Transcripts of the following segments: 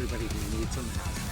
everybody who needs them has them.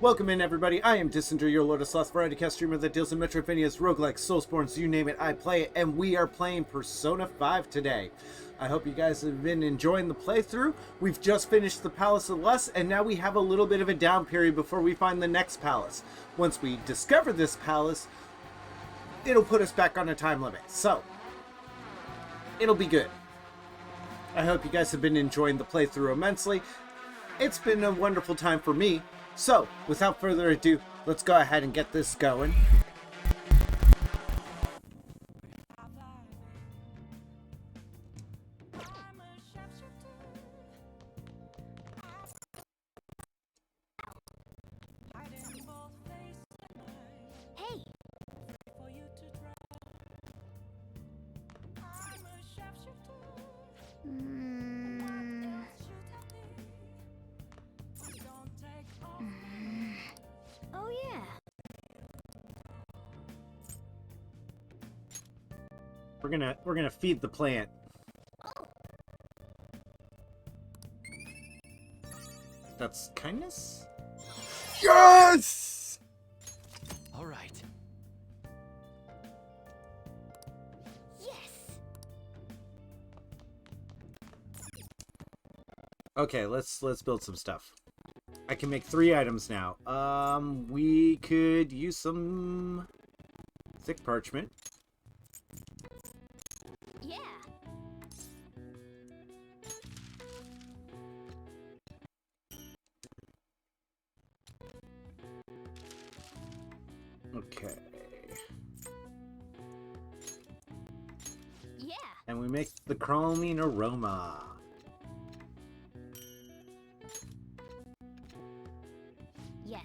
Welcome in, everybody. I am Dissinger, your Lord of Sloth variety cast streamer that deals in Metroidvanias, roguelikes, Soulsborns, you name it, I play it, and we are playing Persona 5 today. I hope you guys have been enjoying the playthrough. We've just finished the Palace of Lust, and now we have a little bit of a down period before we find the next palace. Once we discover this palace, it'll put us back on a time limit, so it'll be good. I hope you guys have been enjoying the playthrough immensely. It's been a wonderful time for me. So, without further ado, let's go ahead and get this going. Hey! Oh yeah. We're gonna feed the plant. That's kindness? Yes! All right. Yes. Okay, let's build some stuff. I can make 3 items now. We could use some thick parchment. Yeah. Okay. Yeah. And we make the chroming aroma. Yes.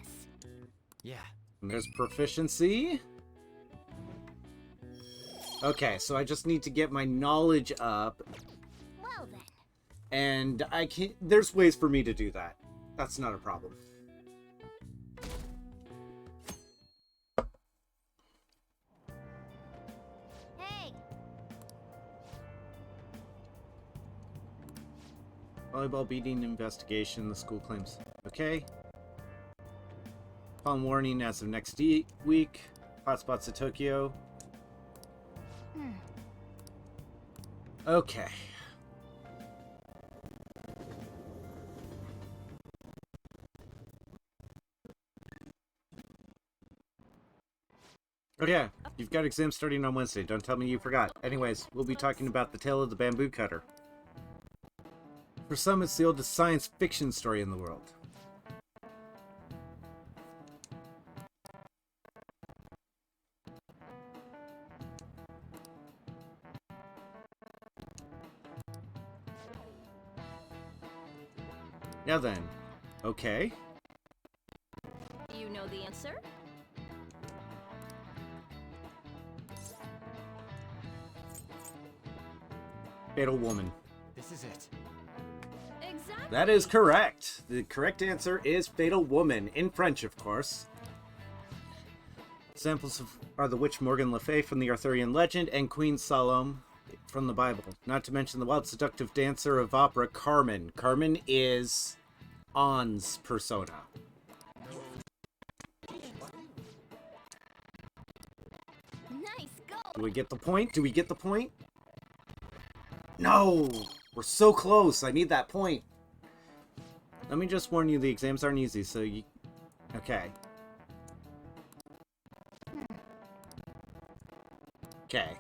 Yeah. And there's proficiency. Okay, so I just need to get my knowledge up, Well then. and I can. There's ways for me to do that. That's not a problem. Hey! Volleyball beating investigation, the school claims. Okay. Upon warning as of next week. Hotspots of Tokyo. Okay. Oh yeah, you've got exams starting on Wednesday. Don't tell me you forgot. Anyways, we'll be talking about the tale of the bamboo cutter. For some, it's the oldest science fiction story in the world. Now then, okay. You know the answer? Fatal Woman. This is it. Exactly. That is correct. The correct answer is Fatal Woman, in French, of course. Examples are the witch Morgan Le Fay from the Arthurian legend and Queen Salome from the Bible. Not to mention the wild seductive dancer of opera, Carmen. Carmen is An's persona. Nice go! Do we get the point? Do we get the point? No! We're so close. I need that point. Let me just warn you, the exams aren't easy, so you... Okay. Okay.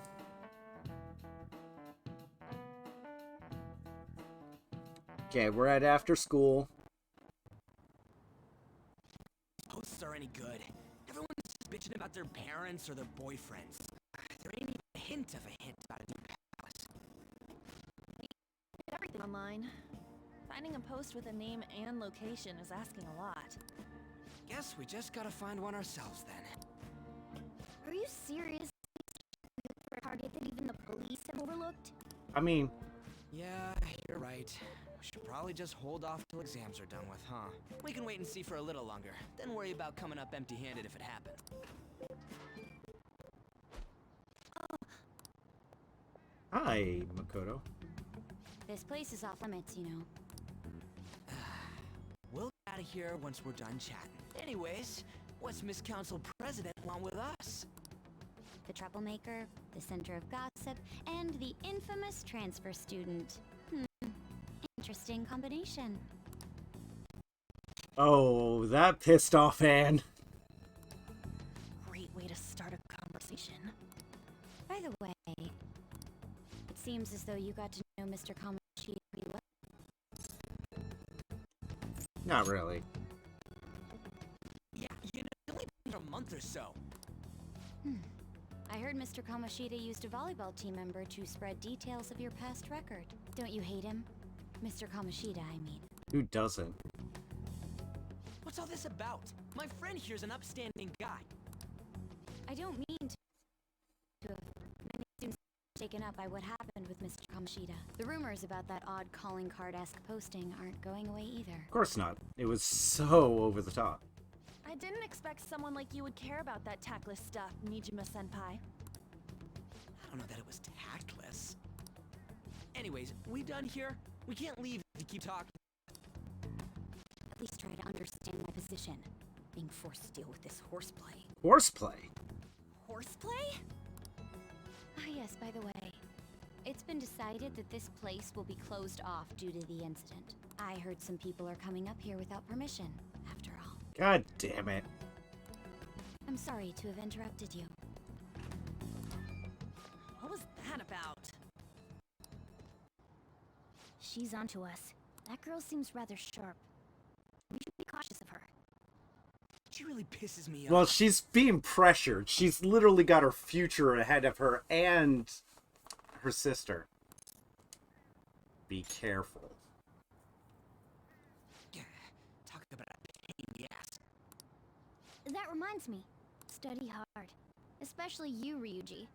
Okay, we're at after school. Posts are any good. Everyone's just bitching about their parents or their boyfriends. There ain't even a hint of a hint about a new palace. Everything online. Finding a post with a name and location is asking a lot. Guess we just gotta find one ourselves then. Are you serious? For a target that even the police have overlooked? I mean, Yeah, you're right. We should probably just hold off till exams are done with, huh? We can wait and see for a little longer, then worry about coming up empty-handed if it happens. hi, Makoto. This place is off limits, you know. We'll get out of here once we're done chatting. Anyways, what's Miss Council President want with us? The troublemaker, the center of gossip, and the infamous transfer student. Interesting combination. Oh, that pissed off Anne. Great way to start a conversation. By the way, it seems as though you got to know Mr. Kamoshi pretty well. Not really. Yeah, you know, it's only been a month or so. I heard Mr. Kamoshida used a volleyball team member to spread details of your past record. Don't you hate him? Mr. Kamoshida, I mean. Who doesn't? What's all this about? My friend here's an upstanding guy. I don't mean to have many students taken up by what happened with Mr. Kamoshida. The rumors about that odd calling card-esque posting aren't going away either. Of course not. It was so over the top. I didn't expect someone like you would care about that tactless stuff, Nijima-senpai. I don't know that it was tactless. Anyways, we done here? We can't leave if you keep talking. At least try to understand my position. Being forced to deal with this horseplay. Horseplay? Horseplay? Ah yes, by the way. It's been decided that this place will be closed off due to the incident. I heard some people are coming up here without permission, after all. God damn it. I'm sorry to have interrupted you. What was that about? She's onto us. That girl seems rather sharp. We should be cautious of her. She really pisses me off. Well, she's being pressured. She's literally got her future ahead of her and her sister. Be careful. Yeah, talk about a pain in the ass. That reminds me. Study hard. Especially you, Ryuji.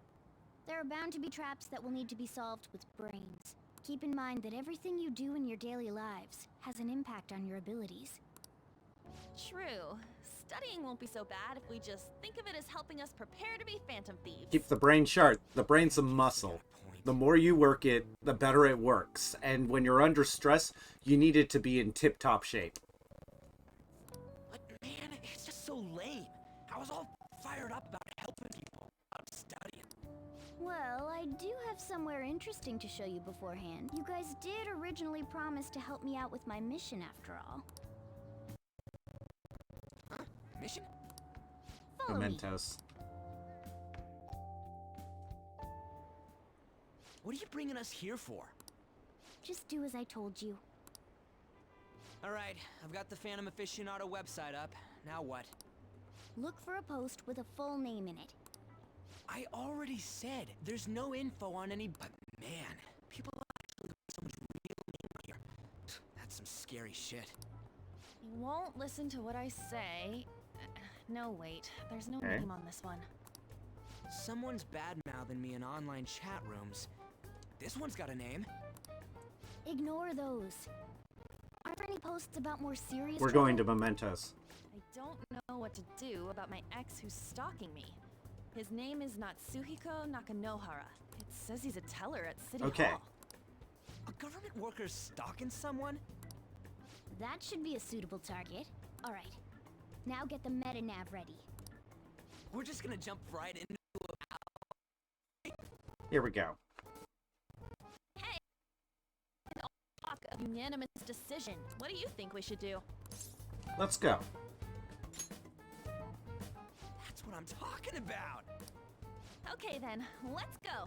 There are bound to be traps that will need to be solved with brains. Keep in mind that everything you do in your daily lives has an impact on your abilities. True. Studying won't be so bad if we just think of it as helping us prepare to be phantom thieves. Keep the brain sharp. The brain's a muscle. The more you work it, the better it works. And when you're under stress, you need it to be in tip-top shape. But man, it's just so lame. I was all fired up about helping people, about studying. Well, I do have somewhere interesting to show you beforehand. You guys did originally promise to help me out with my mission after all. Huh? Mission? Follow me. Mementos. What are you bringing us here for? Just do as I told you. Alright, I've got the Phantom Aficionado website up. Now what? Look for a post with a full name in it. I already said there's no info on any. But man, people actually put someone's real name on here. That's some scary shit. You won't listen to what I say. No, wait. There's no name on this one. Someone's bad-mouthing me in online chat rooms. This one's got a name. Ignore those. Aren't there any posts about more serious We're going to Mementos. I don't know what to do about my ex who's stalking me. His name is Natsuhiko Nakanohara. It says he's a teller at City Hall. A government worker stalking someone? That should be a suitable target. Alright. Now get the meta-nav ready. We're just gonna jump right into Here we go. Hey! Talk of unanimous decision. What do you think we should do? Let's go. That's what I'm talking about! Okay then, let's go.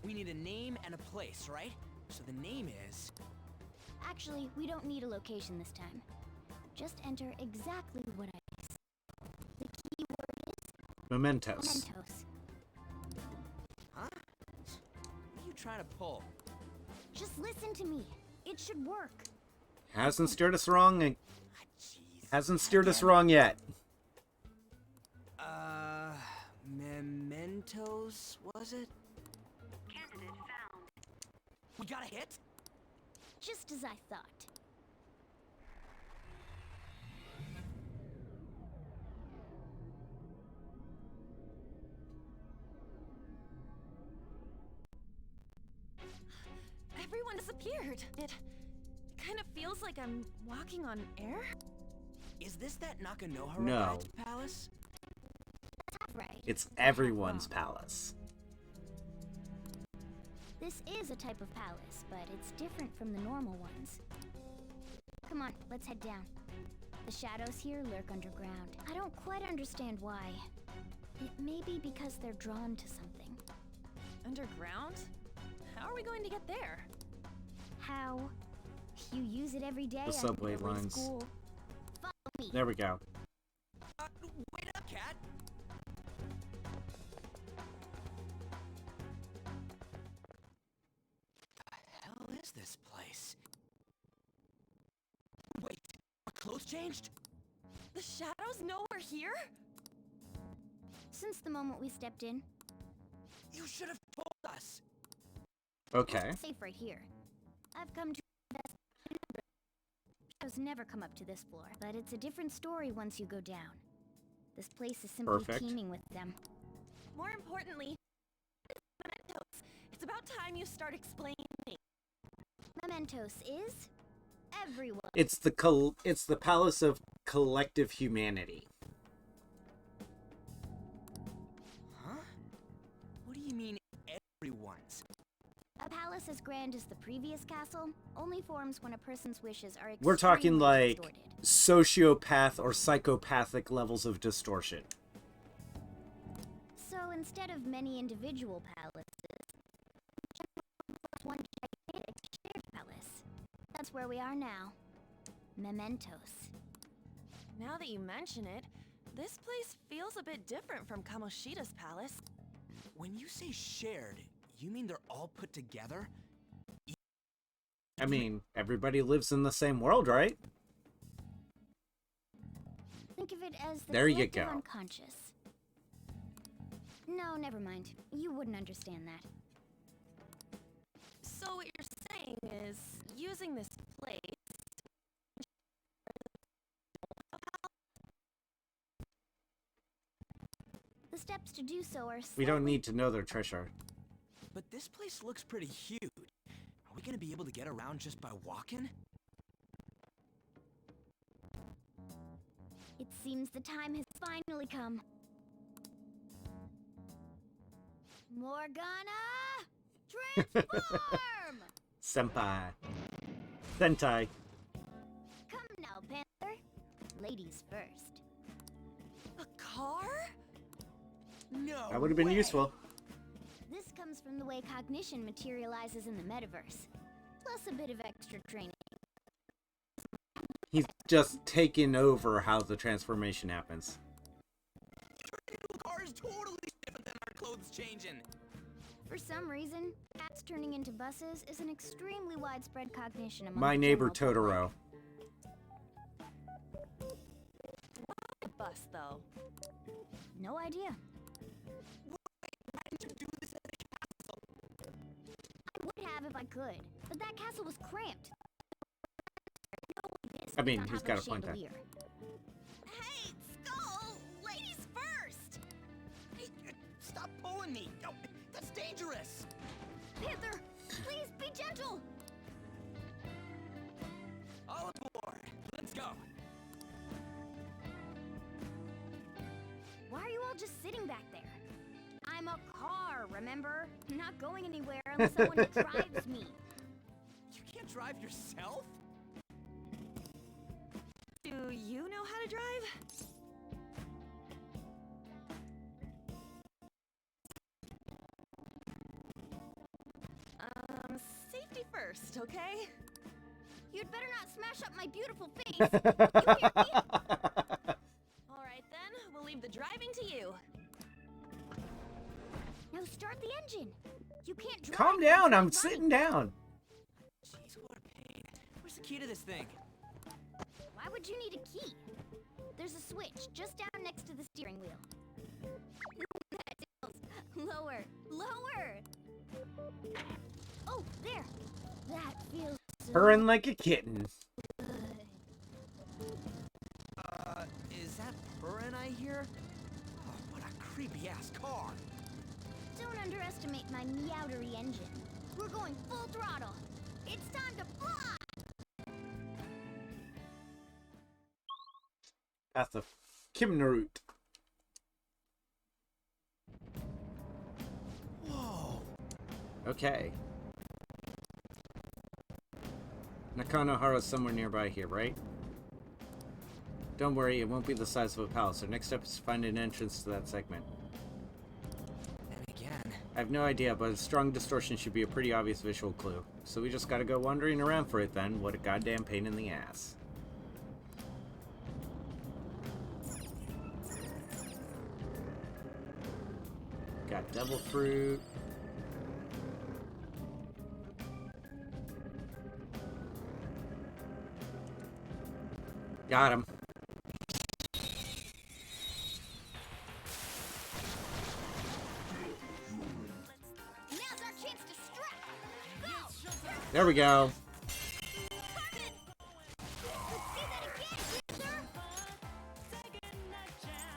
We need a name and a place, right? So the name is... Actually, we don't need a location this time. Just enter exactly what I said. The key word is Mementos. Mementos. Huh? What are you trying to pull? Just listen to me. It should work. Hasn't steered us wrong. Ah, jeez. Hasn't steered us wrong yet. Mementos, was it? Candidate found. We got a hit? Just as I thought. Everyone disappeared. It kind of feels like I'm walking on air. Is this that Nakanohara No. guy's palace? Right. It's everyone's palace. This is a type of palace, but it's different from the normal ones. Come on, let's head down. The shadows here lurk underground. I don't quite understand why. It may be because they're drawn to something. Underground? How are we going to get there? How? You use it every day. The subway on your way to lines. School. Follow me. There we go. Wait up, cat! The hell is this place? Wait, our clothes changed? The shadows know we're here? Since the moment we stepped in, You should have told us! Okay. it's safe right here. I've come to invest. Shadows never come up to this floor, but it's a different story once you go down. This place is simply Perfect. teeming with them. More importantly, mementos. It's about time you start explaining. Mementos is everyone. It's the palace of collective humanity. Huh? What do you mean, everyone's? A palace as grand as the previous castle only forms when a person's wishes are We're talking extremely like distorted. sociopath or psychopathic levels of distortion. So instead of many individual palaces, one gigantic shared palace. That's where we are now. Mementos. Now that you mention it, this place feels a bit different from Kamoshida's palace. When you say shared, you mean they're all put together? I mean, everybody lives in the same world, right? Think of it as the There you collective go. unconscious. No, never mind. You wouldn't understand that. So what you're saying is, using this place... The steps to do so are We don't slightly- need to know their treasure. But this place looks pretty huge. Are we gonna be able to get around just by walking? It seems the time has finally come. Morgana! Transform! Senpai. Sentai. Come now, Panther. Ladies first. A car? No. That would have been way. useful. This comes from the way cognition materializes in the metaverse. Plus a bit of extra training. He's just taken over how the transformation happens. Your new car is totally different than our clothes changing. For some reason, cats turning into buses is an extremely widespread cognition among My the neighbor general Totoro. Bus, though. public. No idea. Why didn't you do this at the castle? I would have if I could, but that castle was cramped. I mean, On he's top got of a point there. chandelier. Hey, Skull! Ladies first! Hey, stop pulling me. No, that's dangerous. Panther, please be gentle. All aboard. Let's go. Why are you all just sitting back there? I'm a car, remember? Not going anywhere unless someone drives me. You can't drive yourself? Do you know how to drive? Safety first, okay? You'd better not smash up my beautiful face. You hear me? Alright then, we'll leave the driving to you. Now start the engine. You can't drive. Calm until down, it's I'm right. sitting down. Jeez, what a pain. Where's the key to this thing? Why would you need a key? There's a switch just down next to the steering wheel. That feels lower, lower. Oh, there. That feels so Purring like a kitten. good. Is that purring I hear? Oh, what a creepy ass car. Don't underestimate my meowdery engine. We're going full throttle. It's time to fly. Path of Kimnarut. Whoa. Okay. Nakanohara's somewhere nearby here, right? Don't worry, it won't be the size of a palace. Our next step is to find an entrance to that segment. And again. I have no idea, but a strong distortion should be a pretty obvious visual clue. So we just gotta go wandering around for it then. What a goddamn pain in the ass. Got devil fruit. Got him. Now's our chance to strike. Go. There we go. Let's see that again, Panther.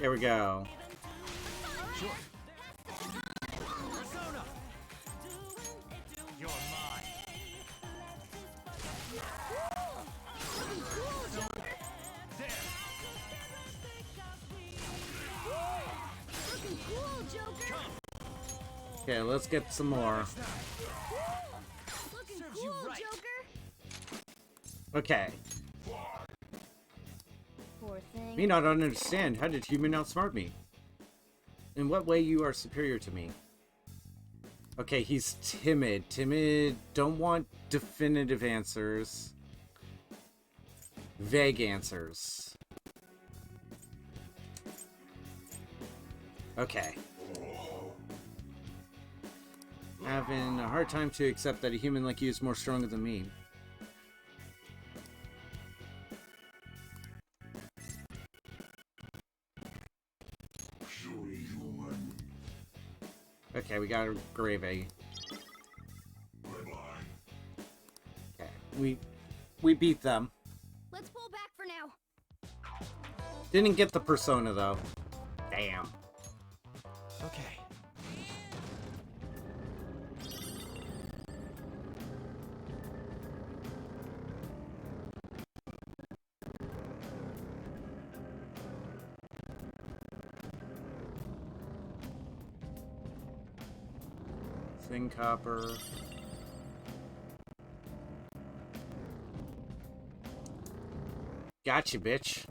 There we go. Sure. Persona! You're mine. Looking cool, Joker. There. Looking cool, Joker. Okay, let's get some more. Looking Serves you cool, right. Joker. Okay. Poor thing. Me not understand. How did human outsmart me? In what way you are superior to me? Okay, he's timid. Timid. Don't want definitive answers. Vague answers. Okay. Having a hard time to accept that a human like you is more stronger than me. Okay, we got a gravy. Okay, we beat them. Let's pull back for now. Didn't get the persona though. Damn. Okay. Thin copper. Gotcha, bitch.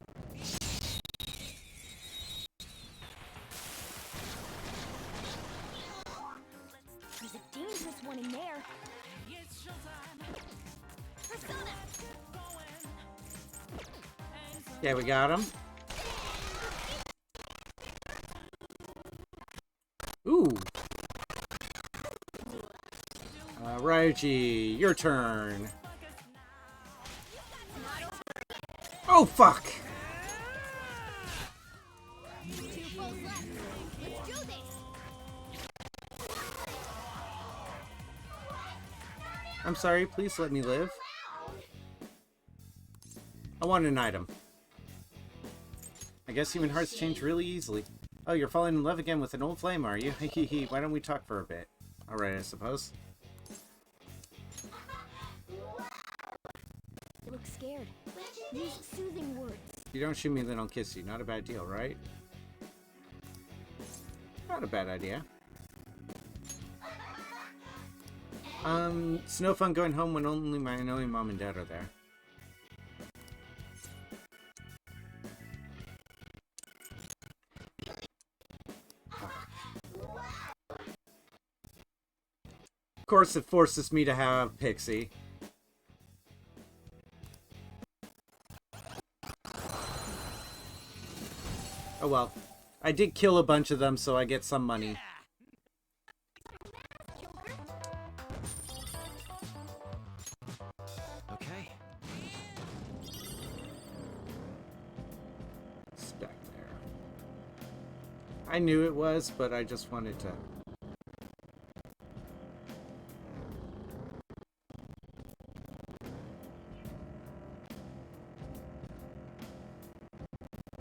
There's a dangerous one in there. Persona! Yeah, we got him. Ooh. Ryuji, your turn. Oh, fuck! Two foes left. Let's do this. I'm sorry, please let me live. I want an item. I guess human hearts change really easily. Oh, you're falling in love again with an old flame, are you? Hehehe, why don't we talk for a bit? Alright, I suppose. You look scared. Use soothing words. If you don't shoot me, then I'll kiss you. Not a bad deal, right? Not a bad idea. It's no fun going home when only my annoying mom and dad are there. Of course, it forces me to have Pixie. Oh well. I did kill a bunch of them, so I get some money. Okay. It's back there. I knew it was, but I just wanted to...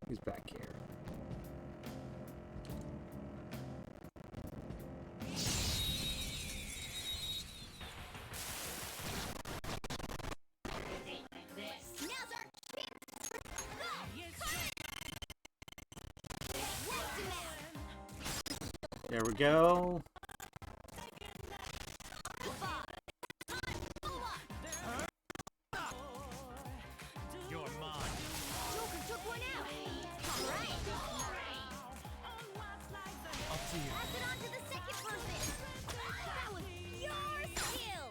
He's back here. There we go. You're mine. Joker took one out. All right. Up to you. Pass it on to the second person. That was your skill.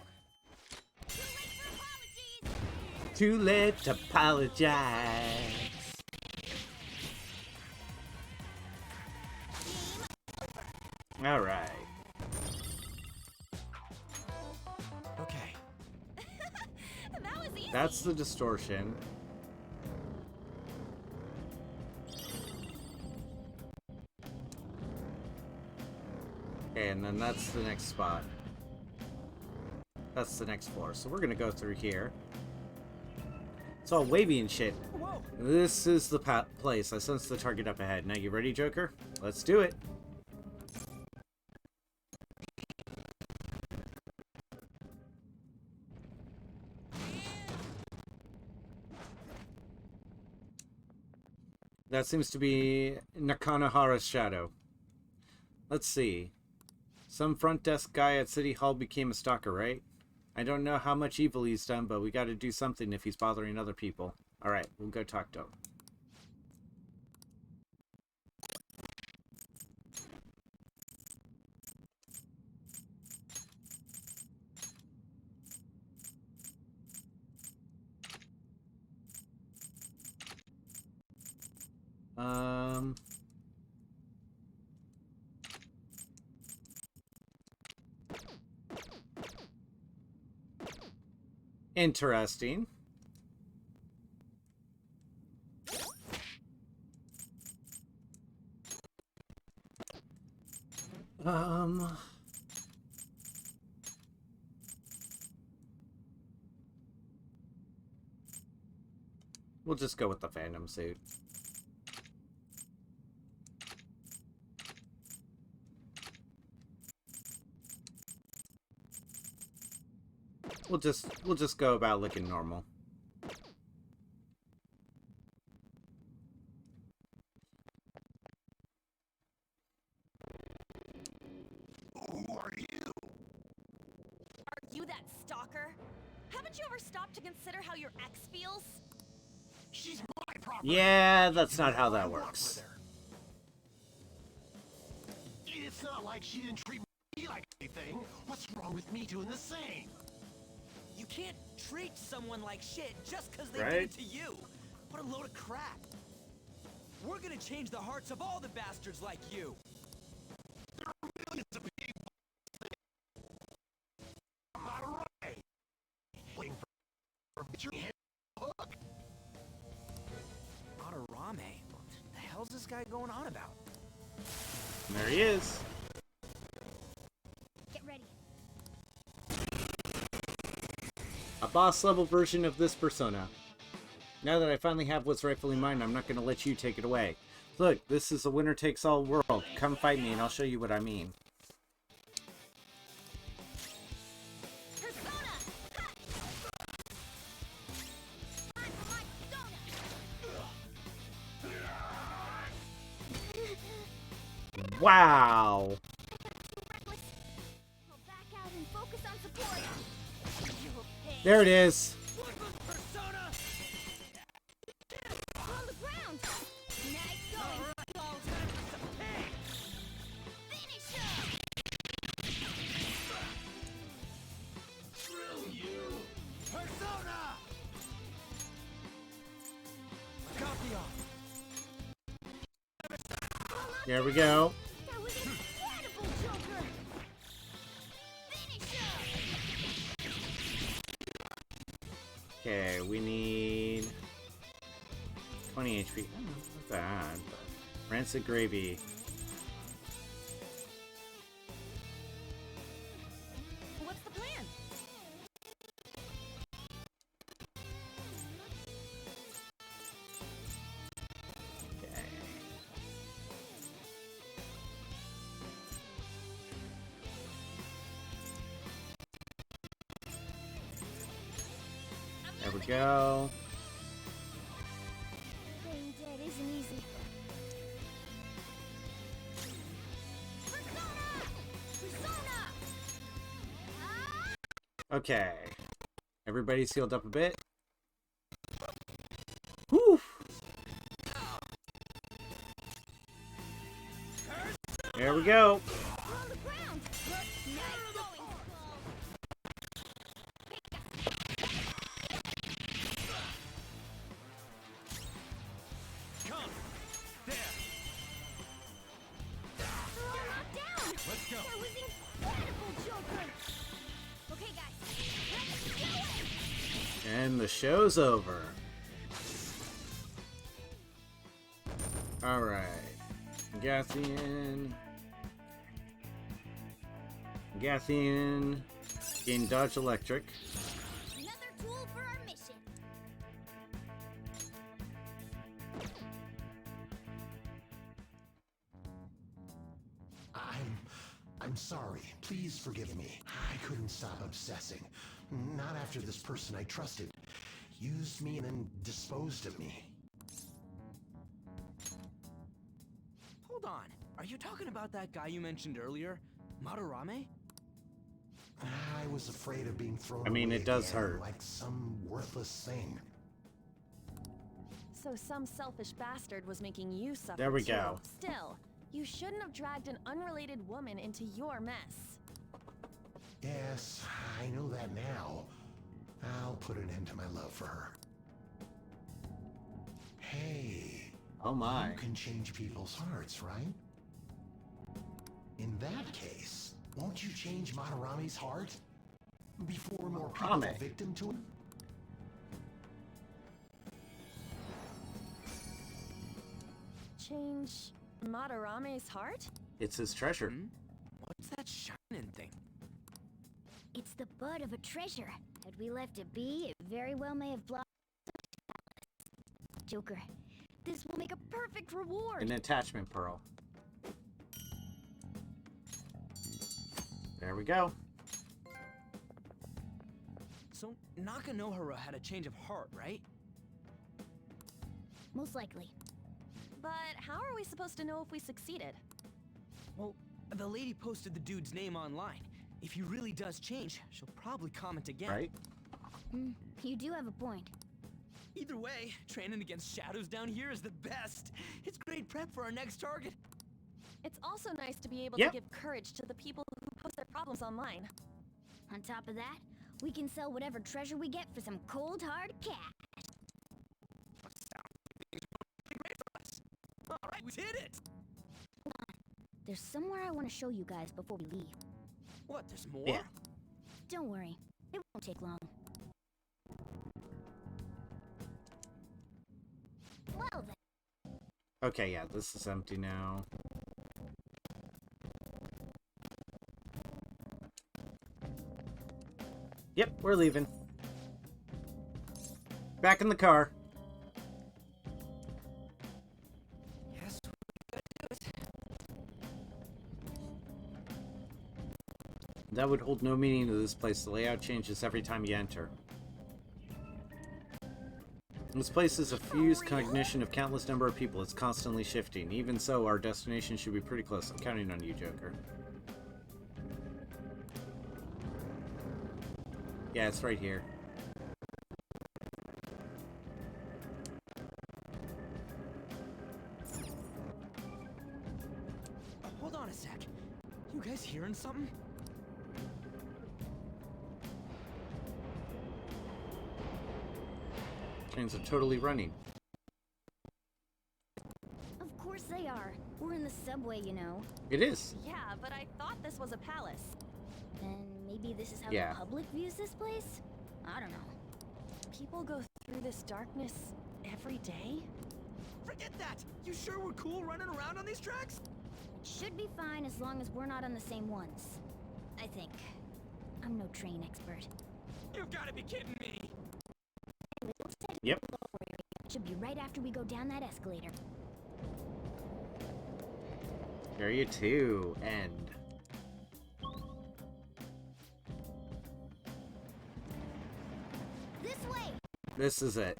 Too late for apologies. Too late to apologize. All right. Okay. That was easy. That's the distortion. And then that's the next spot. That's the next floor. So we're gonna go through here. It's all wavy and shit. Whoa. This is the place. I sense the target up ahead. Now you ready, Joker? Let's do it. That seems to be Nakanahara's shadow. Let's see. Some front desk guy at City Hall became a stalker, right? I don't know how much evil he's done, but we gotta do something if he's bothering other people. Alright, we'll go talk to him. Interesting. Um... We'll just go with the Phantom suit. We'll just go about looking normal. Who are you? Are you that stalker? Haven't you ever stopped to consider how your ex feels? She's my property. Yeah, that's not how that I work works. with her. It's not like she didn't treat me like anything. What's wrong with me doing the same? You can't treat someone like shit just because they Right? did it to you. What a load of crap. We're gonna change the hearts of all the bastards like you. There are millions of people. I'm not right. Waiting for your head hook. Adarame? What the hell's this guy going on about? And there he is. Get ready. A boss level version of this persona. Now that I finally have what's rightfully mine, I'm not going to let you take it away. Look, this is a winner takes all world. Come fight me and I'll show you what I mean. Persona! Ha! Time for my persona! Wow! Too reckless. I'll back out and focus on support. You'll pay. There it is. Persona! On the ground. Nice going. Finish him. Screw you. Persona! Copy off. There we go. That was incredible, Joker. Finish him. Okay, we need 20 HP. Oh, not bad. But rancid gravy. What's the plan? Okay. There we go. Playing dead isn't easy. Persona! Persona! Ah! Okay. Everybody's healed up a bit. Whew. There we go. On the ground. Nice going, Skull. Come. There. They're all knocked down. Let's go. That was incredible, Joker. Okay, guys. Let's do it. And the show's over. Alright. Gathian. Gathian. Gain dodge electric. Another tool for our mission. I'm sorry. Please forgive me. I couldn't stop obsessing. Not after this person I trusted used me and then disposed of me. Hold on. Are you talking about that guy you mentioned earlier? Madarame? I was afraid of being thrown I mean, away it does again, hurt. like some worthless thing. So some selfish bastard was making you suffer There we too. go. Still, you shouldn't have dragged an unrelated woman into your mess. Yes, I know that now. I'll put an end to my love for her. Hey, Oh my. you can change people's hearts, right? In that case, won't you change Madarame's heart? Before more people fall Madarame. victim to him? Change Madarame's heart? It's his treasure. thing. It's the bud of a treasure. Had we left it be, it very well may have blocked the palace. Joker, this will make a perfect reward. An attachment pearl. There we go. So Nakanohara had a change of heart, right? Most likely. But how are we supposed to know if we succeeded? Well, the lady posted the dude's name online. If he really does change, she'll probably comment again. Right? You do have a point. Either way, training against shadows down here is the best. It's great prep for our next target. It's also nice to be able Yep. to give courage to the people who post their problems online. On top of that, we can sell whatever treasure we get for some cold hard cash. All right, we did it! There's somewhere I want to show you guys before we leave. What, there's more? Yeah. Don't worry, it won't take long. Well then. Okay, yeah, this is empty now. Yep, we're leaving. Back in the car. Yes, we gotta do it. That would hold no meaning to this place. The layout changes every time you enter. This place is a fused cognition of countless number of people. It's constantly shifting. Even so, our destination should be pretty close. I'm counting on you, Joker. Yeah, it's right here. Hold on a sec. You guys hearing something? Trains are totally running. Of course they are. We're in the subway, you know. It is. Yeah, but I thought this was a palace. Then maybe this is how Yeah. the public views this place? I don't know. People go through this darkness every day? Forget that! You sure we're cool running around on these tracks? Should be fine as long as we're not on the same ones. I think. I'm no train expert. You've gotta be kidding me! Yep. Should be right after we go down that escalator. Area 2. End. This way! This is it.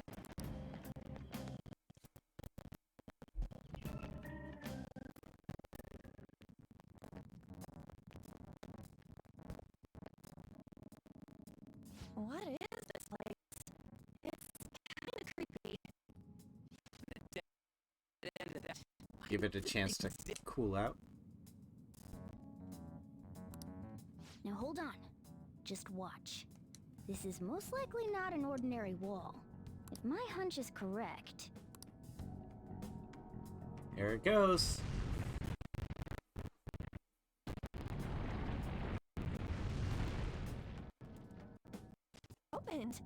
What is this place? It's kind of creepy. Give it a chance to cool out. Now hold on. Just watch. This is most likely not an ordinary wall. If my hunch is correct... There it goes. Opened.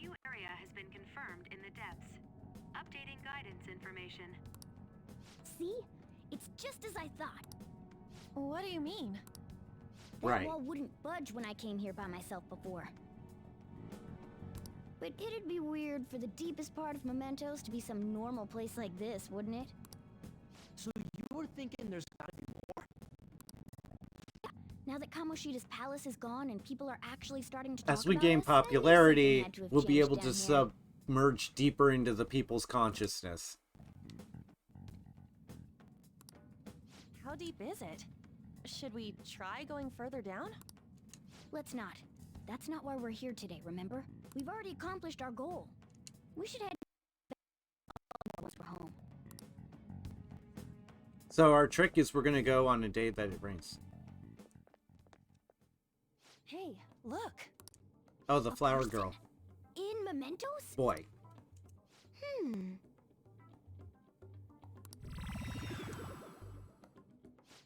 New area has been confirmed in the depths. Updating guidance information. See? It's just as I thought. What do you mean? That Right. wall wouldn't budge when I came here by myself before. But it'd be weird for the deepest part of Mementos to be some normal place like this, wouldn't it? So you were thinking there's gotta be more? Now that Kamoshida's palace is gone and people are actually starting to talk As we about gain us, maybe something popularity, had to have we'll be changed able down to here. submerge deeper into the people's consciousness. How deep is it? Should we try going further down? Let's not. That's not why we're here today, remember? We've already accomplished our goal. We should head once we're home. So our trick is we're going to go on a day that it rains. Hey, look! Oh, the A flower person? girl. In Mementos? Boy.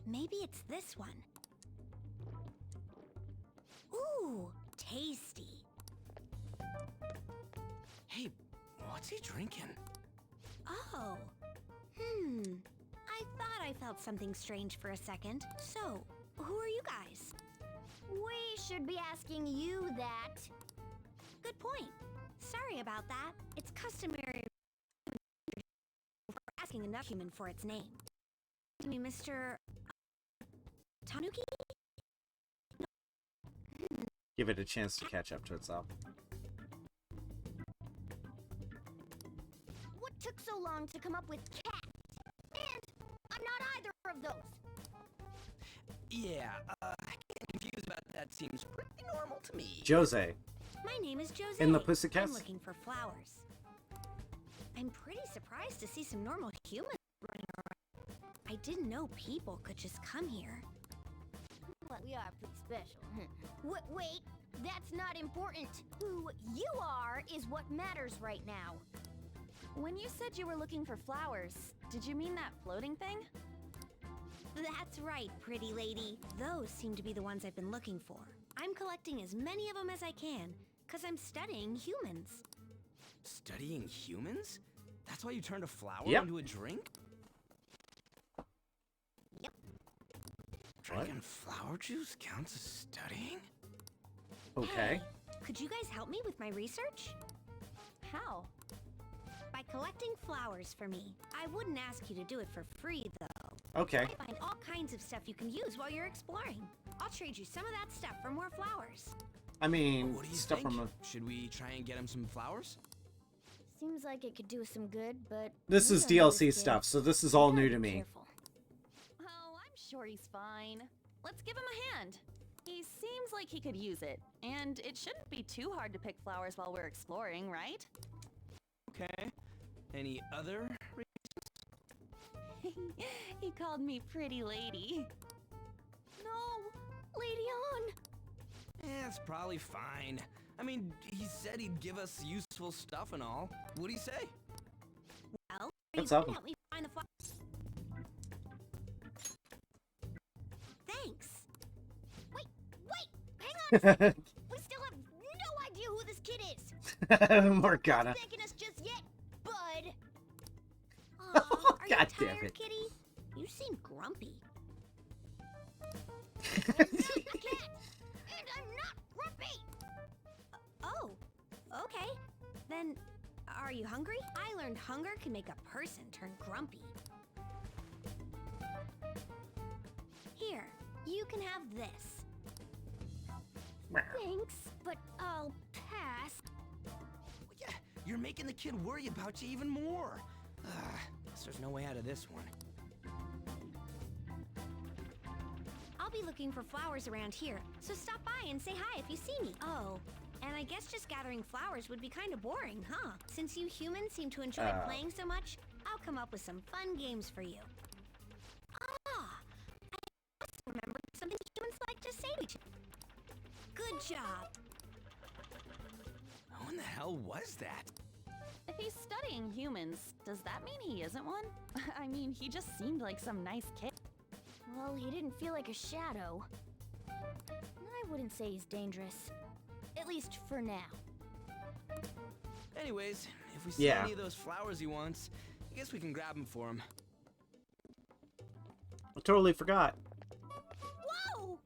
Maybe it's this one. Ooh, tasty. Hey, what's he drinking? Oh. I thought I felt something strange for a second. So, who are you guys? We should be asking you that. Good point. Sorry about that. It's customary for asking another human for its name. To me, Mr. Tanuki? Give it a chance to catch up to itself. What took so long to come up with cat? And I'm not either of those. Yeah, getting confused about that seems pretty normal to me. Jose. My name is Jose. In the Pussycats? I'm looking for flowers. I'm pretty surprised to see some normal humans running around. I didn't know people could just come here. Well, we are pretty special. Wait, that's not important. Who you are is what matters right now. When you said you were looking for flowers, did you mean that floating thing? That's right, pretty lady. Those seem to be the ones I've been looking for. I'm collecting as many of them as I can, because I'm studying humans. Studying humans? That's why you turned a flower Yep. into a drink? Yep. Drinking flower juice counts as studying? Okay. Hey, could you guys help me with my research? How? By collecting flowers for me. I wouldn't ask you to do it for free, though. Okay. I find all kinds of stuff you can use while you're exploring. I'll trade you some of that stuff for more flowers. I mean, What do you stuff think? from a... Should we try and get him some flowers? Seems like it could do us some good, but This we is don't know DLC this kid. stuff, so this is all Gotta new be to me. careful. Oh, I'm sure he's fine. Let's give him a hand. He seems like he could use it, and it shouldn't be too hard to pick flowers while we're exploring, right? Okay. Any other? He called me pretty lady. No, Lady On. It's probably fine. I mean, he said he'd give us useful stuff and all. What'd he say? Well, What's you up? can help me find the flowers. Thanks. Wait, hang on. We still have no idea who this kid is. Morgana. Thanking us just yet, bud. Aw, are you God damn tired, it. kitty? You seem grumpy. I'm not a cat, and I'm not grumpy. Oh, okay. Then, are you hungry? I learned hunger can make a person turn grumpy. Here, you can have this. Thanks, but I'll pass. Well, yeah, you're making the kid worry about you even more. Guess there's no way out of this one. I'll be looking for flowers around here, so stop by and say hi if you see me. Oh, and I guess just gathering flowers would be kind of boring, huh? Since you humans seem to enjoy playing so much, I'll come up with some fun games for you. Ah, I also remembered something humans like to say to each other. Good job. Who in the hell was that? If he's studying humans, does that mean he isn't one? I mean, he just seemed like some nice kid. Well, he didn't feel like a shadow. I wouldn't say he's dangerous. At least for now. Anyways, if we see Yeah. any of those flowers he wants, I guess we can grab them for him. I totally forgot. Whoa!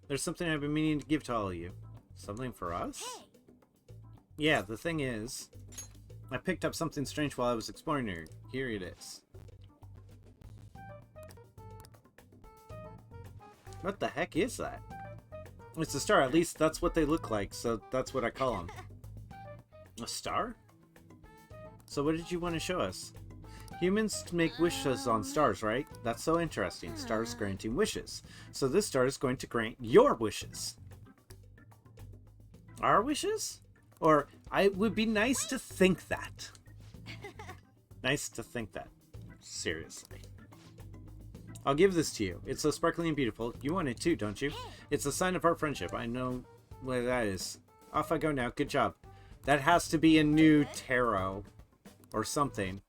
There's something I've been meaning to give to all of you. Something for us? Hey! Yeah, the thing is, I picked up something strange while I was exploring here. Here it is. What the heck is that? It's a star. At least that's what they look like, so that's what I call them. A star? So what did you want to show us? Humans make wishes on stars, right? That's so interesting. Stars granting wishes. So this star is going to grant your wishes. Our wishes? Or I would be nice to think that. Nice to think that. Seriously. I'll give this to you. It's so sparkling and beautiful. You want it too, don't you? It's a sign of our friendship. I know what that is. Off I go now. Good job. That has to be a new tarot. Or something.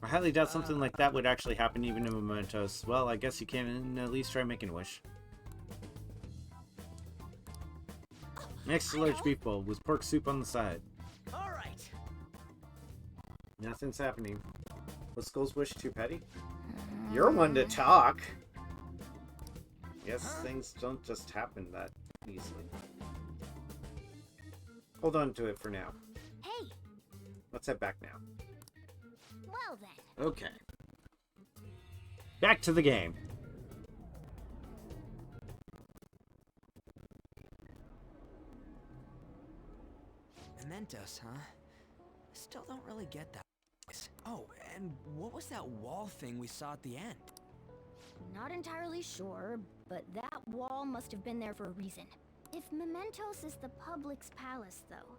I highly doubt something like that would actually happen even in mementos. Well, I guess you can at least try making a wish. An extra large beef bowl with pork soup on the side. All right. Nothing's happening. Was Skull's wish too petty? You're one to talk. Yes, things don't just happen that easily. Hold on to it for now. Hey! Let's head back now. Well then. Okay. Back to the game. Mementos, huh? Still don't really get that. Oh, and what was that wall thing we saw at the end? Not entirely sure, but that wall must have been there for a reason. If Mementos is the public's palace, though.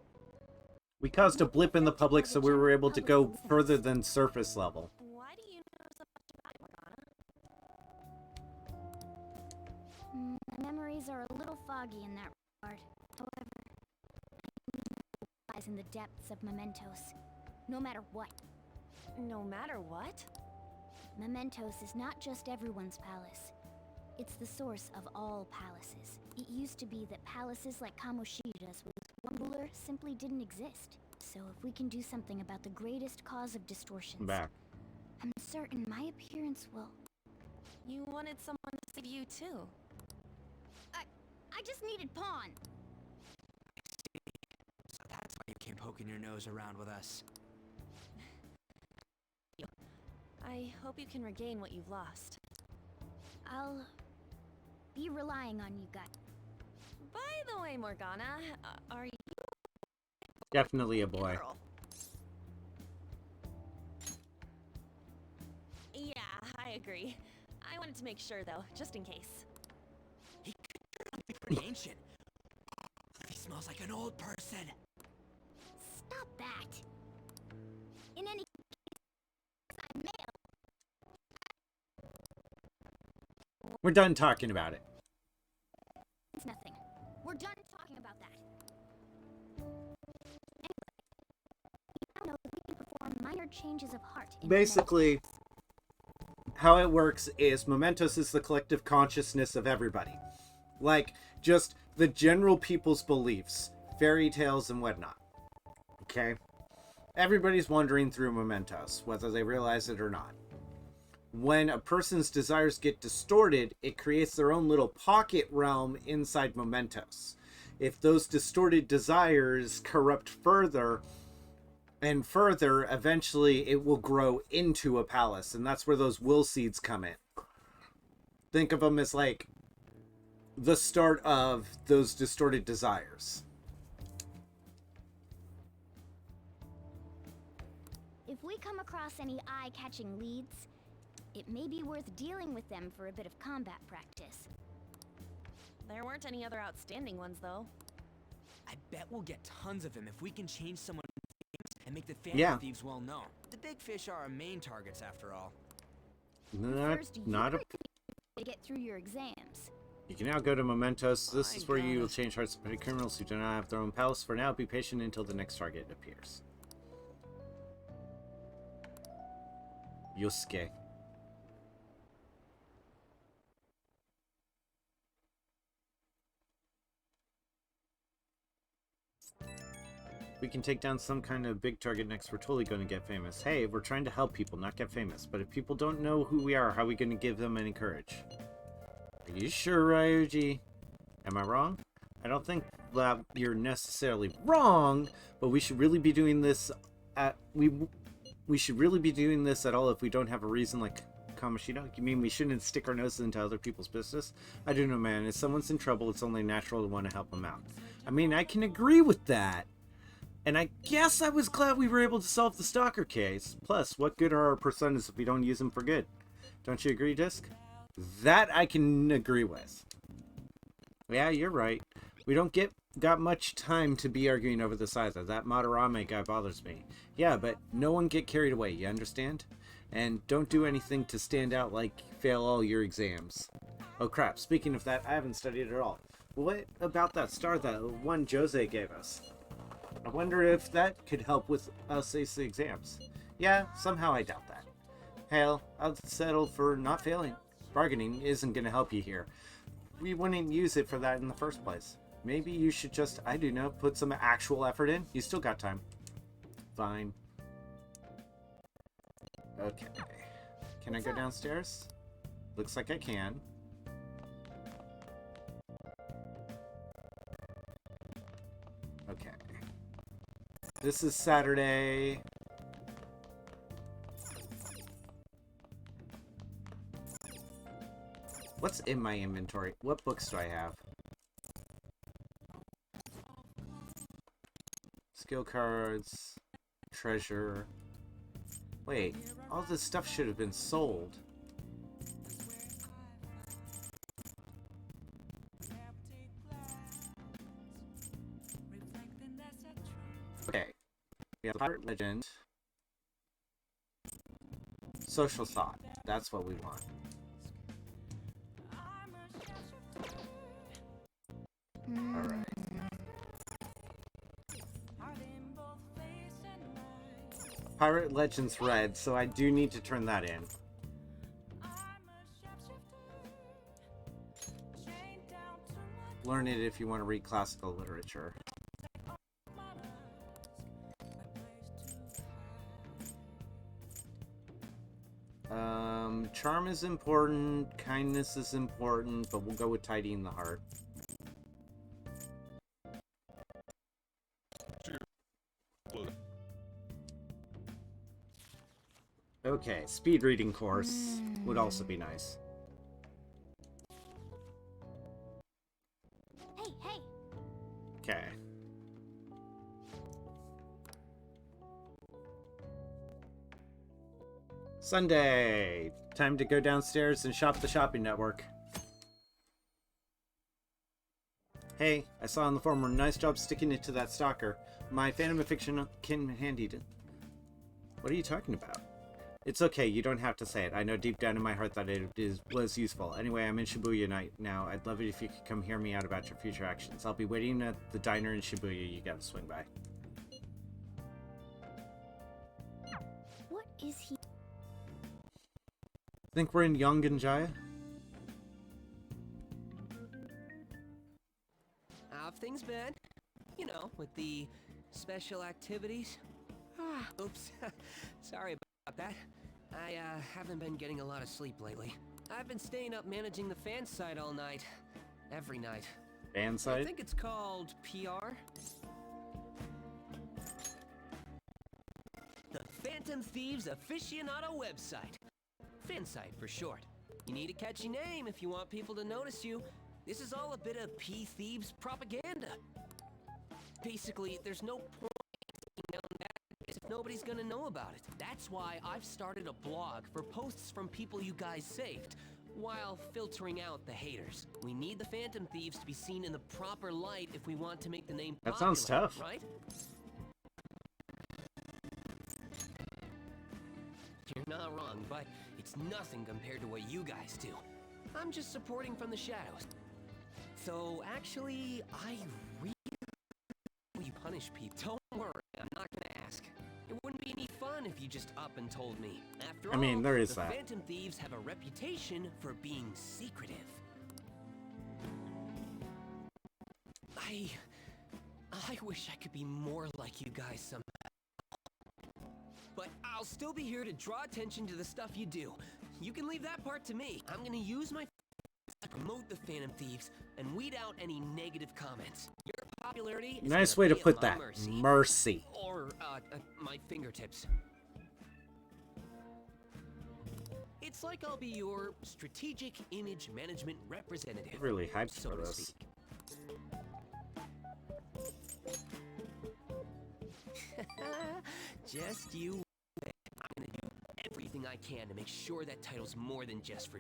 We caused a blip in the public so we were able to go further than surface level. Why do you know so much about it, Morgana? My memories are a little foggy in that regard. However, I know what lies in the depths of Mementos. No matter what. No matter what? Mementos is not just everyone's palace. It's the source of all palaces. It used to be that palaces like Kamoshida's with one ruler simply didn't exist. So if we can do something about the greatest cause of distortions, Back. I'm certain my appearance will... You wanted someone to save you too. I just needed Pawn. So that's why you came poking your nose around with us. I hope you can regain what you've lost. I'll be relying on you guys. By the way, Morgana, are you Definitely a a boy. girl? Yeah, I agree. I wanted to make sure though, just in case. He could turn out to be pretty ancient. He smells like an old person. Stop that. In any case, I'm male. We're done talking about it. It's nothing. We're done talking about that. Anyway, we now know that we can perform minor changes of heart. In Basically, how it works is Mementos is the collective consciousness of everybody. Like, just the general people's beliefs, fairy tales and whatnot. Okay? Everybody's wandering through Mementos, whether they realize it or not. When a person's desires get distorted, it creates their own little pocket realm inside Mementos. If those distorted desires corrupt further and further, eventually it will grow into a palace, and that's where those will seeds come in. Think of them as like the start of those distorted desires. If we come across any eye-catching leads, it may be worth dealing with them for a bit of combat practice. There weren't any other outstanding ones though. I bet we'll get tons of them if we can change someone and make the family Yeah. thieves well known. The big fish are our main targets after all. First, you Not a... to get through your exams. You can now go to Mementos. This I is where got you will it. change hearts of petty criminals who do not have their own palace. For now, be patient until the next target appears. Yosuke. We can take down some kind of big target next. We're totally going to get famous. Hey, we're trying to help people, not get famous. But if people don't know who we are, how are we going to give them any courage? Are you sure, Ryuji? Am I wrong? I don't think that you're necessarily wrong, but we should really be doing this at... We should really be doing this at all if we don't have a reason like Kamoshida? You mean we shouldn't stick our noses into other people's business? I don't know, man. If someone's in trouble, it's only natural to want to help them out. I mean, I can agree with that. And I guess I was glad we were able to solve the stalker case. Plus, what good are our personas if we don't use them for good? Don't you agree, Disc? That I can agree with. Yeah, you're right. We don't got much time to be arguing over this either. That Madarame guy bothers me. Yeah, but no one get carried away, you understand? And don't do anything to stand out like fail all your exams. Oh crap, speaking of that, I haven't studied at all. What about that star that one Jose gave us? I wonder if that could help with us ace the exams. Yeah, somehow I doubt that. Hell, I'll settle for not failing. Bargaining isn't going to help you here. We wouldn't use it for that in the first place. Maybe you should just, I do know, put some actual effort in. You still got time. Fine. Okay. Can I go downstairs? Looks like I can. Okay. This is Saturday. What's in my inventory? What books do I have? Skill cards. Treasure. Wait, all this stuff should have been sold. Okay. We have Pirate Legend. Social Thought. That's what we want. Alright. Pirate Legends Red, so I do need to turn that in. Learn it if you want to read classical literature. Charm is important, kindness is important, but we'll go with tidying the heart. Okay, speed reading course would also be nice. Hey, hey! Okay. Sunday! Time to go downstairs and shop the shopping network. Hey, I saw on the forum, nice job sticking it to that stalker. My Phantom of Fiction kin handied it. What are you talking about? It's okay, you don't have to say it. I know deep down in my heart that was useful. Anyway, I'm in Shibuya night now. I'd love it if you could come hear me out about your future actions. I'll be waiting at the diner in Shibuya. You gotta swing by. What is he? Think we're in Yonganjaya? How have things been? You know, with the special activities? Oops. Sorry about that. I haven't been getting a lot of sleep lately. I've been staying up managing the fan site all night. Every night. Fan I site? think it's called PR. The Phantom Thieves Aficionado website. Fan site for short. You need a catchy name if you want people to notice you. This is all a bit of P-Thieves propaganda. Basically, there's no point in taking down that if nobody's gonna know about it. That's why I've started a blog for posts from people you guys saved, while filtering out the haters. We need the Phantom Thieves to be seen in the proper light if we want to make the name popular, That sounds tough. right? You're not wrong, but it's nothing compared to what you guys do. I'm just supporting from the shadows. So, actually, I really you punish people. Don't worry, I'm not gonna ask. It wouldn't be any fun if you just up and told me. After all, I mean, there is the that. Phantom Thieves have a reputation for being secretive. I wish I could be more like you guys somehow. But I'll still be here to draw attention to the stuff you do. You can leave that part to me. I'm gonna use my to promote the Phantom Thieves and weed out any negative comments. Your popularity is Nice gonna way to be at put my that. mercy. Mercy. Or, my fingertips. It's like I'll be your strategic image management representative. Really hyped so for to this. speak. Just you wait. I'm gonna do everything I can to make sure that title's more than just for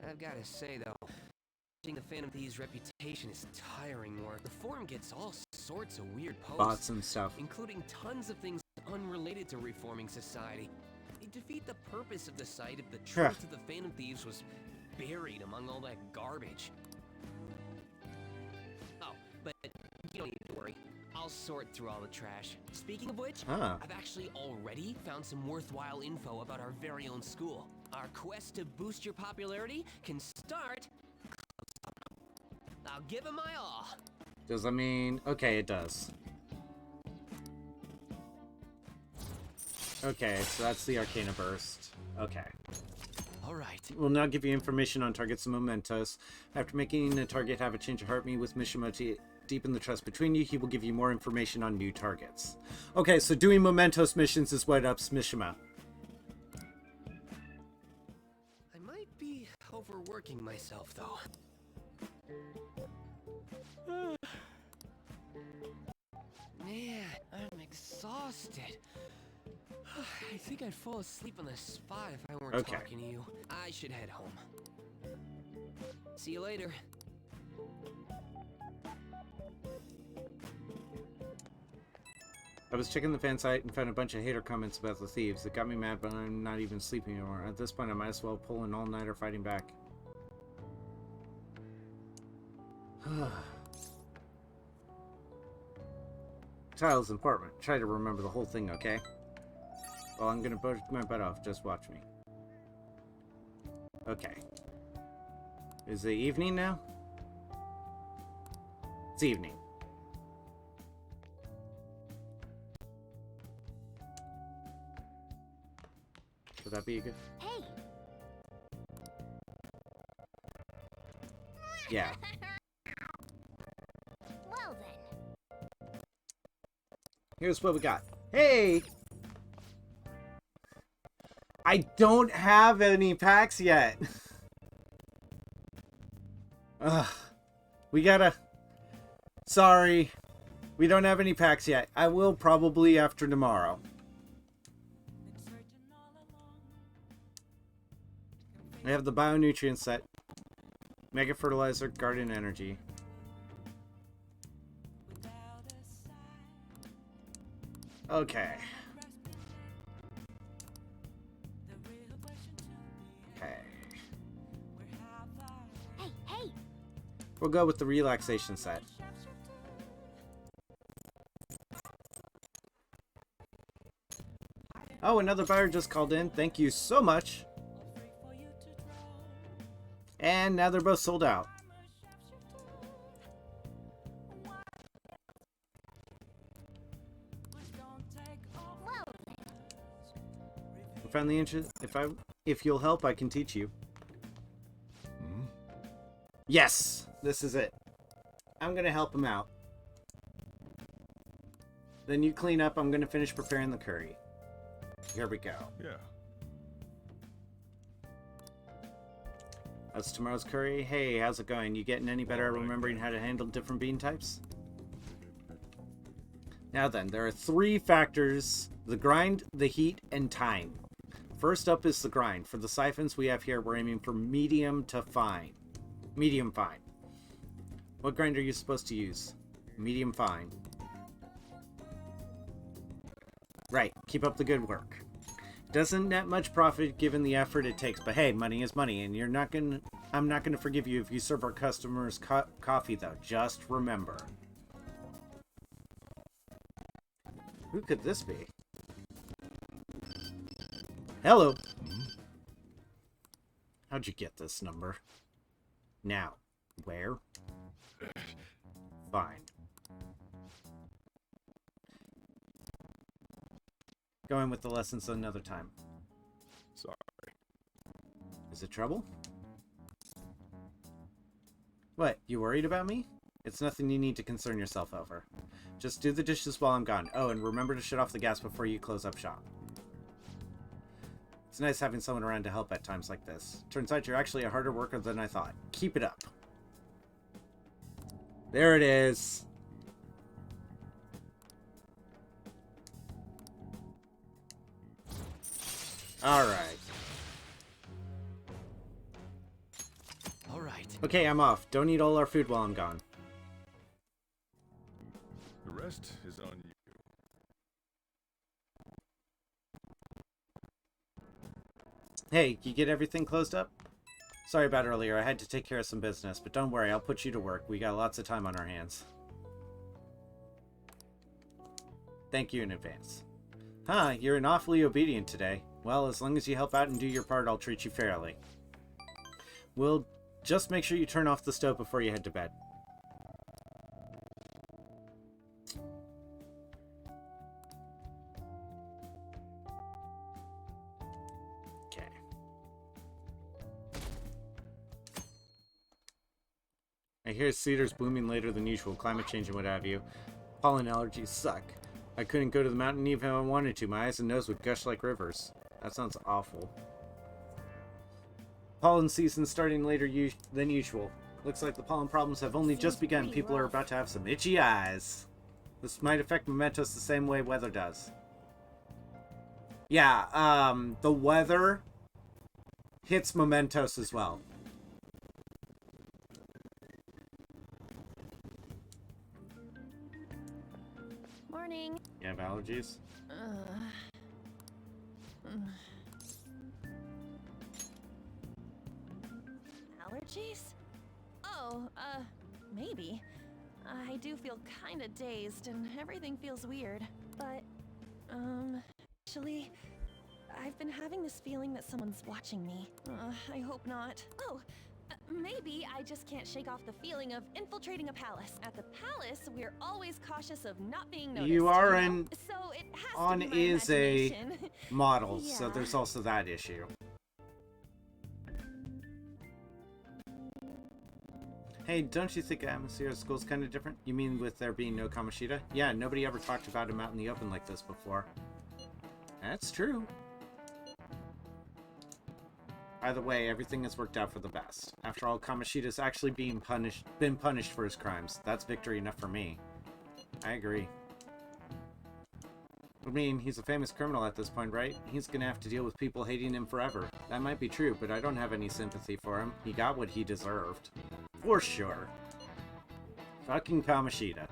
I've gotta say though, managing the Phantom Thieves' reputation is tiring work. The forum gets all sorts of weird posts, Bots and stuff. including tons of things unrelated to reforming society. They defeat the purpose of the site if the truth of the Phantom Thieves was buried among all that garbage. Oh, but you don't need to worry. I'll sort through all the trash. Speaking of which, I've actually already found some worthwhile info about our very own school. Our quest to boost your popularity can start. I'll give it my all. Does that mean... Okay, it does. Okay, so that's the Arcana Burst. Okay. All right. We'll now give you information on targets and mementos. After making a target have a change of heart, meet with Mishima to deepen the trust between you. He will give you more information on new targets. Okay, so doing mementos missions is what ups Mishima. I might be overworking myself, though. Man, I'm exhausted. I think I'd fall asleep on the spot if I weren't talking to you. I should head home. See you later. I was checking the fan site and found a bunch of hater comments about the thieves. It got me mad, but I'm not even sleeping anymore. At this point, I might as well pull an all-nighter fighting back. Tiles important. Try to remember the whole thing, okay? Well, I'm gonna burn my butt off. Just watch me. Okay. Is it evening now? It's evening. Would that be a good? Hey! Yeah. Well then. Here's what we got. Hey! I don't have any packs yet. Ugh. We gotta... Sorry. We don't have any packs yet. I will probably after tomorrow. I have the bionutrient set. Mega fertilizer, garden energy. Okay. Okay. Hey! We'll go with the relaxation set. Oh, another buyer just called in. Thank you so much. And now they're both sold out. Well I found the interest. If you'll help, I can teach you. Yes, this is it. I'm gonna help him out. Then you clean up. I'm gonna finish preparing the curry. Here we go. Yeah. That's tomorrow's curry. Hey, how's it going? You getting any better at remembering how to handle different bean types? Now then, there are 3 factors: the grind, the heat, and time. First up is the grind. For the siphons we have here, we're aiming for medium to fine. Medium fine. What grind are you supposed to use? Medium fine. Right, keep up the good work. Doesn't net much profit given the effort it takes, but hey, money is money, and I'm not gonna forgive you if you serve our customers coffee though. Just remember. Who could this be? Hello. How'd you get this number? Now, where? Fine. Go in with the lessons another time. Sorry. Is it trouble? What, you worried about me? It's nothing you need to concern yourself over. Just do the dishes while I'm gone. Oh, and remember to shut off the gas before you close up shop. It's nice having someone around to help at times like this. Turns out you're actually a harder worker than I thought. Keep it up. There it is. Alright. Alright. Okay, I'm off. Don't eat all our food while I'm gone. The rest is on you. Hey, you get everything closed up? Sorry about earlier. I had to take care of some business, but don't worry, I'll put you to work. We got lots of time on our hands. Thank you in advance. Huh, you're an awfully obedient today. Well, as long as you help out and do your part, I'll treat you fairly. We'll just make sure you turn off the stove before you head to bed. hear cedars blooming later than usual, climate change and what have you. Pollen allergies suck. I couldn't go to the mountain even if I wanted to. My eyes and nose would gush like rivers. That sounds awful. Pollen season starting later than usual. Looks like the pollen problems have only just begun. People are about to have some itchy eyes. This might affect mementos the same way weather does. Yeah, the weather hits mementos as well. Morning. You have allergies? Allergies? Oh, maybe. I do feel kinda dazed and everything feels weird. But, actually, I've been having this feeling that someone's watching me. I hope not. Oh, maybe I just can't shake off the feeling of infiltrating a palace. At the palace, we're always cautious of not being noticed. You are know? in... So it has On to be my is a imagination. model, so Yeah. there's also that issue. Hey, don't you think the atmosphere at school's kind of different? You mean with there being no Kamoshida? Yeah, nobody ever talked about him out in the open like this before. That's true. Either way, everything has worked out for the best. After all, Kamoshida's actually been punished for his crimes. That's victory enough for me. I agree. I mean, he's a famous criminal at this point, right? He's gonna have to deal with people hating him forever. That might be true, but I don't have any sympathy for him. He got what he deserved. For sure. Fucking Kamoshida.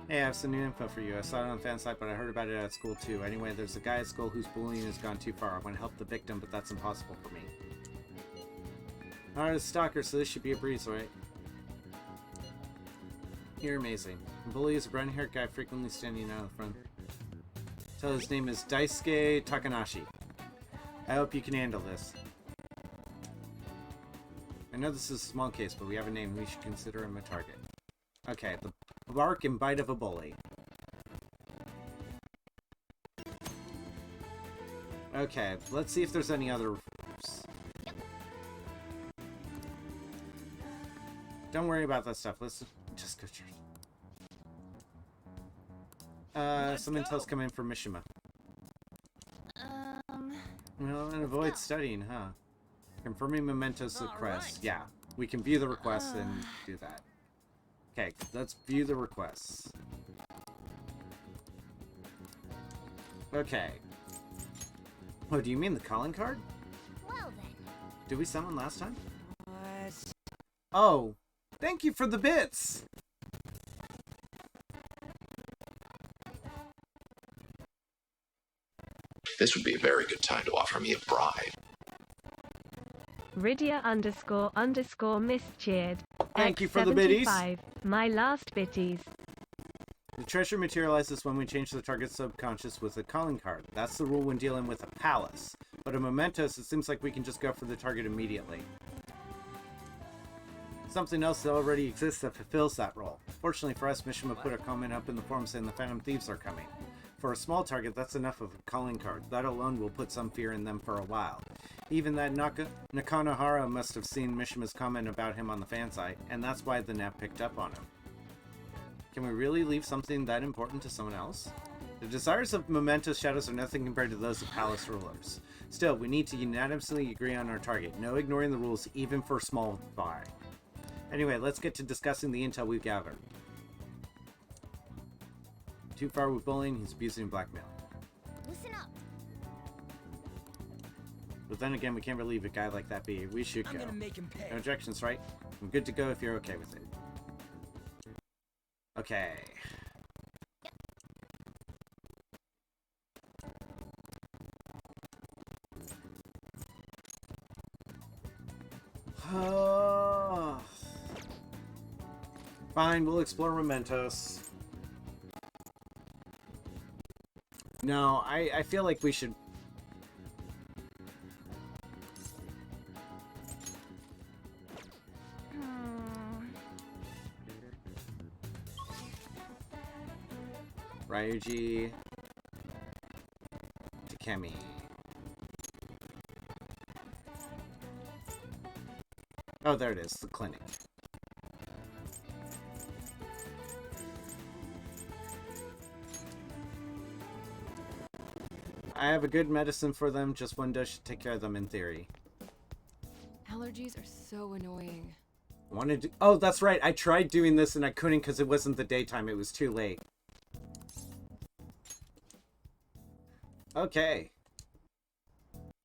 Hey, I have some new info for you. I saw it on the fan site, but I heard about it at school too. Anyway, there's a guy at school whose bullying has gone too far. I want to help the victim, but that's impossible for me. Alright, a stalker, so this should be a breeze, right? You're amazing. The bully is a brown-haired guy frequently standing out in the front. Tell his name is Daisuke Takanashi. I hope you can handle this. I know this is a small case, but we have a name. We should consider him a target. Okay, the bark and bite of a bully. Okay, let's see if there's any other... Don't worry about that stuff. Let's just go check. Some intel's coming in from Mishima. Well, and avoid studying, huh? Confirming mementos request. Right. Yeah, we can view the request and do that. Okay, let's view the requests. Okay. Oh, do you mean the calling card? Well then. Did we summon last time? What? Oh, thank you for the bits! This would be a very good time to offer me a bribe. Rydia__mischeered. Thank you for the biddies. X75. My last bitties. The treasure materializes when we change the target's subconscious with a calling card. That's the rule when dealing with a palace. But a mementos, it seems like we can just go for the target immediately. Something else that already exists that fulfills that role. Fortunately for us, Mishima put a comment up in the forum saying the Phantom Thieves are coming. For a small target, that's enough of a calling card. That alone will put some fear in them for a while. Even that Nakanohara must have seen Mishima's comment about him on the fan site, and that's why the Nap picked up on him. Can we really leave something that important to someone else? The desires of Mementos Shadows are nothing compared to those of Palace Rulers. Still, we need to unanimously agree on our target. No ignoring the rules, even for small buy. Anyway, let's get to discussing the intel we've gathered. Too far with bullying, he's abusing and blackmail. Listen up. But then again, we can't really leave a guy like that be. We should go. I'm gonna make him pay. No objections, right? I'm good to go if you're okay with it. Okay. Fine, we'll explore Mementos. No, I feel like we should... Ryuji. Kemi. Oh, there it is, the clinic. I have a good medicine for them, just one dose should take care of them in theory. Allergies are so annoying. Wanted to... Oh, that's right, I tried doing this and I couldn't because it wasn't the daytime, it was too late. Okay.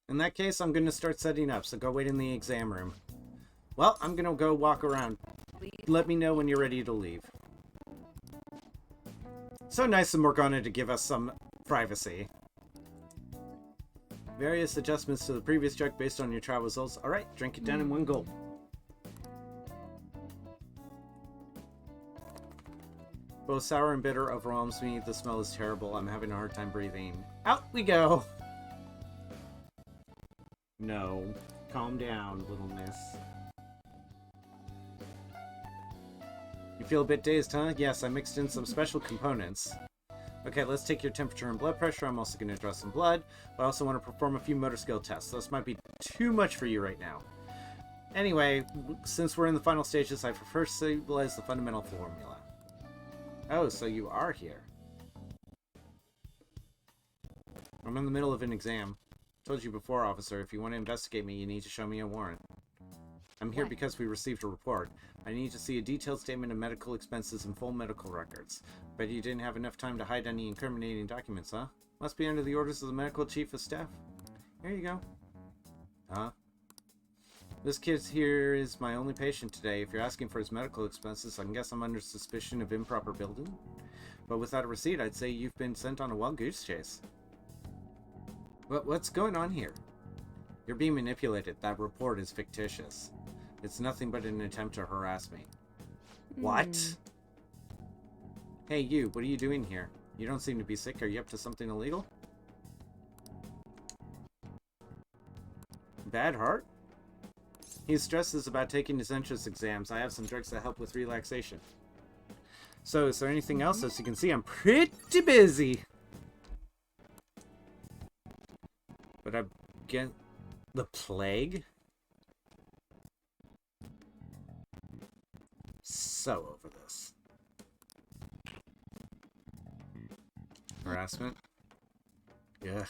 In that case, I'm going to start setting up, so go wait in the exam room. Well, I'm going to go walk around. Let me know when you're ready to leave. So nice of Morgana to give us some privacy. Various adjustments to the previous drug based on your trial results. Alright, drink it down in one gulp. Both sour and bitter overwhelms me. The smell is terrible. I'm having a hard time breathing. Out we go! No. Calm down, little miss. You feel a bit dazed, huh? Yes, I mixed in some special components. Okay, let's take your temperature and blood pressure. I'm also going to draw some blood. But I also want to perform a few motor skill tests. This might be too much for you right now. Anyway, since we're in the final stages, I prefer to stabilize the fundamental formula. Oh, so you are here. I'm in the middle of an exam. Told you before, officer, if you want to investigate me, you need to show me a warrant. I'm here because we received a report. I need to see a detailed statement of medical expenses and full medical records. Bet you didn't have enough time to hide any incriminating documents, huh? Must be under the orders of the medical chief of staff. Here you go. Huh? This kid here is my only patient today. If you're asking for his medical expenses, I guess I'm under suspicion of improper billing. But without a receipt, I'd say you've been sent on a wild goose chase. What's going on here? You're being manipulated. That report is fictitious. It's nothing but an attempt to harass me. What? Hey, you, what are you doing here? You don't seem to be sick. Are you up to something illegal? Bad heart? He stresses about taking his entrance exams. I have some drugs that help with relaxation. So, is there anything else? As you can see, I'm pretty busy. But I get the plague? So over this. Harassment? Ugh.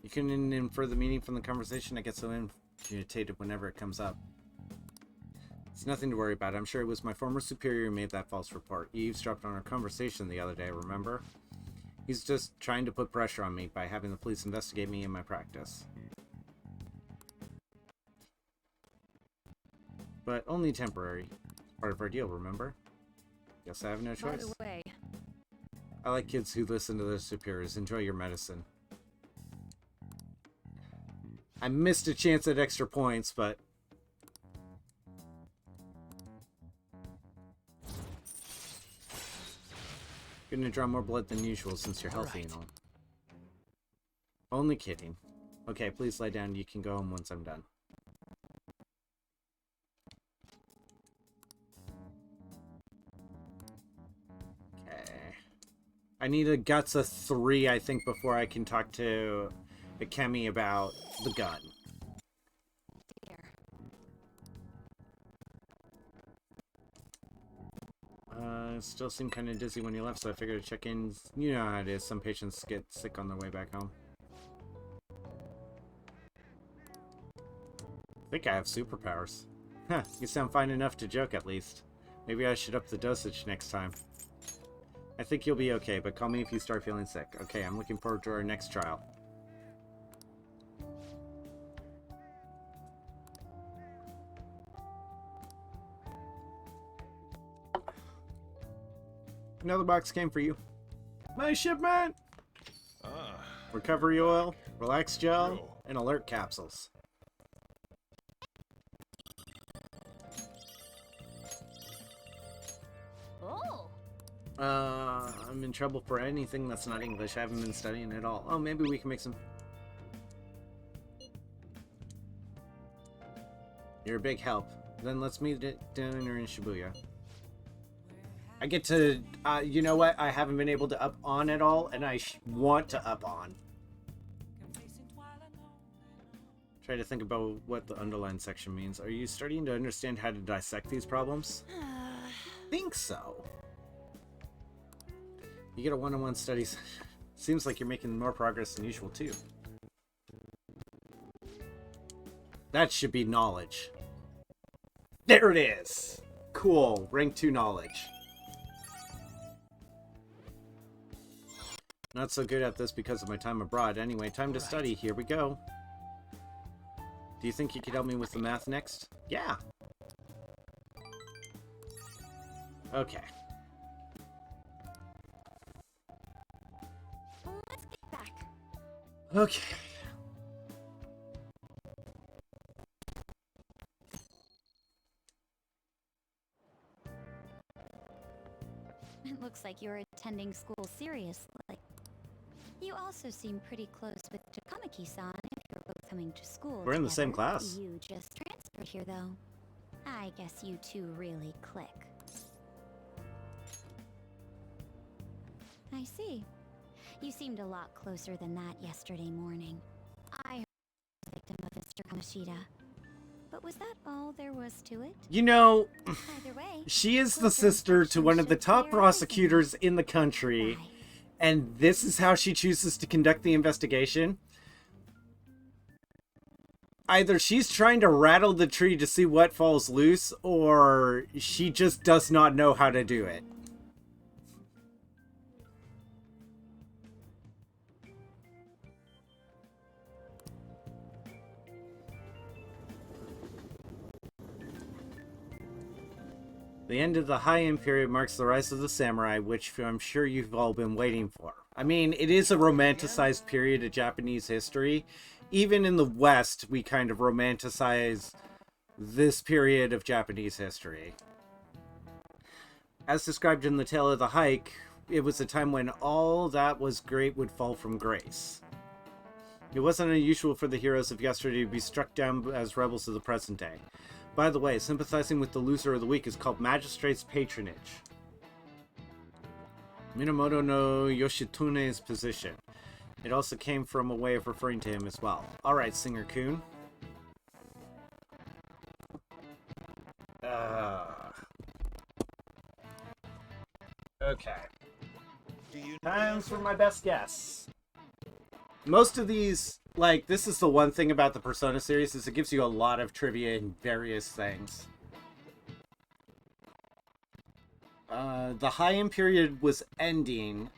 You can infer the meaning from the conversation. I get so irritated whenever it comes up. It's nothing to worry about. I'm sure it was my former superior who made that false report. He eavesdropped on our conversation the other day, remember? He's just trying to put pressure on me by having the police investigate me in my practice. But only temporary. Part of our deal, remember? Guess I have no choice. By the way, I like kids who listen to their superiors. Enjoy your medicine. I missed a chance at extra points, but... Gonna draw more blood than usual since you're healthy and all. Only kidding. Okay, please lie down. You can go home once I'm done. I need a guts of 3, I think, before I can talk to Kemi about the gun. Still seemed kind of dizzy when you left, so I figured to check in. You know how it is. Some patients get sick on their way back home. I think I have superpowers. Huh, you sound fine enough to joke at least. Maybe I should up the dosage next time. I think you'll be okay, but call me if you start feeling sick. Okay, I'm looking forward to our next trial. Another box came for you. My shipment! Recovery oil, relax gel, and alert capsules. Oh! I'm in trouble for anything that's not English. I haven't been studying at all. Oh, maybe we can make some... You're a big help. Then let's meet at dinner in Shibuya. I get to, you know what? I haven't been able to up on at all, and I want to up on. Try to think about what the underlined section means. Are you starting to understand how to dissect these problems? Think so. You get a one-on-one study. Seems like you're making more progress than usual, too. That should be knowledge. There it is! Cool. Rank 2 knowledge. Not so good at this because of my time abroad. Anyway, time to study. Here we go. Do you think you could help me with the math next? Yeah. Okay. Let's get back. Okay. It looks like you're attending school seriously. You also seem pretty close with Takamaki-san if you're both coming to school We're in the same together. class. You just transferred here, though. I guess you two really click. I see. You seemed a lot closer than that yesterday morning. I heard you were the victim of Mr. Kamashita. But was that all there was to it? You know, Either way, she is the sister to one of the top prosecutors in the country, and this is how she chooses to conduct the investigation. Either she's trying to rattle the tree to see what falls loose, or she just does not know how to do it. The end of the Heian period marks the rise of the samurai, which I'm sure you've all been waiting for. I mean, it is a romanticized period of Japanese history. Even in the West, we kind of romanticize this period of Japanese history. As described in the Tale of the Hike, it was a time when all that was great would fall from grace. It wasn't unusual for the heroes of yesterday to be struck down as rebels of the present day. By the way, sympathizing with the loser or the weak is called magistrate's patronage. Minamoto no Yoshitune's position. It also came from a way of referring to him as well. Alright, Singer-kun. Okay. Time for my best guess. Most of these, like, this is the one thing about the Persona series, is it gives you a lot of trivia in various things. The Heian period was ending.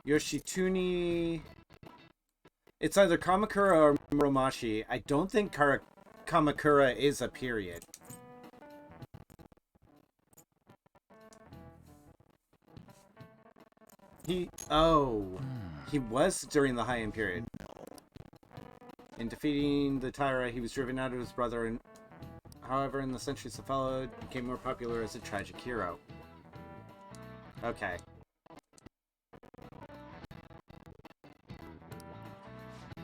Yoshitune... It's either Kamakura or Muromachi. I don't think Kamakura is a period. He was during the Heian period. In defeating the Taira, he was driven out of his brother, and however, in the centuries that followed, became more popular as a tragic hero. Okay.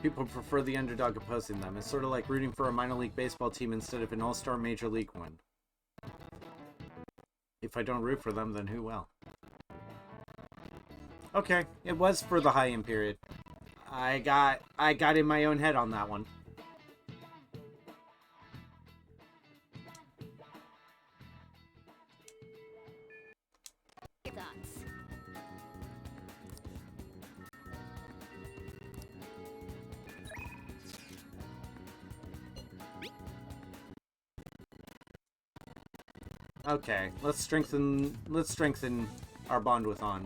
People prefer the underdog opposing them. It's sort of like rooting for a minor league baseball team instead of an all-star major league one. If I don't root for them, then who will? Okay, it was for the Heian period. I got in my own head on that one. Thoughts? Okay, let's strengthen our bond with On.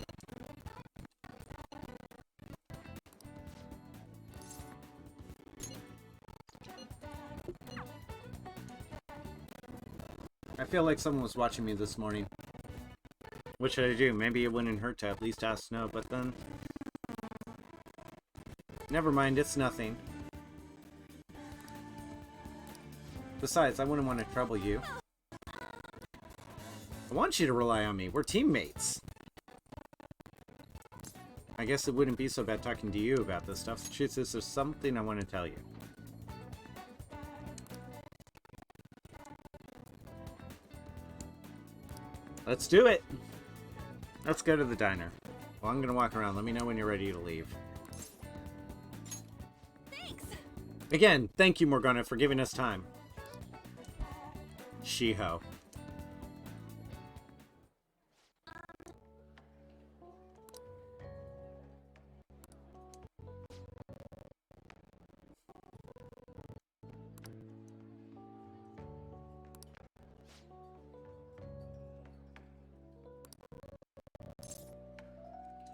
I feel like someone was watching me this morning. What should I do? Maybe it wouldn't hurt to at least ask no, but then... Never mind, it's nothing. Besides, I wouldn't want to trouble you. I want you to rely on me. We're teammates. I guess it wouldn't be so bad talking to you about this stuff. The truth is, there's something I want to tell you. Let's do it! Let's go to the diner. Well, I'm gonna walk around. Let me know when you're ready to leave. Thanks! Again, thank you, Morgana, for giving us time. Shiho.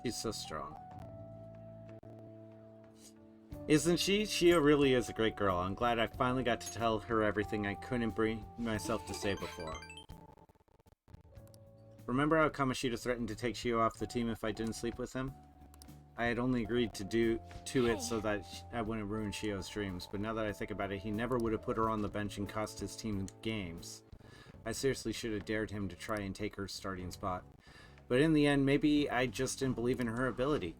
She's so strong. Isn't she? Shio really is a great girl. I'm glad I finally got to tell her everything I couldn't bring myself to say before. Remember how Kamoshida threatened to take Shio off the team if I didn't sleep with him? I had only agreed to it so that I wouldn't ruin Shio's dreams, but now that I think about it, he never would have put her on the bench and cost his team games. I seriously should have dared him to try and take her starting spot. But in the end, maybe I just didn't believe in her ability.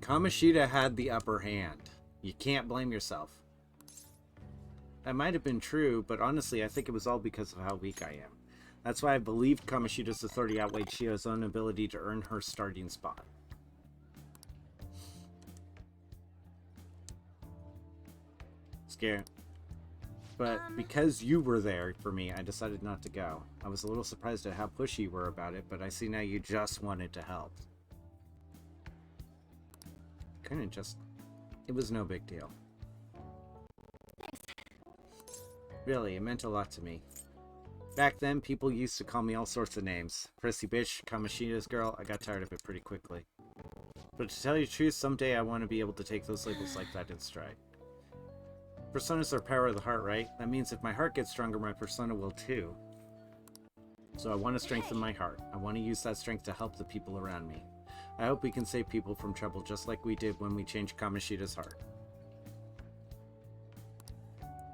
Kamoshida had the upper hand. You can't blame yourself. That might have been true, but honestly, I think it was all because of how weak I am. That's why I believed Kamoshida's authority outweighed Shio's own ability to earn her starting spot. Scared. But because you were there for me, I decided not to go. I was a little surprised at how pushy you were about it, but I see now you just wanted to help. Couldn't just... It was no big deal. Really, it meant a lot to me. Back then, people used to call me all sorts of names. Prissy bitch, Kamoshida's girl, I got tired of it pretty quickly. But to tell you the truth, someday I want to be able to take those labels like that in stride. Personas are power of the heart, right? That means if my heart gets stronger, my persona will too. So I want to strengthen my heart. I want to use that strength to help the people around me. I hope we can save people from trouble just like we did when we changed Kamoshida's heart.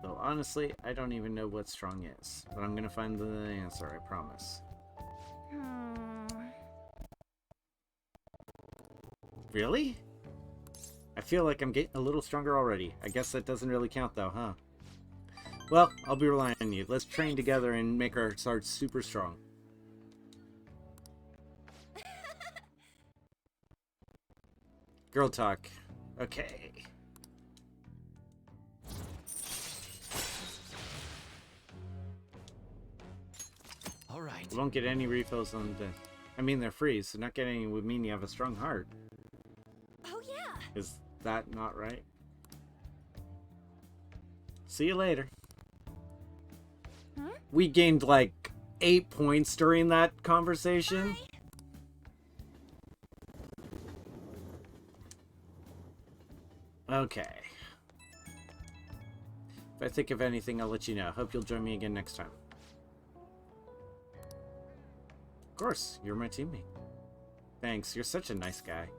Though honestly, I don't even know what strong is. But I'm gonna find the answer, I promise. Really? I feel like I'm getting a little stronger already. I guess that doesn't really count though, huh? Well, I'll be relying on you. Let's train together and make our hearts super strong. Girl talk. Okay. All right. You won't get any refills on the... I mean, they're free, so not getting any would mean you have a strong heart. Oh yeah. Is that not right? See you later. Huh? We gained like 8 points during that conversation. Bye. Okay. If I think of anything, I'll let you know. Hope you'll join me again next time. Of course, you're my teammate. Thanks, you're such a nice guy.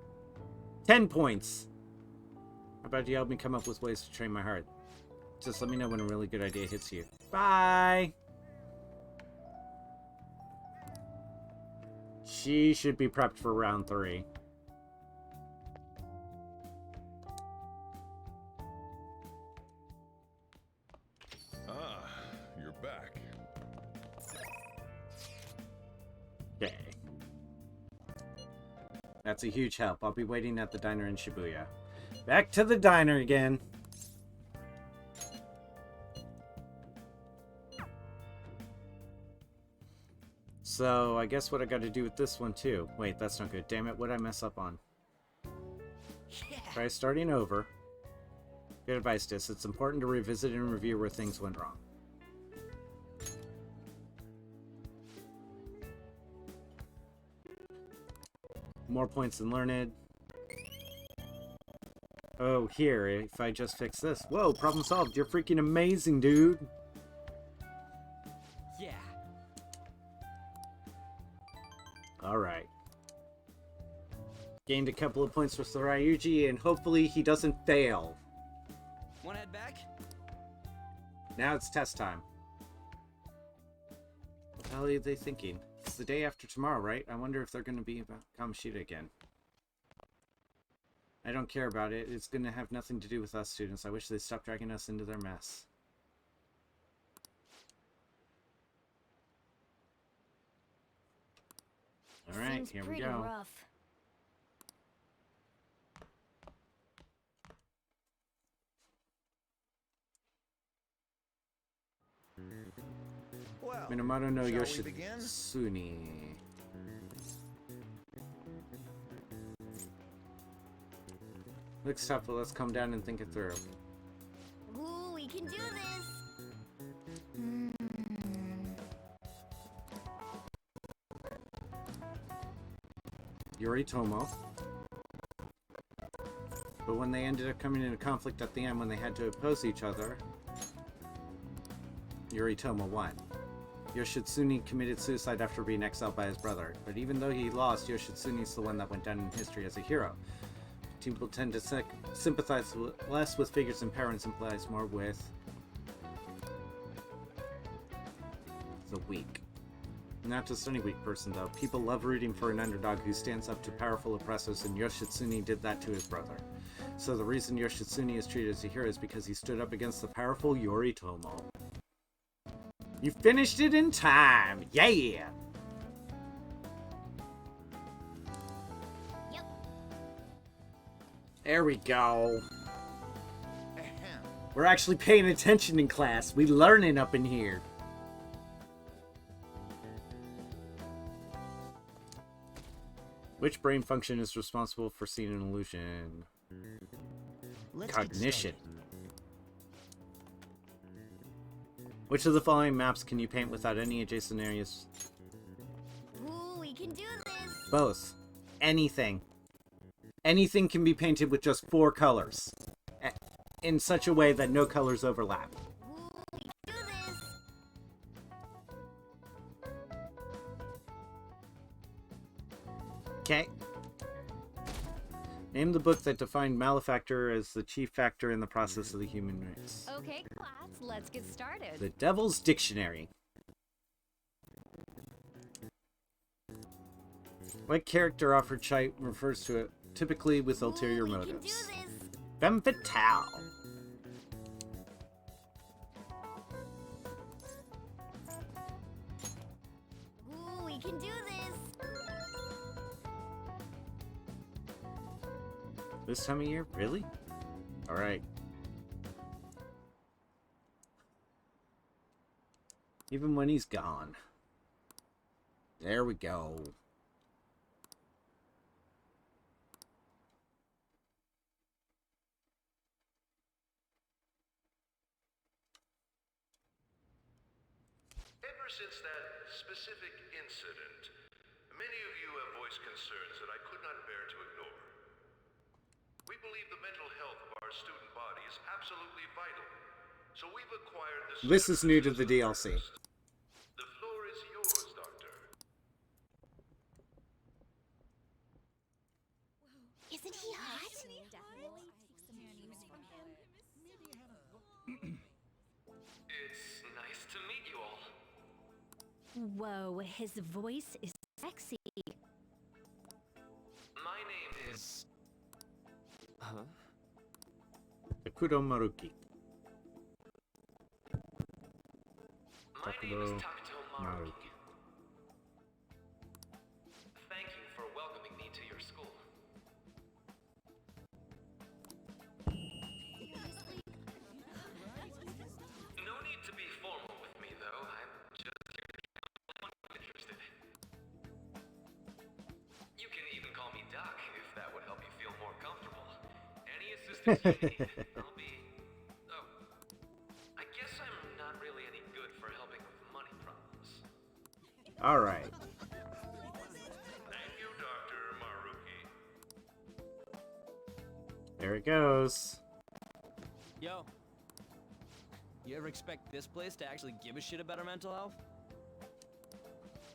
10 points! How about you help me come up with ways to train my heart? Just let me know when a really good idea hits you. Bye! She should be prepped for round 3. You're back. Okay. That's a huge help. I'll be waiting at the diner in Shibuya. Back to the diner again. So, I guess what I gotta do with this one too. Wait, that's not good. Damn it, what'd I mess up on? Yeah. Try starting over. Good advice, Dis. It's important to revisit and review where things went wrong. More points than learned. Oh, here, if I just fix this. Whoa, problem solved. You're freaking amazing, dude. Yeah. Alright. Gained a couple of points for Ryuji, and hopefully he doesn't fail. Wanna head back? Now it's test time. What the hell are they thinking? It's the day after tomorrow, right? I wonder if they're going to be about Kamoshida again. I don't care about it. It's going to have nothing to do with us students. I wish they'd stop dragging us into their mess. Alright, here we go. Rough. Minamoto no shall we begin? Yoshitsune. Looks tough, but let's calm down and think it through. Ooh, we can do this. Yoritomo. But when they ended up coming into conflict at the end when they had to oppose each other, Yoritomo won. Yoshitsune committed suicide after being exiled by his brother, but even though he lost, Yoshitsune is the one that went down in history as a hero. People tend to sympathize less with figures in power and sympathize more with the weak. Not just any weak person, though. People love rooting for an underdog who stands up to powerful oppressors, and Yoshitsune did that to his brother. So the reason Yoshitsune is treated as a hero is because he stood up against the powerful Yoritomo. You finished it in time! Yeah! Yep. There we go. We're actually paying attention in class. We learning up in here. Which brain function is responsible for seeing an illusion? Cognition. Which of the following maps can you paint without any adjacent areas? Ooh, we can do this. Both. Anything. Anything can be painted with just 4 colors. In such a way that no colors overlap. Ooh, we can do this. Okay. Name the book that defined malefactor as the chief factor in the process of the human race. Okay, class, let's get started. The Devil's Dictionary. What character offered Chite refers to it typically with ulterior motives? Femme fatale. Ooh, we can do this. This time of year? Really? Alright. Even when he's gone. There we go. Ever since that specific incident, many of you have voiced concerns that I could not bear to ignore. We believe the mental health of our student body is absolutely vital, so we've acquired This is new to the DLC. The floor is yours, Doctor. Isn't he hot? It's nice to meet you all. Whoa, his voice is sexy. My name is... Huh? Takudo Maruki. My name is Takuto Maruki. Thank you for welcoming me to your school. No need to be formal with me, though. I'm just here to get interested. You can even call me Doc, if that would help you feel more comfortable. Any assistance you need, I'll be... Oh, I guess I'm not really any good for helping with money problems. Alright. Thank you, Dr. Maruki. There it goes. Yo. You ever expect this place to actually give a shit about our mental health?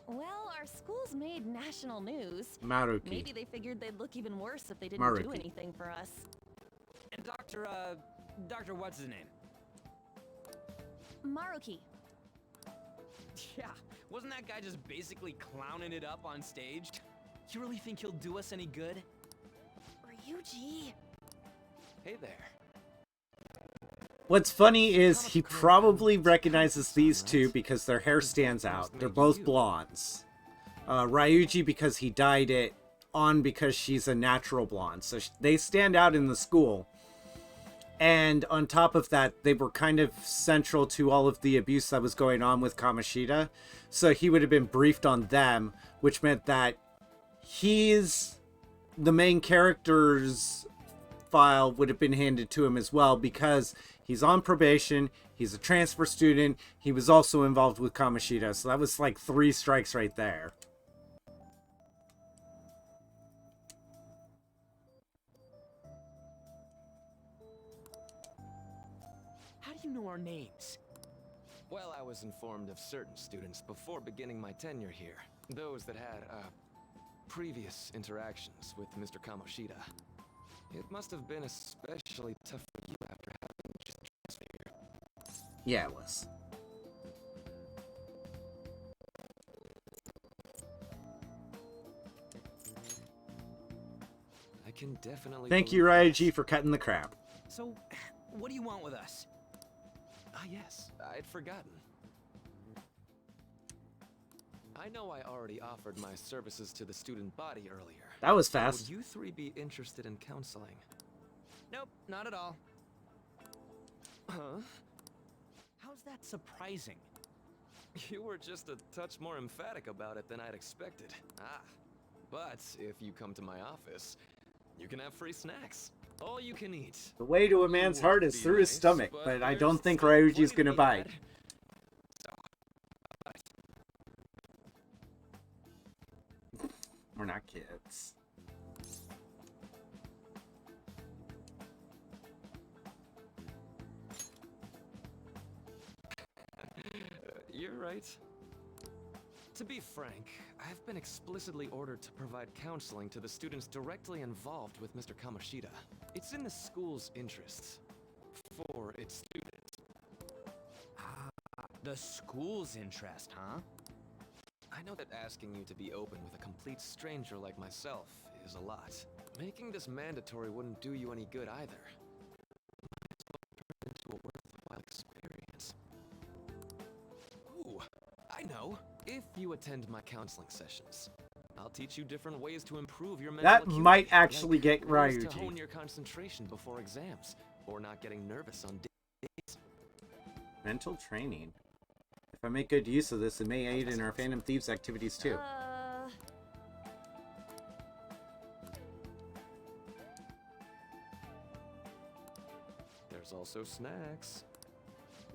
Well, our school's made national news. Maruki. Maybe they figured they'd look even worse if they didn't do Maruki. anything for us. And Dr. what's his name? Maruki. Yeah, wasn't that guy just basically clowning it up on stage? You really think he'll do us any good? Ryuji. Hey there. What's funny is he probably recognizes these two because their hair stands out. They're both blondes. Ryuji because he dyed it, On because she's a natural blonde. So they stand out in the school. And on top of that, they were kind of central to all of the abuse that was going on with Kamoshida. So he would have been briefed on them, which meant that the main character's file would have been handed to him as well, because he's on probation, he's a transfer student, he was also involved with Kamoshida. So that was like 3 strikes right there. How do you know our names? Well, I was informed of certain students before beginning my tenure here. Those that had, previous interactions with Mr. Kamoshida. It must have been especially tough for you after having just transferred here. Yeah, it was. I can definitely... Thank you, Ryuji, for cutting the crap. So, what do you want with us? Ah, yes, I'd forgotten. I know I already offered my services to the student body earlier. That was fast. Would you 3 be interested in counseling? Nope, not at all. Huh? How's that surprising? You were just a touch more emphatic about it than I'd expected. Ah, but if you come to my office, you can have free snacks. All you can eat. The way to a man's heart is through his stomach, but I don't think Ryuji's gonna bite. We're not kids. You're right. To be frank, I've been explicitly ordered to provide counseling to the students directly involved with Mr. Kamoshida. It's in the school's interests. For its students. The school's interest, huh? I know that asking you to be open with a complete stranger like myself is a lot. Making this mandatory wouldn't do you any good either. Might as well turn it into a worthwhile experience. Ooh, I know. If you attend my counseling sessions, I'll teach you different ways to improve your mental acuity. That might actually get ways to Ryuji. hone your concentration before exams, or not getting nervous on days. Mental training. If I make good use of this, it may aid in our Phantom Thieves activities too. There's also snacks.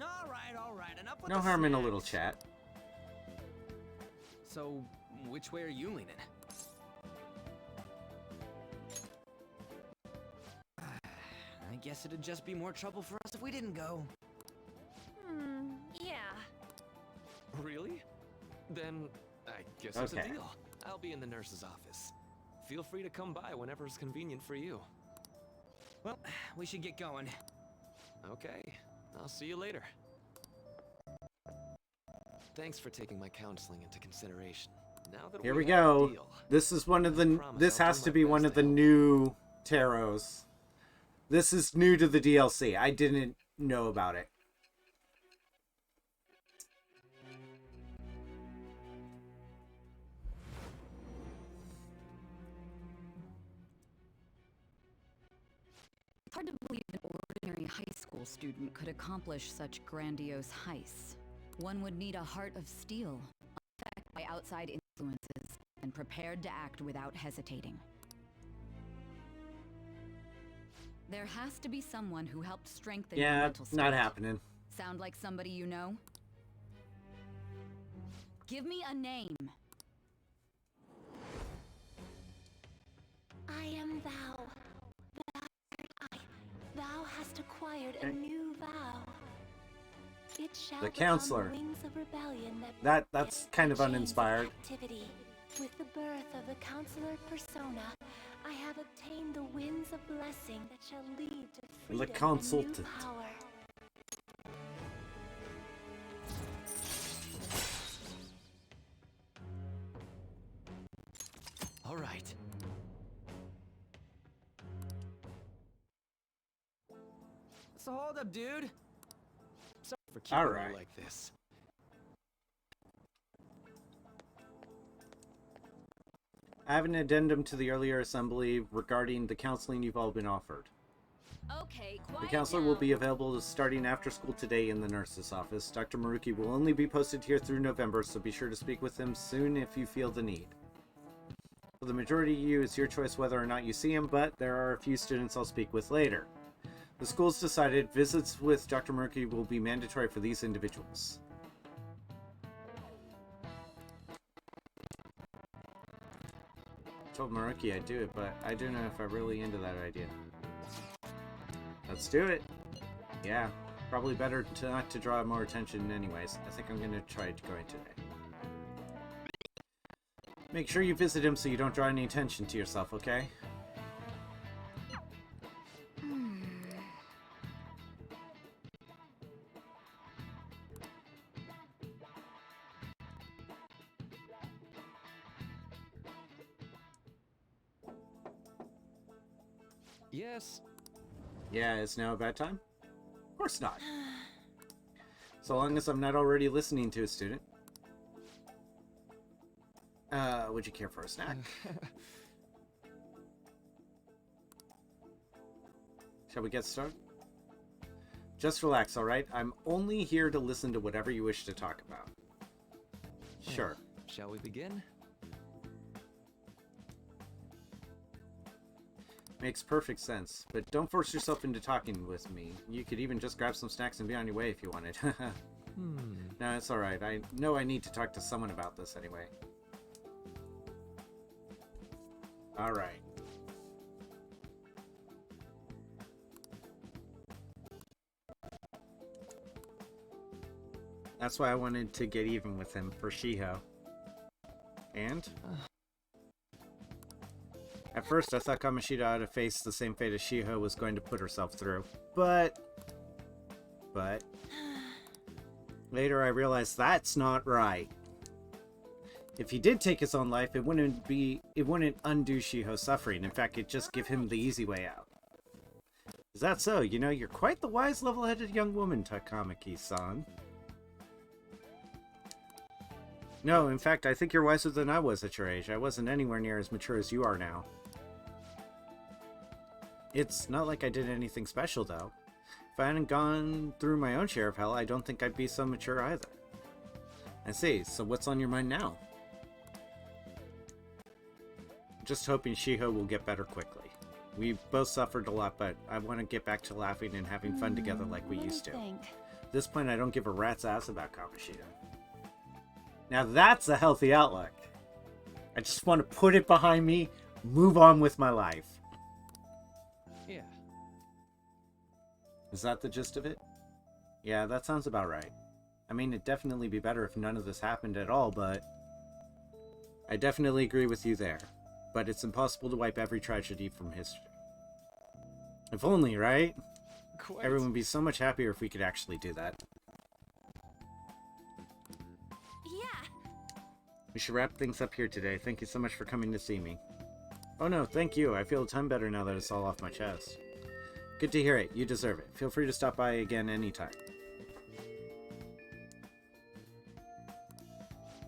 All right, enough with No the harm in a snacks. little chat. So, which way are you leaning? I guess it'd just be more trouble for us if we didn't go. Yeah. Really? Then, I guess it's a deal. I'll be in the nurse's office. Feel free to come by whenever it's convenient for you. Well, we should get going. Okay, I'll see you later. Thanks for taking my counseling into consideration. Now that Here we have a go. deal, This is one of the. promise This I'll has do to my be best one of to the help. new taros. This is new to the DLC. I didn't know about it. It's hard to believe an ordinary high school student could accomplish such grandiose heists. One would need a heart of steel, unaffected by outside influences, and prepared to act without hesitating. There has to be someone who helped strengthen your Yeah, mental state. not happening. Sound like somebody you know? Give me a name. I am thou. Thou art I. Thou hast acquired a new vow. It shall The become counselor. wings of rebellion That's kind of uninspired. activity. With the birth of the counselor persona, I have obtained the winds of blessing that shall lead to freedom The and consultant. new power. All right. So hold up, dude. Sorry for keeping All right. you like this. I have an addendum to the earlier assembly regarding the counseling you've all been offered. Okay, The quiet counselor will be available starting after school today in the nurse's office. Dr. Maruki will only be posted here through November, so be sure to speak with him soon if you feel the need. For the majority of you, it's your choice whether or not you see him, but there are a few students I'll speak with later. The school's decided visits with Dr. Maruki will be mandatory for these individuals. I told Maruki I'd do it, but I don't know if I'm really into that idea. Let's do it. Yeah, probably better not to draw more attention anyways. I think I'm gonna try going today. Make sure you visit him so you don't draw any attention to yourself, okay? Yes. Yeah, is now a bad time? Of course not. So long as I'm not already listening to a student. Would you care for a snack? Shall we get started? Just relax, alright? I'm only here to listen to whatever you wish to talk about. Sure. Shall we begin? Makes perfect sense, but don't force yourself into talking with me. You could even just grab some snacks and be on your way if you wanted. No, it's alright. I know I need to talk to someone about this anyway. Alright. That's why I wanted to get even with him for Shiho. And? At first, I thought Kamoshida ought to face the same fate as Shiho was going to put herself through. But... Later I realized that's not right. If he did take his own life, it wouldn't undo Shiho's suffering. In fact, it'd just give him the easy way out. Is that so? You know, you're quite the wise, level-headed young woman, Takamaki-san. No, in fact, I think you're wiser than I was at your age. I wasn't anywhere near as mature as you are now. It's not like I did anything special, though. If I hadn't gone through my own share of hell, I don't think I'd be so mature either. I see, so what's on your mind now? Just hoping Shiho will get better quickly. We both suffered a lot, but I want to get back to laughing and having fun together like we used to. At this point, I don't give a rat's ass about Kamoshida. Now that's a healthy outlook. I just want to put it behind me, move on with my life. Yeah. Is that the gist of it? Yeah, that sounds about right. I mean, it'd definitely be better if none of this happened at all, but... I definitely agree with you there. But it's impossible to wipe every tragedy from history. If only, right? Quite. Everyone would be so much happier if we could actually do that. Yeah. We should wrap things up here today. Thank you so much for coming to see me. Oh no, thank you. I feel a ton better now that it's all off my chest. Good to hear it. You deserve it. Feel free to stop by again anytime.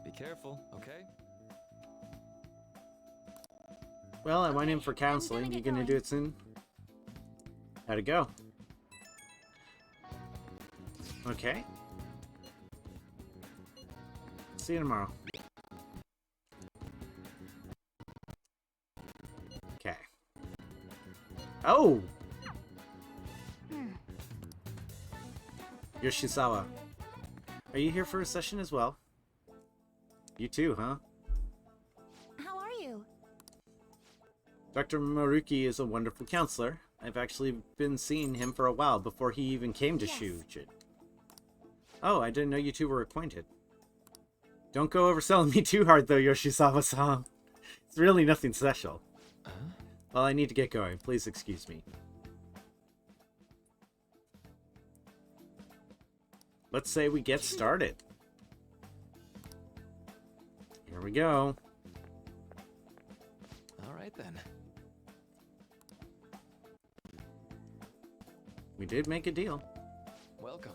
Be careful, okay? Well, I went in for counseling. You gonna do it soon? How'd it go? Okay. See you tomorrow. Okay. Oh! Yoshizawa. Are you here for a session as well? You too, huh? How are you? Dr. Maruki is a wonderful counselor. I've actually been seeing him for a while before he even came to Shujin. Oh, I didn't know you two were acquainted. Don't go overselling me too hard though, Yoshizawa-san. It's really nothing special. Well, I need to get going. Please excuse me. Let's say we get started. Here we go. All right then. We did make a deal. Welcome.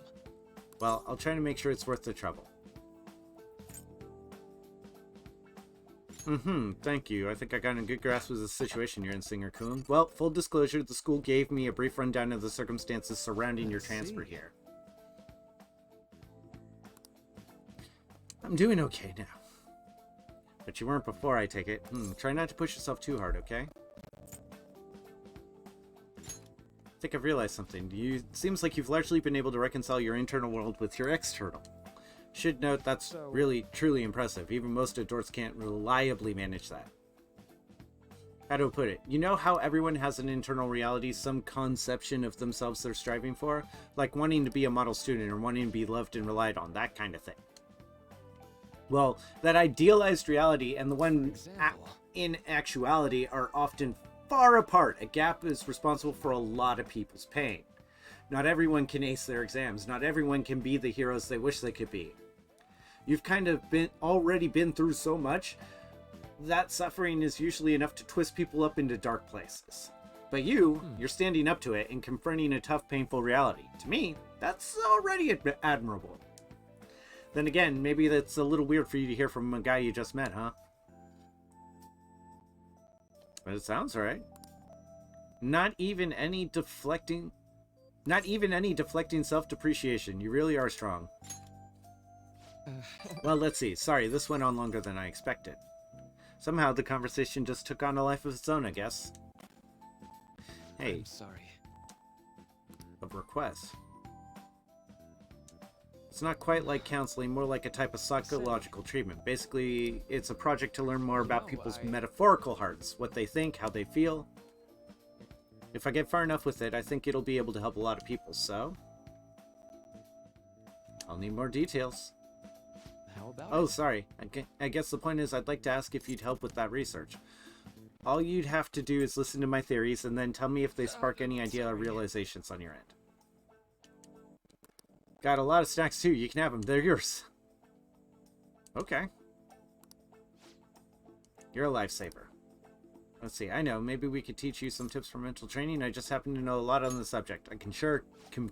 Well, I'll try to make sure it's worth the trouble. Thank you. I think I got a good grasp of the situation you're in, Singer-kun. Well, full disclosure, the school gave me a brief rundown of the circumstances surrounding your transfer here. I'm doing okay now. But you weren't before, I take it. Try not to push yourself too hard, okay? I think I've realized something. Seems like you've largely been able to reconcile your internal world with your external. Should note that's really, truly impressive. Even most adults can't reliably manage that. How to put it? You know how everyone has an internal reality, some conception of themselves they're striving for? Like wanting to be a model student or wanting to be loved and relied on, that kind of thing. Well, that idealized reality and the one in actuality are often far apart. A gap is responsible for a lot of people's pain. Not everyone can ace their exams. Not everyone can be the heroes they wish they could be. You've kind of already been through so much that suffering is usually enough to twist people up into dark places. But you're standing up to it and confronting a tough, painful reality. To me, that's already admirable. Then again, maybe that's a little weird for you to hear from a guy you just met, huh? But it sounds right. Not even any deflecting self-depreciation. You really are strong. Well, let's see. Sorry, this went on longer than I expected. Somehow the conversation just took on a life of its own, I guess. Hey. I'm sorry. Of requests. It's not quite like counseling, more like a type of psychological treatment. Basically, it's a project to learn more about people's metaphorical hearts, what they think, how they feel. If I get far enough with it, I think it'll be able to help a lot of people, so... I'll need more details. How about Oh, sorry. I guess the point is I'd like to ask if you'd help with that research. All you'd have to do is listen to my theories and then tell me if they spark any idea or realizations on your end. Got a lot of snacks too. You can have them. They're yours. Okay. You're a lifesaver. Let's see. I know. Maybe we could teach you some tips for mental training. I just happen to know a lot on the subject. I can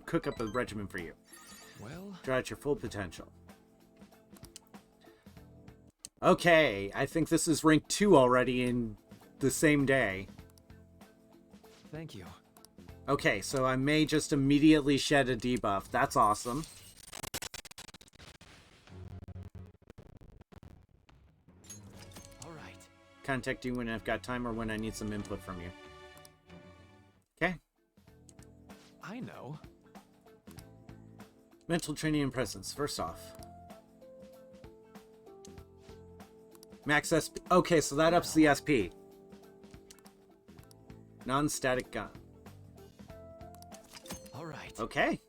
cook up a regimen for you. Well, draw out your full potential. Okay. I think this is rank 2 already in the same day. Thank you. Okay, so I may just immediately shed a debuff. That's awesome. Alright. Contact you when I've got time or when I need some input from you. Okay. I know. Mental training and presence. First off. Max SP. Okay, so that ups the SP. Non-static gun. Alright. Okay.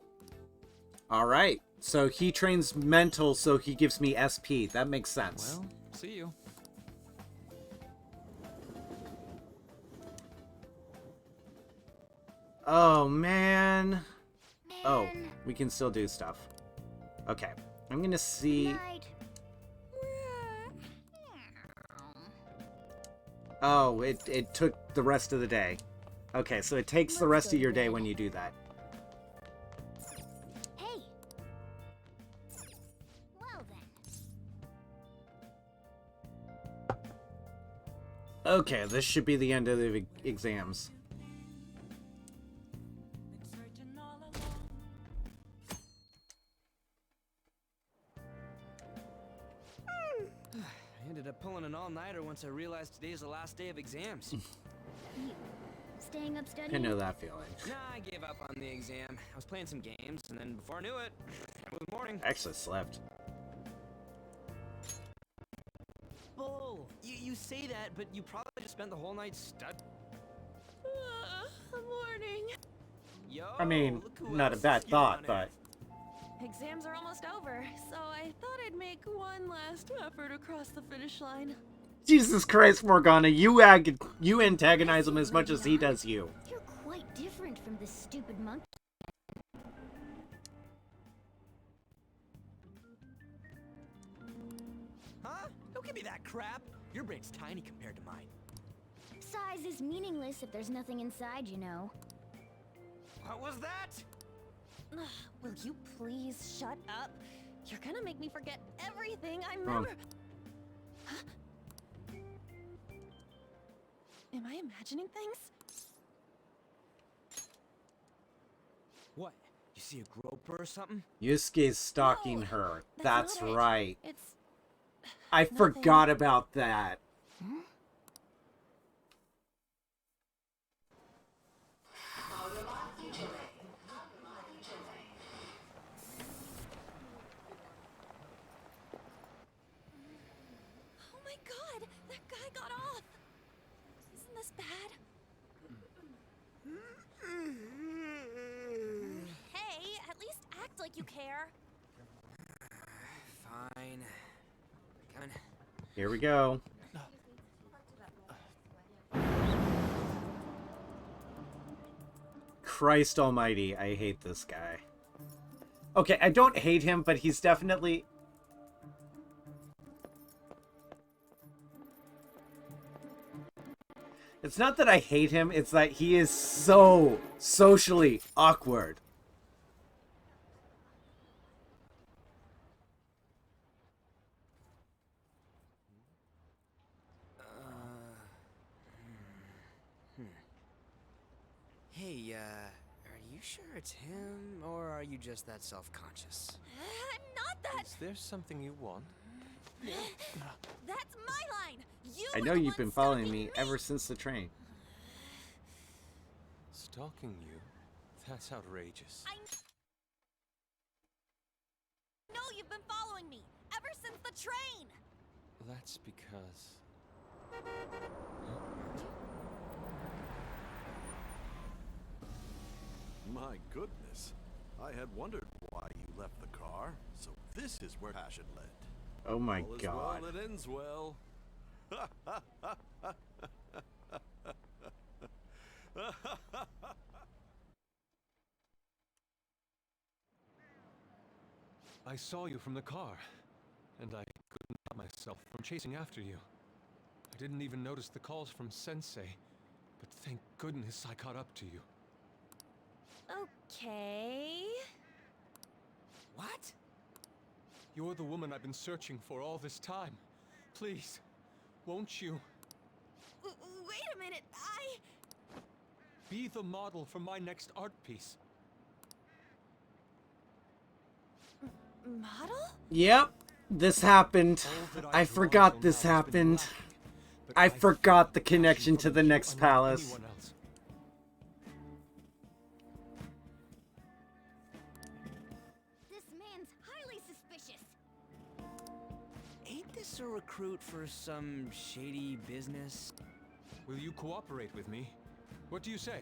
Alright. So he trains mental, so he gives me SP. That makes sense. Well, see you. Oh, man. Oh, we can still do stuff. Okay. I'm gonna see... Oh, it took the rest of the day. Okay, so it takes the rest of your day when you do that. Hey. Well then. Okay, this should be the end of the exams. I ended up pulling an all-nighter once I realized today's the last day of exams. You staying up studying? I know that feeling. Nah, I gave up on the exam. I was playing some games, and then before I knew it, it was morning. I actually slept. Bull! You say that, but you probably just spent the whole night studying. Morning. Yo, I mean, look who not a else bad is here thought, on but... Earth. Exams are almost over, so I thought I'd make one last effort across the finish line. Jesus Christ, Morgana, you antagonize him as much as he does you. You're quite different from this stupid monkey. Huh? Don't give me that crap. Your brain's tiny compared to mine. Size is meaningless if there's nothing inside, you know. What was that? Will you please shut up? You're gonna make me forget everything I remember. Am I imagining things? What? You see a groper or something? Yusuke's stalking No, her. that's That's not it. right. It's I nothing. forgot about that. Oh my god, that guy got off. Isn't this bad? Hey, at least act like you care. Fine. Coming. Here we go. Christ almighty, I hate this guy. Okay, I don't hate him, but he's definitely... It's not that I hate him, it's that he is so socially awkward. Hey, are you sure it's him, or are you just that self-conscious? Not that. Is there something you want? That's my line. You I were know the you've one been following stalking me ever since the train. Stalking you? That's outrageous. I know you've been following me ever since the train. That's because... My goodness. I had wondered why you left the car, so this is where passion led. Oh my All is god. well that ends well. I saw you from the car, and I couldn't stop myself from chasing after you. I didn't even notice the calls from Sensei, but thank goodness I caught up to you. Okay. What? You're the woman I've been searching for all this time. Please, won't you Wait a minute. be the model for my next art piece? Model? Yep, this happened. I forgot this happened. I forgot the connection to the next palace. This man's highly suspicious. Ain't this a recruit for some shady business? Will you cooperate with me? What do you say?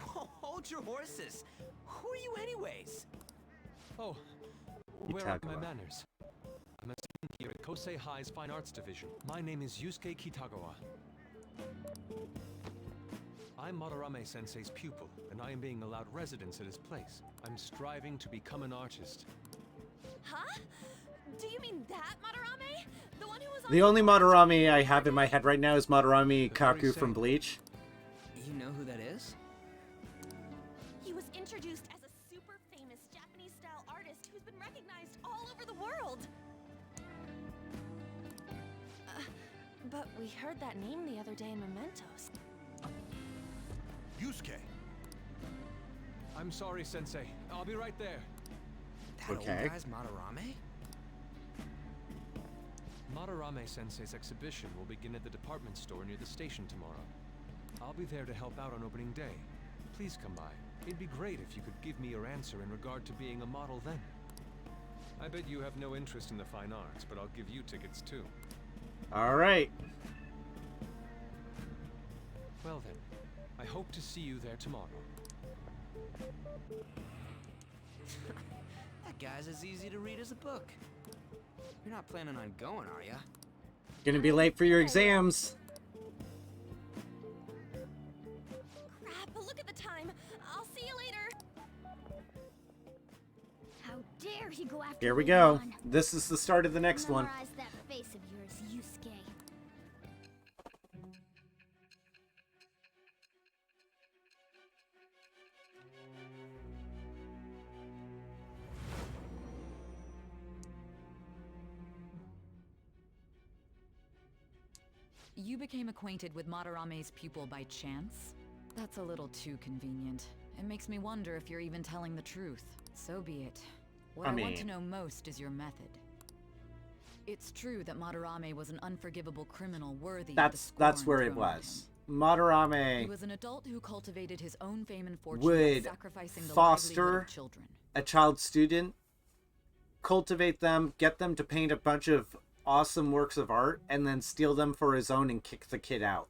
Whoa, hold your horses! Who are you anyways? Oh, where are my manners? I'm a student here at Kosei High's Fine Arts Division. My name is Yusuke Kitagawa. I'm Madarame Sensei's pupil, and I am being allowed residence at his place. I'm striving to become an artist. Huh? Do you mean that Madarame? The one who was on The only Madarame I have in my head right now is Madarame Kaku from Bleach. You know who that is? He was introduced as a super famous Japanese-style artist who's been recognized all over the world. But we heard that name the other day in Mementos. Yusuke. I'm sorry, Sensei. I'll be right there. That old guy's Madarame? Madarame Sensei's exhibition will begin at the department store near the station tomorrow. I'll be there to help out on opening day. Please come by. It'd be great if you could give me your answer in regard to being a model then. I bet you have no interest in the fine arts, but I'll give you tickets too. Alright. Well then, I hope to see you there tomorrow. That guy's as easy to read as a book. You're not planning on going, are ya? Gonna be late for your exams. Crap, look at the time. I'll see you later. How dare he go after Here we me, go. Ron? This is the start of the next one. Memorize that face of yours, Yusuke. You became acquainted with Madarame's pupil by chance? That's a little too convenient. It makes me wonder if you're even telling the truth. So be it. What I want to know most is your method. It's true that Madarame was an unforgivable criminal worthy of the scorn That's where it thrown at was. him. Madarame He was an adult who cultivated his own fame and fortune by would sacrificing the livelihood foster of children. a child student, cultivate them, get them to paint a bunch of awesome works of art, and then steal them for his own and kick the kid out.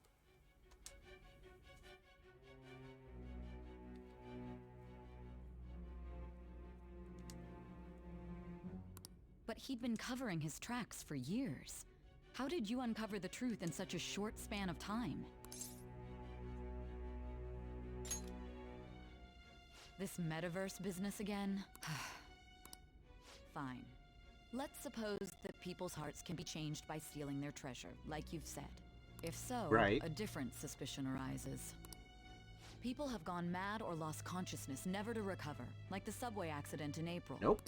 But he'd been covering his tracks for years. How did you uncover the truth in such a short span of time? This metaverse business again? Fine. Let's suppose that people's hearts can be changed by stealing their treasure, like you've said. If so, a different suspicion arises. People have gone mad or lost consciousness, never to recover, like the subway accident in April. Nope.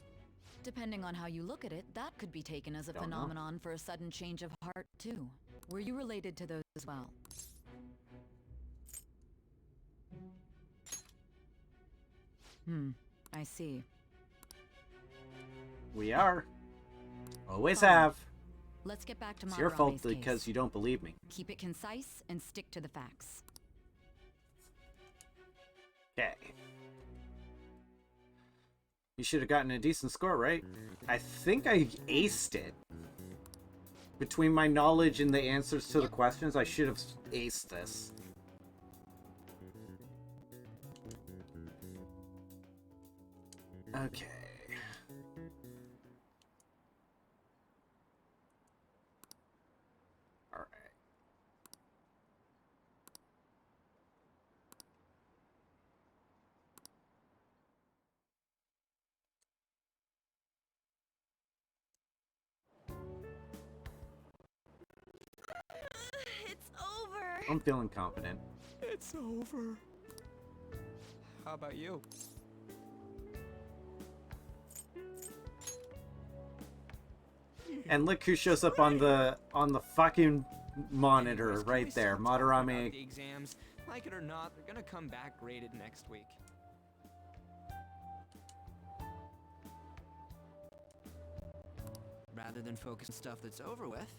Depending on how you look at it, that could be taken as a phenomenon for a sudden change of heart, too. Were you related to those as well? I see. We are. Always Fine. have. Let's get back to It's your fault Madarame's because case. you don't believe me. Keep it concise and stick to the facts. Okay. You should have gotten a decent score, right? I think I aced it. Between my knowledge and the answers to the questions, I should have aced this. Okay. Alright. It's over. I'm feeling confident. It's over. How about you? And look who shows up on the fucking monitor right there. About Madarame. the exams, like it or not, they're gonna come back graded next week. Rather than focus on stuff that's over with,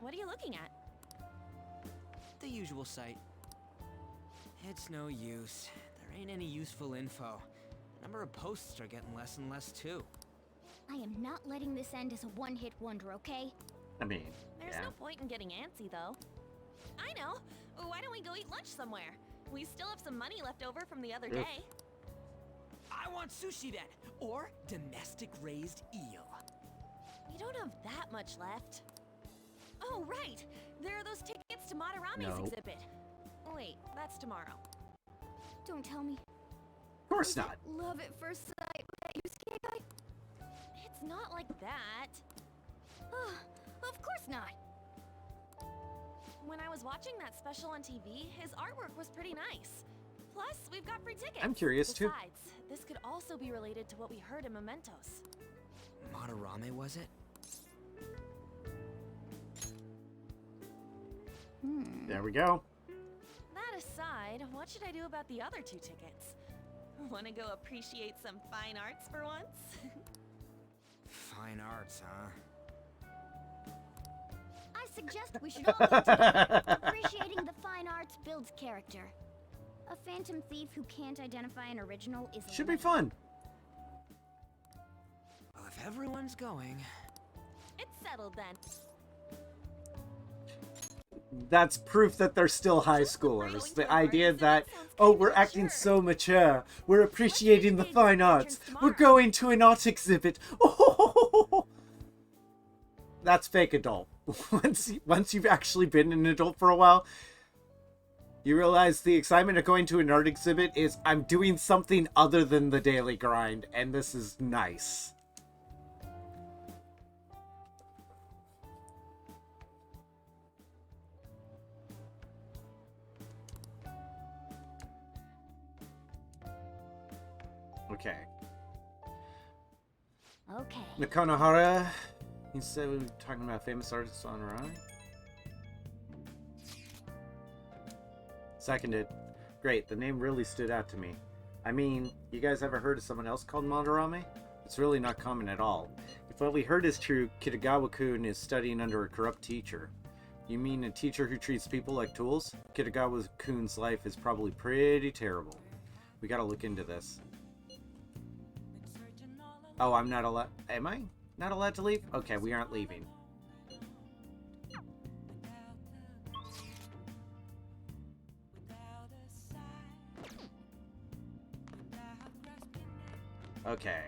What are you looking at? the usual site. It's no use. There ain't any useful info. The number of posts are getting less and less too. I am not letting this end as a one-hit wonder, okay? I mean, There's no point in getting antsy, though. I know. Why don't we go eat lunch somewhere? We still have some money left over from the other day. I want sushi then, or domestic raised eel. We don't have that much left. Oh, right. There are those tickets to Madarame's No. exhibit. Wait, that's tomorrow. Don't tell me. Of course not. Love at first sight. That you scared guy? It's not like that. Of course not. When I was watching that special on TV, his artwork was pretty nice. Plus, we've got free tickets. I'm curious, too. Besides, this could also be related to what we heard in Mementos. Madarame, was it? There we go. That aside, what should I do about the other 2 tickets? Want to go appreciate some fine arts for once? Fine arts, huh? I suggest we should all go together. Appreciating the fine arts builds character. A phantom thief who can't identify an original is Should be lame. fun. Well, if everyone's going... It's settled then. That's proof that they're still high schoolers. The idea that, oh, we're acting so mature. We're appreciating the fine arts. We're going to an art exhibit. Oh, that's fake adult. Once you've actually been an adult for a while, you realize the excitement of going to an art exhibit is I'm doing something other than the daily grind, and this is nice. Okay. Okay. Nakonohara, he said we were talking about famous artists on our own. Seconded. Great, the name really stood out to me. I mean, you guys ever heard of someone else called Madarame? It's really not common at all. If what we heard is true, Kitagawa-kun is studying under a corrupt teacher. You mean a teacher who treats people like tools? Kitagawa-kun's life is probably pretty terrible. We gotta look into this. Oh, I'm not allowed... Am I not allowed to leave? Okay, we aren't leaving. Okay.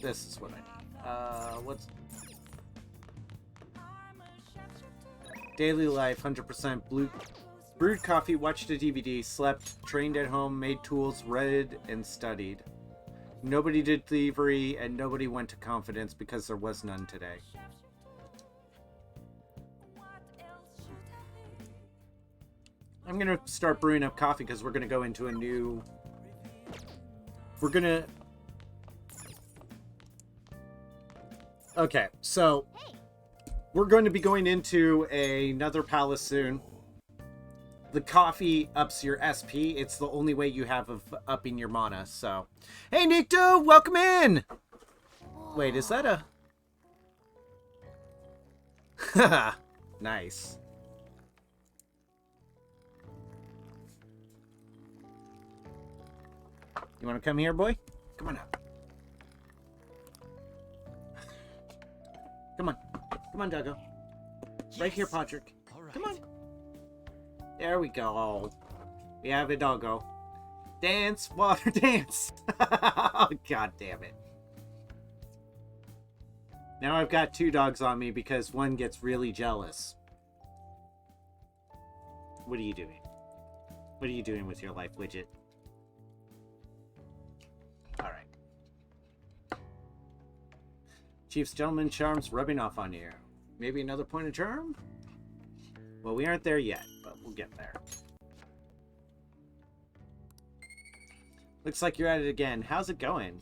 This is what I need. What's... Daily life, 100% blue... Brewed coffee, watched a DVD, slept, trained at home, made tools, read, and studied. Nobody did thievery, and nobody went to confidence because there was none today. I'm gonna start brewing up coffee because we're gonna go into a new... Okay, so... We're going to be going into another palace soon. The coffee ups your SP. It's the only way you have of upping your mana, so... Hey, Nikto! Welcome in! Wait, is that a... Haha, nice. You want to come here, boy? Come on up. Come on. Come on, Doggo. Right here, Patrick. Right. Come on. There we go. We have a doggo. Dance, water, dance. Oh, God damn it. Now I've got 2 dogs on me because one gets really jealous. What are you doing? What are you doing with your life, Widget? Alright. Chief's gentleman charms rubbing off on you. Maybe another point of charm? Well, we aren't there yet, but we'll get there. Looks like you're at it again. How's it going?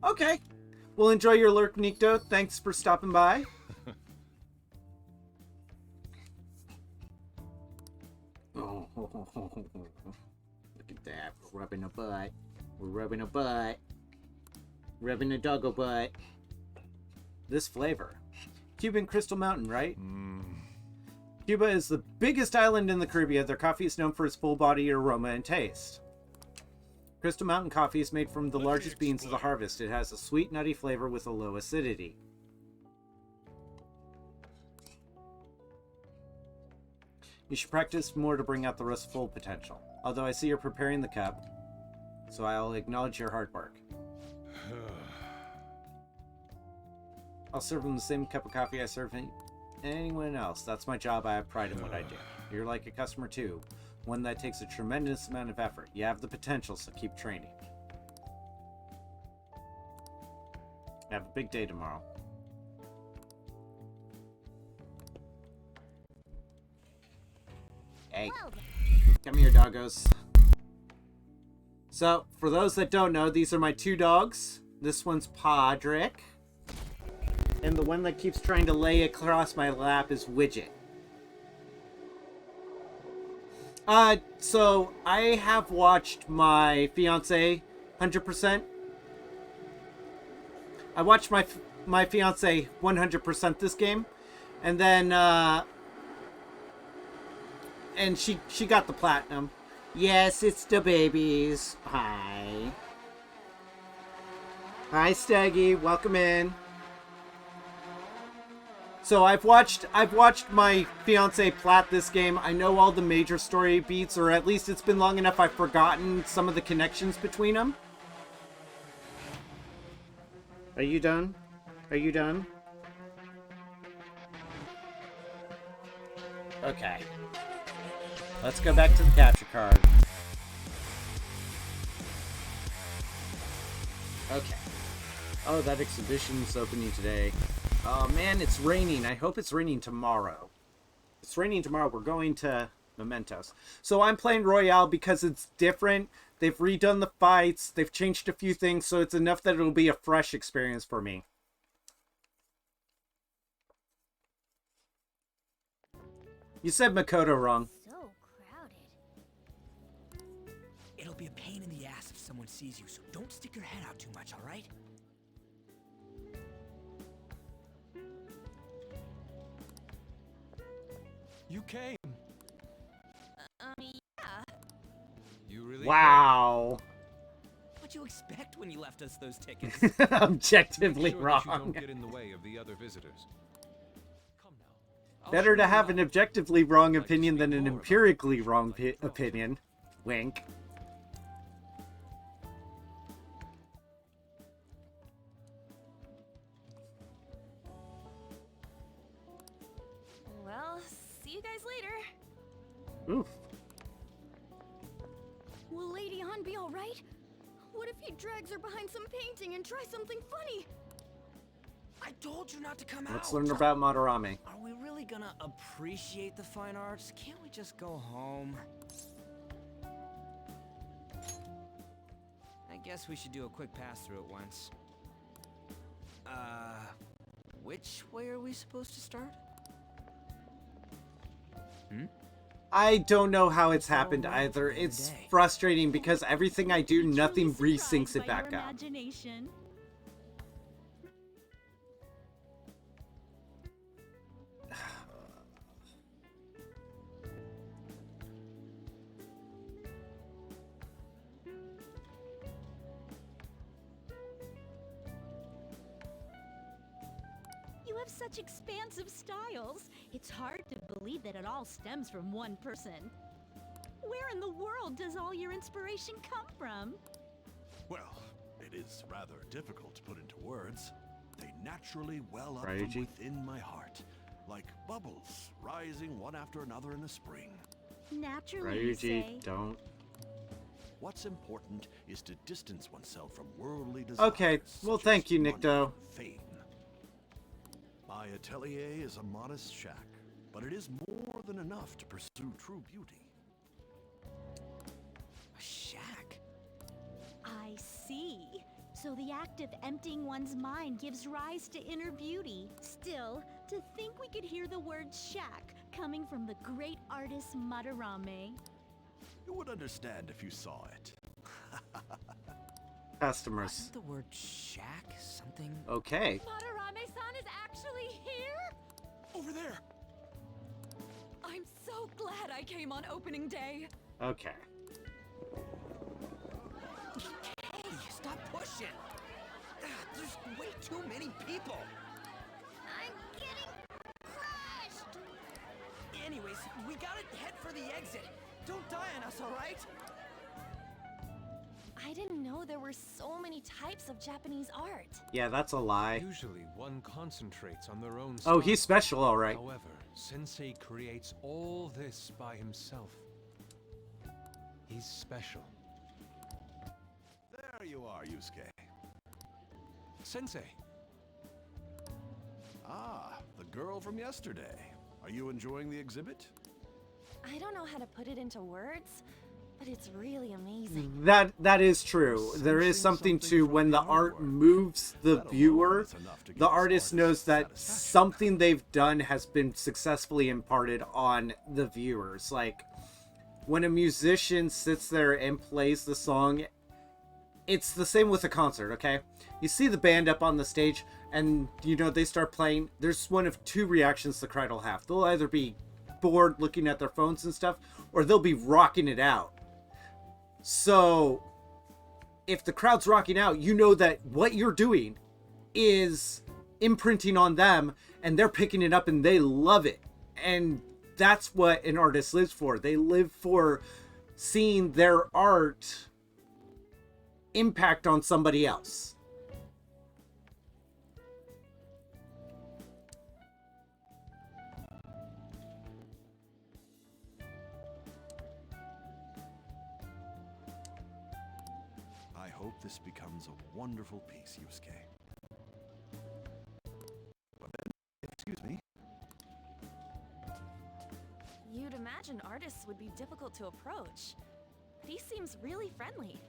Okay. Well, enjoy your lurk, Nikto. Thanks for stopping by. Oh, look at that. We're rubbing a butt. We're rubbing a butt. Rubbing a doggo butt. This flavor. Cuban Crystal Mountain, right? Cuba is the biggest island in the Caribbean. Their coffee is known for its full body aroma and taste. Crystal Mountain coffee is made from the largest beans of the harvest. It has a sweet, nutty flavor with a low acidity. You should practice more to bring out the rest's full potential. Although I see you're preparing the cup, so I'll acknowledge your hard work. I'll serve them the same cup of coffee I serve anyone else. That's my job. I have pride in what I do. You're like a customer too. One that takes a tremendous amount of effort. You have the potential, so keep training. I have a big day tomorrow. Hey. Come here, doggos. So, for those that don't know, these are my 2 dogs. This one's Podrick. And the one that keeps trying to lay across my lap is Widget. So I have watched my fiance 100%. I watched my fiance 100% this game, and then and she got the platinum. Yes, it's the babies. Hi. Hi, Staggy. Welcome in. So I've watched my fiance plat this game. I know all the major story beats, or at least it's been long enough I've forgotten some of the connections between them. Are you done? Are you done? Okay. Let's go back to the capture card. Okay. Oh, that exhibition's opening today. Oh man, it's raining. I hope it's raining tomorrow. It's raining tomorrow. We're going to Mementos. So I'm playing Royale because it's different. They've redone the fights. They've changed a few things, so it's enough that it'll be a fresh experience for me. You said Makoto wrong. So crowded. It'll be a pain in the ass if someone sees you, so don't stick your head out too much, alright? You came. Yeah. You really Wow. What'd you expect when you left us those tickets? Objectively Make sure that you wrong. don't get in the way of the other visitors. Come now. I'll Better show to you have an around. objectively wrong I'd like to opinion speak than an more about empirically it. wrong Like to talk. opinion. Wink. Well, see you guys later. Oof. Will Lady Han be alright? What if he drags her behind some painting and tries something funny? I told you not to come out. Let's learn about Madarame. Are we really gonna appreciate the fine arts? Can't we just go home? I guess we should do a quick pass through it once. Which way are we supposed to start? I don't know how it's happened right either. for the It's day. frustrating because everything I do, nothing resyncs it back up. Imagination. You have such expansive styles. It's hard to believe that it all stems from one person. Where in the world does all your inspiration come from? Well, it is rather difficult to put into words. They naturally well up Ryuji? from within my heart, like bubbles rising one after another in the spring. Naturally, you say. Ryuji, don't. What's important is to distance oneself from worldly desires. Okay, well, such thank as you, money Nikto. and fame. My atelier is a modest shack, but it is more than enough to pursue true beauty. A shack? I see. So the act of emptying one's mind gives rise to inner beauty. Still, to think we could hear the word shack coming from the great artist Madarame. You would understand if you saw it. Customers. Wasn't the word shack something? Okay. Madarame-san is actually here? Over there! I'm so glad I came on opening day. Okay. Hey, stop pushing! There's way too many people! I'm getting crushed! Anyways, we gotta head for the exit. Don't die on us, alright? I didn't know there were so many types of Japanese art. Yeah, that's a lie. Usually, one concentrates on their own Oh, style. he's special, all right. However, Sensei creates all this by himself. He's special. There you are, Yusuke. Sensei, Ah, the girl from yesterday. Are you enjoying the exhibit? I don't know how to put it into words, but it's really amazing. That is true. There is something to when the art moves the viewer, the artist knows that something they've done has been successfully imparted on the viewers. Like when a musician sits there and plays the song, it's the same with a concert, okay? You see the band up on the stage and, you know, they start playing. There's one of two reactions the crowd will have. They'll either be bored looking at their phones and stuff, or they'll be rocking it out. So, if the crowd's rocking out, you know that what you're doing is imprinting on them, and they're picking it up and they love it. And that's what an artist lives for. They live for seeing their art impact on somebody else. I hope this becomes a wonderful piece, Yusuke. Well, then, excuse me. You'd imagine artists would be difficult to approach. But he seems really friendly.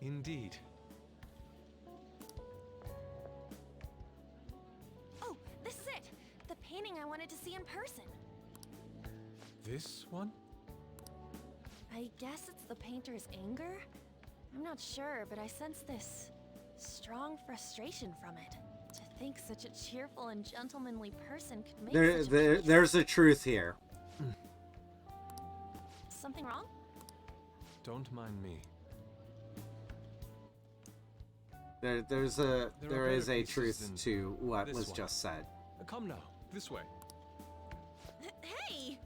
indeed. Oh, this is it! The painting I wanted to see in person. This one? I guess it's the painter's anger? I'm not sure, but I sense this strong frustration from it. To think such a cheerful and gentlemanly person could make such a piece. There's a truth here. Something wrong? Don't mind me. There is a truth to what was just said. Come now, this way. Hey!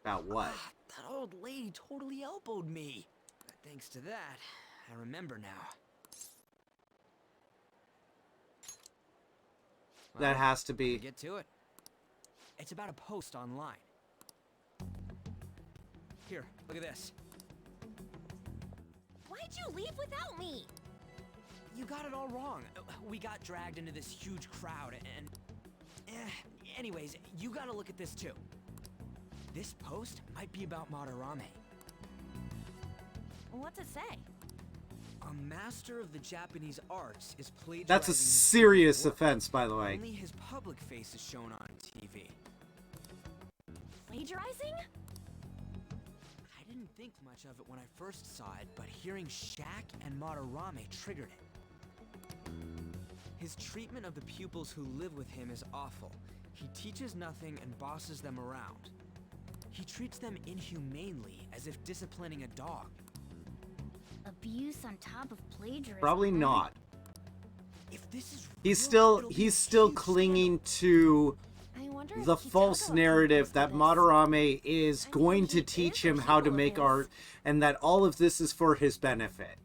About what? That old lady totally elbowed me. Thanks to that, I remember now. That has to be. Get to it. It's about a post online. Here, look at this. Why'd you leave without me? You got it all wrong. We got dragged into this huge crowd and... anyways, you gotta look at this too. This post might be about Madarame. What's it say? A master of the Japanese arts is plagiarizing... That's a his serious work. offense, by the way. Only his public face is shown on TV. Plagiarizing? I didn't think much of it when I first saw it, but hearing Shaq and Madarame triggered it. His treatment of the pupils who live with him is awful. He teaches nothing and bosses them around. He treats them inhumanely, as if disciplining a dog. Abuse on top of plagiarism. Probably not. If this is He's still clinging to the false narrative that Madarame is going to teach him how to make art, and that all of this is for his benefit.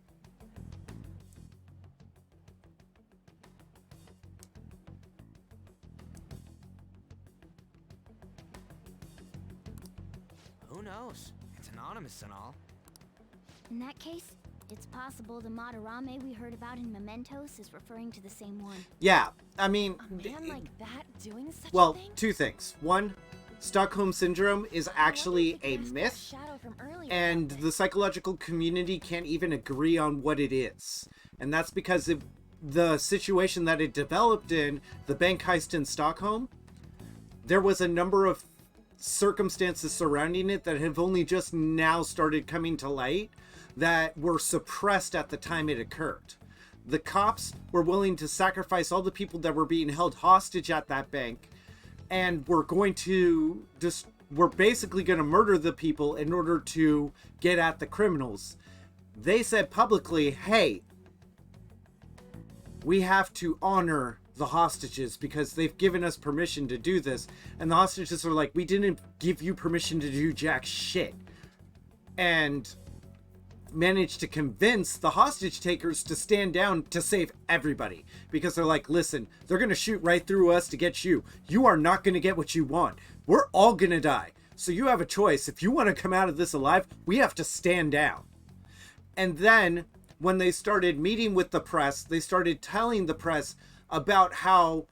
Who knows? It's anonymous and all. In that case, it's possible the Madarame we heard about in Mementos is referring to the same one. Yeah, I mean... A man like that doing such a well, thing? two things. One, Stockholm Syndrome is actually a myth, and the psychological community can't even agree on what it is. And that's because of the situation that it developed in, the bank heist in Stockholm, there was a number of circumstances surrounding it that have only just now started coming to light that were suppressed at the time it occurred. The cops were willing to sacrifice all the people that were being held hostage at that bank, and we're basically going to murder the people in order to get at the criminals. They said publicly, hey, we have to honor the hostages because they've given us permission to do this. And the hostages are like, we didn't give you permission to do jack shit. And managed to convince the hostage takers to stand down to save everybody, because they're like, listen, they're gonna shoot right through us to get you. You are not gonna get what you want. We're all gonna die. So you have a choice. If you want to come out of this alive, we have to stand down. And then when they started meeting with the press, they started telling the press about how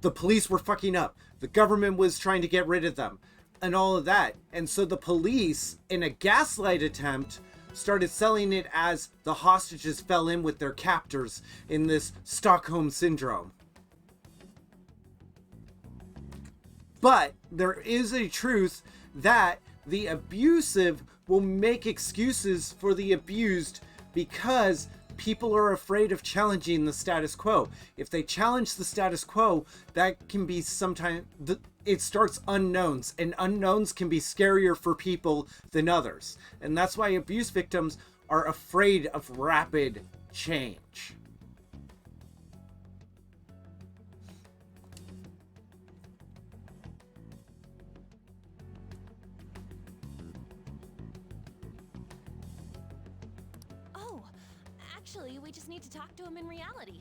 the police were fucking up. The government was trying to get rid of them. And all of that. And so the police, in a gaslight attempt, started selling it as the hostages fell in with their captors in this Stockholm Syndrome. But there is a truth that the abusive will make excuses for the abused because people are afraid of challenging the status quo. If they challenge the status quo, that can be sometimes... it starts unknowns, and unknowns can be scarier for people than others. And that's why abuse victims are afraid of rapid change. Oh, actually, we just need to talk to him in reality.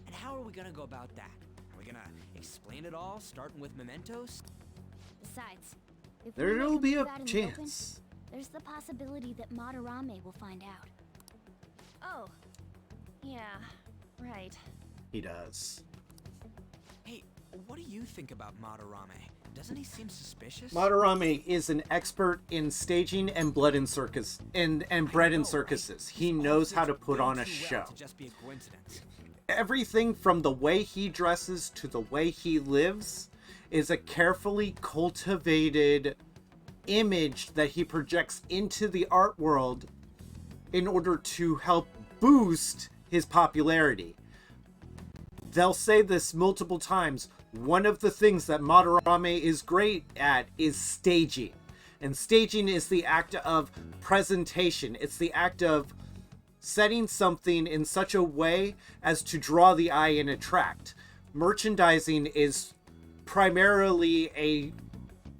And how are we gonna go about that? Are we gonna explain it all, starting with Mementos? Besides, if There we will make be him a do that in the chance. open, there's the possibility that Madarame will find out. Oh, yeah, right. He does. Hey, what do you think about Madarame? Doesn't he seem suspicious? Madarame is an expert in staging and blood in and bread in circuses. He knows how to put on a show. To just be a coincidence. everything from the way he dresses to the way he lives is a carefully cultivated image that he projects into the art world in order to help boost his popularity. They'll say this multiple times. One of the things that Madarame is great at is staging. And staging is the act of presentation. It's the act of setting something in such a way as to draw the eye and attract. Merchandising is primarily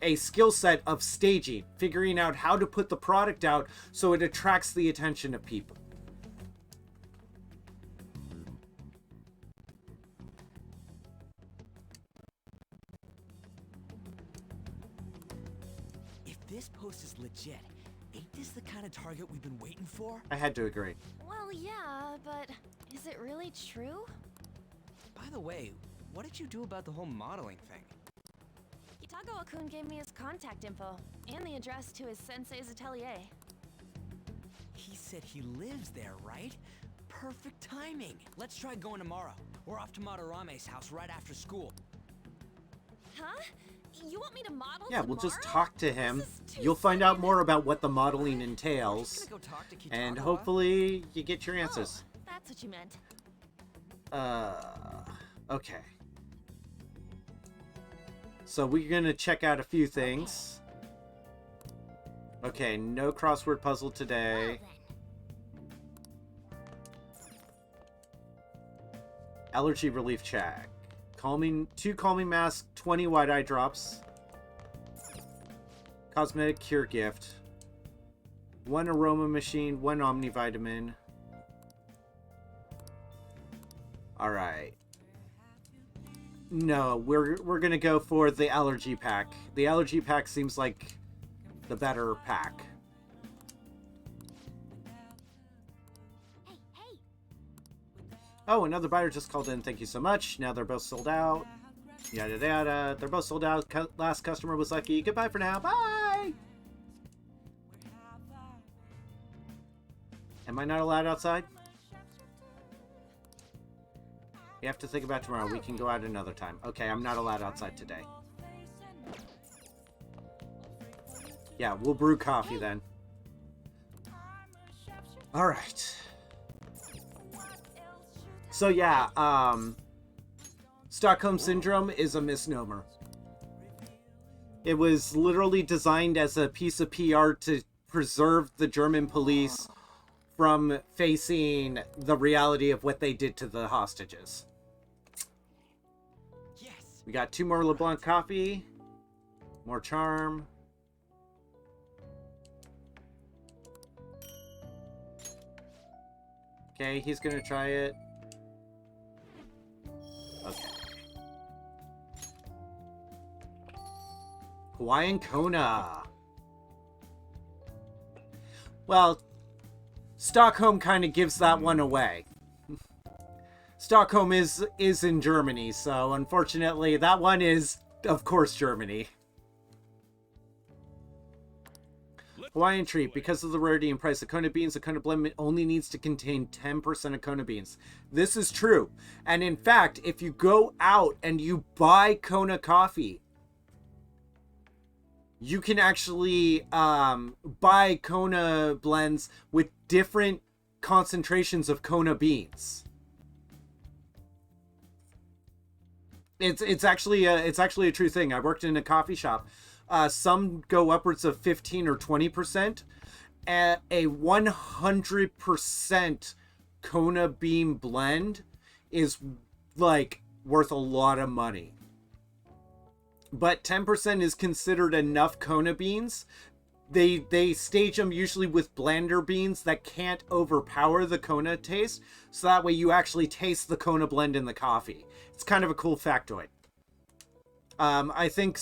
a skill set of staging, figuring out how to put the product out so it attracts the attention of people. If this post is legit, ain't this the kind of target we've been waiting for? I had to agree. Well, yeah, but is it really true? By the way, what did you do about the whole modeling thing? Kitagawa-kun gave me his contact info and the address to his sensei's atelier. He said he lives there, right? Perfect timing. Let's try going tomorrow. We're off to Madarame's house right after school. Huh? You want me to model Yeah, we'll tomorrow? just talk to him. You'll find out more about what the modeling entails. Go talk to Kitagawa. And hopefully you get your answers. Oh, that's what you meant. Okay. So we're gonna check out a few things. Okay, no crossword puzzle today. Allergy relief check. Calming, 2 calming masks, 20 white eye drops. Cosmetic cure gift. 1 aroma machine, 1 omnivitamin. Alright. No, we're gonna go for the allergy pack. The allergy pack seems like the better pack. Oh, another buyer just called in. Thank you so much. Now they're both sold out. Yada yada. They're both sold out. Last customer was lucky. Goodbye for now. Bye! Am I not allowed outside? You have to think about tomorrow. We can go out another time. Okay, I'm not allowed outside today. Yeah, we'll brew coffee then. Alright. So yeah, Stockholm Syndrome is a misnomer. It was literally designed as a piece of PR to preserve the German police from facing the reality of what they did to the hostages. Yes. We got 2 more LeBlanc coffee. More charm. Okay, he's gonna try it. Okay. Hawaiian Kona. Well, Stockholm kind of gives that one away. Stockholm is in Germany, so unfortunately that one is, of course, Germany. Hawaiian treat. Because of the rarity and price of Kona beans, the Kona blend only needs to contain 10% of Kona beans. This is true. And in fact, if you go out and you buy Kona coffee, you can actually buy Kona blends with different concentrations of Kona beans. It's actually a true thing. I worked in a coffee shop. Some go upwards of 15 or 20%. A 100% Kona bean blend is like worth a lot of money. But 10% is considered enough Kona beans. They stage them usually with blender beans that can't overpower the Kona taste, so that way you actually taste the Kona blend in the coffee. It's kind of a cool factoid. I think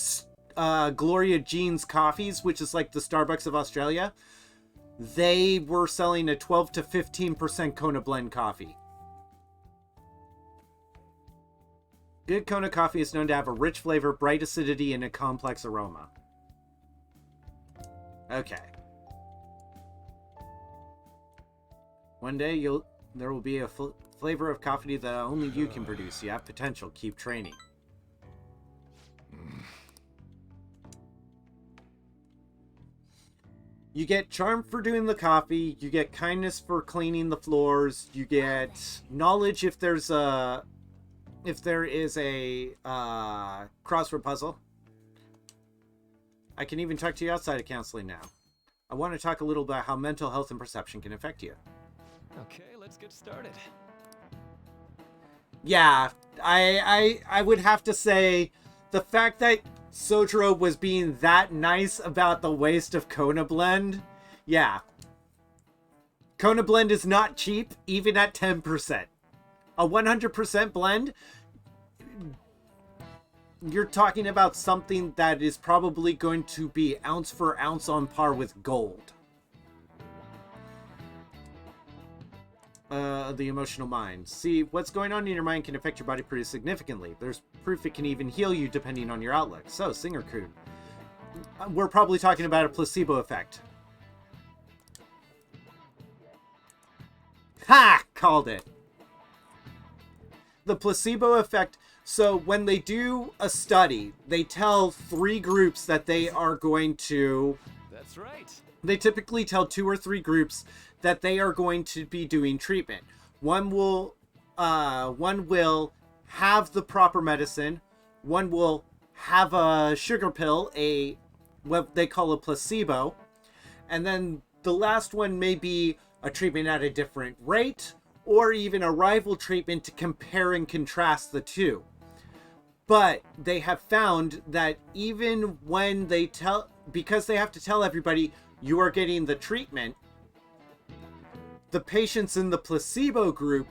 Gloria Jean's Coffees, which is like the Starbucks of Australia, they were selling a 12 to 15% Kona blend coffee. Good Kona coffee is known to have a rich flavor, bright acidity, and a complex aroma. Okay. One day there will be a flavor of coffee that only you can produce. You have potential. Keep training. You get charm for doing the coffee. You get kindness for cleaning the floors. You get knowledge if there is a crossword puzzle. I can even talk to you outside of counseling now. I want to talk a little about how mental health and perception can affect you. Okay, let's get started. Yeah, I would have to say the fact that Sojiro was being that nice about the waste of Kona Blend, yeah. Kona Blend is not cheap, even at 10%. A 100% blend, you're talking about something that is probably going to be ounce for ounce on par with gold. The emotional mind. See, what's going on in your mind can affect your body pretty significantly. There's proof it can even heal you depending on your outlook. So, Singer-kun, we're probably talking about a placebo effect. Ha! Called it. The placebo effect. So, when they do a study, they tell 3 groups that they are going to... That's right. They typically tell 2 or 3 groups that they are going to be doing treatment. One will have the proper medicine. One will have a sugar pill, what they call a placebo. And then the last one may be a treatment at a different rate, or even a rival treatment to compare and contrast the two. But they have found that even when they because they have to tell everybody you are getting the treatment, the patients in the placebo group,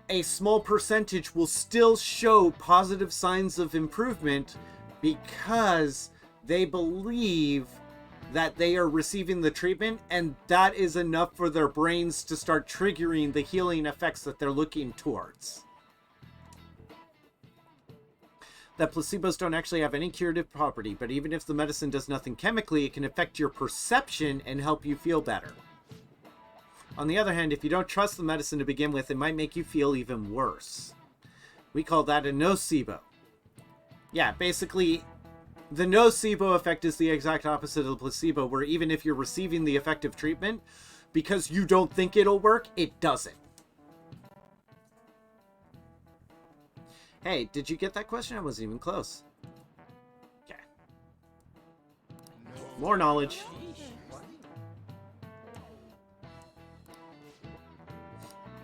a small percentage will still show positive signs of improvement because they believe that they are receiving the treatment, and that is enough for their brains to start triggering the healing effects that they're looking towards. That placebos don't actually have any curative property, but even if the medicine does nothing chemically, it can affect your perception and help you feel better. On the other hand, if you don't trust the medicine to begin with, it might make you feel even worse. We call that a nocebo. Yeah, basically, the nocebo effect is the exact opposite of the placebo, where even if you're receiving the effective treatment, because you don't think it'll work, it doesn't. Hey, did you get that question? I wasn't even close. Okay. More knowledge.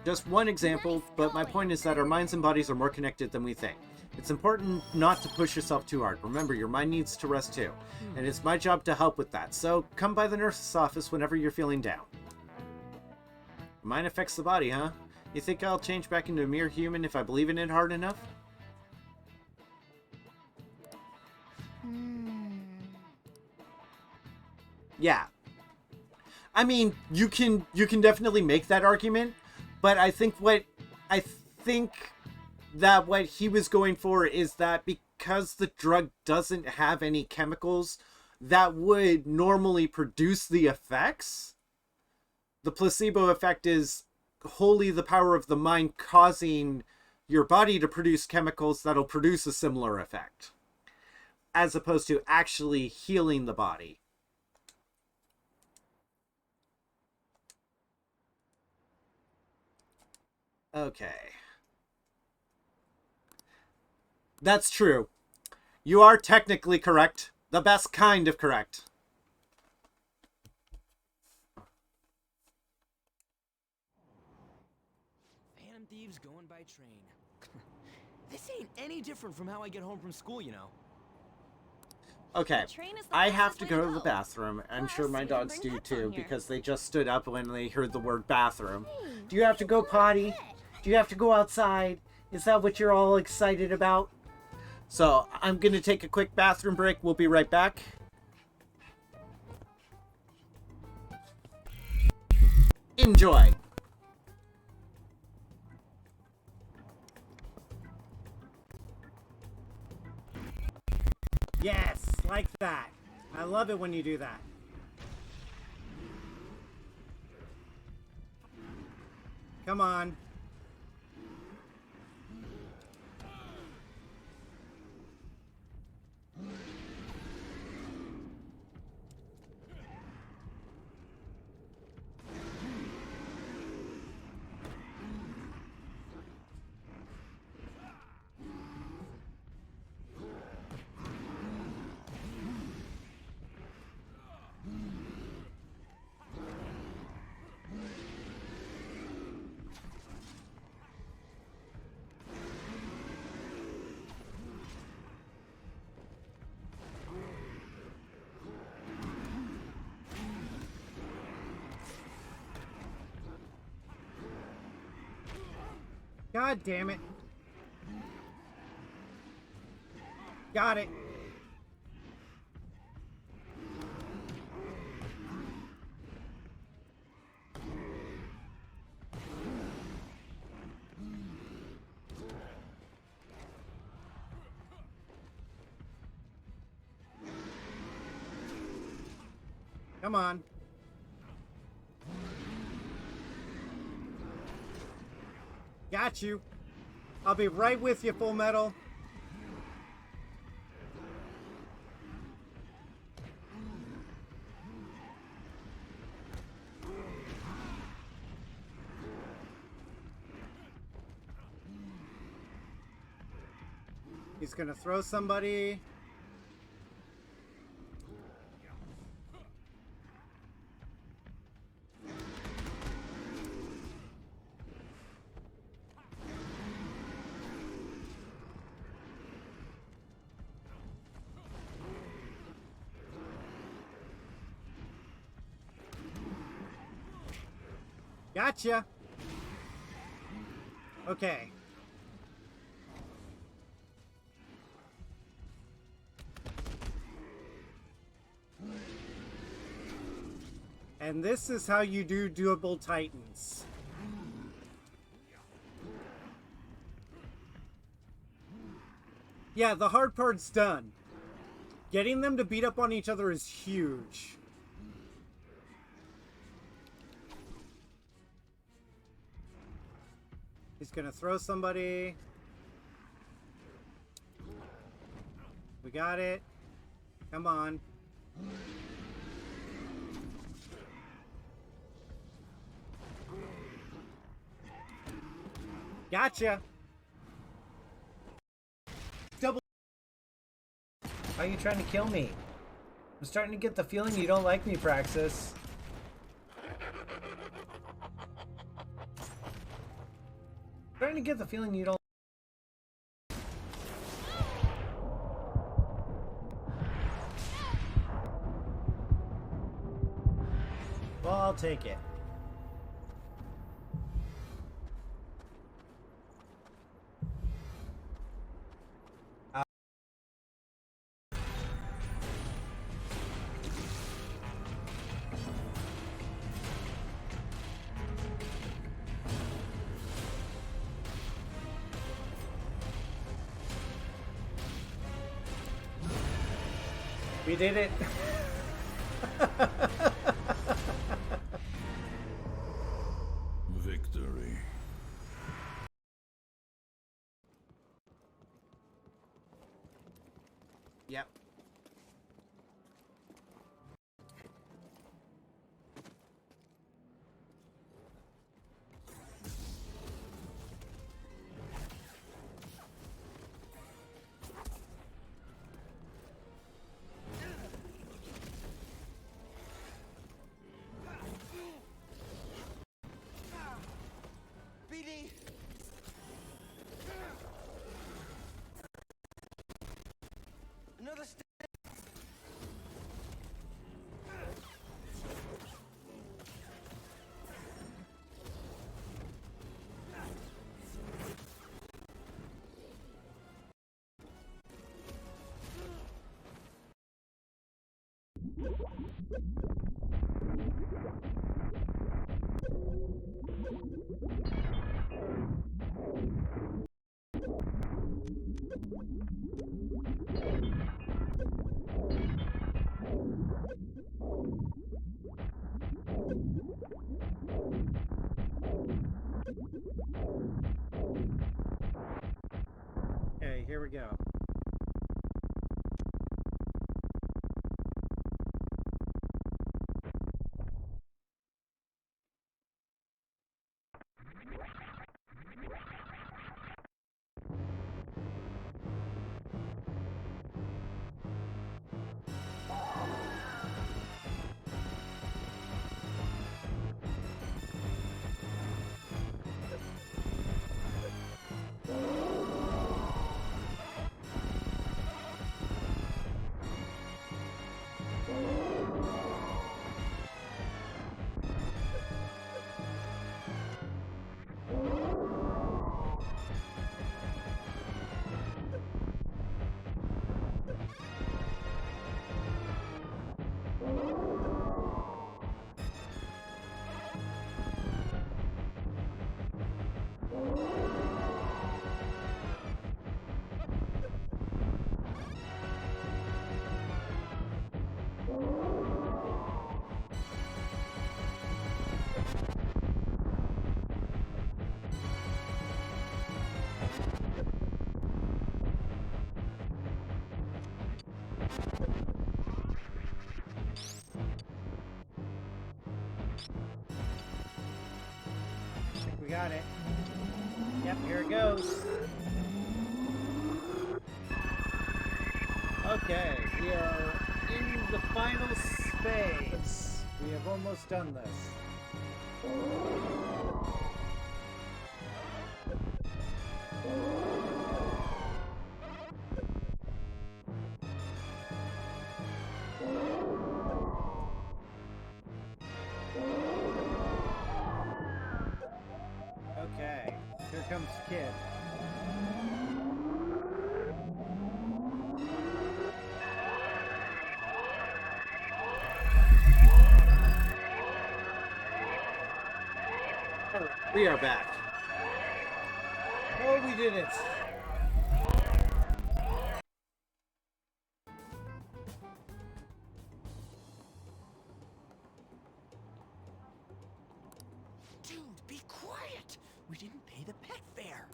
Just one example, but my point is that our minds and bodies are more connected than we think. It's important not to push yourself too hard. Remember, your mind needs to rest too. And it's my job to help with that. So come by the nurse's office whenever you're feeling down. The mind affects the body, huh? You think I'll change back into a mere human if I believe in it hard enough? Yeah. I mean, you can definitely make that argument, but I think that what he was going for is that because the drug doesn't have any chemicals that would normally produce the effects, the placebo effect is wholly the power of the mind causing your body to produce chemicals that'll produce a similar effect, as opposed to actually healing the body. Okay. That's true. You are technically correct. The best kind of correct. Phantom thieves going by train. This ain't any different from how I get home from school, you know. Okay, I have to go to the bathroom. I'm sure my dogs do too, because they just stood up when they heard the word bathroom. Do you have to go potty? Do you have to go outside? Is that what you're all excited about? So, I'm going to take a quick bathroom break. We'll be right back. Enjoy! Yes, like that. I love it when you do that. Come on. God damn it. Got it. Come on. Got you. I'll be right with you, Full Metal. He's gonna throw somebody. Gotcha. Okay. And this is how you do doable Titans. Yeah, the hard part's done. Getting them to beat up on each other is huge. He's gonna throw somebody. We got it. Come on. Gotcha. Double. Why are you trying to kill me? I'm starting to get the feeling you don't like me, Praxis. Starting to get the feeling you don't. Well, I'll take it. We did it. Victory. Yep. BD! Another step. Okay, here we go. I think we got it. Yep, here it goes. Okay, we are in the final phase. We have almost done this. Okay, here comes Kid. We are back. Oh, we did it. Dude, be quiet! We didn't pay the pet fare.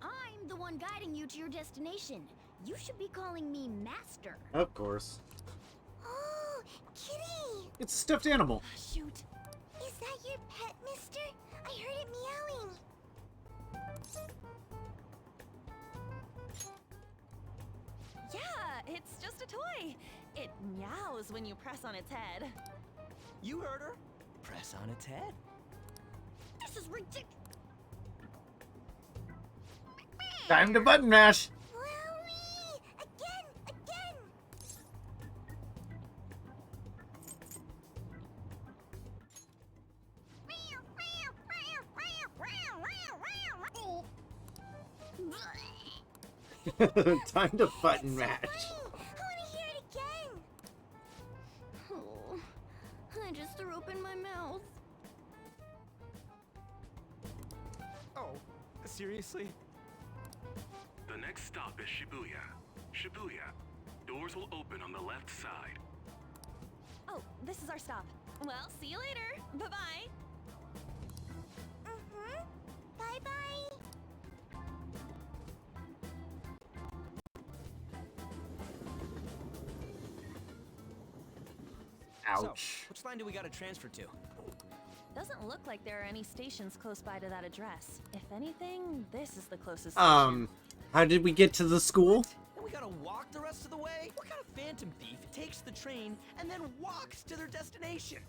I'm the one guiding you to your destination. You should be calling me Master. Of course. Oh, Kitty! It's a stuffed animal. Shoot. Is that your pet, mister? I heard it meowing. Yeah, it's just a toy. It meows when you press on its head. You heard her. Press on its head. This is ridiculous. Time to button mash. Wowie! Again! Time to button mash. I want to hear it again. Oh, I just threw open my mouth. Oh, seriously? The next stop is Shibuya. Shibuya. Doors will open on the left side. Oh, this is our stop. Well, see you later. Bye-bye. Bye-bye. Ouch. So, which line do we gotta transfer to? Doesn't look like there are any stations close by to that address. If anything, this is the closest How did we get to the school? And we gotta walk the rest of the way? What kind of phantom thief takes the train and then walks to their destination?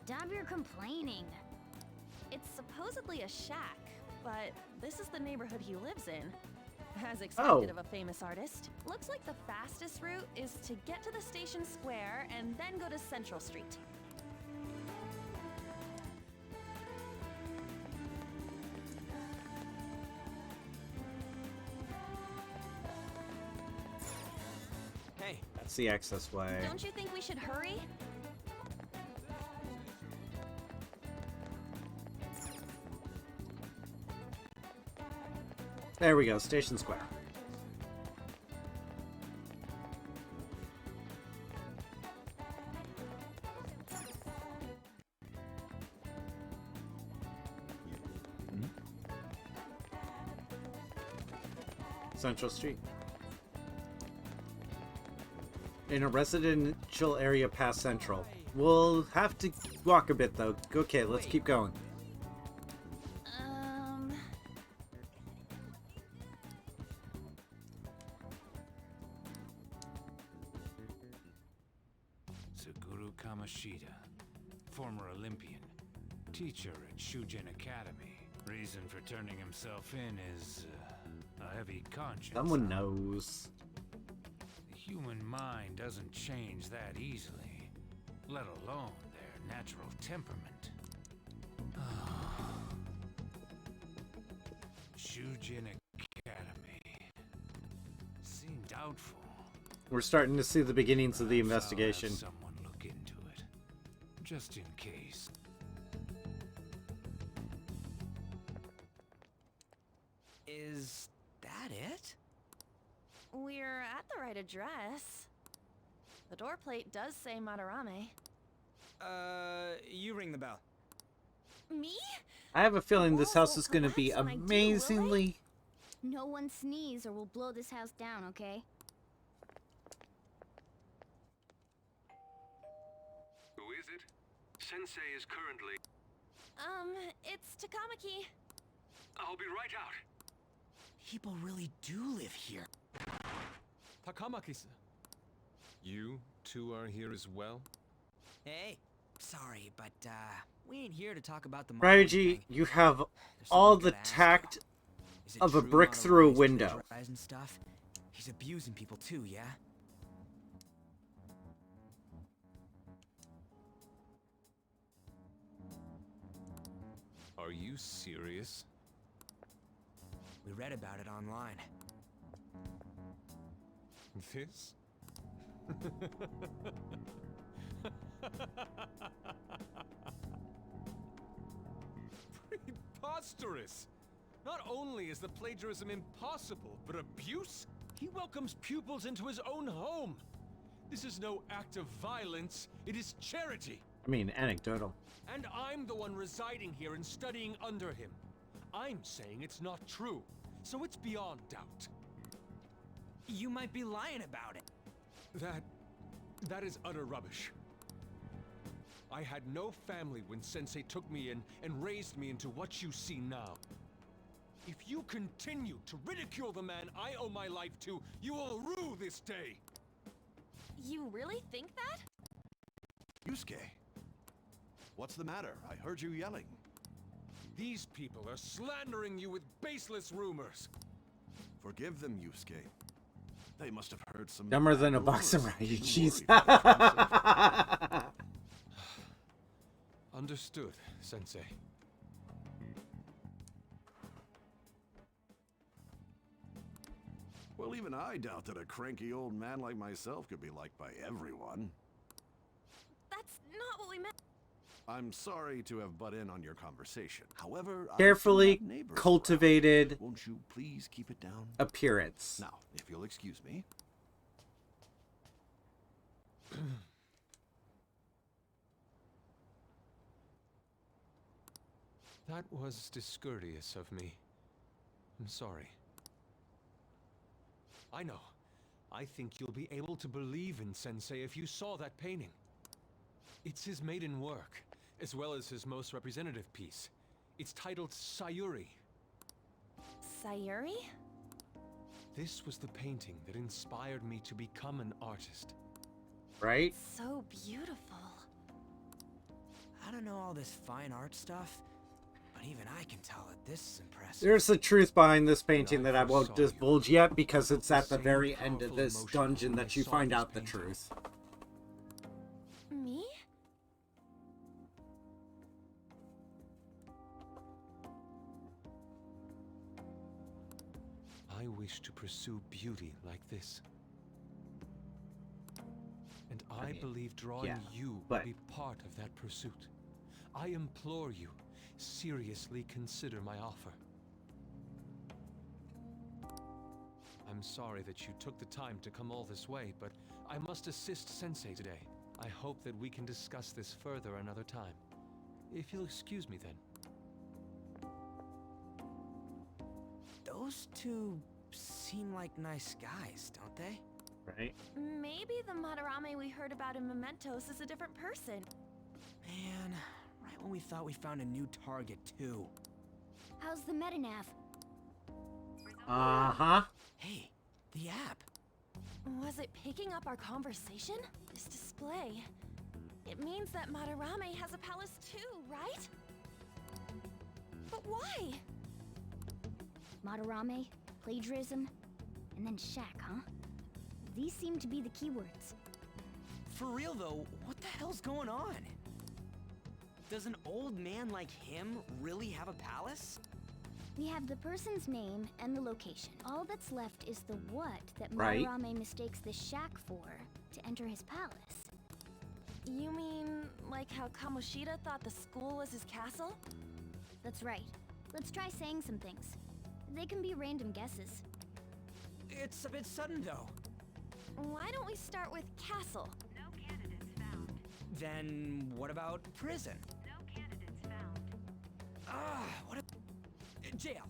Stop your complaining. It's supposedly a shack, but this is the neighborhood he lives in. As expected of a famous artist. Looks like the fastest route is to get to the station square and then go to Central Street. Hey. That's the access way. Don't you think we should hurry? There we go, Station Square. Central Street. In a residential area past Central. We'll have to walk a bit though. Okay, let's keep going. Former Olympian, teacher at Shujin Academy. Reason for turning himself in is a heavy conscience. Someone knows. The human mind doesn't change that easily, let alone their natural temperament. Shujin Academy. Seemed doubtful. We're starting to see the beginnings of the investigation. Someone look into it, just in case. Is that it? We're at the right address. The door plate does say Madarame. You ring the bell. Me? I have a feeling this house is going to be amazingly No one sneeze or we'll blow this house down, okay? Who is it? Sensei is currently... It's Takamaki. I'll be right out. People really do live here. Takamaki-san. You two are here as well? Hey, sorry, but we ain't here to talk about the Ryuji, you have all the tact of a brick through a window. And stuff? He's abusing people too, yeah? Are you serious? We read about it online. This? Preposterous! Not only is the plagiarism impossible, but abuse? He welcomes pupils into his own home! This is no act of violence, it is charity! I mean, anecdotal. And I'm the one residing here and studying under him. I'm saying it's not true, so it's beyond doubt. You might be lying about it. That is utter rubbish. I had no family when Sensei took me in and raised me into what you see now. If you continue to ridicule the man I owe my life to, you will rue this day. You really think that? Yusuke, what's the matter? I heard you yelling. These people are slandering you with baseless rumors. Forgive them, Yusuke. They must have heard some... Dumber than a box of Ryuji's. Understood, Sensei. Well, even I doubt that a cranky old man like myself could be liked by everyone. That's not what we meant. I'm sorry to have butt in on your conversation. However, Carefully cultivated Won't you please keep it down? appearance. Now, if you'll excuse me. That was discourteous of me. I'm sorry. I know. I think you'll be able to believe in Sensei if you saw that painting. It's his maiden work, as well as his most representative piece. It's titled Sayuri. Sayuri? This was the painting that inspired me to become an artist. Right? So beautiful. I don't know all this fine art stuff, but even I can tell that this is impressive. There's the truth behind this painting that I won't divulge yet because it's at the very end of this dungeon that you find out the truth. Me? I wish to pursue beauty like this. And I believe drawing you will be part of that pursuit. I implore you, seriously consider my offer. I'm sorry that you took the time to come all this way, but I must assist Sensei today. I hope that we can discuss this further another time. If you'll excuse me then. Those two seem like nice guys, don't they? Right? Maybe the Madarame we heard about in Mementos is a different person. Man, right when we thought we found a new target, too. How's the metanav? Uh-huh. Hey, the app. Was it picking up our conversation? This display. It means that Madarame has a palace too, right? But why? Madarame, plagiarism, and then shack, huh? These seem to be the keywords. For real though, what the hell's going on? Does an old man like him really have a palace? We have the person's name and the location. All that's left is the what that Right. Madarame mistakes the shack for to enter his palace. You mean like how Kamoshida thought the school was his castle? That's right. Let's try saying some things. They can be random guesses. It's a bit sudden though. Why don't we start with castle? No candidates found. Then what about prison? No candidates found. What a... Jail,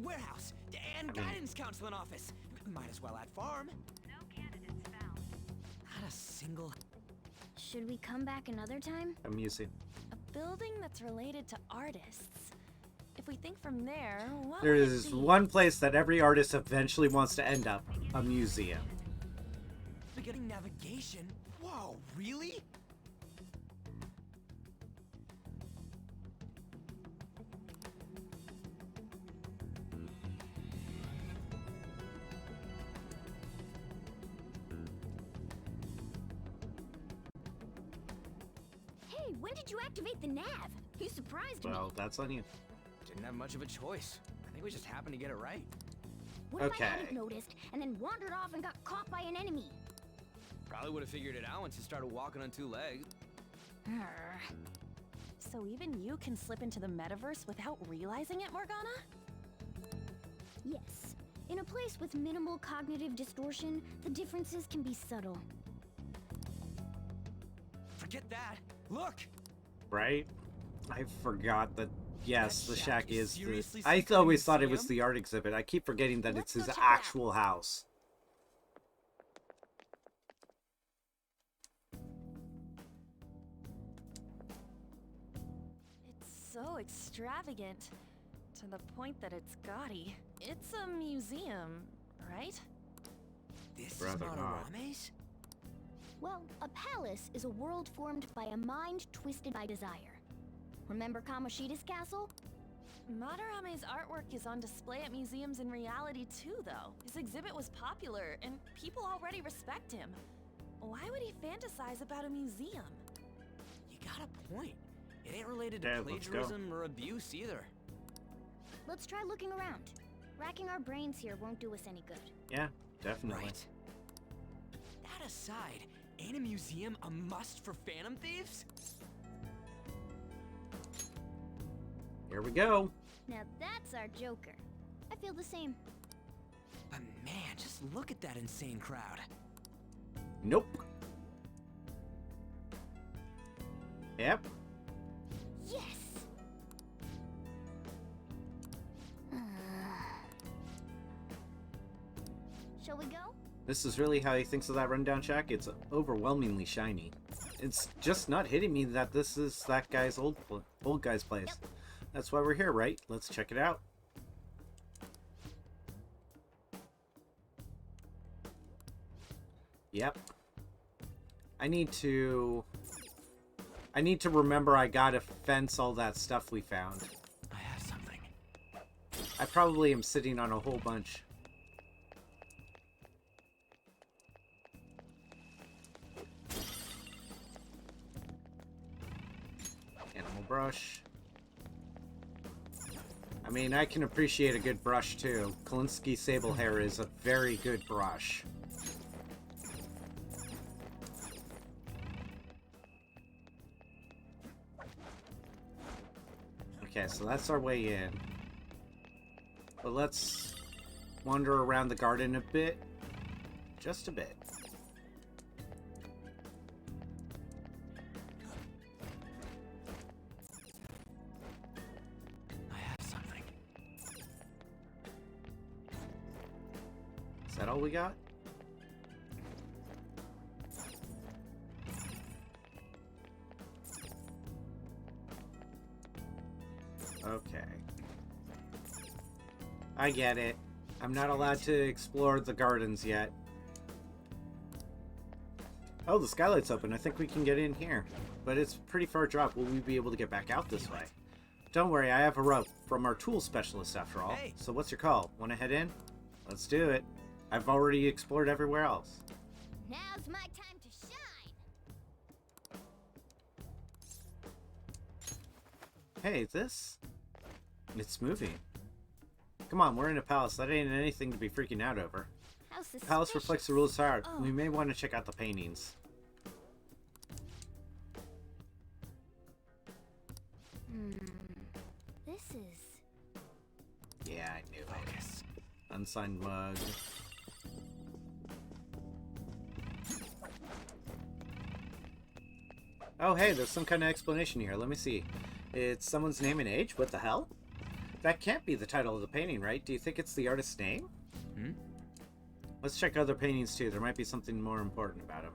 warehouse, And guidance counseling office. Might as well add farm. No candidates found. Not a single... Should we come back another time? A museum. A building that's related to artists. If we think from there, what There would it is be? one place that every artist eventually wants to end up. A museum. Beginning navigation? Whoa, really? Hey, when did you activate the nav? You surprised me. Well, that's on you. Didn't have much of a choice. I think we just happened to get it right. What if I Okay. hadn't noticed and then wandered off and got caught by an enemy? Probably would have figured it out once you started walking on 2 legs. Arr. So even you can slip into the metaverse without realizing it, Morgana? Yes. In a place with minimal cognitive distortion, the differences can be subtle. Forget that. Look! Right? I forgot that, yes, That the shack shack is is the... seriously I some kind of always thought it was museum? the art exhibit. I keep forgetting that Let's it's go his check it out. actual house. It's so extravagant. To the point that it's gaudy. It's a museum, right? This Rather is not. Madarame's? Well, a palace is a world formed by a mind twisted by desire. Remember Kamoshida's castle? Madarame's artwork is on display at museums in reality too, though. His exhibit was popular, and people already respect him. Why would he fantasize about a museum? You got a point. It ain't related to Yeah, let's go. plagiarism or abuse either. Let's try looking around. Racking our brains here won't do us any good. Yeah, definitely. Right. That aside, ain't a museum a must for Phantom Thieves? Here we go. Now that's our Joker. I feel the same. But man, just look at that insane crowd. Nope. Yep. Yes! Shall we go? This is really how he thinks of that rundown shack? It's overwhelmingly shiny. It's just not hitting me that this is that guy's old guy's place. Yep. That's why we're here, right? Let's check it out. Yep. I need to remember I gotta fence all that stuff we found. I have something. I probably am sitting on a whole bunch. Animal brush. I mean, I can appreciate a good brush too. Kalinsky Sable Hair is a very good brush. Okay, so that's our way in. But let's wander around the garden a bit. Just a bit. I have something. Is that all we got? Okay. I get it. I'm not allowed to explore the gardens yet. Oh, the skylight's open. I think we can get in here. But it's a pretty far drop. Will we be able to get back out this way? Don't worry, I have a rope from our tool specialist after all. Hey. So what's your call? Want to head in? Let's do it. I've already explored everywhere else. Now's my time to shine! Hey, this? It's moving. Come on, we're in a palace. That ain't anything to be freaking out over. How The palace reflects the rules of art. Oh. We may want to check out the paintings. This is... Yeah, I knew it. Focus. Unsigned mug. Oh, hey, there's some kind of explanation here. Let me see. It's someone's name and age? What the hell? That can't be the title of the painting, right? Do you think it's the artist's name? Hmm? Let's check other paintings too. There might be something more important about him.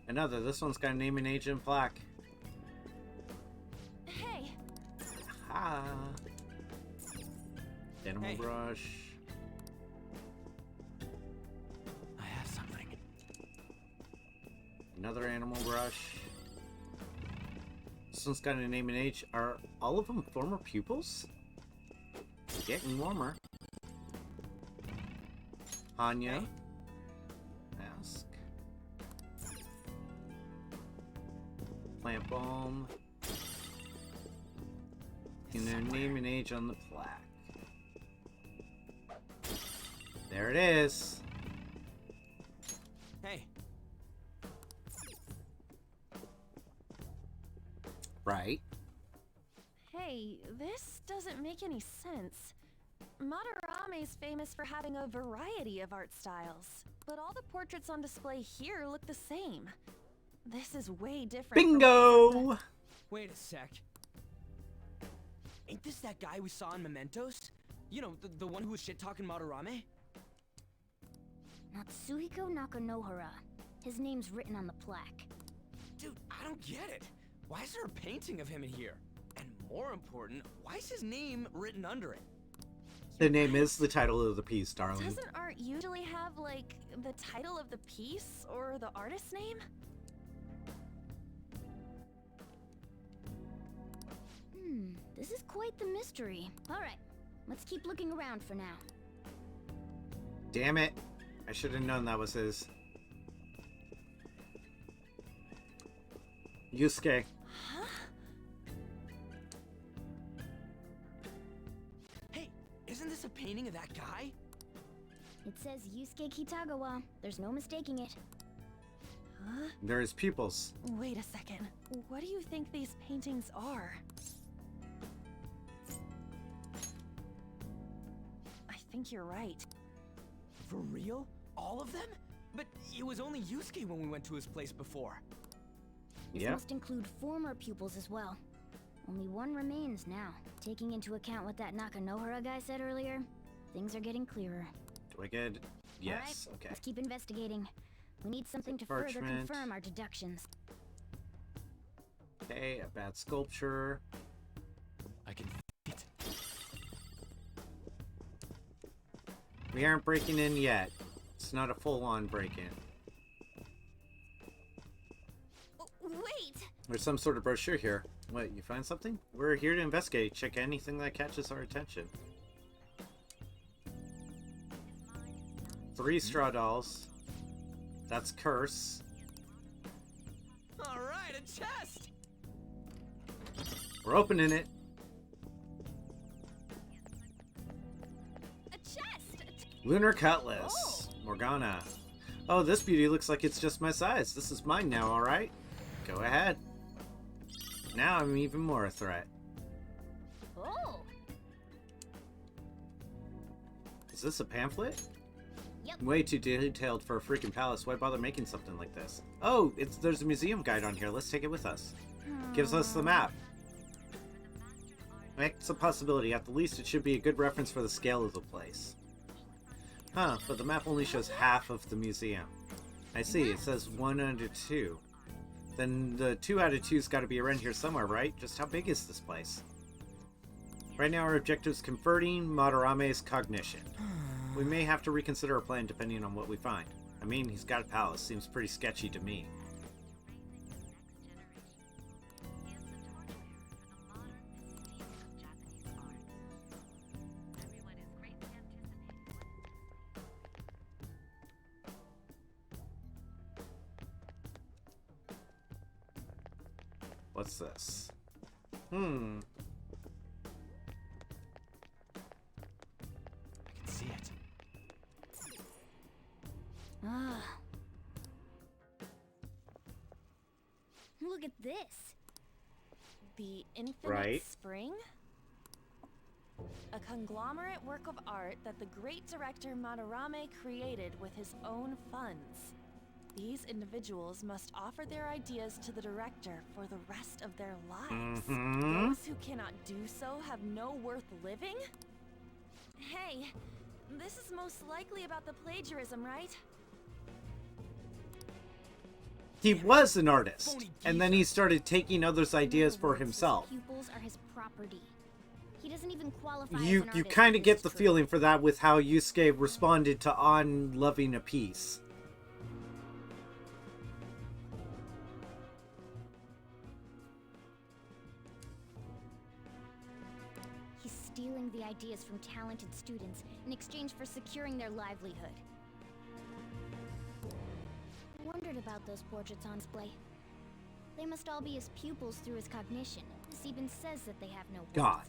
Another. This one's got a name and age and plaque. Hey. Ha. Animal brush. I have something. Another animal brush. This one's got a name and age. Are all of them former pupils? Getting warmer. Hanya. Mask. Plant balm. And their name and age on the plaque. There it is. Hey. Right. Hey, this doesn't make any sense. Madarame's famous for having a variety of art styles, but all the portraits on display here look the same. This is way different. Bingo! Wait a sec. Ain't this that guy we saw in Mementos? You know, the one who was shit-talking Madarame? Natsuhiko Nakanohara. His name's written on the plaque. Dude, I don't get it. Why is there a painting of him in here? And more important, why is his name written under it? The name is the title of the piece, darling. Doesn't art usually have, like, the title of the piece or the artist's name? This is quite the mystery. Alright, let's keep looking around for now. Damn it. I should have known that was his. Yusuke. Huh? Hey, isn't this a painting of that guy? It says Yusuke Kitagawa. There's no mistaking it. Huh? They're his pupils. Wait a second. What do you think these paintings are? I think you're right. For real? All of them? But it was only Yusuke when we went to his place before. This must include former pupils as well. Only one remains now. Taking into account what that Nakanohara guy said earlier, things are getting clearer. Do I get... Yes, All right, okay. let's keep investigating. We need something to further confirm our deductions. Okay, a bad sculpture. I can fit. We aren't breaking in yet. It's not a full-on break-in. Wait! There's some sort of brochure here. What, you find something? We're here to investigate. Check anything that catches our attention. 3 straw dolls. That's curse. Alright, a chest! We're opening it. A chest! Lunar Cutlass. Morgana. Oh, this beauty looks like it's just my size. This is mine now, alright? Go ahead. Now I'm even more a threat. Oh! Is this a pamphlet? Yep. Way too detailed for a freaking palace. Why bother making something like this? Oh, there's a museum guide on here. Let's take it with us. Gives us the map. It's a possibility. At the least, it should be a good reference for the scale of the place. Huh, but the map only shows half of the museum. I see. It says 1 out of 2. Then the 2 out of 2's got to be around here somewhere, right? Just how big is this place? Right now, our objective is converting Madarame's cognition. We may have to reconsider our plan depending on what we find. I mean, he's got a palace. Seems pretty sketchy to me. What's this? I can see it. Ah. Look at this. The infinite Right. spring? A conglomerate work of art that the great director Madarame created with his own funds. These individuals must offer their ideas to the director for the rest of their lives. Those who cannot do so have no worth living? Hey, this is most likely about the plagiarism, right? He was an artist, and then he started taking others' ideas for himself. His pupils are his property. He doesn't even qualify as You an artist kind if of get this the is true. feeling for that with how Yusuke responded to On loving a piece. He's stealing the ideas from talented students in exchange for securing their livelihood. I wondered about those portraits on display. They must all be his pupils through his cognition. This even says that they have no worth. God.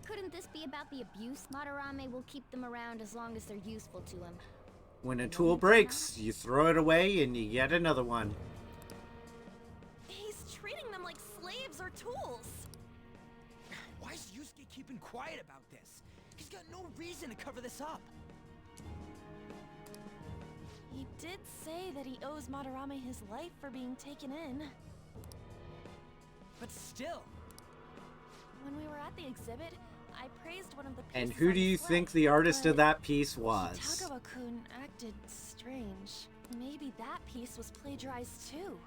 Couldn't this be about the abuse? Madarame will keep them around as long as they're useful to him. When a tool breaks, you throw it away and you get another one. He's treating them like slaves or tools. Why is Yusuke keeping quiet about this? He's got no reason to cover this up. He did say that he owes Madarame his life for being taken in. But still. When we were at the exhibit, I praised one of the pieces And who on do you display, think the artist of but that piece was? Kitagawa-kun acted strange. Maybe that piece was plagiarized too.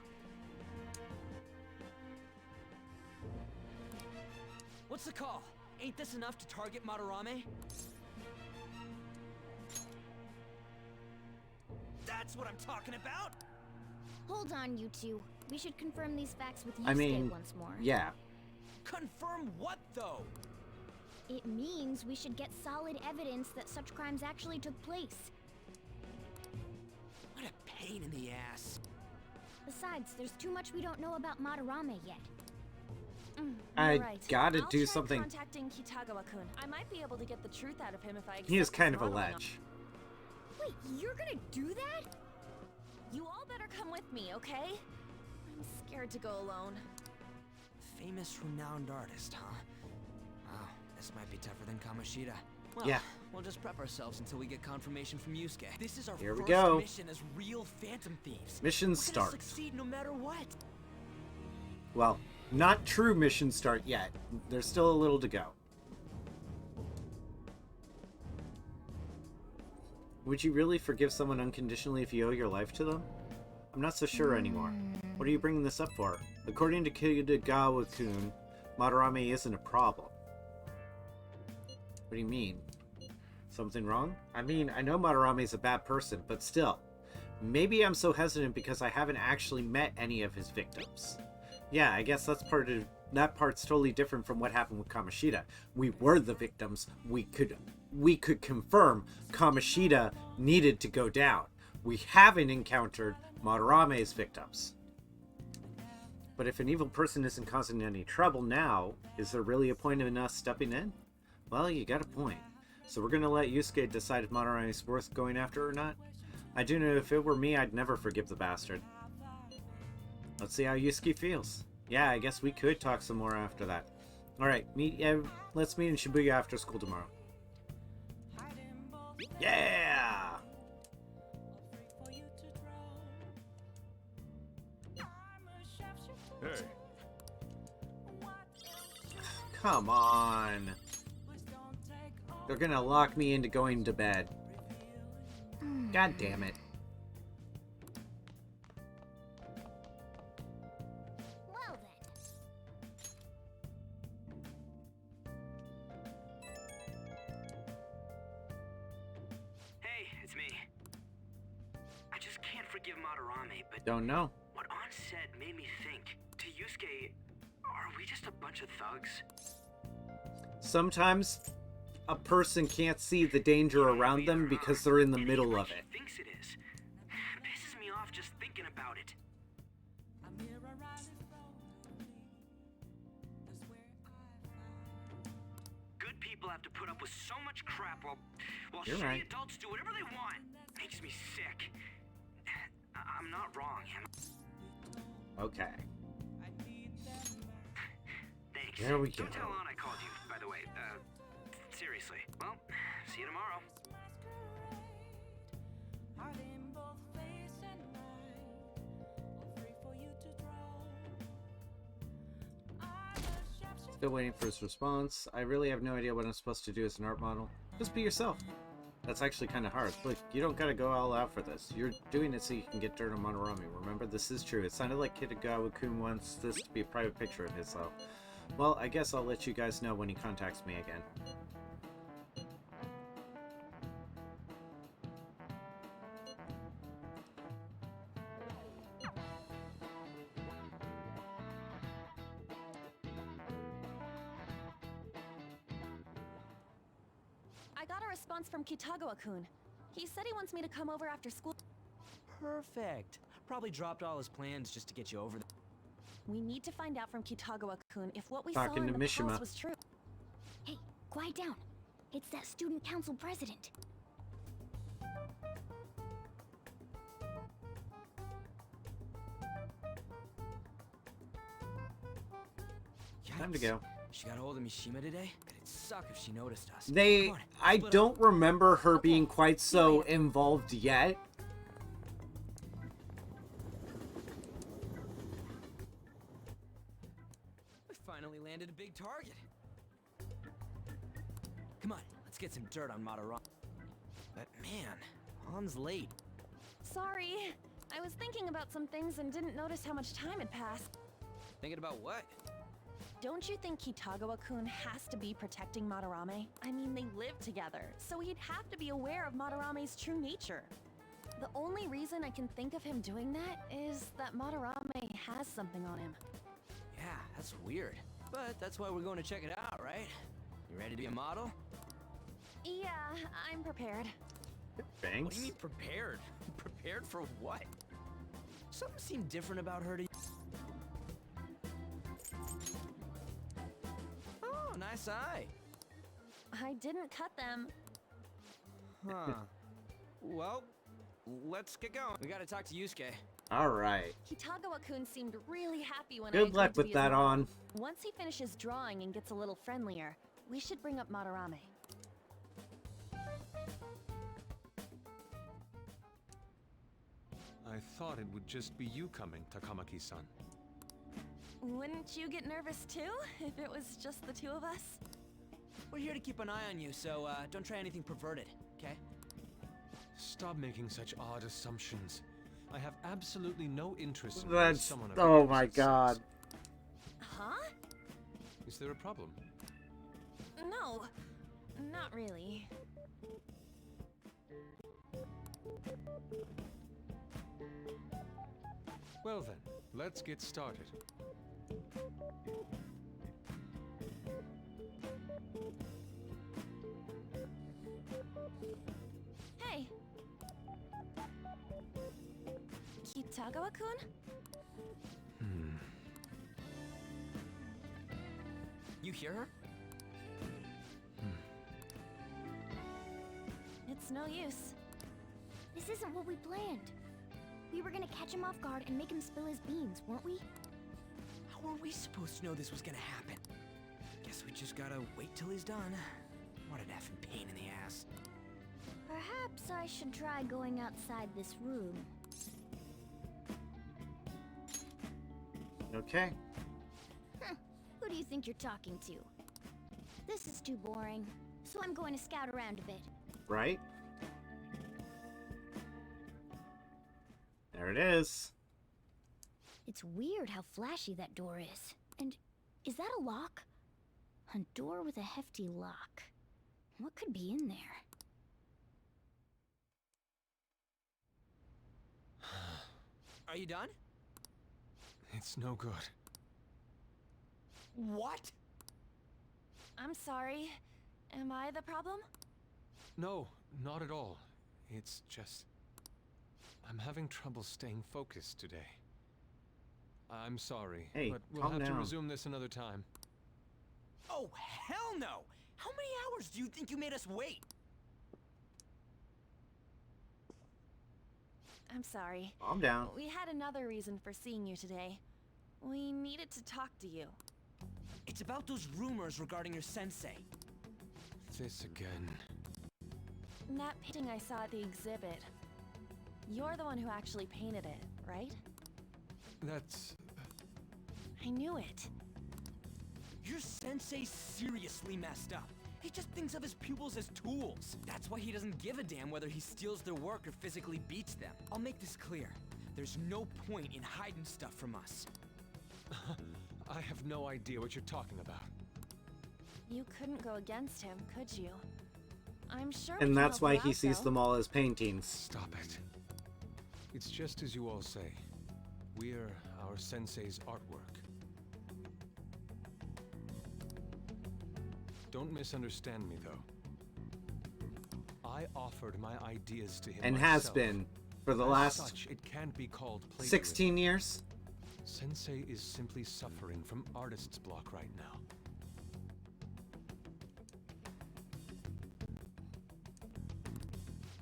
What's the call? Ain't this enough to target Madarame? That's what I'm talking about! Hold on, you two. We should confirm these facts with Yusuke I mean, once more. yeah. Confirm what, though? It means we should get solid evidence that such crimes actually took place. What a pain in the ass. Besides, there's too much we don't know about Madarame yet. I You're right. gotta I'll do try something. contacting Kitagawa-kun. I might be able to get the truth out of him if I He is accept kind his of a modeling. ledge. Wait, you're gonna do that? You all better come with me, okay? I'm scared to go alone. Famous, renowned artist, huh? Wow, this might be tougher than Kamoshida. Well, Yeah. we'll just prep ourselves until we get confirmation from Yusuke. This is our Here we first go. mission as real Phantom Thieves. Mission We're gonna start. succeed no matter what. Well, not true mission start yet. There's still a little to go. Would you really forgive someone unconditionally if you owe your life to them? I'm not so sure anymore. What are you bringing this up for? According to Kitagawa-kun, Madarame isn't a problem. What do you mean? Something wrong? I mean, I know Madarame's a bad person, but still. Maybe I'm so hesitant because I haven't actually met any of his victims. Yeah, I guess that part's totally different from what happened with Kamoshida. We were the victims. We could confirm Kamoshida needed to go down. We haven't encountered Madarame's victims. But if an evil person isn't causing any trouble now, is there really a point in us stepping in? Well, you got a point. So we're gonna let Yusuke decide if Madarame is worth going after or not? I do know if it were me, I'd never forgive the bastard. Let's see how Yusuke feels. Yeah, I guess we could talk some more after that. Alright, let's meet in Shibuya after school tomorrow. Yeah! Hey. Come on. They're gonna lock me into going to bed. God damn it. Well then. Hey, it's me. I just can't forgive Madarame, but Don't know. what On said made me think. To Yusuke, are we just a bunch of thugs? Sometimes a person can't see the danger around them because they're in the middle of it. Thinks it is. Pisses me off just thinking about it. Good people have to put up with so much crap while You're shitty right. adults do whatever they want. Makes me sick. I'm not wrong, am I? Okay. Thanks. There we go. Don't tell On I called you, by the way. Seriously. Still waiting for his response. I really have no idea what I'm supposed to do as an art model. Just be yourself. That's actually kind of hard. Look, you don't gotta go all out for this. You're doing it so you can get dirt on Monorami. Remember, this is true. It sounded like Kitagawa-kun wants this to be a private picture of his, though. Well, I guess I'll let you guys know when he contacts me again. I got a response from Kitagawa-kun. He said he wants me to come over after school. Perfect. Probably dropped all his plans just to get you over there. We need to find out from Kitagawa-kun if what we Talking saw in to the Mishima. palace was true. Hey, quiet down. It's that student council president. Time to go. She got a hold of Mishima today? It'd suck if she noticed us. They... Come on, I split up. don't remember her being quite so involved yet. We finally landed a big target. Come on, let's get some dirt on Madarama. But man, Han's late. Sorry. I was thinking about some things and didn't notice how much time had passed. Thinking about what? Don't you think Kitagawa-kun has to be protecting Madarame? I mean, they live together, so he'd have to be aware of Madarame's true nature. The only reason I can think of him doing that is that Madarame has something on him. Yeah, that's weird. But that's why we're going to check it out, right? You ready to be a model? Yeah, I'm prepared. Thanks. What do you mean prepared? Prepared for what? Something seemed different about her to you. Oh, nice eye. I didn't cut them. Huh. Well, let's get going. We gotta talk to Yusuke. Alright. Kitagawa-kun seemed really happy when I Good agreed luck to with be his that model. on. Once he finishes drawing and gets a little friendlier, we should bring up Madarame. I thought it would just be you coming, Takamaki-san. Wouldn't you get nervous too, if it was just the two of us? We're here to keep an eye on you, so don't try anything perverted, okay? Stop making such odd assumptions. I have absolutely no interest in That's... someone of Oh your my opposite god. sex. Huh? Is there a problem? No, not really. Well then, let's get started. Hey! Kitagawa-kun? You hear her? It's no use. This isn't what we planned. We were gonna catch him off guard and make him spill his beans, weren't we? How are we supposed to know this was gonna happen? Guess we just gotta wait till he's done. What an effing pain in the ass. Perhaps I should try going outside this room. Okay. Who do you think you're talking to? This is too boring, so I'm going to scout around a bit. Right? There it is. It's weird how flashy that door is. And is that a lock? A door with a hefty lock. What could be in there? Are you done? It's no good. What? I'm sorry. Am I the problem? No, not at all. It's just... I'm having trouble staying focused today. I'm sorry, Hey, but we'll calm have to down. resume this another time. Oh, hell no! How many hours do you think you made us wait? I'm sorry. Calm down. We had another reason for seeing you today. We needed to talk to you. It's about those rumors regarding your sensei. This again. That painting I saw at the exhibit. You're the one who actually painted it, right? That's... I knew it. Your sensei seriously messed up. He just thinks of his pupils as tools. That's why he doesn't give a damn whether he steals their work or physically beats them. I'll make this clear. There's no point in hiding stuff from us. I have no idea what you're talking about. You couldn't go against him, could you? I'm sure. And that's why he sees them all as paintings. Stop it. It's just as you all say. We're our sensei's artwork. Don't misunderstand me, though. I offered my ideas to him And myself. has been for the As last such, it can't be called plagiarism. 16 years. Sensei is simply suffering from artist's block right now.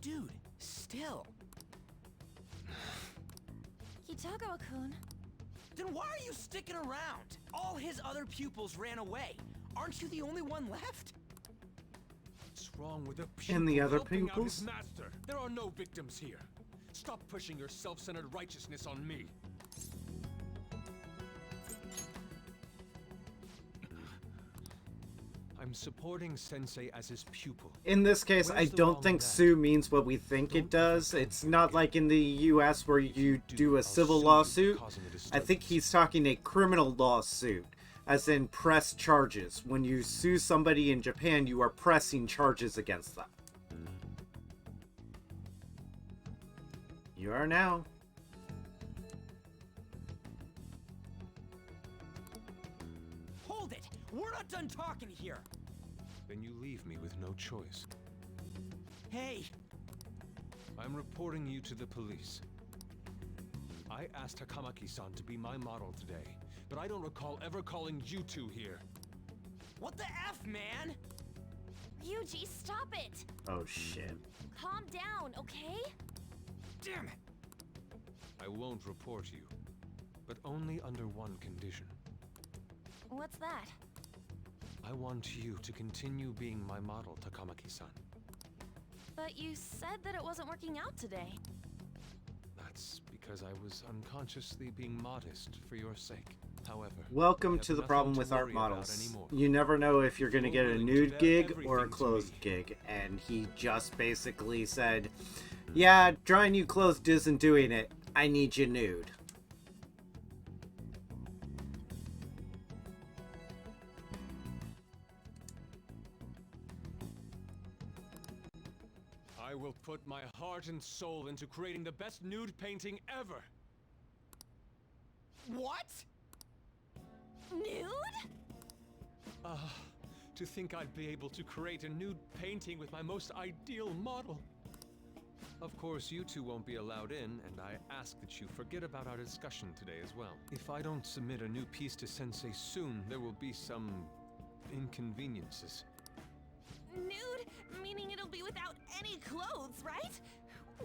Dude, still. Kitagawa-kun. Then why are you sticking around? All his other pupils ran away. Aren't you the only one left? What's wrong with a pupil And the other helping out his pupils? master? There are no victims here. Stop pushing your self-centered righteousness on me. I'm supporting Sensei as his pupil. In this case, I Where's the don't wrong think in that? sue means what we think it does. It's not like in the US where you do a civil lawsuit. I think he's talking a criminal lawsuit, as in press charges. When you sue somebody in Japan, you are pressing charges against them. You are now. Hold it! We're not done talking here! Then you leave me with no choice. Hey! I'm reporting you to the police. I asked Takamaki-san to be my model today, but I don't recall ever calling you two here. What the F, man? Ryuji, stop it! Oh shit. Calm down, okay? Damn it! I won't report you, but only under one condition. What's that? I want you to continue being my model, Takamaki-san. But you said that it wasn't working out today. That's because I was unconsciously being modest for your sake. However, Welcome I have to the nothing problem to with art worry about models. anymore. You never know if you're going to get a willing to nude bet gig or a everything to clothed me. gig. And he just basically said, yeah, drawing you clothed isn't doing it. I need you nude. I will put my heart and soul into creating the best nude painting ever. What? Nude? To think I'd be able to create a nude painting with my most ideal model. Of course, you two won't be allowed in, and I ask that you forget about our discussion today as well. If I don't submit a new piece to Sensei soon, there will be some inconveniences. Nude? Meaning it'll be without any clothes, right?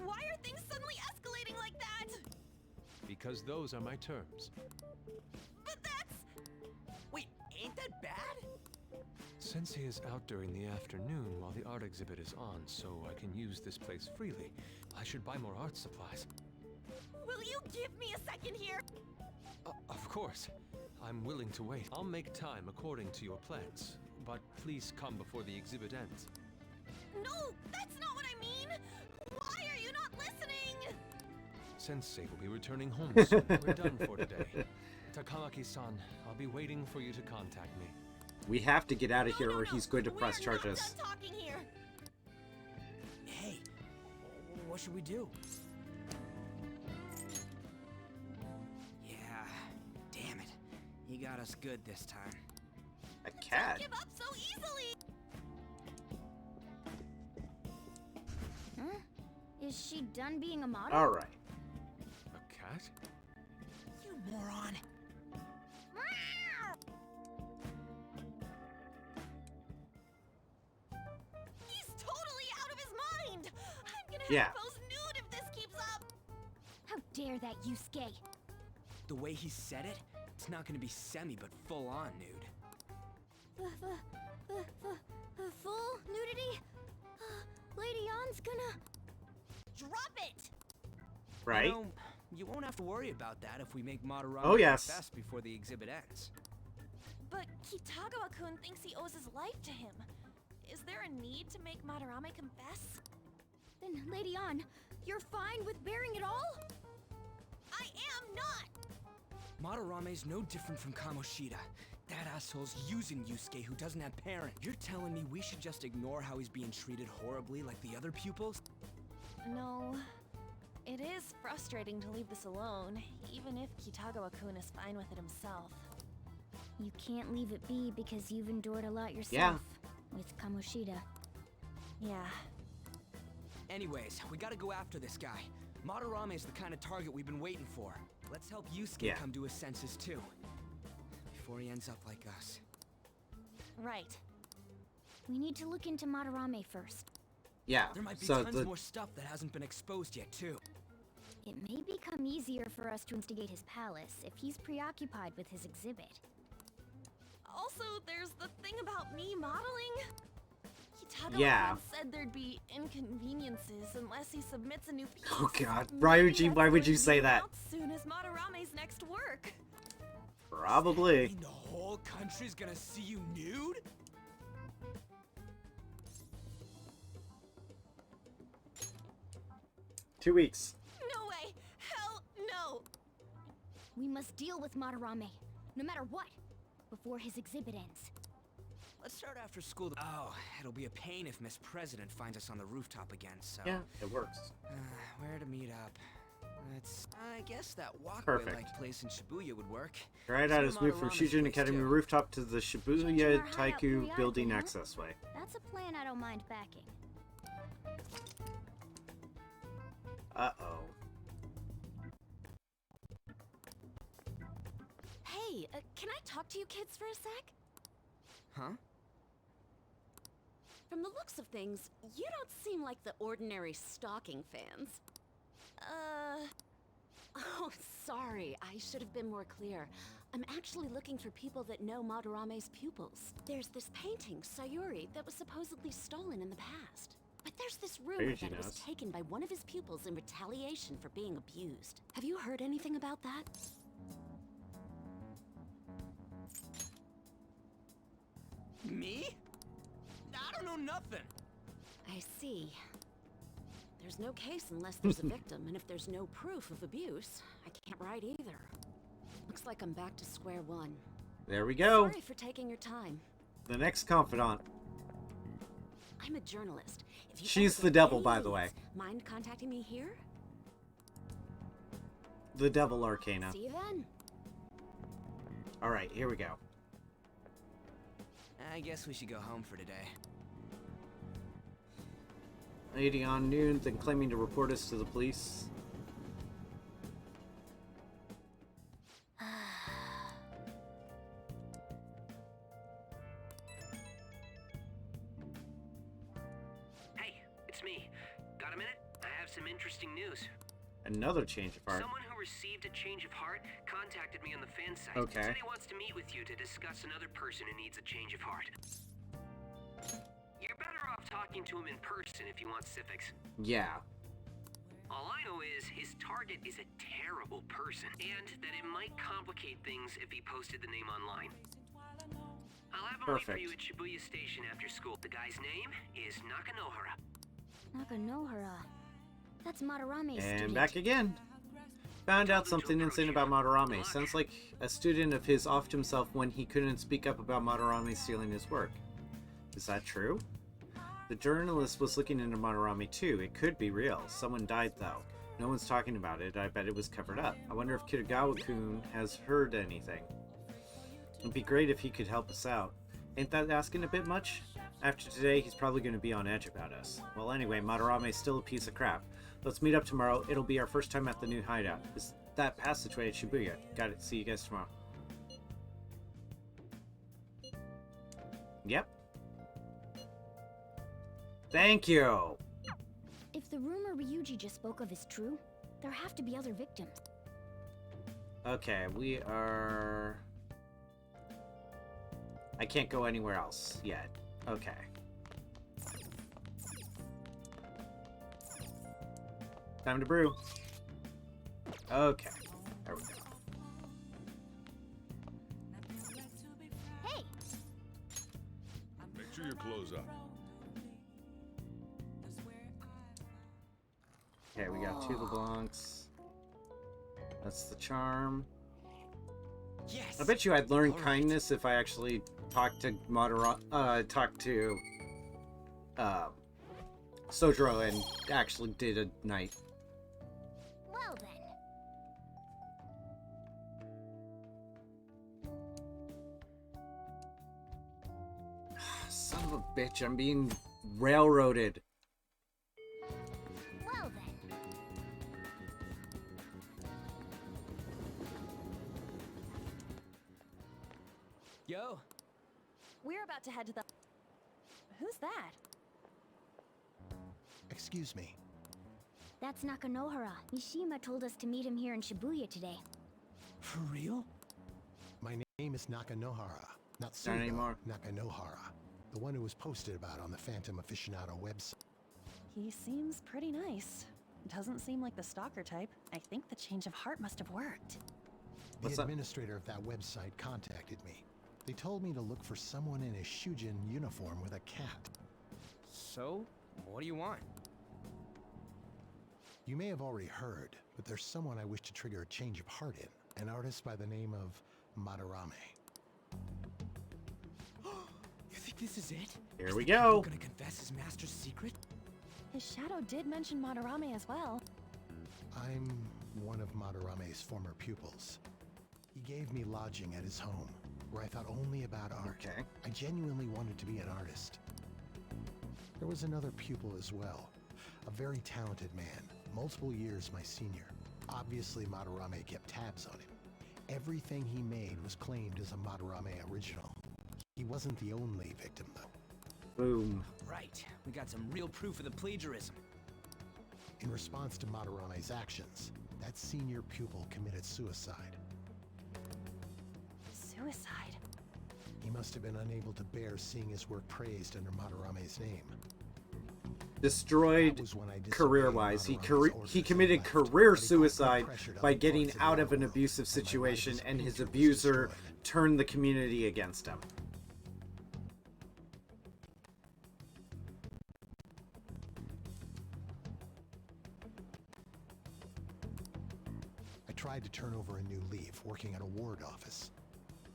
Why are things suddenly escalating like that? Because those are my terms. But that's... Wait, ain't that bad? Sensei is out during the afternoon while the art exhibit is on, so I can use this place freely. I should buy more art supplies. Will you give me a second here? Of course. I'm willing to wait. I'll make time according to your plans, but please come before the exhibit ends. No, that's not what I mean! Why are you not listening? Sensei will be returning home soon. We're done for today. Takamaki-san, I'll be waiting for you to contact me. We have to get out of here or he's going to press charges. Not done talking here. Hey, what should we do? Yeah, damn it. He got us good this time. A cat? Don't give up so easily! Huh? Is she done being a model? Alright. A cat? You moron. He's totally out of his mind! I'm gonna Yeah. have to pose nude if this keeps up! How dare that, Yusuke? The way he said it, it's not gonna be semi, but full on nude. The full nudity? Lady Ann's gonna... Drop it! Right? You know, you won't have to worry about that if we make Madarame Oh, yes. confess before the exhibit ends. But Kitagawa-kun thinks he owes his life to him. Is there a need to make Madarame confess? Then, Lady Ann, you're fine with bearing it all? I am not! Madarame's no different from Kamoshida. That asshole's using Yusuke who doesn't have parents. You're telling me we should just ignore how he's being treated horribly like the other pupils? No. It is frustrating to leave this alone, even if Kitagawa-kun is fine with it himself. You can't leave it be because you've endured a lot yourself. Yeah. With Kamoshida. Yeah. Anyways, we gotta go after this guy. Madarame's the kind of target we've been waiting for. Let's help Yusuke come to his senses too. Before he ends up like us. Right. We need to look into Madarame first. Yeah. There might be tons more stuff that hasn't been exposed yet too. It may become easier for us to instigate his palace if he's preoccupied with his exhibit. Also, there's the thing about me modeling. Yeah. Said there'd be inconveniences unless he submits a new piece. Oh god, Ryuji, why would you say that? Soon as Madarame's next work. Probably. The whole country's gonna see you nude? Two weeks. No way! Hell no! We must deal with Madarame, no matter what, before his exhibit ends. Let's start after school. Oh, it'll be a pain if Miss President finds us on the rooftop again, so... Yeah, it works. Where to meet up? I guess that walkway-like place in Shibuya would work. Right out his move from Shujin Academy rooftop to the Shibuya Taiku building accessway. That's a plan I don't mind backing. Uh-oh. Hey, can I talk to you kids for a sec? Huh? From the looks of things, you don't seem like the ordinary stalking fans. Oh, sorry. I should have been more clear. I'm actually looking for people that know Madarame's pupils. There's this painting, Sayuri, that was supposedly stolen in the past. But there's this rumor that it was taken by one of his pupils in retaliation for being abused. Have you heard anything about that? Me? I don't know nothing. I see. There's no case unless there's a victim, and if there's no proof of abuse, I can't write either. Looks like I'm back to square one. There we go. Sorry for taking your time. The next confidant. I'm a journalist. If you She's ever the get devil, any by the leads, way. Mind contacting me here? The Devil Arcana. See you then. Alright, here we go. I guess we should go home for today. Lady on noon, then claiming to report us to the police. Hey, it's me. Got a minute? I have some interesting news. Another change of heart. Someone who received a change of heart contacted me on the fan site. Okay. Said he wants to meet with you to discuss another person who needs a change of heart. You're better off talking to him in person if you want specifics. Yeah. All I know is his target is a terrible person, and that it might complicate things if he posted the name online. I'll have him wait for you at Shibuya Station after school. The guy's name is Nakanohara. Nakanohara. That's Madarame's And student. back again. Found out something insane about Madarame. Sounds like a student of his offed himself when he couldn't speak up about Madarame stealing his work. Is that true? The journalist was looking into Madarame too. It could be real. Someone died though. No one's talking about it. I bet it was covered up. I wonder if Kitagawa-kun has heard anything. It'd be great if he could help us out. Ain't that asking a bit much? After today, he's probably going to be on edge about us. Well, anyway, Madarame's still a piece of crap. Let's meet up tomorrow. It'll be our first time at the new hideout. Is that passageway at Shibuya? Got it. See you guys tomorrow. Yep. Thank you. If the rumor Ryuji just spoke of is true, there have to be other victims. Okay, we are... I can't go anywhere else yet. Okay. Time to brew. Okay. There we go. close up. Okay, we got 2 LeBlancs. That's the charm. Yes. I bet you I'd learn kindness if I actually talked to Sojiro and actually did a night. Well then. Son of a bitch, I'm being railroaded. Well then. Yo. We're about to head to the... Who's that? Excuse me. That's Nakanohara. Mishima told us to meet him here in Shibuya today. For real? My name is Nakanohara, not Not anymore. Nakanohara, the one who was posted about on the Phantom Aficionado website. He seems pretty nice. Doesn't seem like the stalker type. I think the change of heart must have worked. The administrator of that website contacted me. They told me to look for someone in a Shujin uniform with a cat. So, what do you want? You may have already heard, but there's someone I wish to trigger a change of heart in. An artist by the name of Madarame. You think this is it? Here we go. Gonna confess his master's secret? His shadow did mention Madarame as well. I'm one of Madarame's former pupils. He gave me lodging at his home, where I thought only about art. Okay. I genuinely wanted to be an artist. There was another pupil as well, a very talented man, multiple years my senior. Obviously, Madarame kept tabs on him. Everything he made was claimed as a Madarame original. He wasn't the only victim, though. Boom. Right. We got some real proof of the plagiarism. In response to Madarame's actions, that senior pupil committed suicide. Suicide? He must have been unable to bear seeing his work praised under Madarame's name. Destroyed career-wise. He committed career suicide by getting out of an abusive situation, and his abuser turned the community against him. I tried to turn over a new leaf, working at a ward office,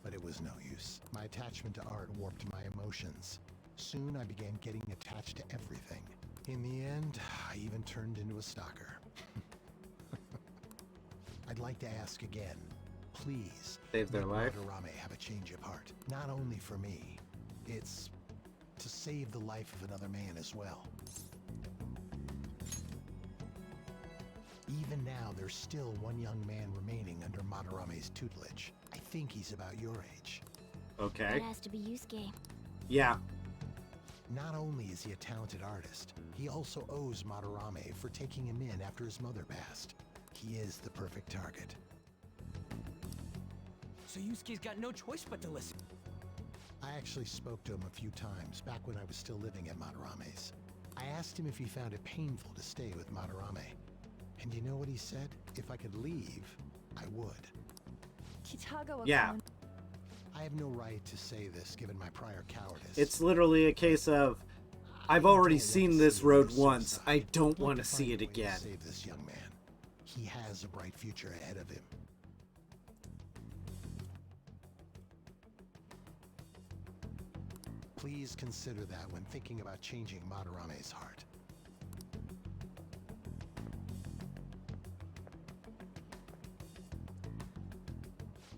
but it was no use. My attachment to art warped my emotions. Soon I began getting attached to everything. In the end, I even turned into a stalker. I'd like to ask again, please, save their life. Madarame have a change of heart. Not only for me, it's to save the life of another man as well. Even now, there's still one young man remaining under Madarame's tutelage. I think he's about your age. Okay. That has to be Yusuke. Yeah. Not only is he a talented artist, he also owes Madarame for taking him in after his mother passed. He is the perfect target. So Yusuke's got no choice but to listen. I actually spoke to him a few times back when I was still living at Madarame's. I asked him if he found it painful to stay with Madarame. And you know what he said? If I could leave, I would. Kitagawa-kun. Yeah. I have no right to say this given my prior cowardice. It's literally a case of, I've already seen this road once. I don't want to see it again. Save this young man. He has a bright future ahead of him. Please consider that when thinking about changing Madarame's heart.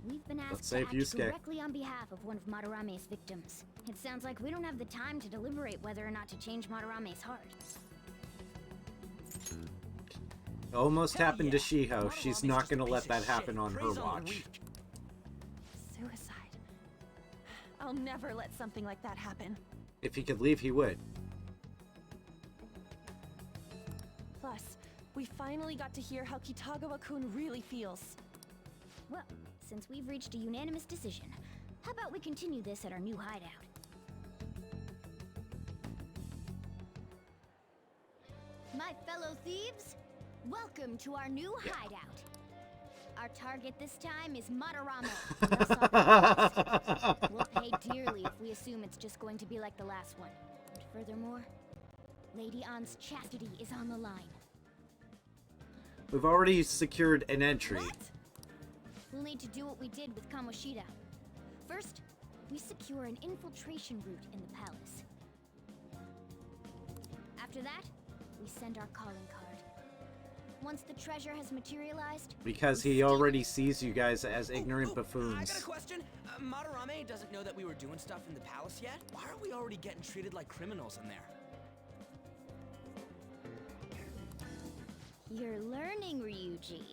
We've been asked to save act Yusuke. directly on behalf of one of Madarame's victims. It sounds like we don't have the time to deliberate whether or not to change Madarame's heart. Almost happened to Shiho. She's not going to let that happen on her watch. Suicide. I'll never let something like that happen. If he could leave, he would. Plus, we finally got to hear how Kitagawa-kun really feels. Well, since we've reached a unanimous decision, how about we continue this at our new hideout? My fellow thieves, welcome to our new hideout. Our target this time is Madarame. Let's not be we'll pay dearly if we assume it's just going to be like the last one. And furthermore, Lady An's chastity is on the line. We've already secured an entry. What? We'll need to do what we did with Kamoshida. First, we secure an infiltration route in the palace. After that, we send our calling card. Once the treasure has materialized... Because he already sees you guys as ignorant buffoons. I got a question. Madarame doesn't know that we were doing stuff in the palace yet? Why are we already getting treated like criminals in there? You're learning, Ryuji.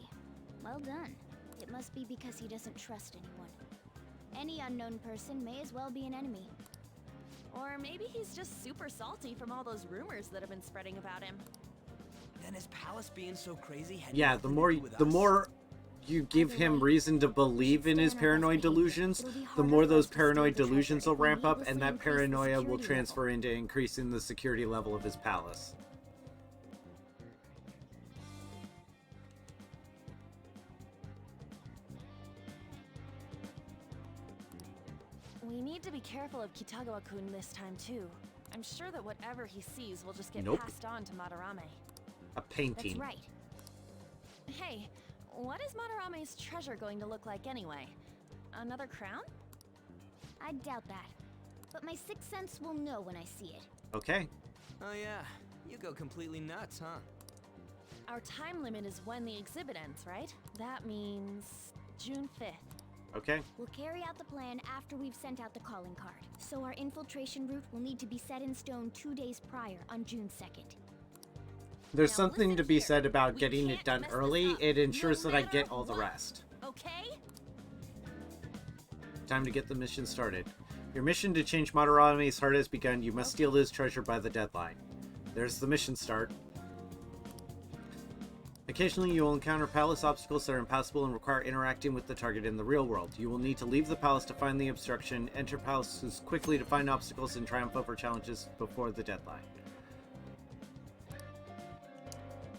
Well done. It must be because he doesn't trust anyone. Any unknown person may as well be an enemy. Or maybe he's just super salty from all those rumors that have been spreading about him. Then his palace being so crazy had Yeah, the more you give him reason to believe in his paranoid delusions, the more those paranoid delusions will ramp up, and that paranoia will transfer into increasing the security level of his palace. We need to be careful of Kitagawa-kun this time too. I'm sure that whatever he sees will just get passed on to Madarame. A painting. That's right. Hey, what is Madarame's treasure going to look like anyway? Another crown? I doubt that. But my sixth sense will know when I see it. Okay. Oh yeah, you go completely nuts, huh? Our time limit is when the exhibit ends, right? That means June 5th. Okay. We'll carry out the plan after we've sent out the calling card. So our infiltration route will need to be set in stone 2 days prior on June 2nd. There's something to be said about getting it done early. It ensures that I get all the rest. Okay? Time to get the mission started. Your mission to change Madarame's heart has begun. You must steal his treasure by the deadline. There's the mission start. Occasionally, you will encounter palace obstacles that are impassable and require interacting with the target in the real world. You will need to leave the palace to find the obstruction, enter palaces quickly to find obstacles, and triumph over challenges before the deadline.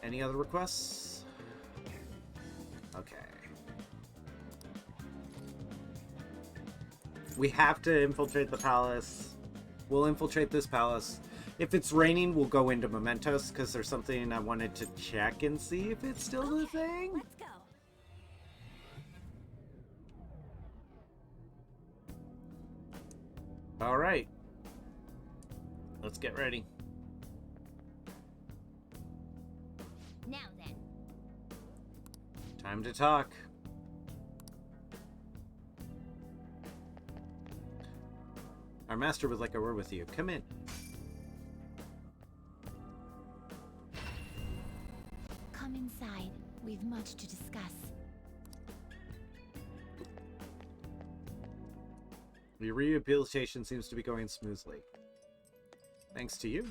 Any other requests? Okay. We have to infiltrate the palace. We'll infiltrate this palace. If it's raining, we'll go into Mementos, because there's something I wanted to check and see if it's still the thing. Let's go. Alright. Let's get ready. Now then. Time to talk. Our master would like a word with you. Come in. Come inside. We've much to discuss. Your rehabilitation seems to be going smoothly. Thanks to you.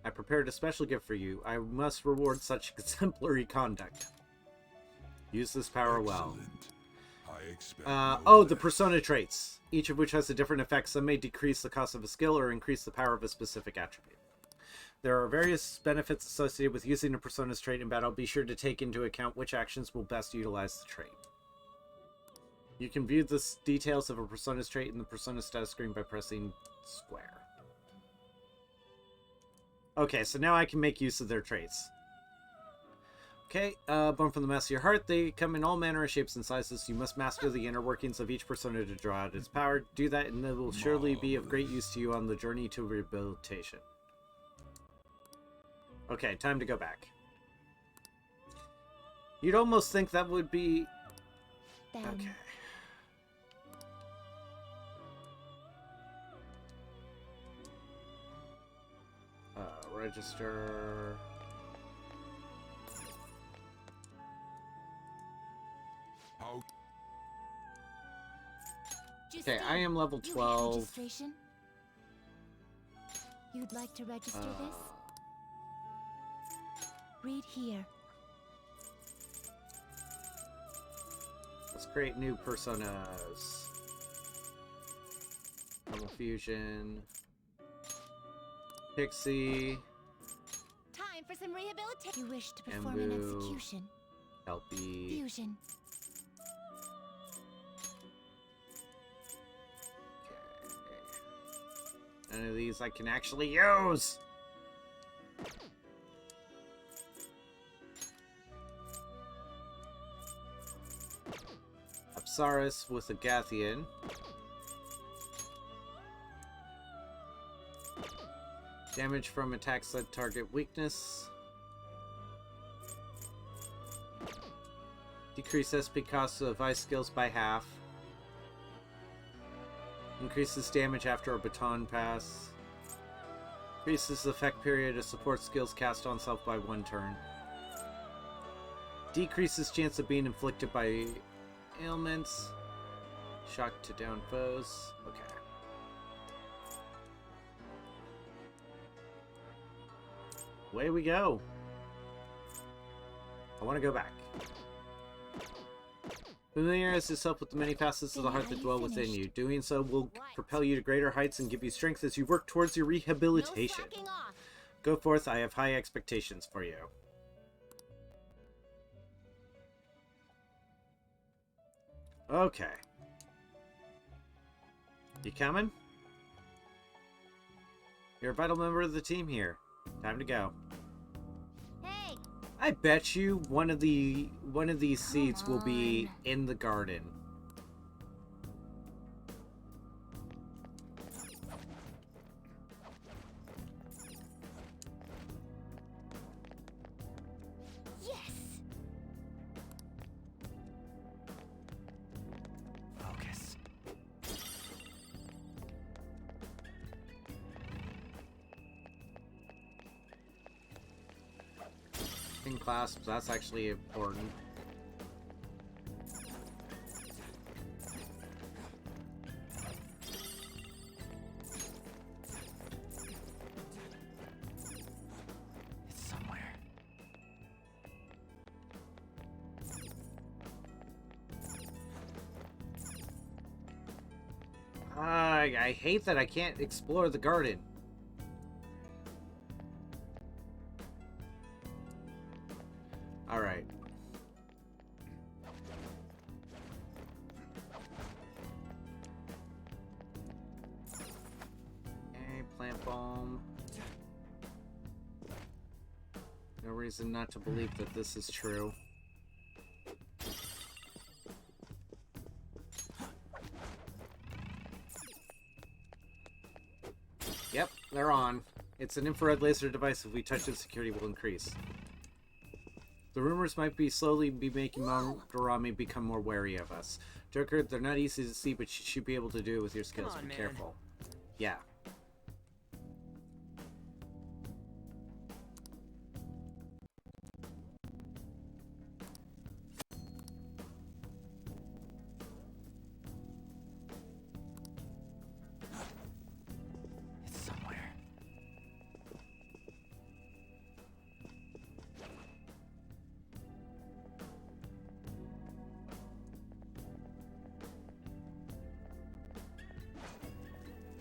I prepared a special gift for you. I must reward such exemplary conduct. Use this power well. Oh, the persona traits, each of which has a different effect. Some may decrease the cost of a skill or increase the power of a specific attribute. There are various benefits associated with using a persona's trait in battle. Be sure to take into account which actions will best utilize the trait. You can view the details of a persona's trait in the persona status screen by pressing square. Okay, so now I can make use of their traits. Okay, born from the mass of your heart, they come in all manner of shapes and sizes. You must master the inner workings of each persona to draw out its power. Do that, and it will surely be of great use to you on the journey to rehabilitation. Okay, time to go back. You'd almost think that would be... Okay. Register... Okay, I am level 12. Registration? You'd like to register this? Read here. Let's create new personas. Double Fusion. Pixie. Time for some rehabilitation. You wish to perform an Embu. execution. Kelpie. Fusion. None of these I can actually use! Apsaris with a Gathian. Damage from attacks that target weakness. Decrease SP cost of ice skills by half. Increases damage after a baton pass. Increases the effect period of support skills cast on self by 1 turn. Decreases chance of being inflicted by ailments. Shock to down foes. Okay. Away we go. I want to go back. Familiarize yourself with the many facets of the heart that dwell within you. Doing so will propel you to greater heights and give you strength as you work towards your rehabilitation. Go forth, I have high expectations for you. Okay. You coming? You're a vital member of the team here. Time to go. Hey! I bet you one of these seats will be in the garden. Yes! Focus. In clasps, that's actually important. It's somewhere. I hate that I can't explore the garden. Alright. Okay, plant bomb. No reason not to believe that this is true. Yep, they're on. It's an infrared laser device. If we touch it, security will increase. The rumors might be slowly making Madarame become more wary of us. Joker, they're not easy to see, but you should be able to do it with your skills. Come on, Be man. careful. Yeah. It's somewhere.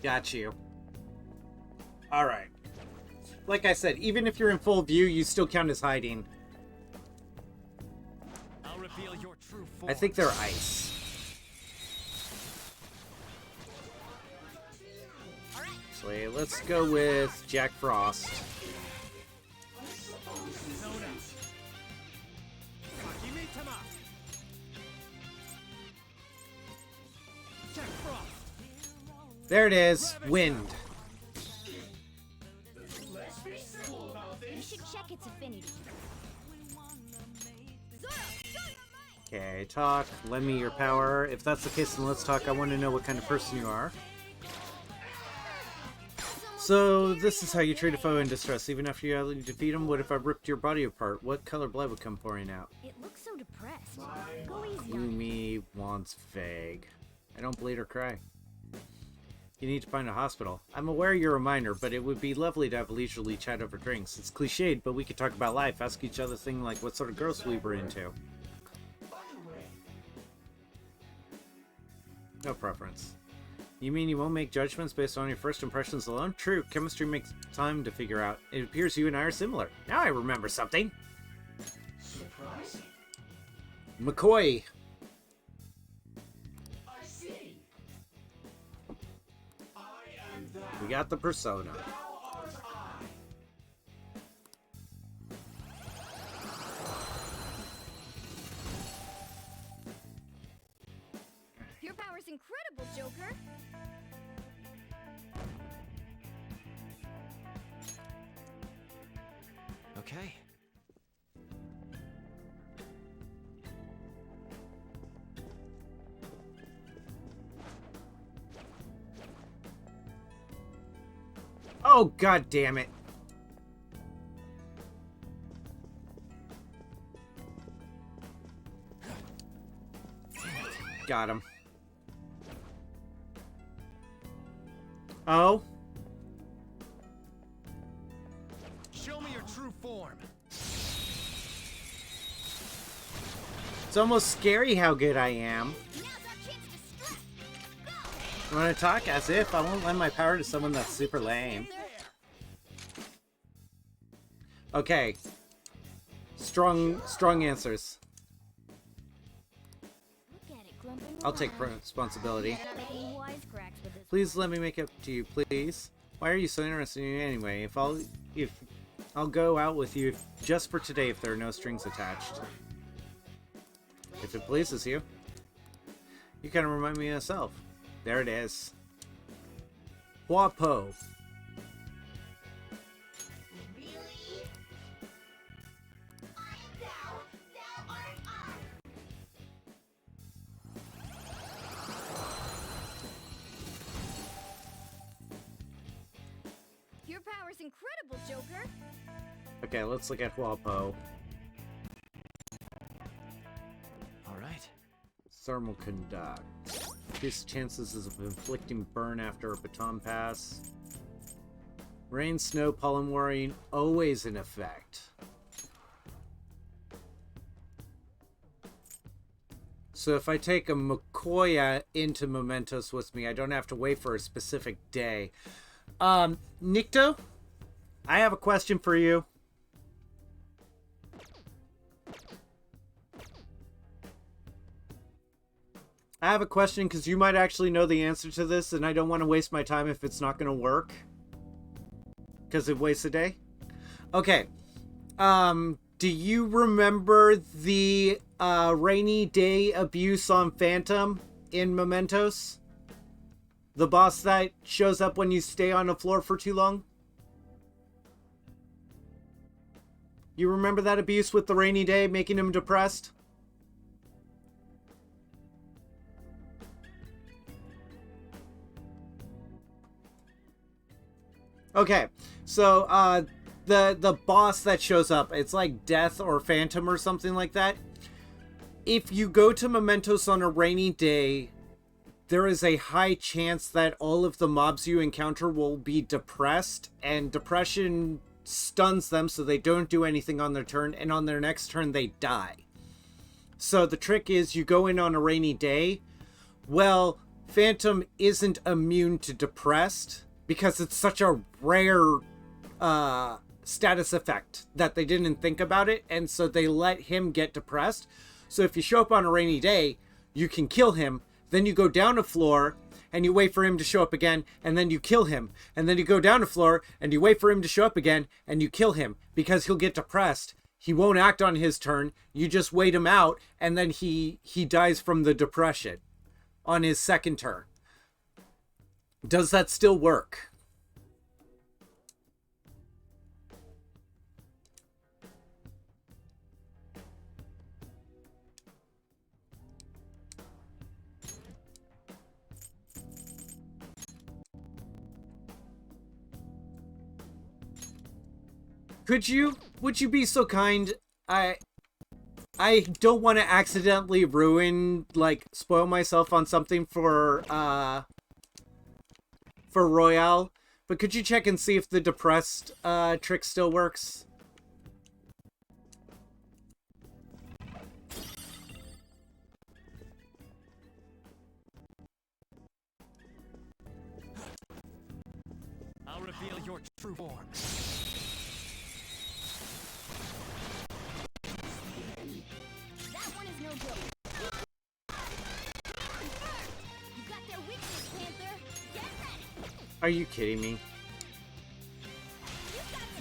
Got you. Alright. Like I said, even if you're in full view, you still count as hiding. I'll reveal your true form. I think they're ice. So let's go with Jack Frost. There it is. Wind. You should check its affinity. Okay, talk. Lend me your power. If that's the case, then let's talk. I want to know what kind of person you are. So, this is how you treat a foe in distress. Even after you defeat him, what if I ripped your body apart? What color blood would come pouring out? It looks so depressed. Go easy on it. Umi wants vague. I don't bleed or cry. You need to find a hospital. I'm aware you're a minor, but it would be lovely to have a leisurely chat over drinks. It's cliched, but we could talk about life, ask each other things like what sort of girls we were into. No preference. You mean you won't make judgments based on your first impressions alone? True, chemistry makes time to figure out. It appears you and I are similar. Now I remember something. Surprising. McCoy. I see. I am that. We got the persona. Thou art I. Your power's incredible, Joker. Okay. Oh, god damn it. Got him. Oh? Show me your true form. It's almost scary how good I am. You want to talk? As if I won't lend my power to someone that's super lame. Okay. Strong answers. I'll take responsibility. Please let me make up to you, please. Why are you so interested in me anyway? If I'll go out with you just for today if there are no strings attached. If it pleases you. You kind of remind me of myself. There it is. Huapo. Your power's incredible, Joker. Okay, let's look at Huapo. Alright. Thermal conduct. Increase chances of inflicting burn after a baton pass. Rain, snow, pollen warning, always in effect. So if I take a McCoy into Mementos with me, I don't have to wait for a specific day. Nikto, I have a question for you. I have a question because you might actually know the answer to this, and I don't want to waste my time if it's not going to work. Because it wastes a day. Okay. Do you remember the rainy day abuse on Phantom in Mementos? The boss that shows up when you stay on the floor for too long? You remember that abuse with the rainy day, making him depressed? Okay, so the boss that shows up, it's like Death or Phantom or something like that. If you go to Mementos on a rainy day, there is a high chance that all of the mobs you encounter will be depressed, and depression stuns them so they don't do anything on their turn, and on their next turn they die. So the trick is you go in on a rainy day. Well, Phantom isn't immune to depressed, because it's such a rare status effect that they didn't think about it, and so they let him get depressed. So if you show up on a rainy day, you can kill him, then you go down a floor, and you wait for him to show up again, and then you kill him. And then you go down a floor, and you wait for him to show up again, and you kill him, because he'll get depressed. He won't act on his turn, you just wait him out, and then he dies from the depression on his second turn. Does that still work? Would you be so kind? I don't want to accidentally spoil myself on something for Royale, but could you check and see if the depressed trick still works? your true form. That one is no joke. You got their weakness, Panther. Get ready. Are you kidding me?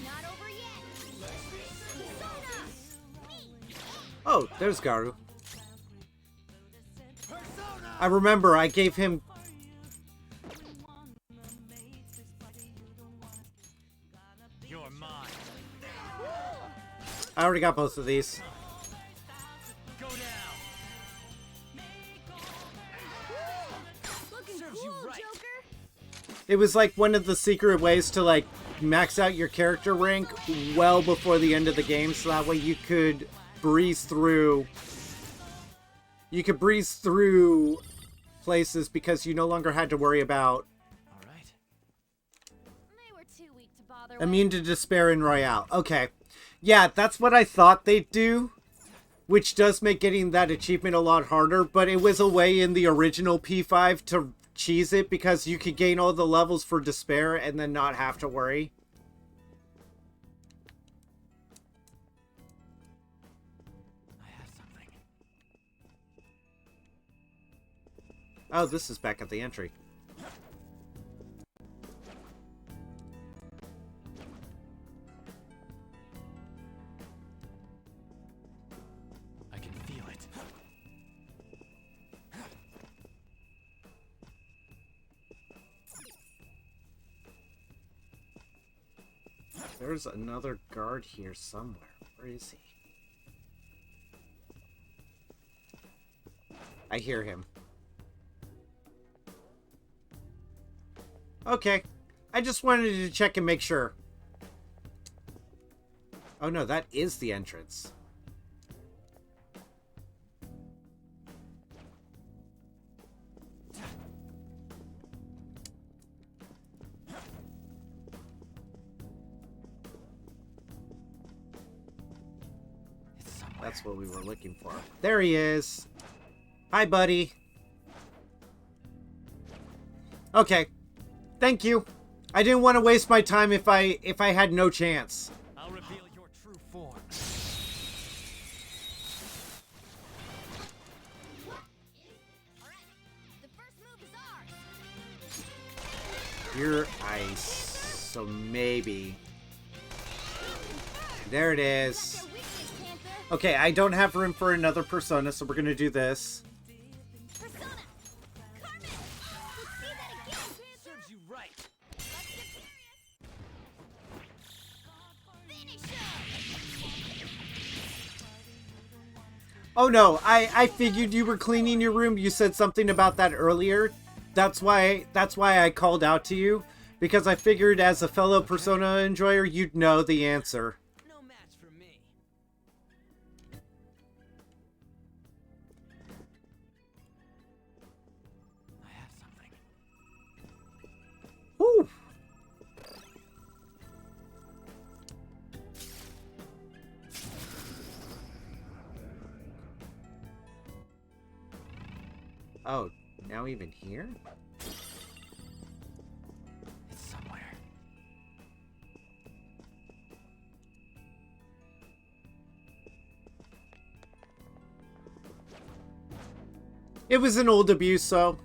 Not over yet. Oh, there's Garu. I remember I gave him... You're mine. I already got both of these. Go down. Looking Serves you right. It was like one of the secret ways to like max out your character rank well before the end of the game, so that way you could breeze through. You could breeze through places because you no longer had to worry about immune to despair in Royale. Okay. Yeah, that's what I thought they'd do, which does make getting that achievement a lot harder, but it was a way in the original P5 to cheese it because you could gain all the levels for despair and then not have to worry. I have something. Oh, this is back at the entry. I can feel it. There's another guard here somewhere. Where is he? I hear him. Okay. I just wanted to check and make sure. Oh no, that is the entrance. That's what we were looking for. There he is. Hi, buddy. Okay. Thank you. I didn't want to waste my time if I had no chance. I'll reveal your true form. You're ice. So maybe. There it is. Okay, I don't have room for another persona, so we're gonna do this. Serves you right. Oh no, I figured you were cleaning your room. You said something about that earlier. That's why I called out to you, because I figured as a fellow Persona enjoyer, you'd know the answer. No match for me. I have something. Woo! Oh, now even here? It's somewhere. It was an old abuse, so...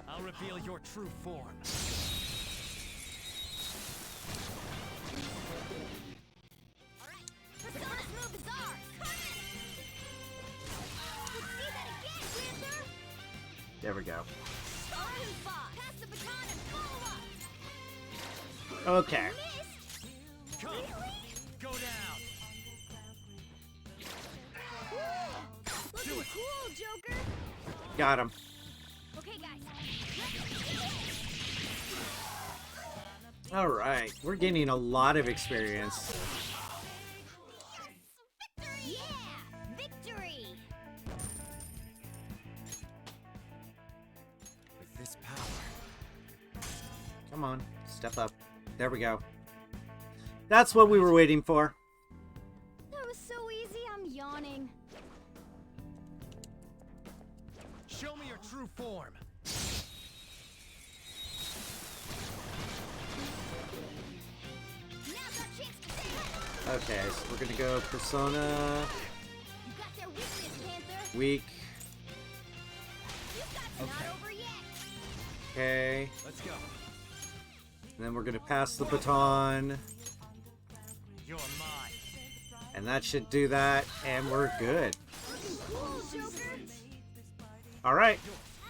I'll reveal your true form. There we go. Okay. Come. Go down. Looking cool, Joker. Got him. Okay, guys. Alright, we're gaining a lot of experience. Yeah! Victory! With this power. Come on, step up. There we go. That's what we were waiting for. That was so easy, I'm yawning. Show me your true form. Okay, so we're gonna go Persona. Weak. Okay. Let's go. And then we're gonna pass the baton. You're mine. And that should do that, and we're good. Alright.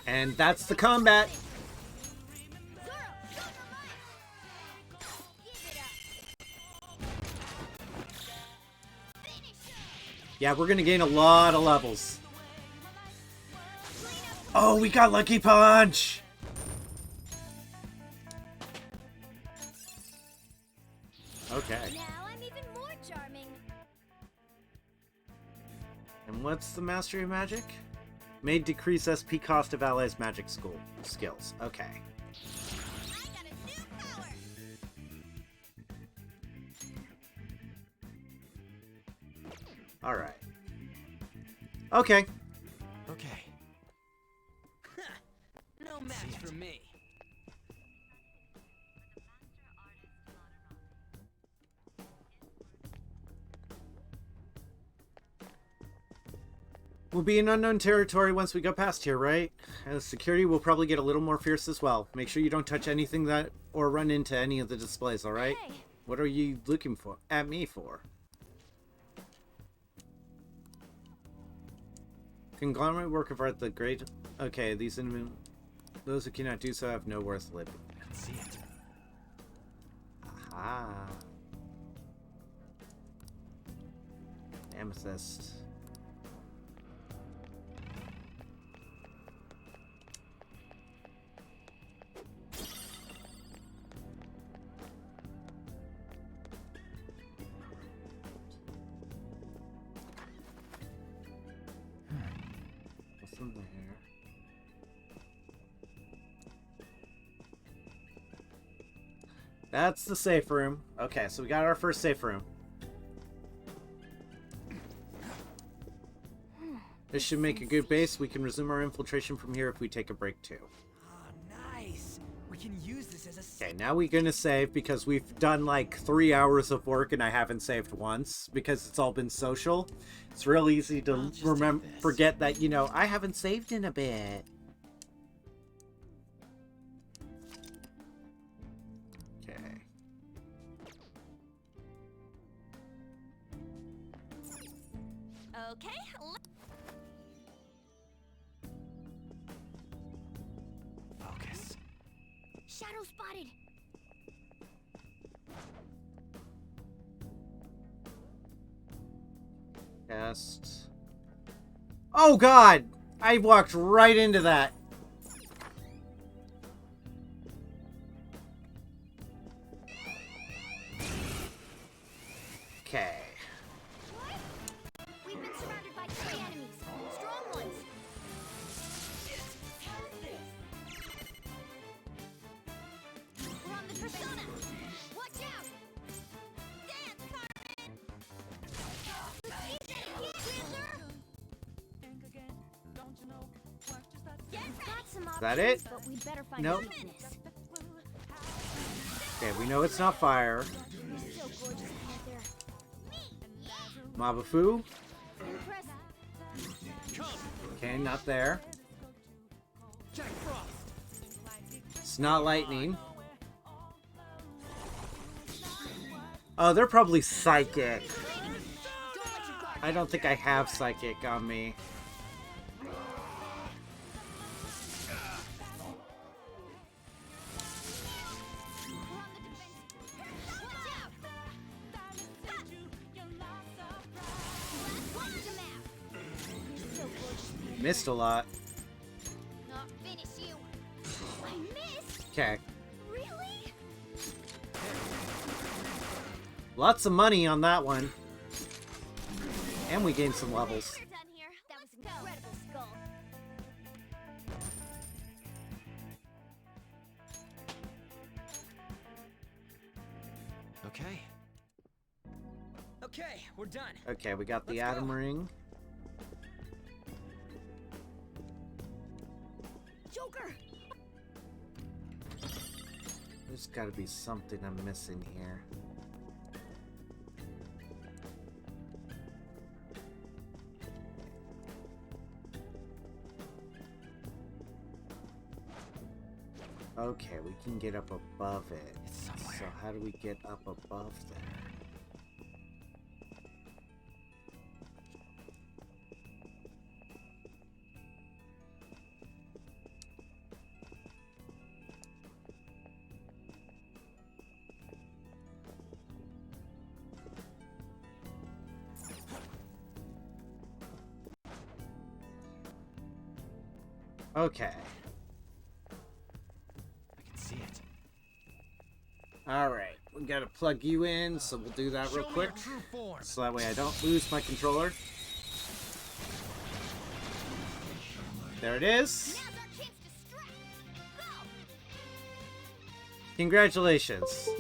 And that's the combat. Yeah, we're gonna gain a lot of levels. Oh, we got Lucky Punch! Okay. Now I'm even more charming. And what's the Mastery of Magic? May decrease SP cost of allies' magic skills. Okay. Alright. Okay. Okay. No match for me. We'll be in unknown territory once we go past here, right? And security will probably get a little more fierce as well. Make sure you don't touch anything that or run into any of the displays, alright? Hey. What are you looking for? At me for? Conglomerate work of art, the great... Okay, these those who cannot do so have no worth living. Let's see it. Aha. Amethyst. What's in there? That's the safe room. Okay, so we got our first safe room. This should make a good base. We can resume our infiltration from here if we take a break too. Oh, nice. We can use this as a... Okay, now we're gonna save because we've done like 3 hours of work and I haven't saved once because it's all been social. It's real easy to forget that, you know, I haven't saved in a bit. Okay. Okay, Focus. Shadow spotted. Cast. Oh god! I walked right into that. Okay. We've been surrounded by 3 enemies. Strong ones. We're on the Persona. Watch out. Dance, Carmen. Is that it? But we'd better find Nope. a weakness. Okay, we know it's not fire. You're so gorgeous, Panther. Mabafu. Impressive. Okay, not there. Jack Frost. It's not lightning. Oh, they're probably psychic. I don't think I have psychic on me. Missed a lot. Not finish you. I missed. Okay. Really? Lots of money on that one. And we gained some levels. We're done here. That was incredible, Skull. Okay. Okay, we're done. Okay, we got the Let's Atom go. Ring. Joker. There's gotta be something I'm missing here. Okay, we can get up above it. So how do we get up above there? Okay. I can see it. Alright, we gotta plug you in, so we'll do that real quick. So that way I don't lose my controller. There it is. Congratulations.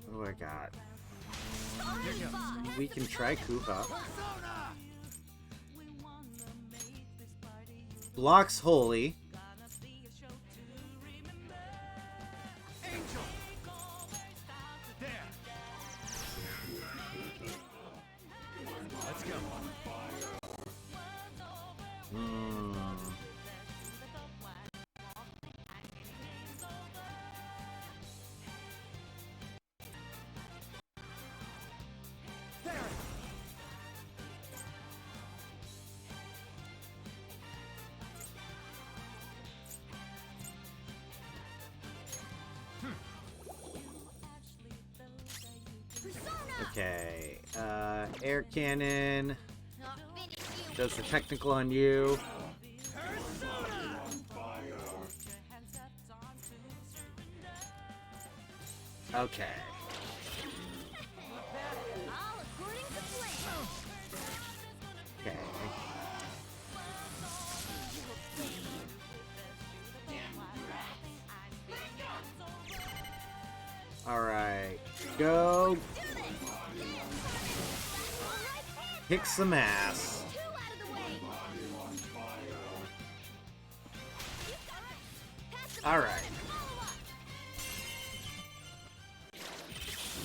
What do I got? We can try Kuha. Blocks Holy. Let's go. Okay, air cannon does the technical on you. Okay. Okay. Alright, go. Kick some ass. Alright.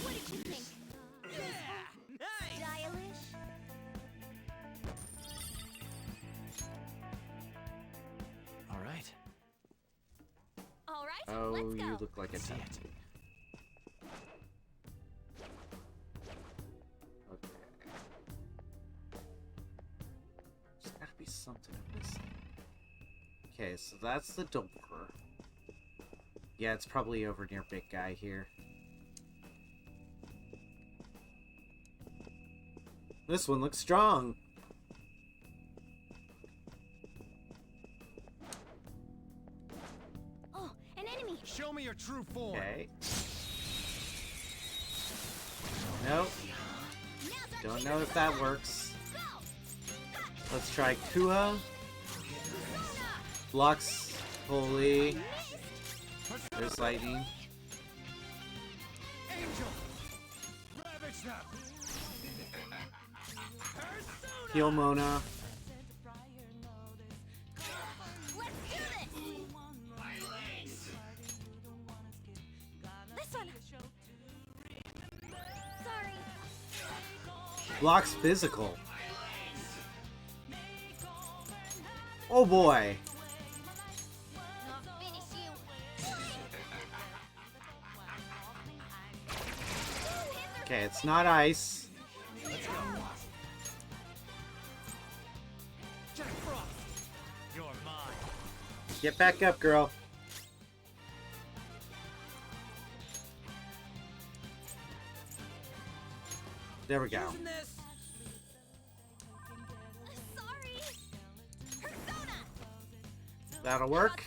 What did you think? Stylish? All right. All right. Oh, let's go. you look like a tank. Okay. There's gotta be something I'm missing. Okay, so that's the door. Yeah, it's probably over near Big Guy here. This one looks strong. Oh, an enemy. Show me your true form. Okay. Nope. Don't know if that works. Let's try Kua. Blocks Holy. There's lightning. Heal Mona. This one. Sorry. Blocks physical. Oh boy. I'll finish you. Okay, it's not ice. Let's go. Jack Frost, you're mine. Get back up, girl. There we go. Sorry. Persona. That'll work.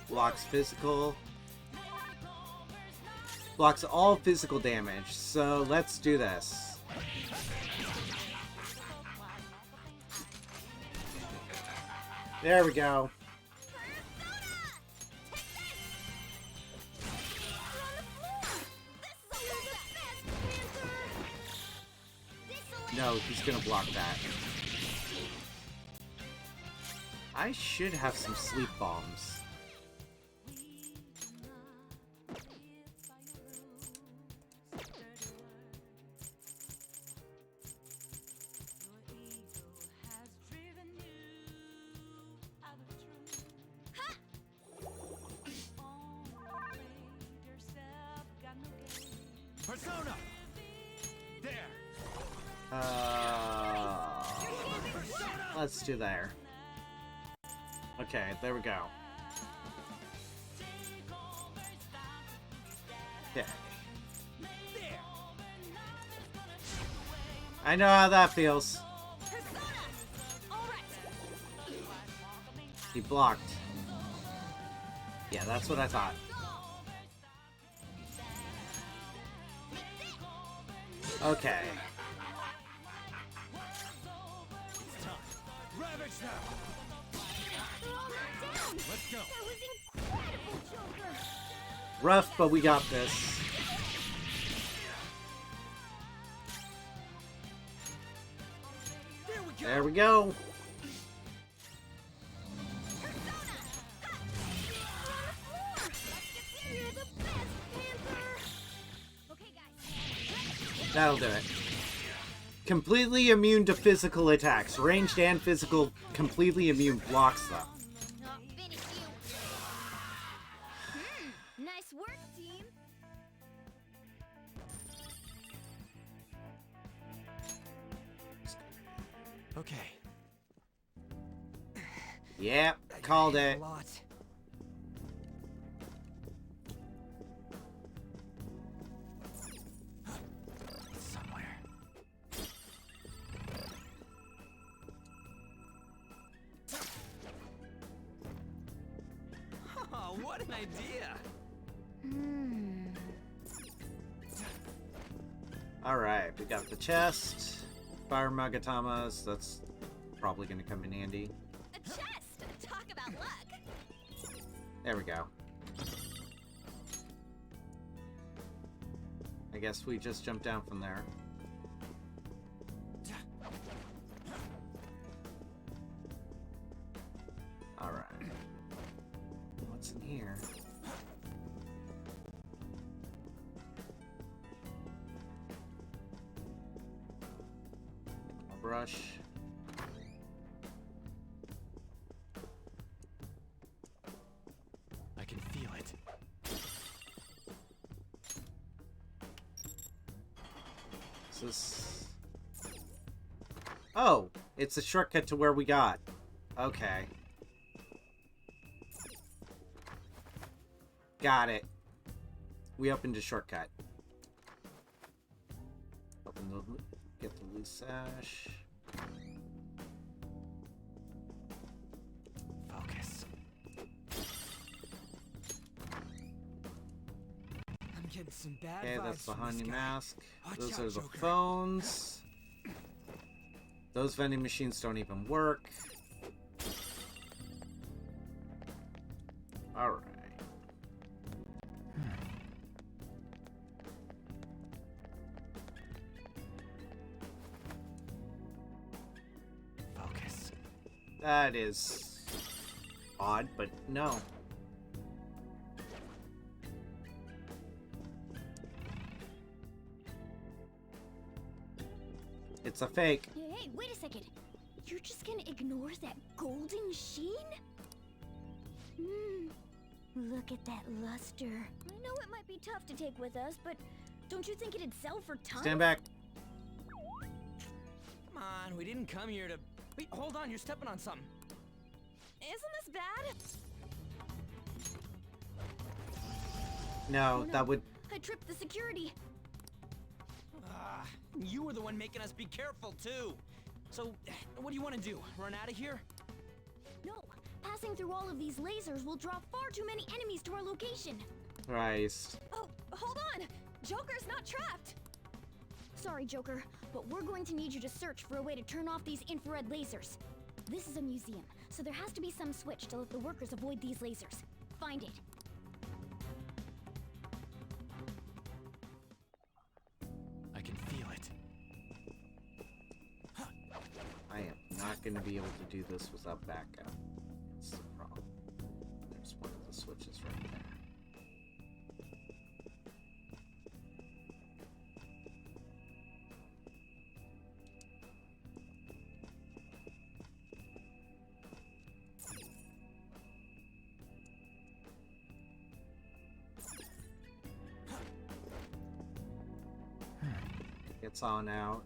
Blocks physical. Blocks all physical damage. So let's do this. There we go. No, he's gonna block that. I should have some sleep bombs. Persona! There! Let's do there. Okay, there we go. Okay. I know how that feels. He blocked. Yeah, that's what I thought. Okay. Ravage them! Let's go! That was incredible, Joker! Rough, but we got this. There we go. That'll do it. Completely immune to physical attacks. Ranged and physical, completely immune, blocks them. Nice work, team. Okay. Yep, called it. Somewhere. Oh, what an idea! Alright, we got the chest. Fire Magatamas, that's probably going to come in handy. A chest! Talk about luck! There we go. I guess we just jump down from there. Alright. What's in here? A brush. I can feel it. Is this... Oh! It's a shortcut to where we got. Okay. Got it. We opened a shortcut. Open the... Get the loose sash. Focus. I'm getting some bad Okay, vibes that's the from this honey guy. mask. Watch Those out, are the Joker. phones. Those vending machines don't even work. Alright. Focus. That is odd, but no. It's a fake. Hey, wait a second. You're just gonna ignore that golden sheen? Look at that luster. I know it might be tough to take with us, but don't you think it'd sell for tons? Stand back. Come on, we didn't come here to... Wait, hold on, you're stepping on something. Isn't this bad? No, that would... I tripped the security. You were the one making us be careful, too. So, what do you want to do? Run out of here? No, passing through all of these lasers will draw far too many enemies to our location. Christ. Oh, hold on! Joker's not trapped! Sorry, Joker, but we're going to need you to search for a way to turn off these infrared lasers. This is a museum, so there has to be some switch to let the workers avoid these lasers. Find it. I can feel it. I am not going to be able to do this without backup. which is right there. It's on out.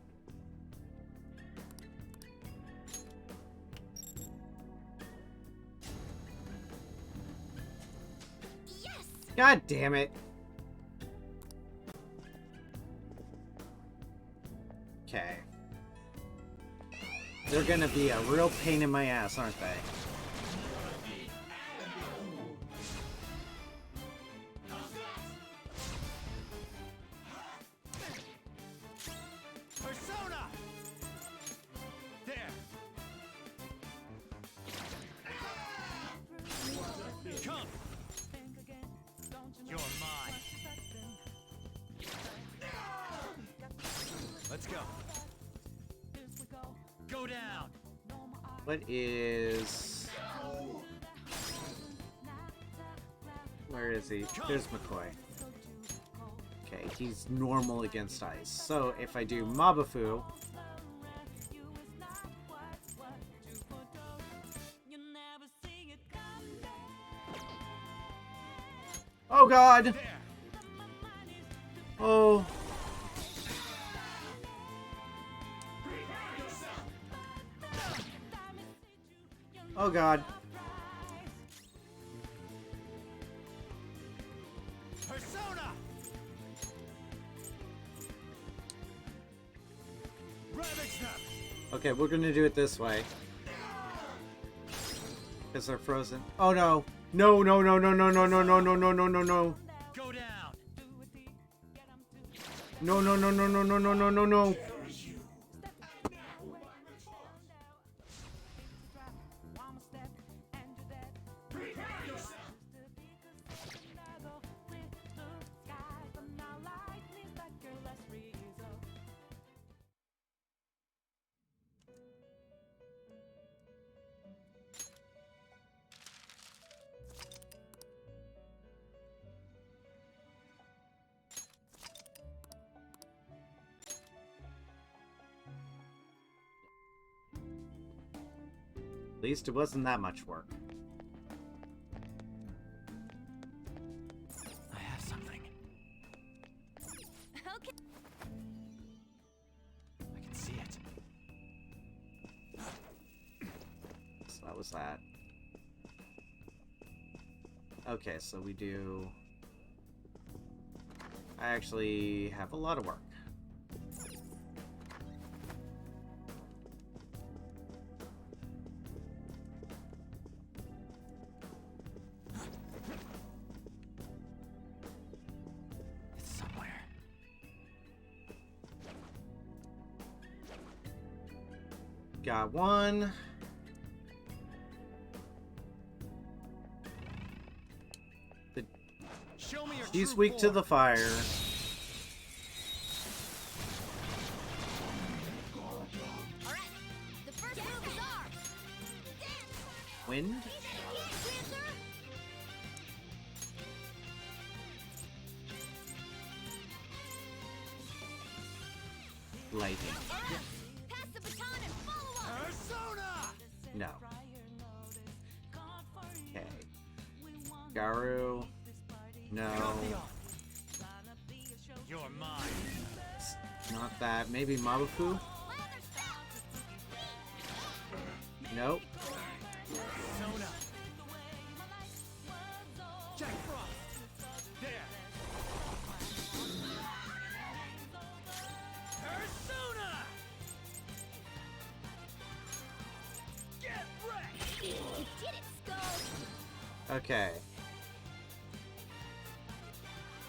Yes! God damn it. Okay. They're gonna be a real pain in my ass, aren't they? Persona! There! Come! You're mine! Let's go! Go down! What is... Where is he? There's McCoy. Okay, he's normal against ice. So if I do Mabafu... Oh god! Oh... Oh god. Persona! Ravage them! Okay, we're gonna do it this way. Because they're frozen. Oh no! No, no, no, no, no, no, no, no, no, no, no, no, no. Go down! No, no, no, no, no, no, no, no, no, no. At least it wasn't that much work. I have something. Okay. I can see it. So that was that. Okay, so we do... I actually have a lot of work. It's somewhere. Got one. Show me your He's true weak to the form. fire. Alright, the first move is ours! Wind? Lightning. Pass the baton and follow up! Persona! No. Okay. Garu. No. You're mine. Not that. Maybe Mabafu? Nope. Persona. Jack Frost. There. Persona. Get wrecked. You did it, Skull! Okay.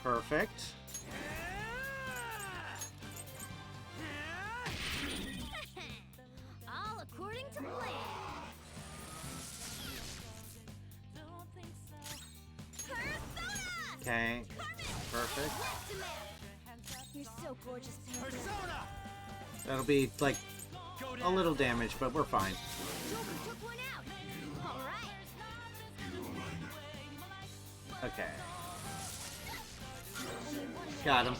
Perfect. All according to plan. Persona! Okay. Perfect. You're so gorgeous, Panther. Persona. That'll be, like, a little damage, but we're fine. Joker took one out. All right. Okay. Got him.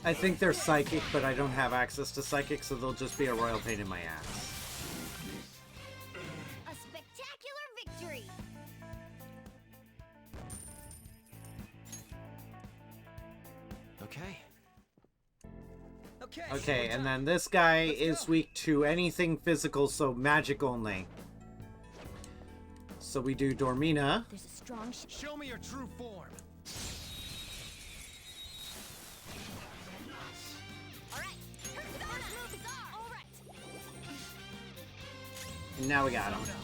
I think they're psychic, but I don't have access to psychic, so they'll just be a royal pain in my ass. A spectacular victory! Okay. Okay, and then this guy is weak to anything physical, so magic only. So we do Dormina. There's a strong Show me your true form. And now we got him. That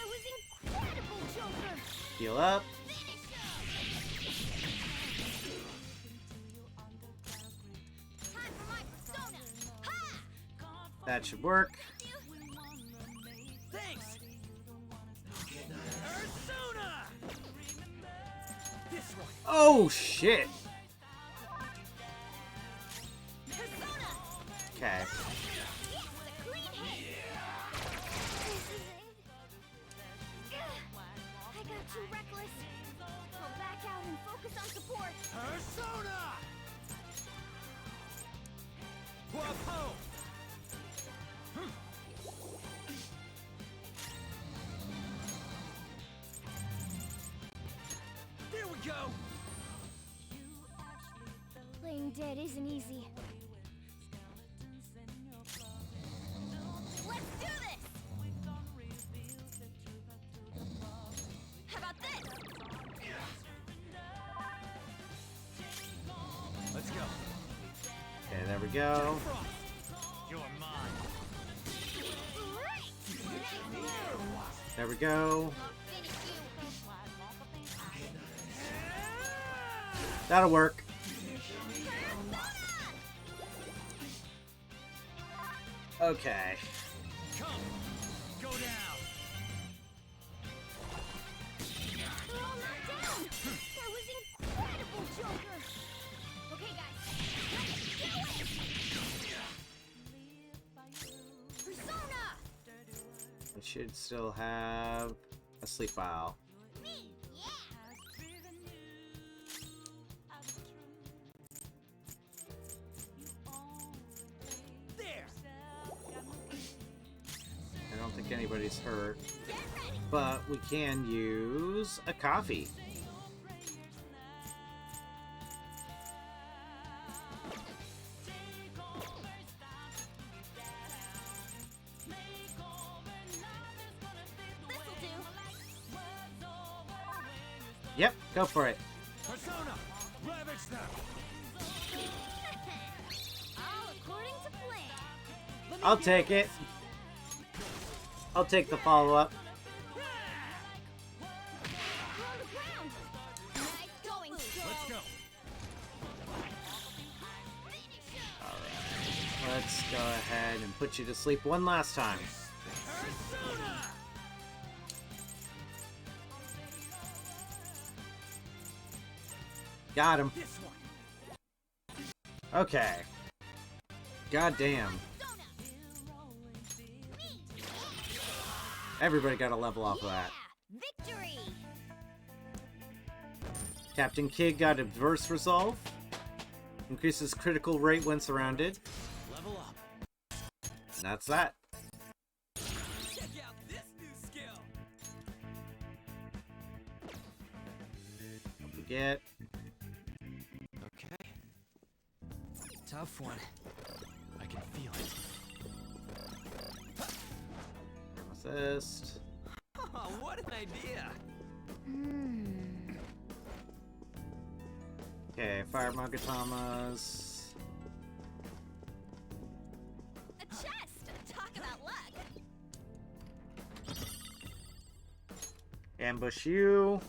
was incredible, Joker! Heal up. Time for my persona! Ha! That should work. Thanks. Persona. This one. Oh, shit. Okay. I got too reckless. I'll back out and focus on support. Persona. Wapo. There we go. Playing dead isn't easy. Let's do this! How about this? Let's go. Okay, there we go. You're mine. There we go. That'll work. Okay. Come. Go down. We're all knocked down! That was incredible, Joker! Okay, guys. Let's do it! Persona! We should still have a sleep vial. There. I don't think anybody's hurt. But we can use a coffee. Yep, go for it. Persona. Ravage them. All according to plan. I'll take it. I'll take the follow-up. Let's go. Alright. Let's go ahead and put you to sleep one last time. Got him. Okay. God damn. Everybody got a level off of that. Victory! Captain Kid got Adverse Resolve. Increases critical rate when surrounded. Level up. And that's that. Check out this new skill. What we get? Okay. Tough one. I can feel it. Assist. Oh, what an idea! Okay, Fire Magatamas. A chest! Talk about luck! Ambush you.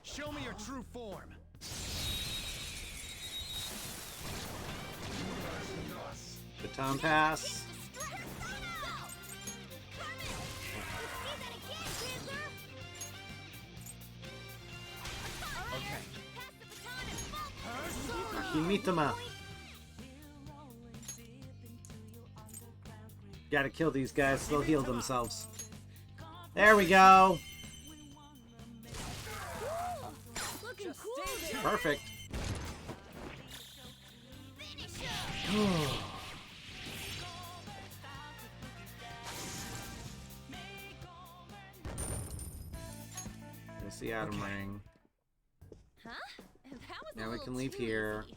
Show me your true form. Baton Pass. Okay. Kimitama. Gotta kill these guys, they'll heal themselves. There we go! Perfect. There's the atom ring. Huh? That was Now a we little can leave too here. easy.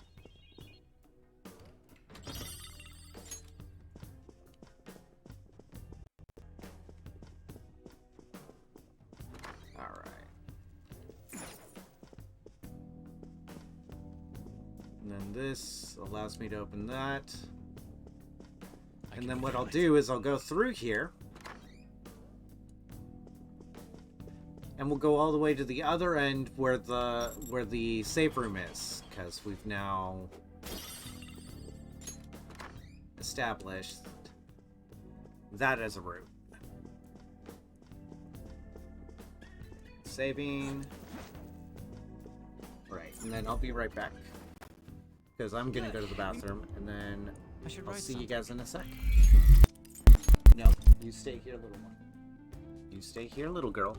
Alright. And then this allows me to open that. And then what I'll do is I'll go through here. And we'll go all the way to the other end where the save room is, because we've now established that as a route. Saving. Right, and then I'll be right back. Because I'm gonna go to the bathroom, and then I'll see you guys in a sec. No, you stay here, little one. You stay here, little girl.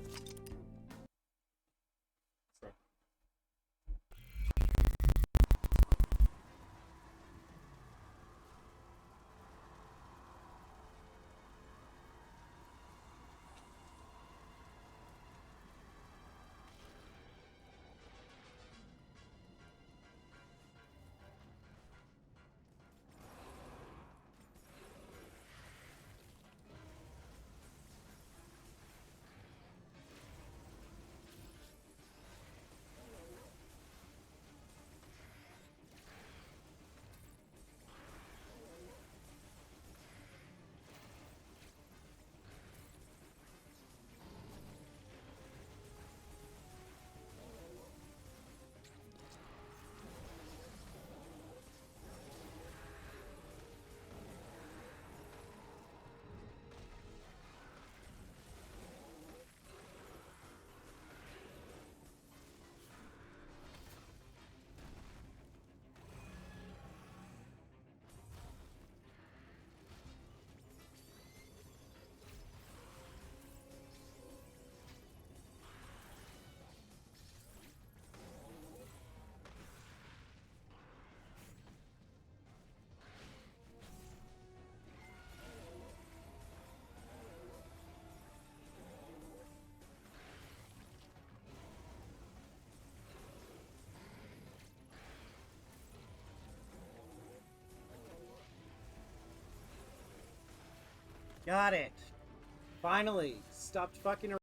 Got it. Finally. Stopped fucking around.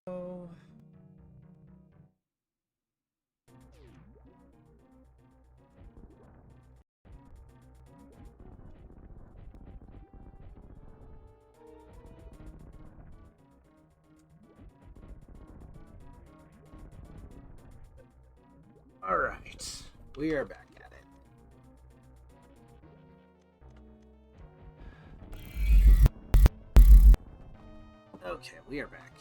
Oh. All right. We are back at it. Okay, we are back.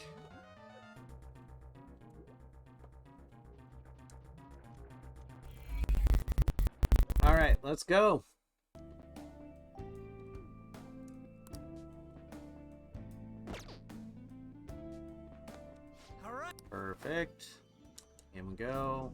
All right, let's go. All right. Perfect. In we go.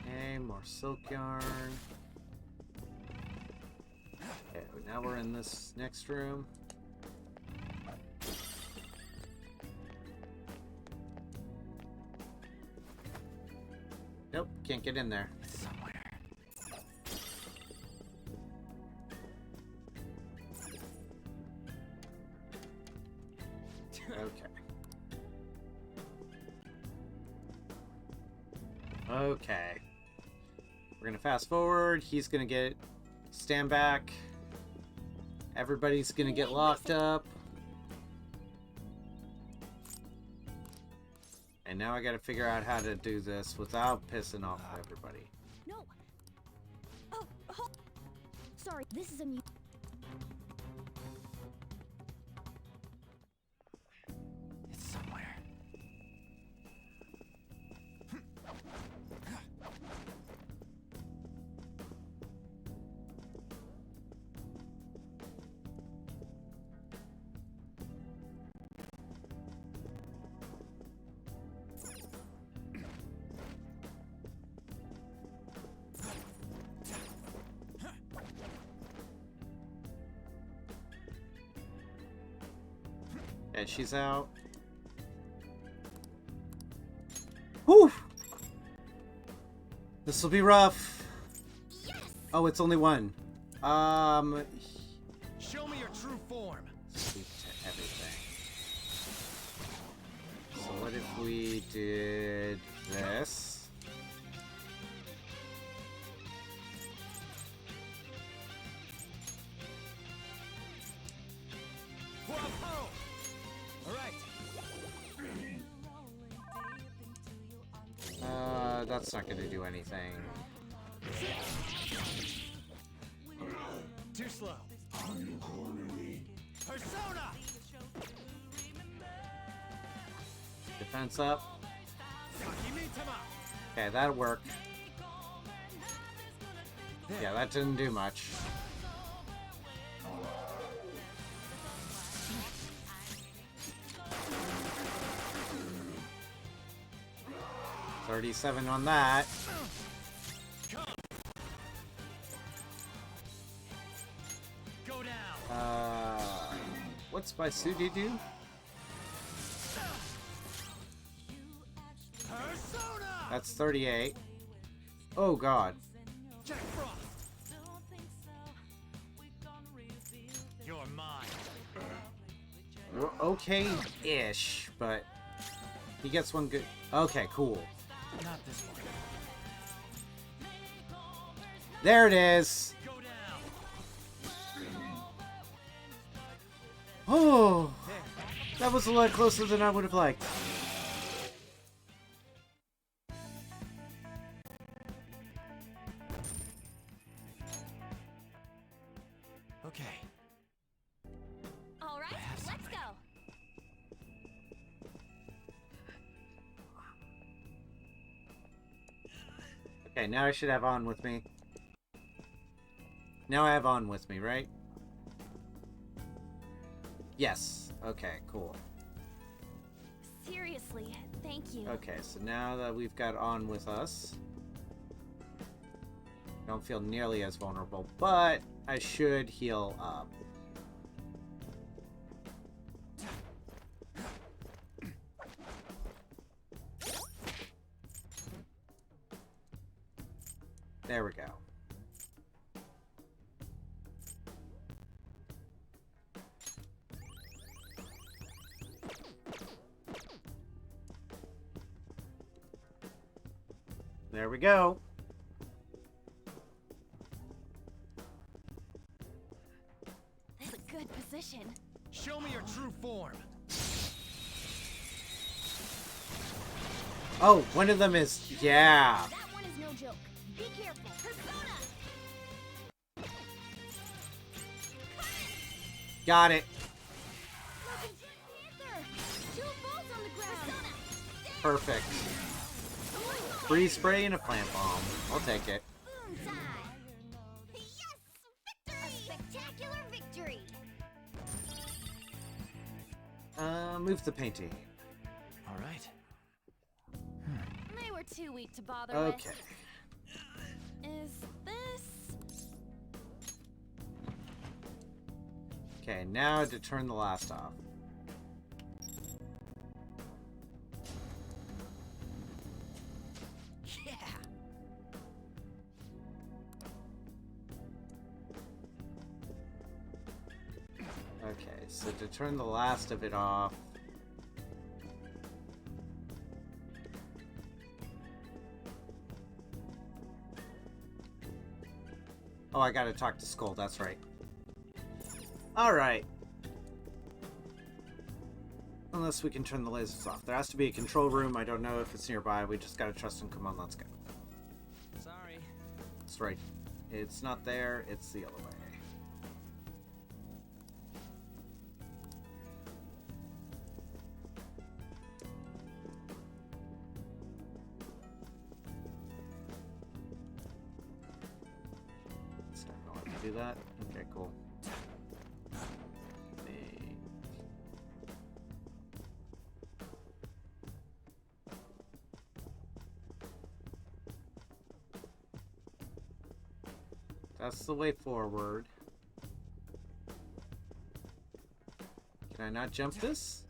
Okay, more silk yarn. Okay, now we're in this next room. Nope, can't get in there. Okay. Okay. We're gonna fast forward. He's gonna get stand back. Everybody's gonna get locked up. And And now I gotta figure out how to do this without pissing off everybody. No. Oh, sorry. This is a new. It's somewhere. Okay, she's out. Whew! This will be rough. Yes! Oh, it's only one. Show me your true form. Speak to everything. So what if we did this? That's not gonna do anything. Too slow. Persona! Defense up. Okay, that'll work. Yeah, that didn't do much. $37 on that. Go down. What's my Sudi do? That's 38. Oh god. You're mine. We're okay-ish, but he gets one good. Okay, cool. Not this one. There it is. Oh, that was a lot closer than I would have liked. Okay. All right, let's go. Okay, now I should have on with me. Now I have on with me, right? Yes. Okay, cool. Seriously, thank you. Okay, so now that we've got on with us, I don't feel nearly as vulnerable, but I should heal up. There we go. There we go. That's a good position. Show me your true form. Oh, one of them is... Yeah. That one is no joke. Be careful. Persona! Got it. Two balls on the ground. Perfect. Freeze spray and a plant bomb. I'll take it. Boom time. Yes! Victory! A spectacular victory. Move the painting. All right. They were too weak to bother Okay. with. Is this... Okay, now to turn the last off. Yeah. Okay, so to turn the last of it off. Oh, I gotta talk to Skull, that's right. Alright. Unless we can turn the lasers off. There has to be a control room. I don't know if it's nearby. We just gotta trust him. Come on, let's go. Sorry. That's right. It's not there. It's the other way. It's not going to do that. Okay, cool. That's the way forward. Can I not jump this?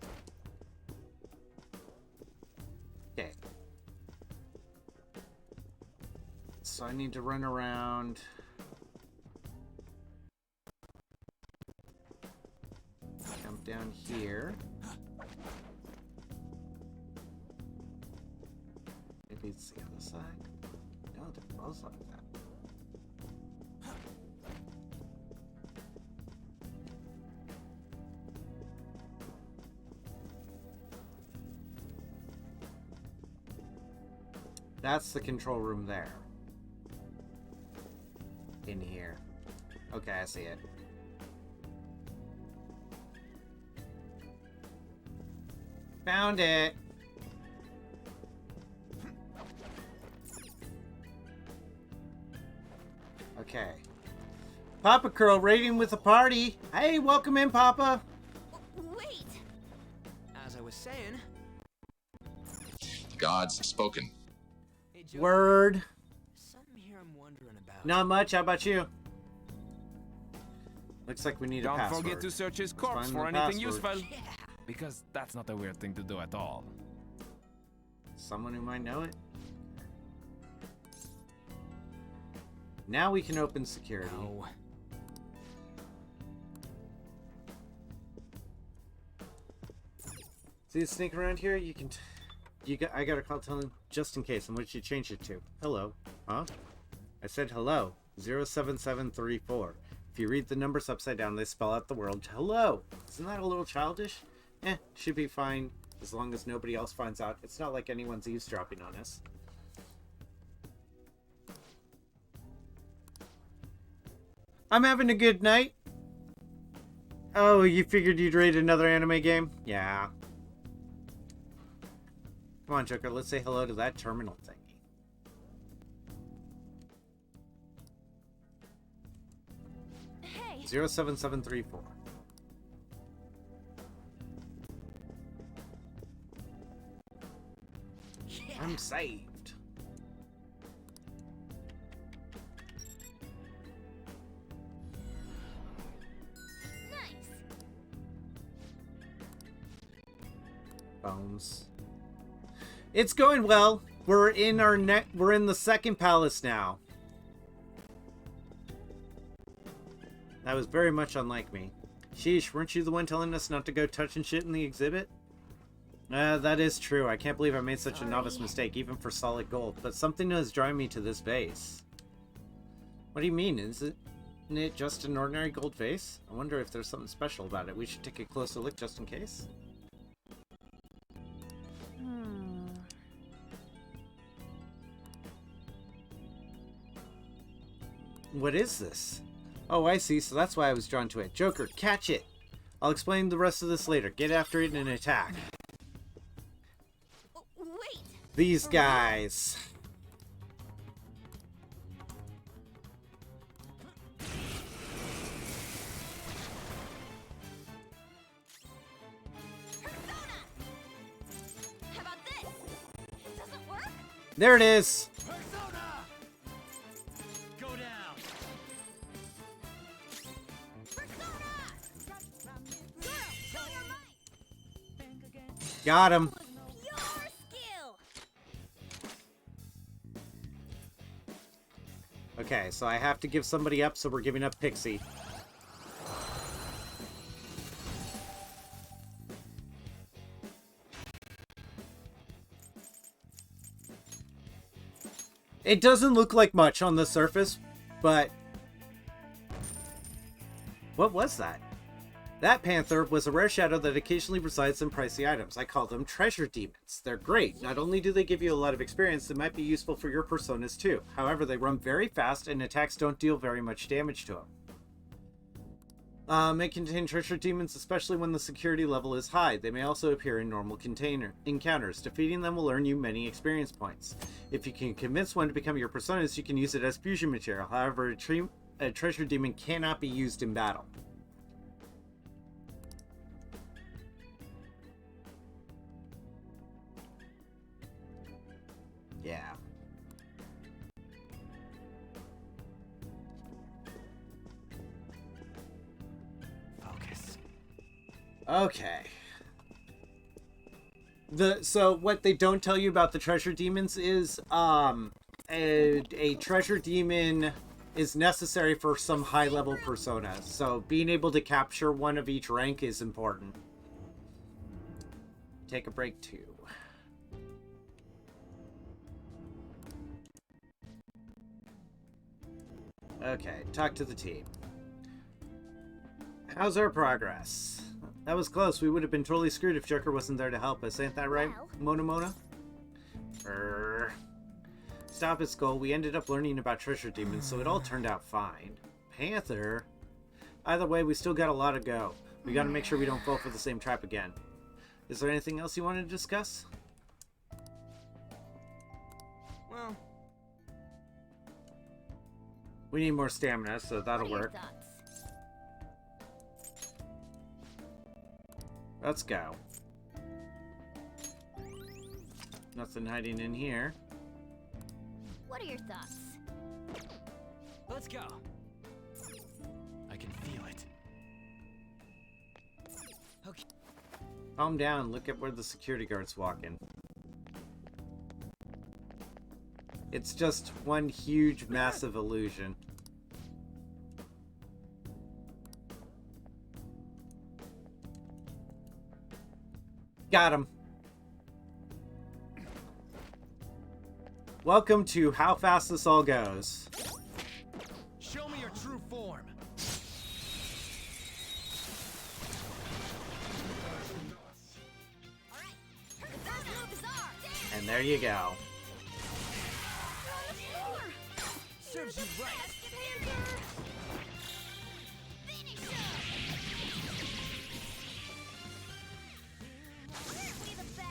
Okay. So I need to run around. Jump down here. Maybe it's the other side. No, they're both like that. That's the control room there. In here. Okay, I see it. Found it! Okay. Papa Curl raiding with a party! Hey, welcome in, Papa! Wait! As I was saying... The gods have spoken. Word. Something here I'm wondering about. Not much. How about you? Looks like we need a password. Don't forget to search his corpse for anything useful. Yeah. Because that's not a weird thing to do at all. Someone who might know it? Now we can open security. No. See the snake around here? You can... I got a call telling just in case. And what did you change it to? Hello. Huh? I said hello. 07734. If you read the numbers upside down, they spell out the word hello. Isn't that a little childish? Should be fine as long as nobody else finds out. It's not like anyone's eavesdropping on us. I'm having a good night. Oh, you figured you'd raid another anime game? Yeah. Come on, Joker, let's say hello to that terminal thingy. Hey. 07734. Yeah. I'm saved. Nice. Bones. It's going well. We're in the second palace now. That was very much unlike me. Sheesh, weren't you the one telling us not to go touching shit in the exhibit? That is true. I can't believe I made such a novice mistake, even for solid gold. But something is drawing me to this vase. What do you mean? Isn't it just an ordinary gold vase? I wonder if there's something special about it. We should take a closer look just in case. What is this? Oh, I see. So that's why I was drawn to it. Joker, catch it! I'll explain the rest of this later. Get after it and attack. Wait! These guys. Persona! How about this? Doesn't work? There it is! Got him. Your skill. Okay, so I have to give somebody up, so we're giving up Pixie. It doesn't look like much on the surface, but... What was that? That panther was a rare shadow that occasionally resides in pricey items. I call them treasure demons. They're great. Not only do they give you a lot of experience, they might be useful for your personas too. However, they run very fast and attacks don't deal very much damage to them. May contain treasure demons, especially when the security level is high. They may also appear in normal encounters. Defeating them will earn you many experience points. If you can convince one to become your personas, you can use it as fusion material. However, a treasure demon cannot be used in battle. Yeah. Focus. Okay. So what they don't tell you about the treasure demons is a treasure demon is necessary for some high level personas. So being able to capture one of each rank is important. Take a break too. Okay, talk to the team. How's our progress? That was close. We would have been totally screwed if Joker wasn't there to help us. Ain't that right, Mona Mona? Stop it, Skull. We ended up learning about treasure demons, so it all turned out fine. Panther? Either way, we still got a lot to go. We gotta make sure we don't fall for the same trap again. Is there anything else you want to discuss? Well, we need more stamina, so that'll work. Let's go. Nothing hiding in here. What are your thoughts? Let's go. I can feel it. Okay. Calm down. Look at where the security guard's walking. It's just one huge, massive illusion. Got him. Welcome to How Fast This All Goes. Show me your true form. And there you go. Serves you right.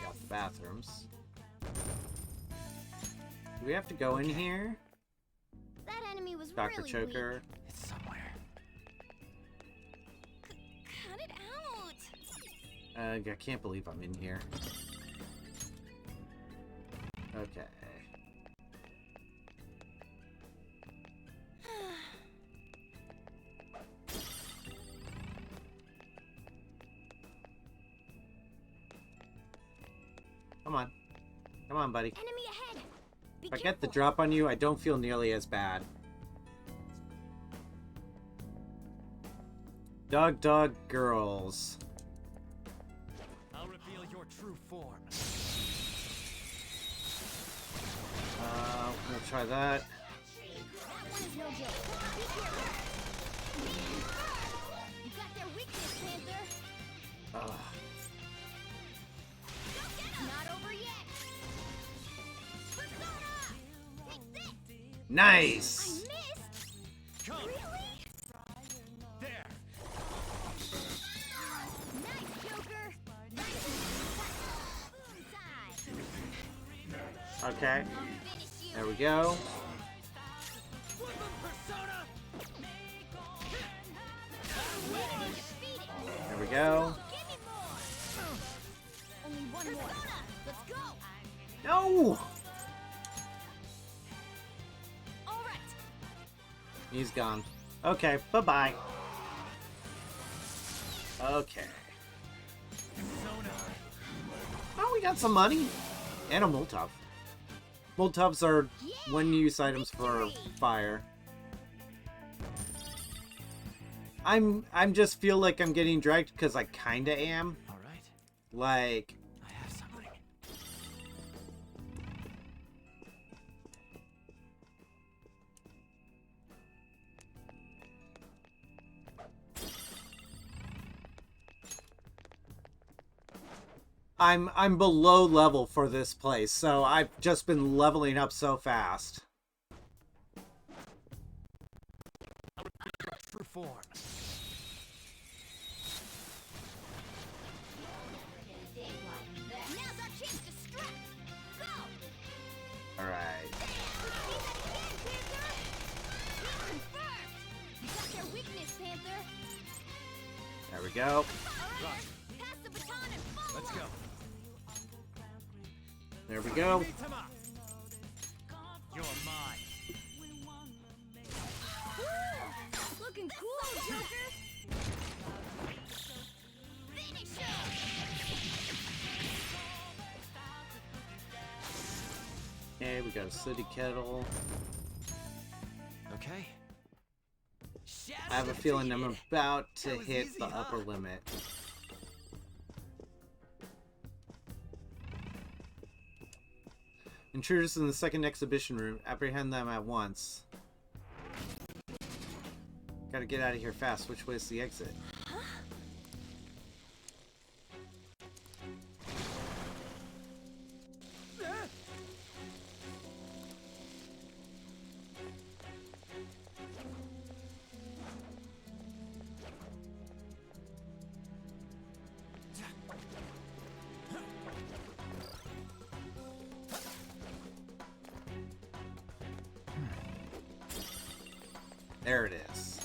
Got the bathrooms. Do we have to go in here? That enemy was Dr. really Choker. weak. It's somewhere. Cut it out. I can't believe I'm in here. Okay. Come on. Come on, buddy. Enemy ahead. Be If I get careful. the drop on you, I don't feel nearly as bad. Dog girls. I'll reveal your true form. We'll try that. That one is no joke. Be careful. You got their weakness, Panther. It's not over yet. Persona! Take this! Nice! I missed! Come. Really? There. Nice, Joker! Nice. Inside. Okay. I'll finish you. There we go. There we go. Give me more! Only one more. Let's go! No! All right. He's gone. Okay, bye-bye. Okay. Oh, we got some money. And a Molotov. Molotovs are one-use items for fire. I'm just feel like I'm getting dragged because I kinda am. Alright. Like, I have something. I'm below level for this place, so I've just been leveling up so fast. True form. Now's our chance to strike. Go! All right. Confirmed. You got their weakness, Panther. There we go. Pass the baton and follow. Let's go. There we go. You're mine. Looking cool, Joker. Finish him. Okay, we got a city kettle. Okay. I have a feeling I'm about to hit the upper limit. Intruders in the second exhibition room. Apprehend them at once. Gotta get out of here fast. Which way is the exit? There it is.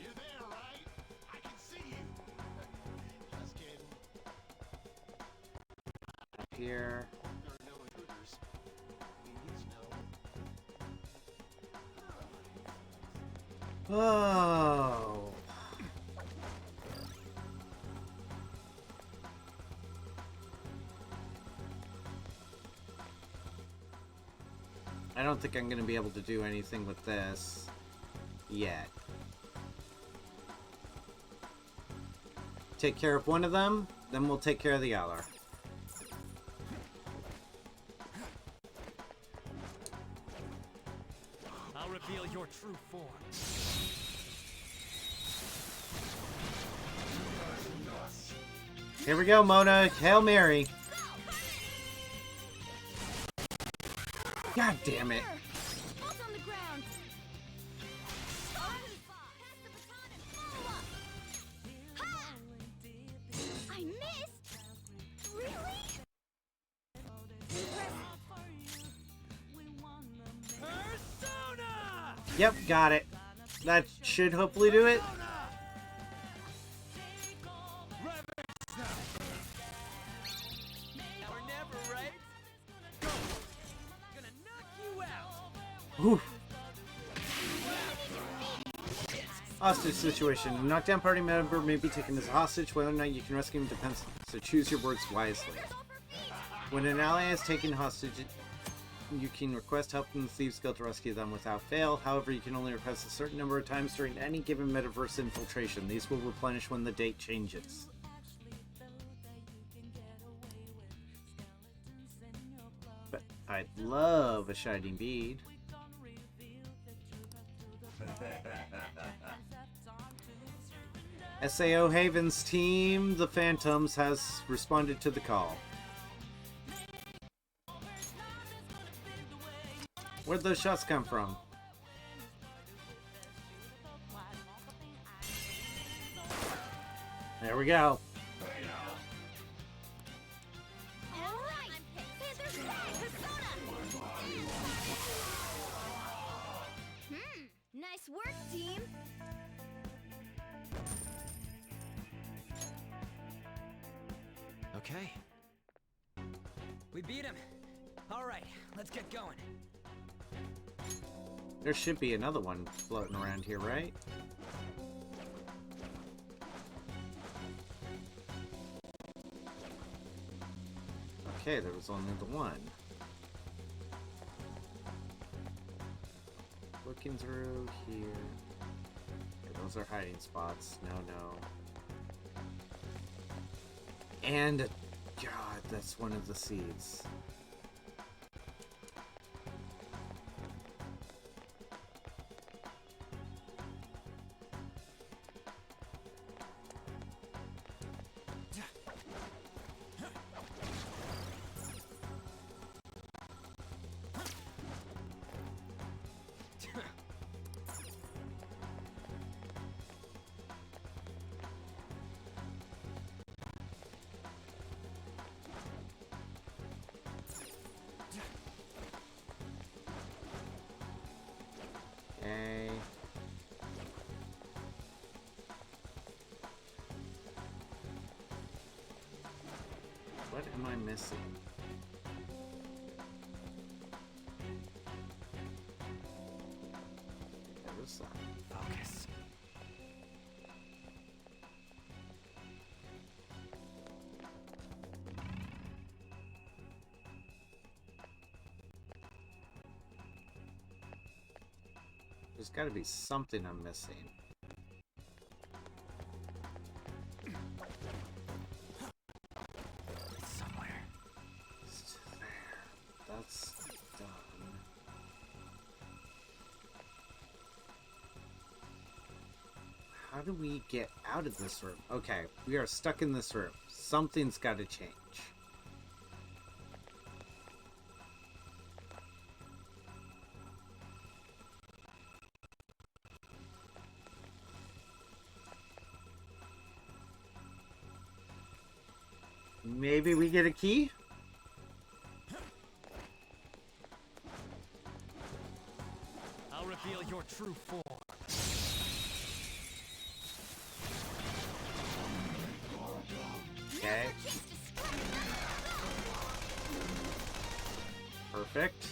You there, right? I can see you. Just kidding. Here. There are no intruders. Please, no. Oh. I don't think I'm going to be able to do anything with this yet. Take care of one of them, then we'll take care of the other. I'll reveal your true form. Here we go, Mona. Hail Mary. God damn it. Both on the ground. Pass the baton and follow up. Ha! I missed. Really? Persona! Yep, got it. That should hopefully do it. Now or never, right? Go! Gonna knock you out! Oof. Hostage situation. A knockdown party member may be taken as a hostage. Whether or not you can rescue him depends, so choose your words wisely. When an ally is taken hostage, you can request help from the Thieves Guild to rescue them without fail. However, you can only request a certain number of times during any given metaverse infiltration. These will replenish when the date changes. But I'd love a shining bead. SAO Haven's team, the Phantoms, has responded to the call. Where'd those shots come from? There we go. Nice work, team. Okay. We beat him. All right, let's get going. There should be another one floating around here, right? Okay, there was only the one. Look looking through here. Okay, those are hiding spots. No. And, God, that's one of the seeds. Okay. What am I missing? There's that. Focus. There's got to be something I'm missing. Somewhere. It's there. That's done. How do we get out of this room? Okay, we are stuck in this room. Something's got to change. Maybe we get a key? I'll reveal your true form. Okay. Perfect.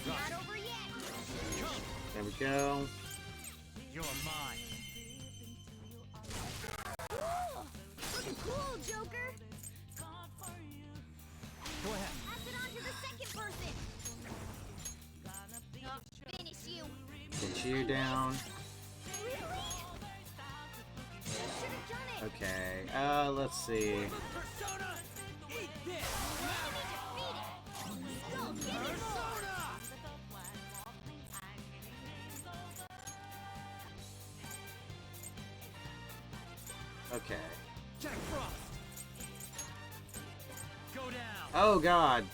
Not over yet. There we go. You're mine. Looking cool, Joker. Go ahead. Pass it on to the second person. Finish you. Get you down. Really? Should have done it. Okay, let's see. Persona! Eat this! Still get it. Okay. Jack Frost. Go down. Oh, God.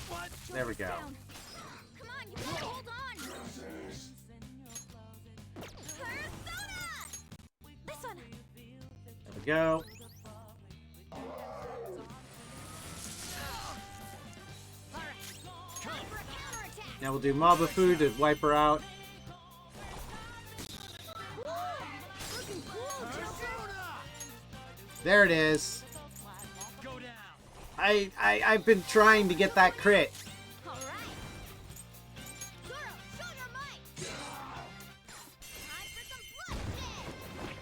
What? There we go. Come on, you gotta hold on. Persona! This one. There we go. Time for a counterattack. Now we'll do Mabafu to wipe her out. Looking cool, Joker. There it is. Go down. I've been trying to get that crit. All right. Zoro, show your might. Time for some bloodshed.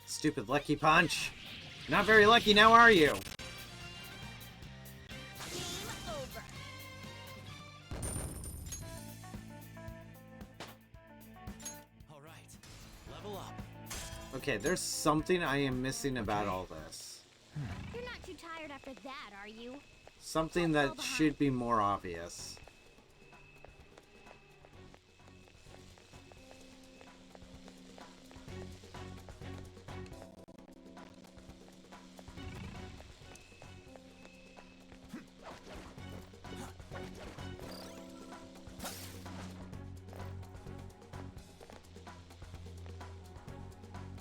Stupid lucky punch. Not very lucky now, are you? Game over. All right. Level up. Okay, there's something I am missing about all this. You're not too tired after that, are you? Something that should be more obvious.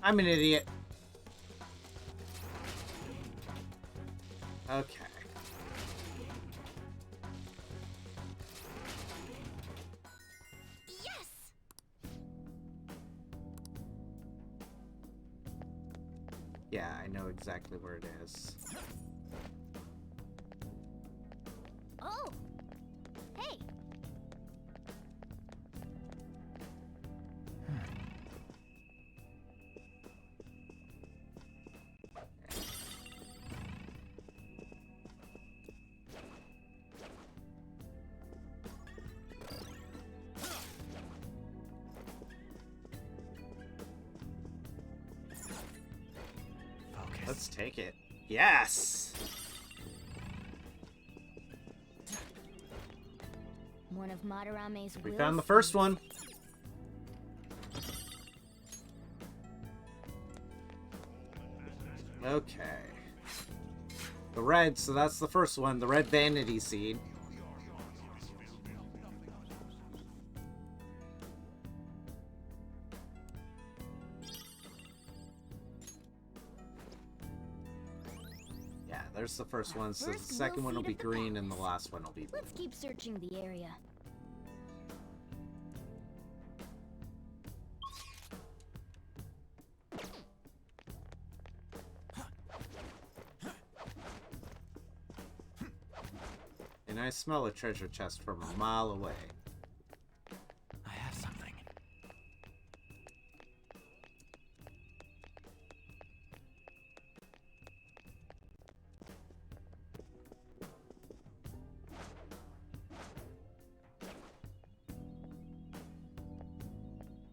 I'm an idiot. Okay. Yes. Yeah, I know exactly where it is. Oh! Hey! Let's take it. Yes! One of Madarame's We will found the first one. Okay. The red, so that's the first one. The red vanity seed. Yeah, there's the first one. So the second one will be green and the last one will be blue. Let's keep searching the area. And I smell a treasure chest from a mile away. I have something.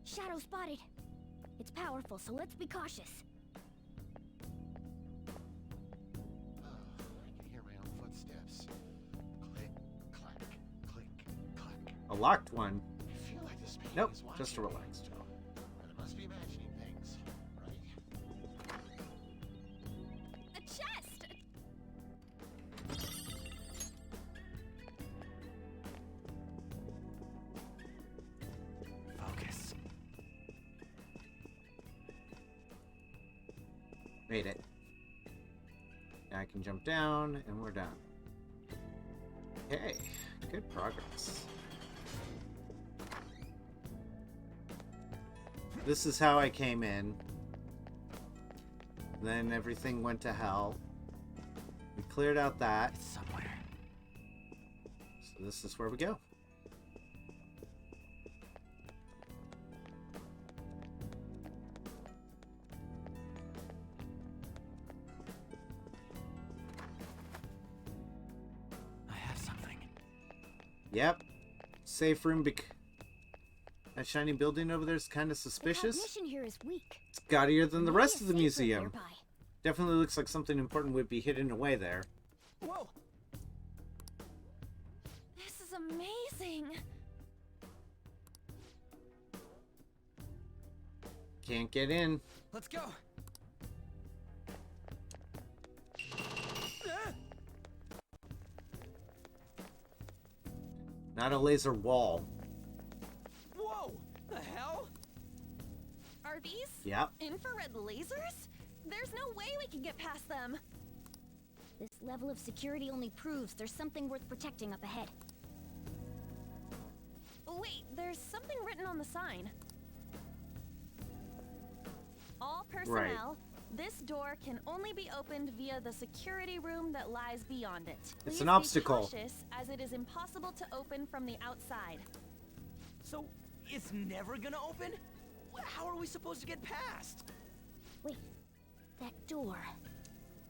Shadow spotted. It's powerful, so let's be cautious. I can hear my own footsteps. Click, clack, click, clack. A locked one. I feel like this pain Nope, is watching just a me. relax, Joe. But I must be imagining things, right? A chest! Focus. Made it. Now I can jump down, and we're done. Okay, good progress. This is how I came in. Then everything went to hell. We cleared out that. It's somewhere. So this is where we go. I have something. Yep. Safe room. That shiny building over there is kind of suspicious. The cognition here is weak. It's gaudier than the Maybe rest a of the safe room museum. nearby. Definitely looks like something important would be hidden away there. Whoa! This is amazing! Can't get in. Let's go. Not a laser wall. Whoa! The hell? Are these Yep. infrared lasers? There's no way we can get past them. This level of security only proves there's something worth protecting up ahead. Wait, there's something written on the sign. All personnel, this door can only be opened via the security room that lies beyond it. It's Please an be obstacle. cautious, as it is impossible to open from the outside. So, it's never gonna open? How are we supposed to get past? Wait, that door.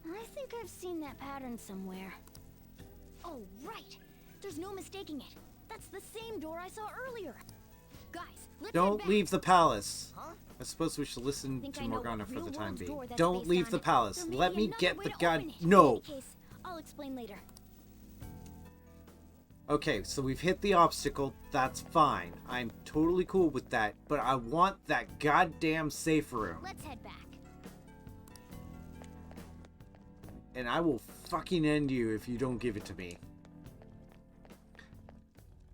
I think I've seen that pattern somewhere. Oh, right! There's no mistaking it. That's the same door I saw earlier. Guys, let's head Don't back. leave the palace. Huh? I suppose we should listen Think to I know Morgana what for the real time world's being. door that's Don't based leave on the it. palace. There may Let be me another get way the to god. open it. No. In any case, I'll explain later. Okay, so we've hit the obstacle. That's fine. I'm totally cool with that. But I want that goddamn safe room. Let's head back. And I will fucking end you if you don't give it to me.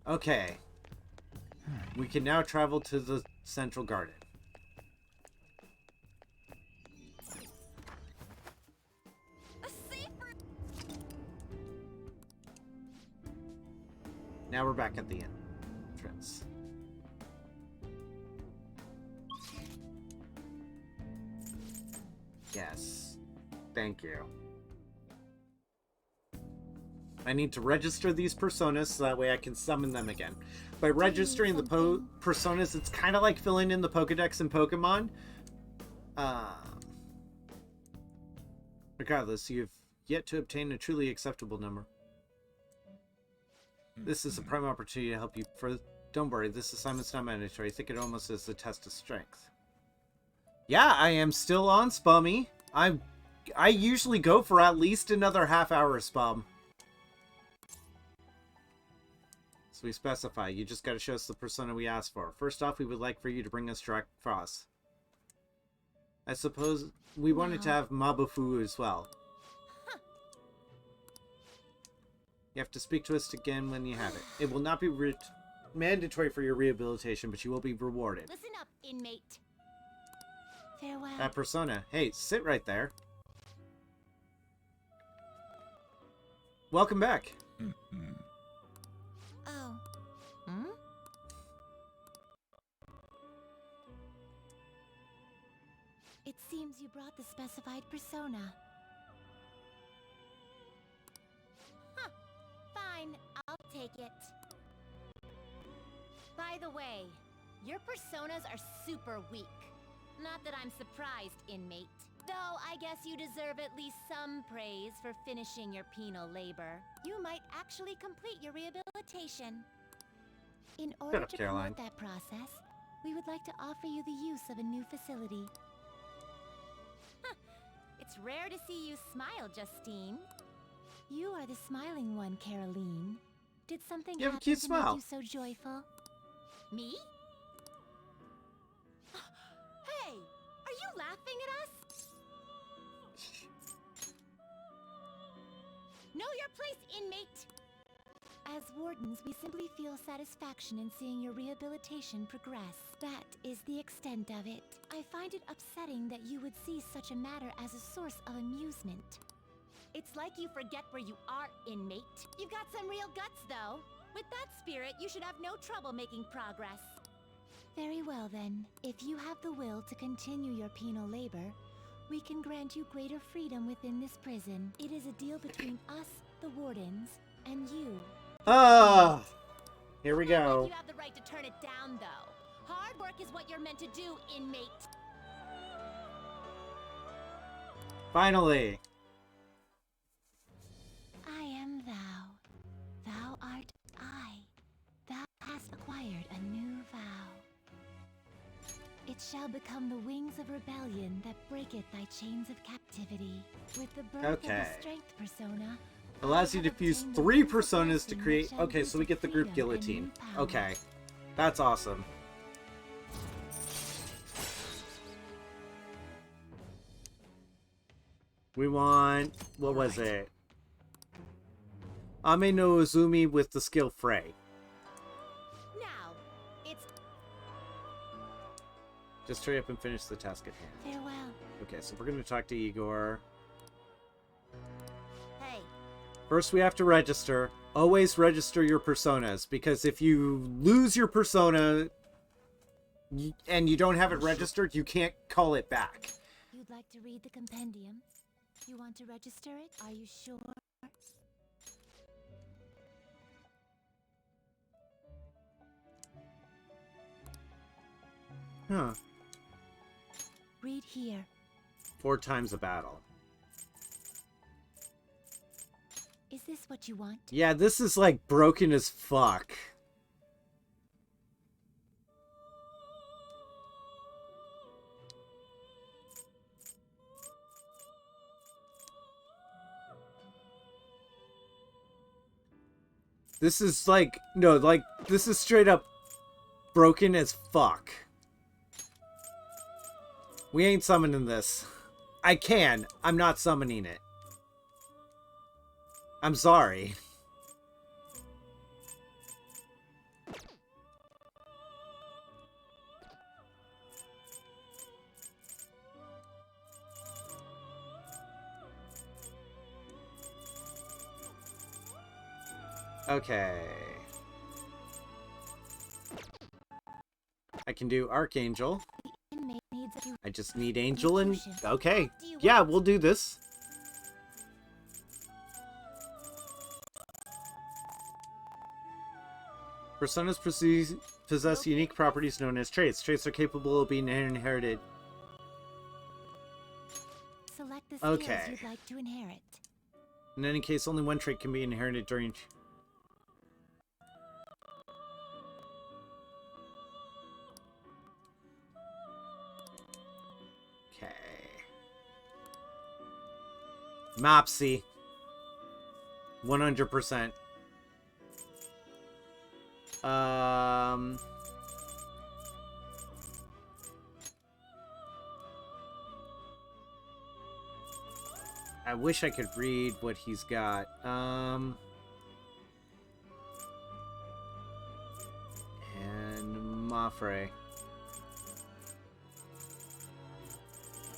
Okay. We can now travel to the central garden. A safe room. Now we're back at the entrance. Yes. Thank you. I need to register these personas so that way I can summon them again. By registering the personas, it's kind of like filling in the Pokedex in Pokemon. Regardless, you've yet to obtain a truly acceptable number. This is a prime opportunity to help you further. Don't worry, this assignment's not mandatory. Think it almost as a test of strength. Yeah, I am still on Spummy. I'm I usually go for at least another half-hour spam. So we specify. You just got to show us the persona we asked for. First off, we would like for you to bring us Drac Frost. I suppose we wanted to have Mabufu as well. You have to speak to us again when you have it. It will not be mandatory for your rehabilitation, but you will be rewarded. Listen up, inmate. Farewell. That persona. Hey, sit right there. Welcome back. Oh. Hmm? It seems you brought the specified persona. Huh. Fine, I'll take it. By the way, your personas are super weak. Not that I'm surprised, inmate. Though I guess you deserve at least some praise for finishing your penal labor. You might actually complete your rehabilitation. In order to promote that process, we would like to offer you the use of a new facility. It's rare to see you smile, Justine. You are the smiling one, Caroline. Did something happen to make you so joyful? Me? Hey! Are you laughing at us? Know your place, inmate! As wardens, we simply feel satisfaction in seeing your rehabilitation progress. That is the extent of it. I find it upsetting that you would see such a matter as a source of amusement. It's like you forget where you are, inmate. You've got some real guts, though. With that spirit, you should have no trouble making progress. Very well, then. If you have the will to continue your penal labor, we can grant you greater freedom within this prison. It is a deal between us, the wardens, and you. Ah! Here we go. You have the right to turn it down, though. Hard work is what you're meant to do, inmate. Finally. I am thou. Thou art I. Thou hast acquired a new vow. It shall become the wings of rebellion that breaketh thy chains of captivity. With the birth of the strength persona, Allows you to fuse 3 personas to create... Okay, so we get the group guillotine. Okay. That's awesome. We want... What was it? Ame no Uzumi with the skill Frey. Now, it's... Just hurry up and finish the task at hand. Farewell. Okay, so we're going to talk to Igor. Hey. First, we have to register. Always register your personas, because if you lose your persona and you don't have it registered, you can't call it back. You'd like to read the compendium? You want to register it? Are you sure? Huh. Read here. 4 times a battle. Is this what you want? Yeah, this is like broken as fuck. This is like, no, like, this is straight up broken as fuck. We ain't summoning this. I can. I'm not summoning it. I'm sorry. Okay. I can do Archangel. I just need Angel and... Okay. Yeah, we'll do this. Personas possess unique properties known as traits. Traits are capable of being inherited. Select the skills you'd like to inherit. In any case, only one trait can be inherited during... Okay. Mopsy. 100%. I wish I could read what he's got. And Mafre.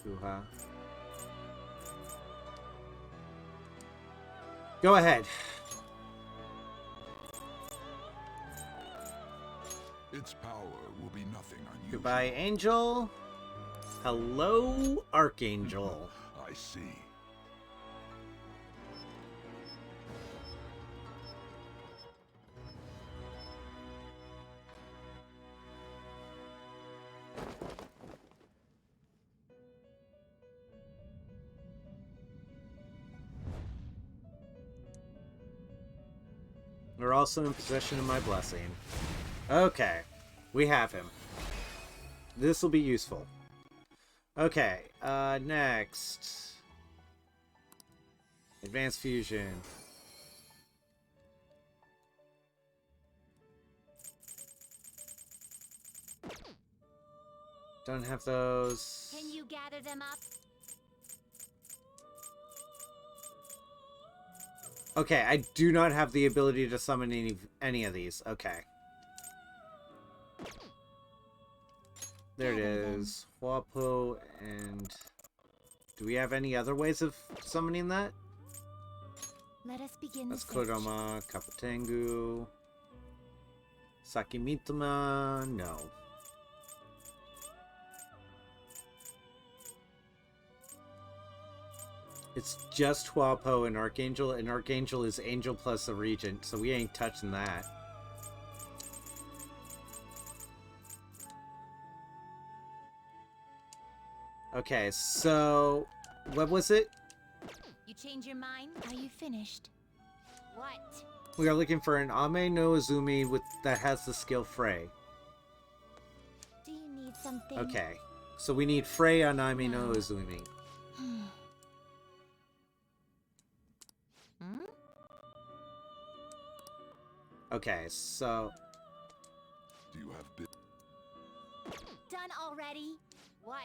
Uha. Go ahead. Its power will be nothing unusual. Goodbye, Angel. Hello, Archangel. I see. We're also in possession of my blessing. Okay, we have him. This will be useful. Okay, next. Advanced Fusion. Don't have those. Can you gather them up? Okay, I do not have the ability to summon any of these. Okay. There it is. Huapo and... Do we have any other ways of summoning that? Let us begin That's the search. Kodama, Kapatengu, Sakimitama, no. It's just Huapo and Archangel is Angel plus a Regent, so we ain't touching that. Okay, so... What was it? You change your mind? Are you finished? What? We are looking for an Ame no Izumi that has the skill Frey. Do you need something? Okay, so we need Frey on Ame no Izumi. Okay, so... Do you have bit? Done already? What?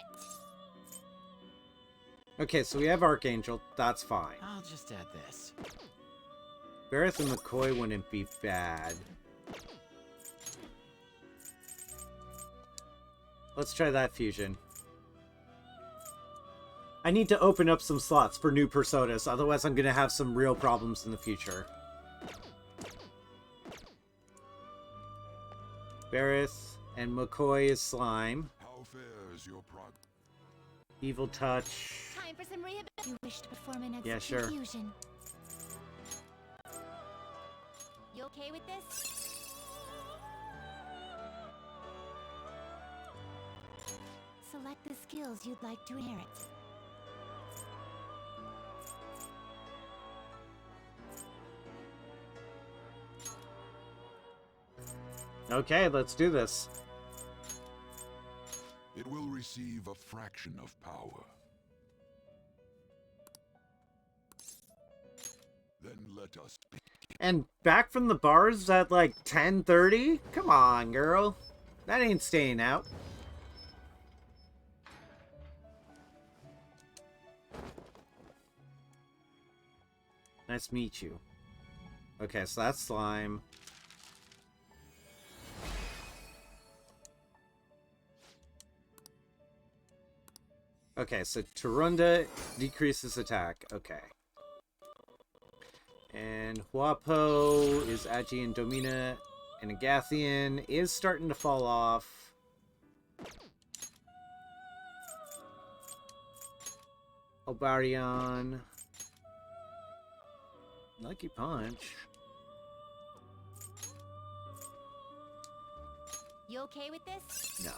Okay, so we have Archangel. That's fine. I'll just add this. Barrett and McCoy wouldn't be bad. Let's try that fusion. I need to open up some slots for new personas, otherwise I'm going to have some real problems in the future. Barrett and McCoy is Slime. How fares your progress? Evil Touch. Time for some rehabilitation. You wish to perform an Yeah, sure. fusion. You okay with this? Select the skills you'd like to inherit. Okay, let's do this. It will receive a fraction of power. Then let us begin. And back from the bars at like 10:30? Come on, girl. That ain't staying out. Nice to meet you. Okay, so that's Slime. Okay, so Turunda decreases attack. Okay. And Huapo is Agi and Domina, and Agathian is starting to fall off. Obarion. Lucky Punch. You okay with this? No.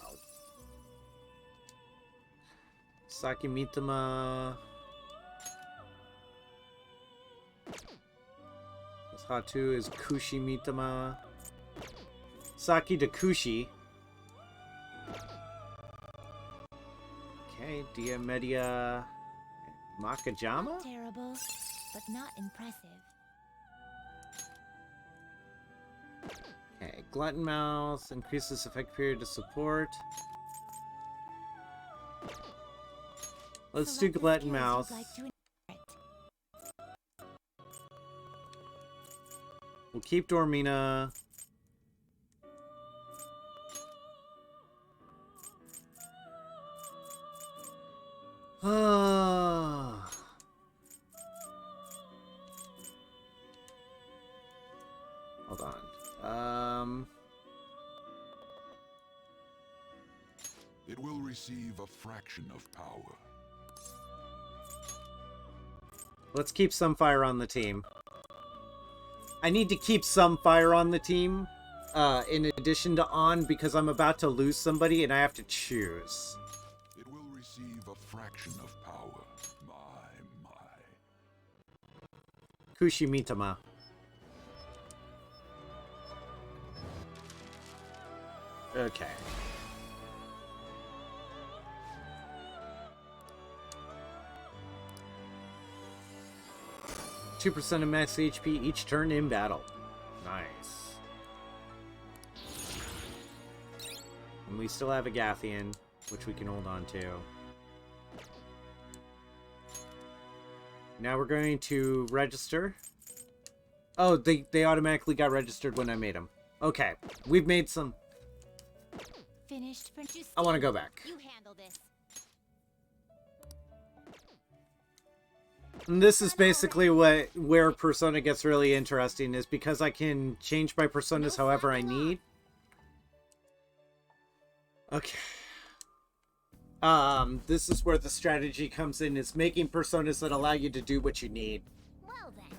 Sakimitama. Hatu is Kushimitama. Saki to Kushi. Okay, Dia Media. Makajama? Not terrible, but not impressive. Okay, Glutton Mouse increases effect period to support. Let's do Glutton Mouse. We'll keep Dormina. Hold on. It will receive a fraction of power. Let's keep some fire on the team. I need to keep some fire on the team, in addition to on, because I'm about to lose somebody and I have to choose. It will receive a fraction of power. My. Kushimitama. Okay. %2 of max HP each turn in battle. Nice. And we still have a Gathian, which we can hold on to. Now we're going to register. Oh, they automatically got registered when I made them. Okay, we've made some. Finished. I want to go back. You handle this. And this is basically where Persona gets really interesting, is because I can change my personas however I need. Okay. This is where the strategy comes in, is making personas that allow you to do what you need. Well then.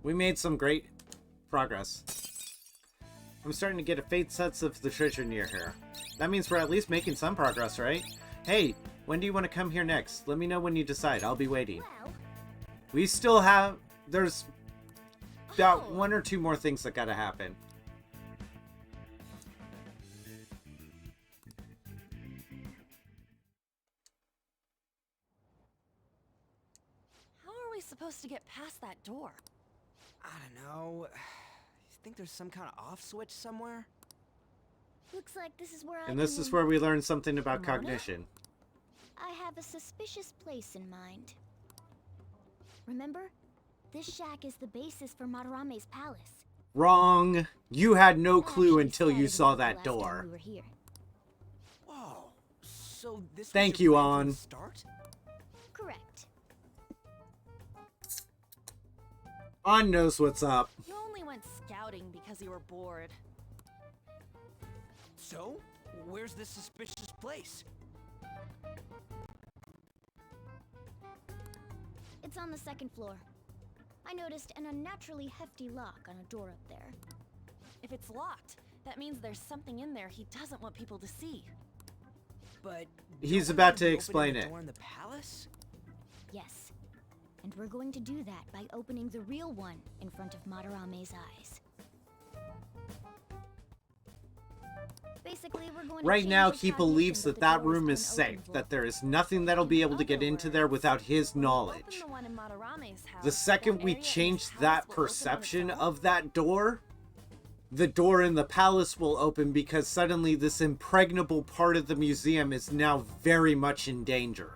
We made some great progress. I'm starting to get a faint sense of the treasure near here. That means we're at least making some progress, right? Hey, when do you want to come here next? Let me know when you decide. I'll be waiting. Well, We still have... There's about 1 or 2 more things that gotta happen. How are we supposed to get past that door? I don't know. You think there's some kind of off switch somewhere? looks like this is where I And this can is where we learn something about Ramona? cognition. I have a suspicious place in mind. Remember? This shack is the basis for Madarame's palace. Wrong. You had no I clue actually until you spotted saw it the that last time door. we were here. Whoa. So this was Thank your you, plan from On. the start? Correct. On knows what's up. You only went scouting because you were bored. So, where's this suspicious place? It's on the 2nd floor. I noticed an unnaturally hefty lock on a door up there. If it's locked, that means there's something in there he doesn't want people to see. But He's don't we about gotta to be explain opening it. the door in the palace? Yes. And we're going to do that by opening the real one in front of Madarame's eyes. Basically, we're going to Right change now, the he cognition believes that the that door room is unopenable. safe, that there is nothing that'll be able to get into there without his knowledge. Open the one in Madarame's house. The second that we area in his change palace that will open on perception its own? of that door, the door in the palace will open, because suddenly this impregnable part of the museum is now very much in danger.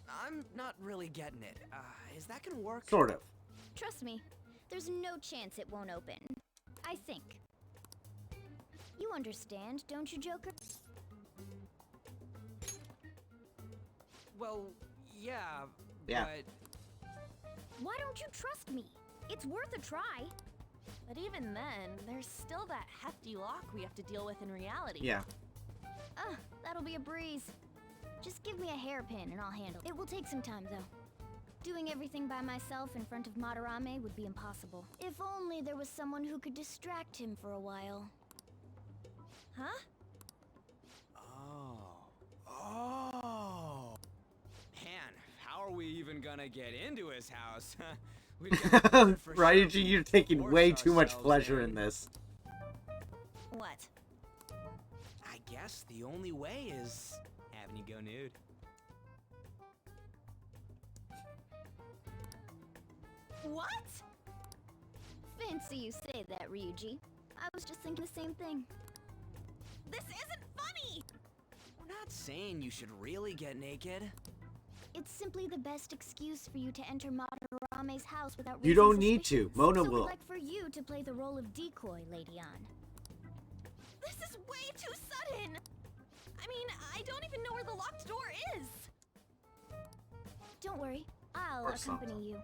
I'm not really getting it. Is that gonna work? Sort of. Trust me, there's no chance it won't open. I think. You understand, don't you, Joker? Well, yeah, Yeah. but... Why don't you trust me? It's worth a try. But even then, there's still that hefty lock we have to deal with in reality. Yeah. That'll be a breeze. Just give me a hairpin and I'll handle it. It will take some time, though. Doing everything by myself in front of Madarame would be impossible. If only there was someone who could distract him for a while. Huh? Oh. Man, how are we even even gonna get into his house. We'd get prepared for Ryuji, sure. you're taking Force way too much ourselves pleasure in. in this. What? I guess the only way is having you go nude. What? Fancy you say that, Ryuji. I was just thinking the same thing. This isn't funny! We're not saying you should really get naked. It's simply the best excuse for you to enter Madarame's house without You raising don't need to. suspicions. Mona so will. we'd like for you to play the role of decoy, Lady Ann. This is way too sudden! I mean, I don't even know where the locked door is! Don't worry, I'll Or accompany something. you.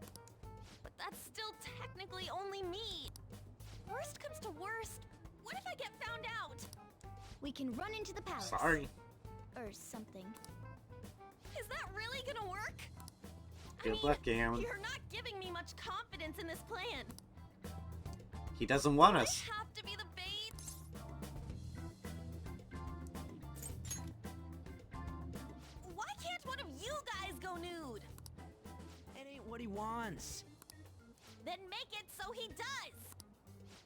But that's still technically only me. Worst comes to worst, what if I get found out? We can run into the palace. Sorry. Or something. Is that really gonna work? Good luck, Gam. You're not giving me much confidence in this plan. He doesn't want us. I have to be the bait. Why can't one of you guys go nude? It ain't what he wants. Then make it so he does.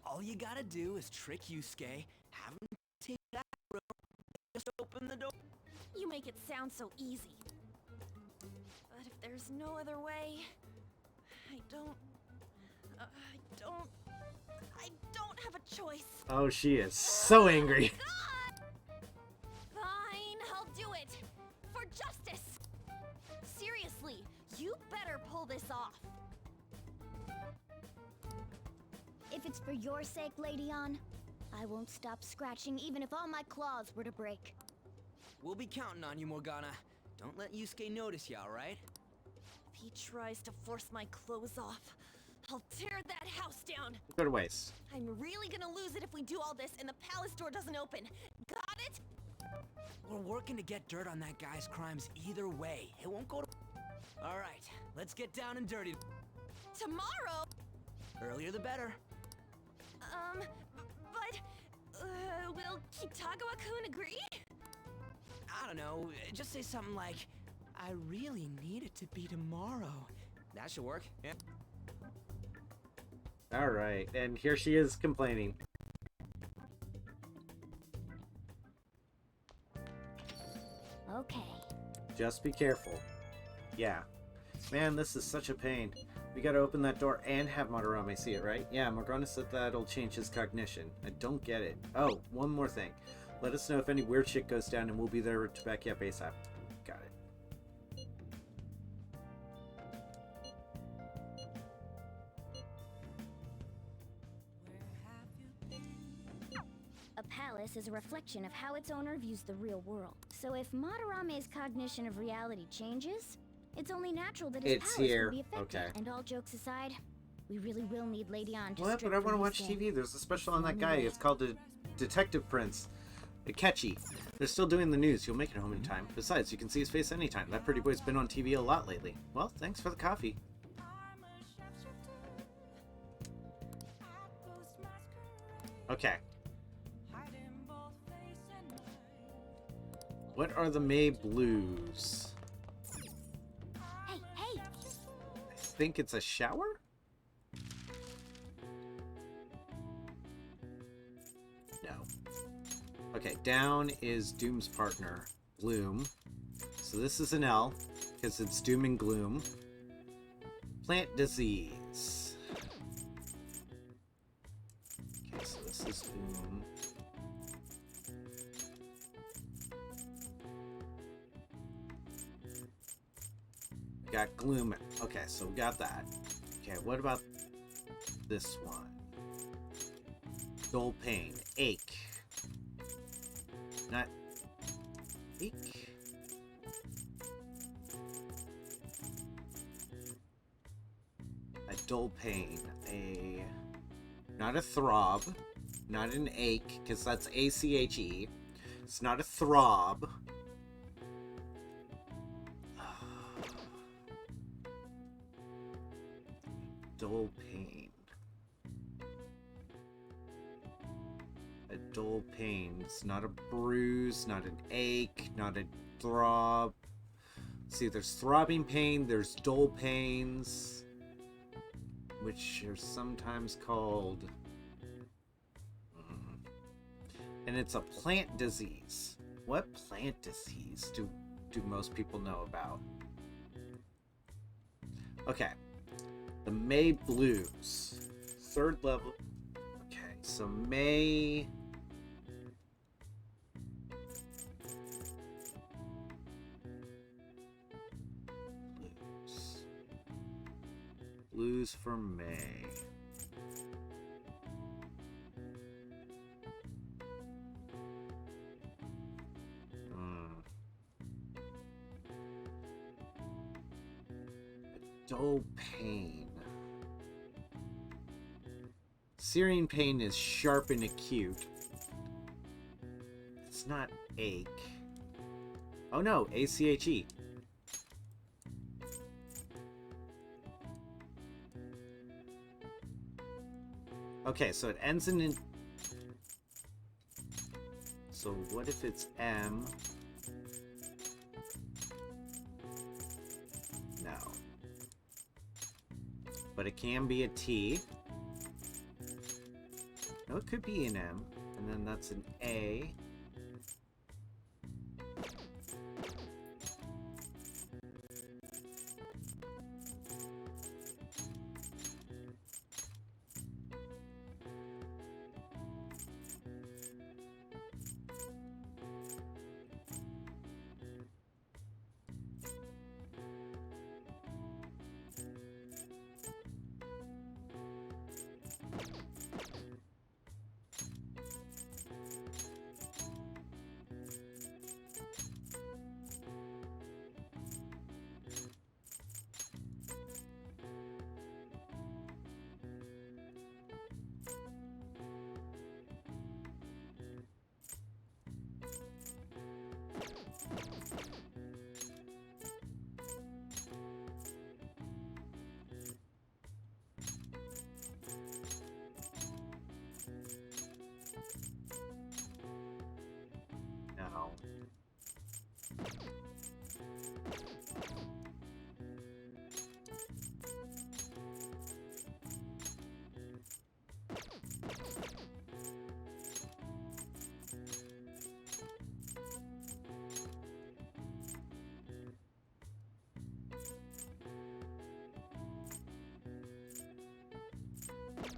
All you gotta do is trick Yusuke, have him take that room, just open the door. You make it sound so easy. But if there's no other way, I don't have a choice. Oh, she is so angry. Fine, I'll do it. For justice. Seriously, you better pull this off. If it's for your sake, Lady Ann, I won't stop scratching even if all my claws were to break. We'll be counting on you, Morgana. Don't let Yusuke notice you, alright? If he tries to force my clothes off, I'll tear that house down. Go to waste. I'm really gonna lose it if we do all this and the palace door doesn't open. Got it? We're working to get dirt on that guy's crimes either way. It won't go to... Alright, let's get down and dirty. Tomorrow? Earlier the better. But, will Kitagawa-kun agree? I don't know, just say something like, I really need it to be tomorrow. That should work, yeah. Alright, and here she is complaining. Okay. Just be careful. Yeah. Man, this is such a pain. We gotta open that door and have Madarame see it, right? Yeah, Morgana said that'll change his cognition. I don't get it. Oh, one more thing. Let us know if any weird shit goes down and we'll be there to back you up ASAP. Got it. A palace is a reflection of how its owner views the real world. So if Madarame's cognition of reality changes, it's only natural that his It's powers here. will be affected. Okay. And all jokes aside, we really will need Lady Ann to What? strip But I want to from watch his TV. game. There's a special on that guy. It's called Detective Prince. Catchy. They're still doing the news. You'll make it home in time. Besides, you can see his face anytime. That pretty boy's been on TV a lot lately. Well, thanks for the coffee. Okay. What are the May Blues? Hey, hey! I think it's a shower? No. Okay, down is Doom's partner, Gloom. So this is an L, because it's Doom and Gloom. Plant disease. Okay, so this is Doom. We got Gloom. Okay, so we got that. Okay, what about this one? Dull pain. Ache. Not ache. A dull pain. Not a throb. Not an ache, because that's ACHE. It's not a throb. Dull pain. A dull pain. It's not a bruise, not an ache, not a throb. See, there's throbbing pain, there's dull pains, which are sometimes called... And it's a plant disease. What plant disease do most people know about? Okay. The May Blues. 3rd level. Okay, so May... Blues for May. Dull pain. Searing pain is sharp and acute. It's not ache. Oh no, ACHE. Okay, so it ends in... So what if it's M? No. But it can be a T. No, it could be an M. And then that's an A. No.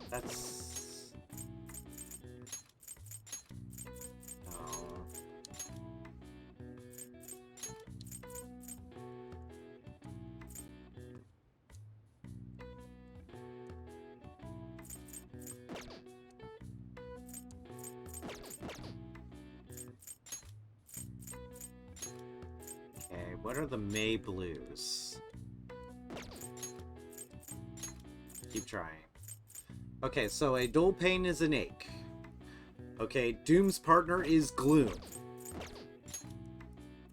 That's... No. Okay, what are the May Blues? Keep trying. Okay, so a dull pain is an ache. Okay, Doom's partner is gloom.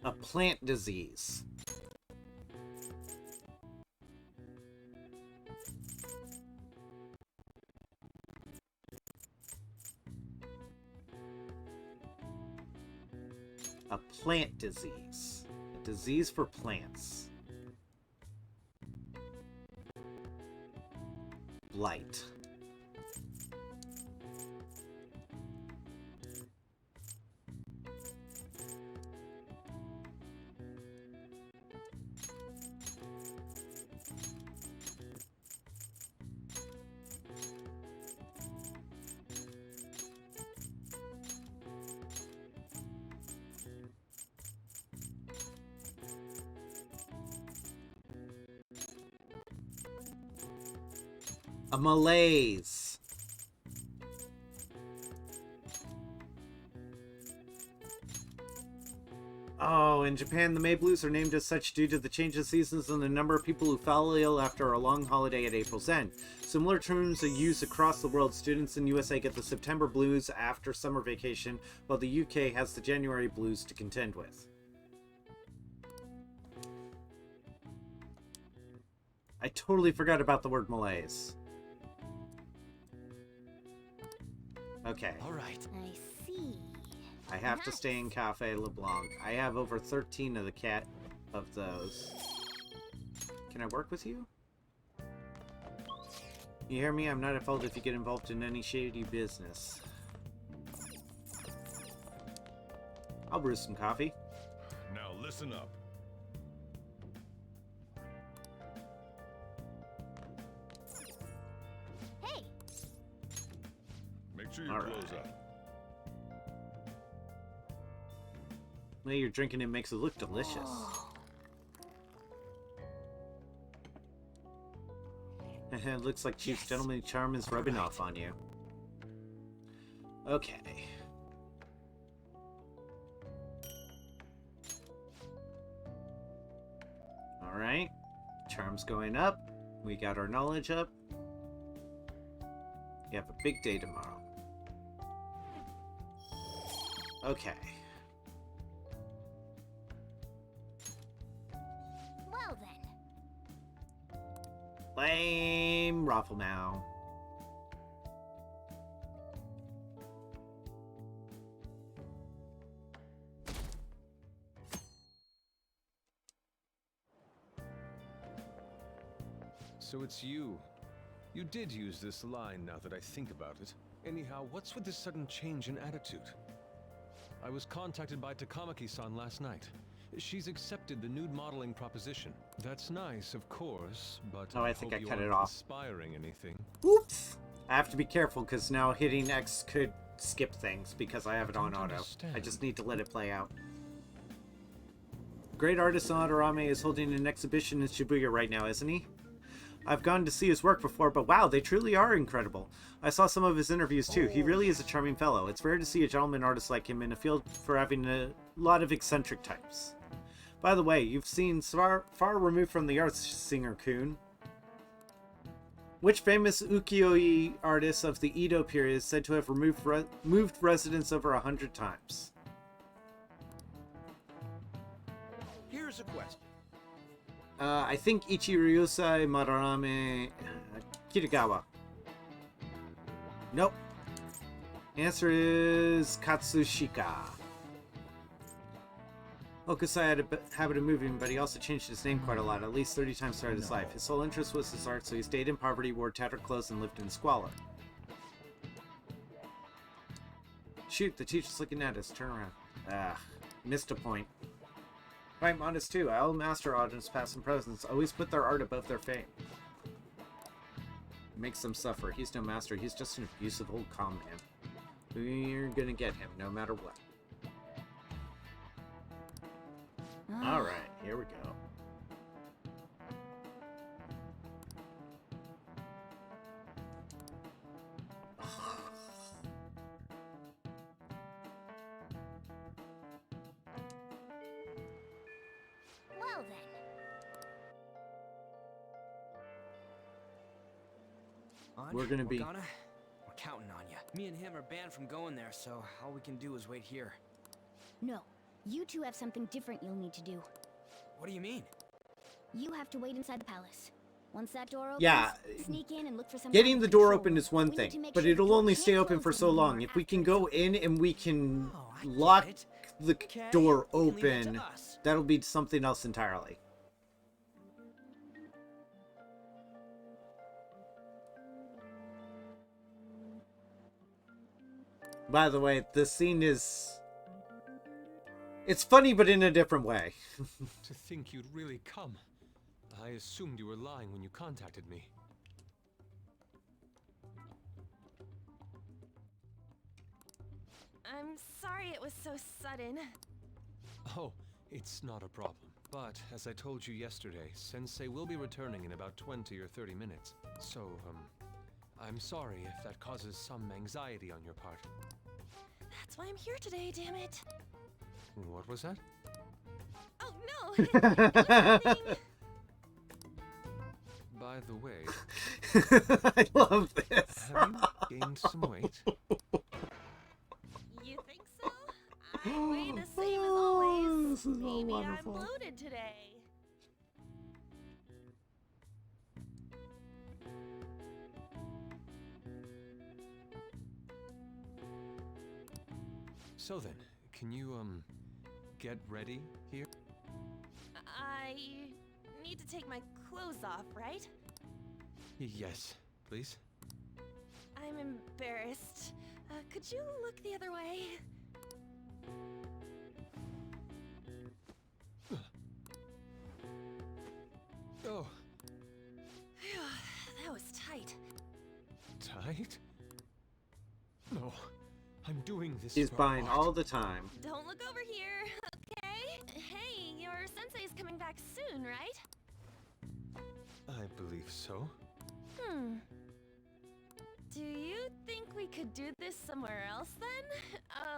A plant disease. A plant disease. A disease for plants. Blight. A malaise. Oh, in Japan, the May Blues are named as such due to the change of seasons and the number of people who fall ill after a long holiday at April's end. Similar terms are used across the world. Students in the USA get the September blues after summer vacation, while the UK has the January blues to contend with. I totally forgot about the word malaise. Okay. All right. I see. I have to stay in Cafe LeBlanc. I have over 13 of of those. Can I work with you? You hear me? I'm not at fault if you get involved in any shady business. I'll brew some coffee. Now listen up. Hey! Make sure your All clothes right. up. The way you're drinking it makes it look delicious. It looks like Chief's gentlemanly charm is rubbing off on you. Okay. Alright. Charm's going up. We got our knowledge up. We have a big day tomorrow. Okay. Well then. Lame Rafflemow. So it's you. You did use this line now that I think about it. Anyhow, what's with this sudden change in attitude? I was contacted by Takamaki-san last night. She's accepted the nude modeling proposition. That's nice, of course, but Oh, I think I hope you cut it aren't off. inspiring anything. Oops! I have to be careful because now hitting X could skip things because I have it on auto. I just need to let it play out. Great artist Adarame is holding an exhibition in Shibuya right now, isn't he? I've gone to see his work before, but wow, they truly are incredible. I saw some of his interviews too. He really is a charming fellow. It's rare to see a gentleman artist like him in a field for having a lot of eccentric types. By the way, you've seen far removed from the arts, Singer-kun. Which famous ukiyo-e artist of the Edo period is said to have moved residence over 100 times? Here's a question. I think Ichiryusai Madarame Kitagawa. Nope. Answer is Katsushika. Hokusai had a habit of moving, but he also changed his name quite a lot, at least 30 times throughout his life. His sole interest was his art, so he stayed in poverty, wore tattered clothes, and lived in squalor. Shoot, the teacher's looking at us. Turn around. Ah, missed a point. Right, Modest too. All master artists, past and present, always put their art above their fame. Makes them suffer. He's no master. He's just an abusive old con man. We're gonna get him, no matter what. Alright, here we go. Well then. We're gonna be- We're counting on you. Me and him are banned from going there, so all we can do is wait here. No. You two have something different you'll need to do. What do you mean? You have to wait inside the palace. Once that door opens, Yeah, sneak in and look for some getting kind the of door control open room. is one We need to thing, make but sure the it'll door only can't stay open close for so anymore long. If we after can it's go open. in and we can lock the door We can leave it to open, us. that'll be something else entirely. By the way, this scene is... It's funny, but in a different way. To think you'd really come. I assumed you were lying when you contacted me. I'm sorry it was so sudden. Oh, it's not a problem. But, as I told you yesterday, Sensei will be returning in about 20 or 30 minutes. So, I'm sorry if that causes some anxiety on your part. That's why I'm here today, damn it. What was that? Oh no! It was nothing. By the way, I love this. have you gained some weight? You think so? I weigh the same as always. This is so Maybe I'm wonderful. bloated today. So then, can you, get ready here? I need to take my clothes off, right? Yes, please. I'm embarrassed. Could you look the other way? Oh. Phew, that was tight. Tight? No, I'm doing this. He's for buying art. all the time. Don't look over here, okay? Hey, your sensei's coming back soon, right? I believe so. Do you think we could do this somewhere else then?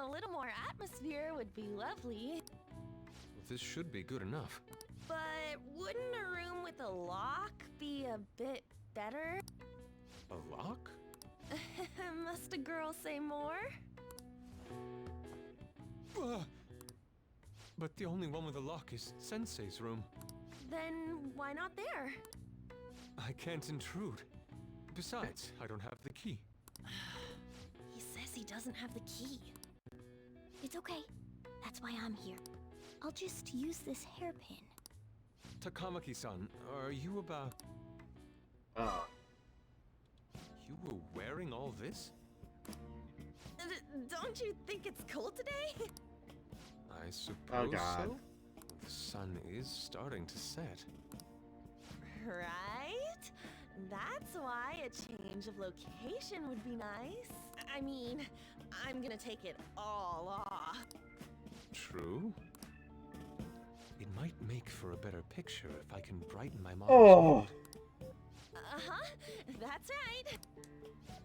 A little more atmosphere would be lovely. This should be good enough. But wouldn't a room with a lock be a bit better? A lock? Must a girl say more? But the only one with a lock is Sensei's room. Then why not there? I can't intrude. Besides, I don't have the key. He says he doesn't have the key. It's okay. That's why I'm here. I'll just use this hairpin. Takamaki-san, are you about... You were wearing all this? Don't you think it's cold today? I suppose God. so. The sun is starting to set. Right? That's why a change of location would be nice. I mean, I'm gonna take it all off. True. It might make for a better picture if I can brighten my mom. Oh. Uh-huh, that's right.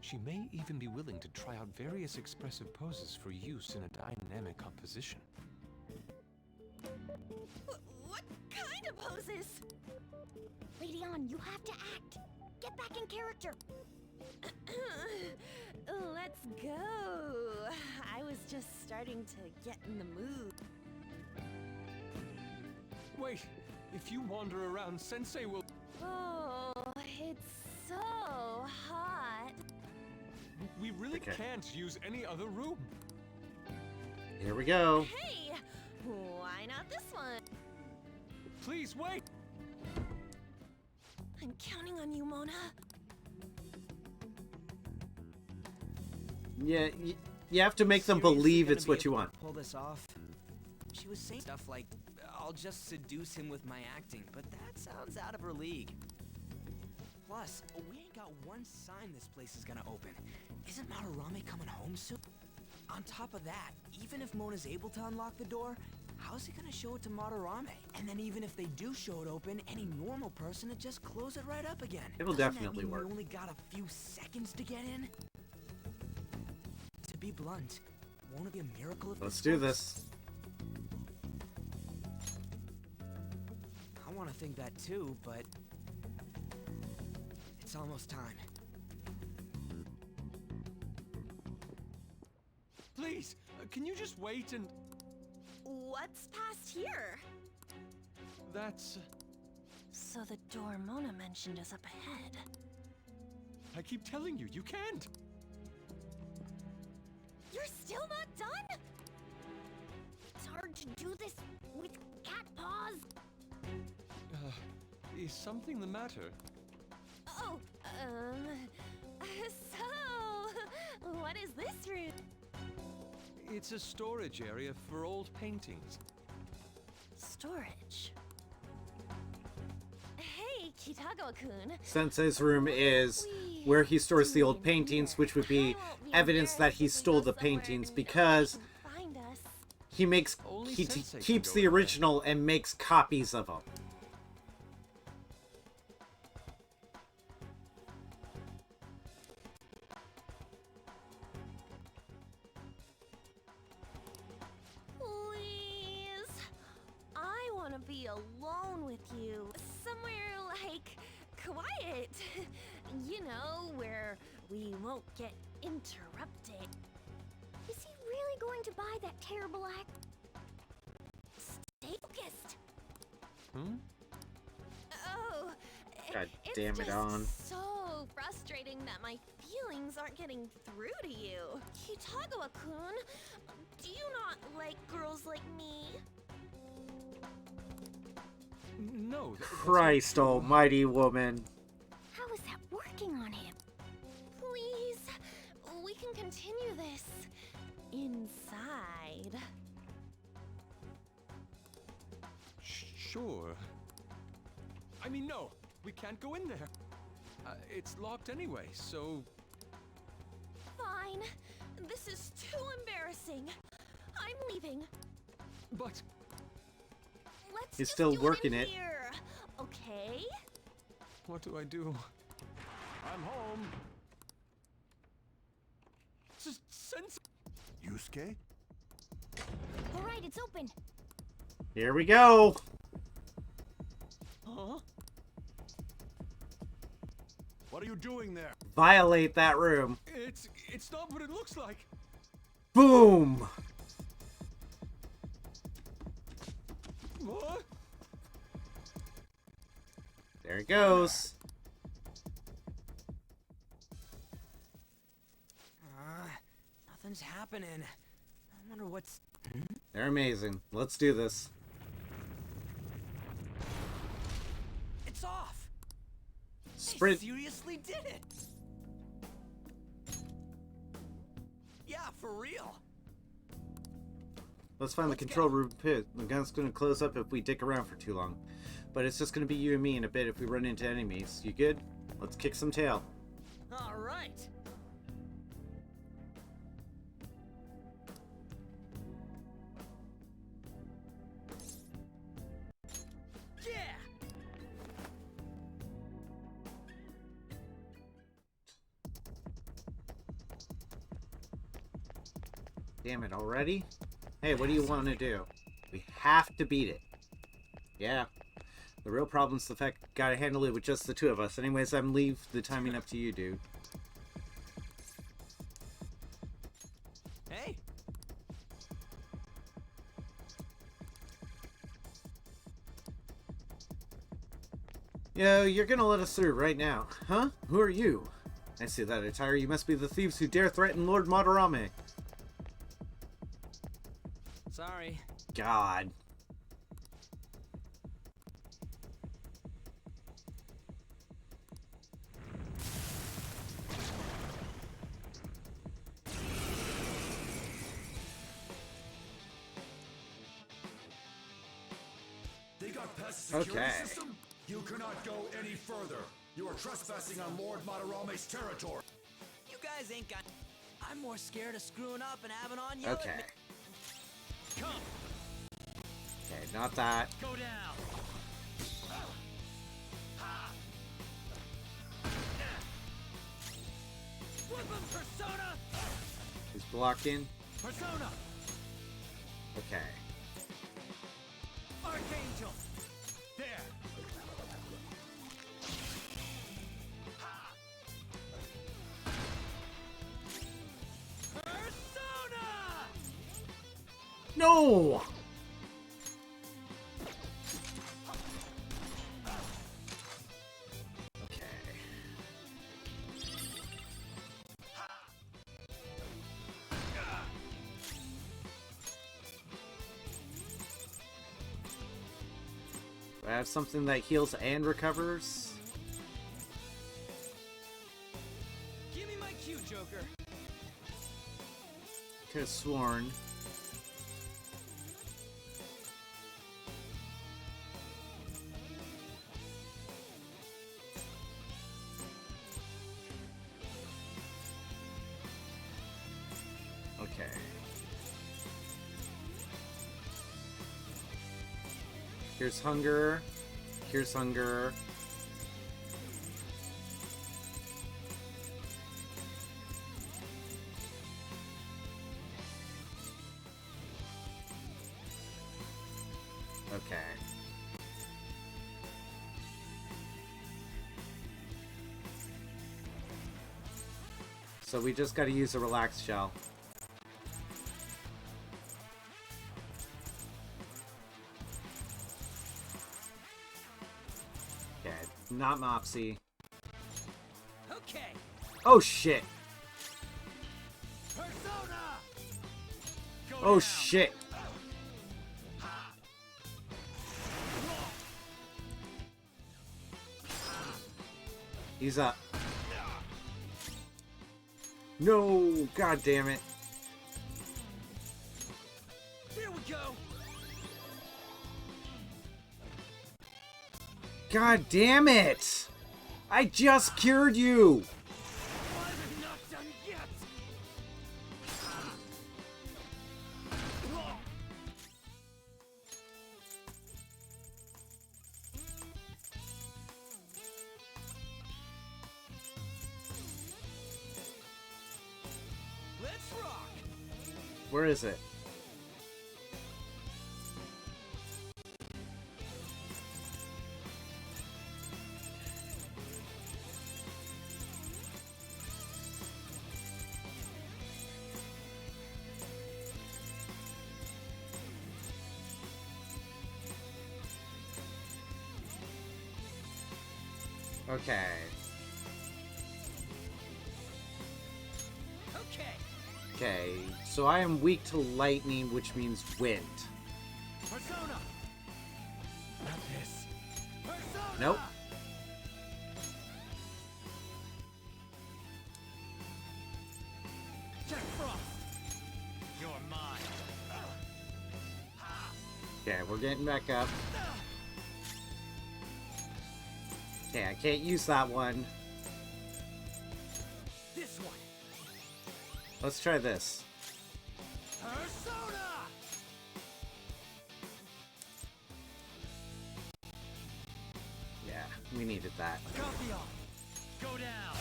She may even be willing to try out various expressive poses for use in a dynamic composition. What kind of poses? Lady On, you have to act. Get back in character. Let's go. I was just starting to get in the mood. Wait, if you wander around, Sensei will... Oh, it's so hot. We really can't use any other room. Here we go. Hey, why not this one? Please, wait! I'm counting on you, Mona. Yeah, you have to make them believe it's what you want. Pull this off. She was saying stuff like, I'll just seduce him with my acting, but that sounds out of her league. Plus, we ain't got one sign this place is gonna open. Isn't Madarame coming home soon? On top of that, even if Mona's able to unlock the door, how's he gonna show it to Madarame? And then even if they do show it open, any normal person would just close it right up again. It'll definitely work. We only got a few seconds to get in? To be blunt, won't it be a miracle if Let's do this. I want to think that too, but it's almost time. Please, can you just wait and... What's past here? That's... So the door Mona mentioned is up ahead. I keep telling you, you can't! You're still not done? It's hard to do this with cat paws. Is something the matter? Oh, so, what is this room? It's a storage area for old paintings. Storage? Hey, Kitagawa-kun. Sensei's room is where he stores the old paintings, which would be evidence that he stole the paintings because he keeps the original and makes copies of them. Please, I want to be alone with you. Somewhere like quiet. You know, where we won't get interrupted. Is he really going to buy that terrible act? Stay focused. Hmm? Oh, God it's damn it, just On. so frustrating that my feelings aren't getting through to you. Kitagawa-kun, do you not like girls like me? No. Christ almighty, woman. How is that working on him? Please, we can continue this inside. Sure. I mean, no. We can't go in there. It's locked anyway, so... Fine. This is too embarrassing. I'm leaving. But... Let's He's just still do working it in it. here, okay? What do I do? I'm home. Sense... Yusuke? Alright, it's open. Here we go. Huh? What are you doing there? Violate that room. It's not what it looks like. Boom. What? There it goes. Nothing's happening. I wonder what's... They're amazing. Let's do this. It's off! Sprint. They seriously did it! Yeah, for real. Let's find the control room pit. The gun's going to close up if we dick around for too long. But it's just going to be you and me in a bit if we run into enemies. You good? Let's kick some tail. All right. Yeah. Damn it, already? Hey, what do you want to do? We have to beat it. Yeah. The real problem's the fact gotta handle it with just the two of us. Anyways, I'm leave the timing up to you, dude. Hey. Yo, you're gonna let us through right now. Huh? Who are you? I see that attire. You must be the thieves who dare threaten Lord Madarame. Sorry. God. They got past the security Okay. system? You cannot go any further. You are trespassing on Lord Madarame's territory. You guys ain't got... I'm more scared of screwing up and having on you. Okay. Come. Okay, not that. Go down. Flip him, Persona. He's blocking. Persona. Okay. Archangel. There. Persona. No! Okay. Do I have something that heals and recovers? Give me my cue, Joker. Could have sworn. Okay. Here's hunger. Here's hunger. Okay. So we just got to use a relax shell. Okay, not Mopsy. Okay. Oh shit. Persona. Go Oh down. shit. He's up. No! God damn it. Here we go. God damn it! I just cured you! I'm not done yet. Let's rock. Where is it? Okay. Okay, so I am weak to lightning, which means wind. Persona. Not this. Persona. Nope. Jack Frost. You're mine. Okay, we're getting back up. Okay, I can't use that one. This one. Let's try this. Persona. Yeah, we needed that. Copy on. Go down.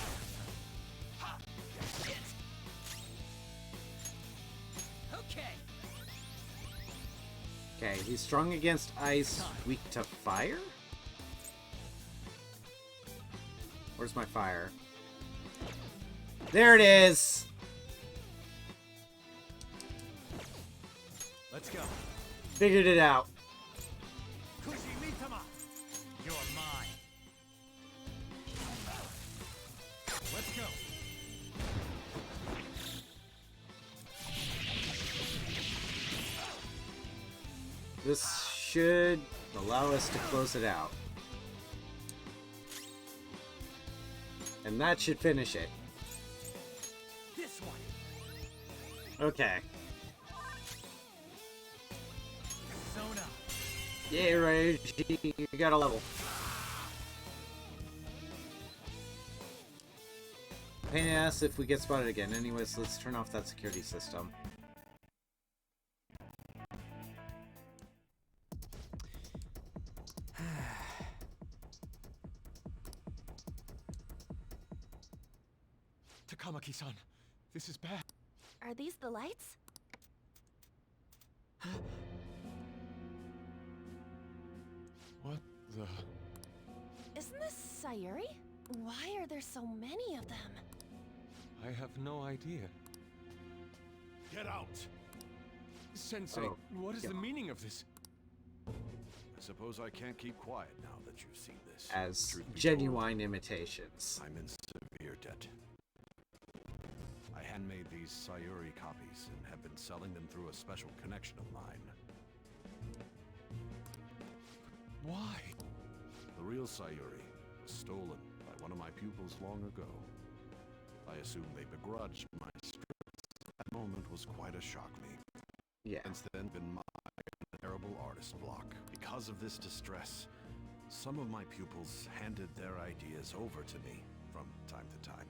Ha. Hit. Okay. Okay, he's strong against ice, weak to fire? Where's my fire? There it is! Let's go. Figured it out. Kushimitama. You're mine. Let's go. This should allow us to close it out. And that should finish it. This one. Okay. Persona. Yay, Rage. You got a level. Pain in the ass if we get spotted again. Anyways, let's turn off that security system. Takamaki-san, this is bad. Are these the lights? What the... Isn't this Sayuri? Why are there so many of them? I have no idea. Get out! Sensei, Oh, what is the meaning of this? I suppose I can't keep quiet now that you've seen this. As Truth be genuine imitations. told, I'm in severe debt. I handmade these Sayuri copies and have been selling them through a special connection of mine. Why? The real Sayuri was stolen by one of my pupils long ago. I assume they begrudged my scripts. That moment was quite a shock to me. Yeah. Since then, been my terrible artist block. Because of this distress, some of my pupils handed their ideas over to me from time to time.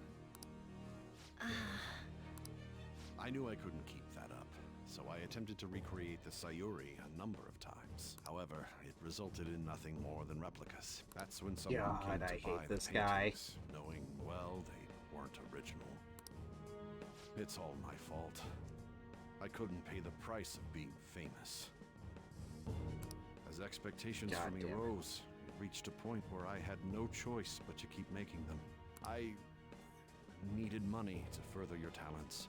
I knew I couldn't keep that up, so I attempted to recreate the Sayuri a number of times. However, it resulted in nothing more than replicas. That's when someone came God, to I buy hate the this guy. paintings, knowing well they weren't original. It's all my fault. I couldn't pay the price of being famous. As expectations for me rose, it reached a point where I had no choice but to keep making them. I needed money to further your talents.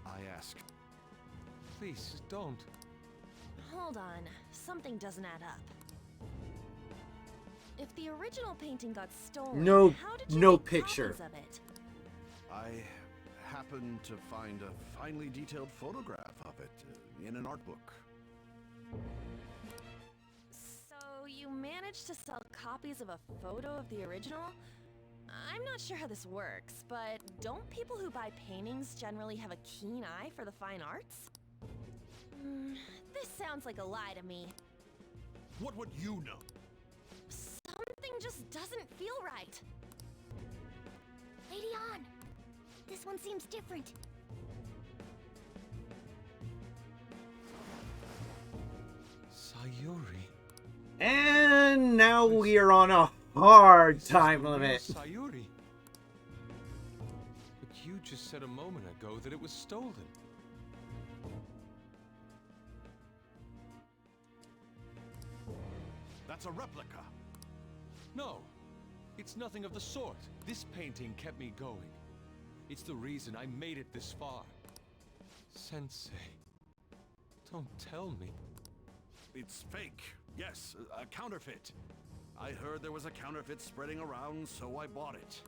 I ask. Please, don't. Hold on. Something doesn't add up. If the original painting got stolen, No, how did you no make picture. copies of it? I happened to find a finely detailed photograph of it in an art book. So you managed to sell copies of a photo of the original? I'm not sure how this works, but don't people who buy paintings generally have a keen eye for the fine arts? This sounds like a lie to me. What would you know? Something just doesn't feel right. Lady On! This one seems different. Sayuri. And now we are on a hard time limit. Sayuri. But you just said a moment ago that it was stolen. That's a replica. No, it's nothing of the sort. This painting kept me going. It's the reason I made it this far. Sensei, don't tell me. It's fake. Yes, a counterfeit. I heard there was a counterfeit spreading around, so I bought it.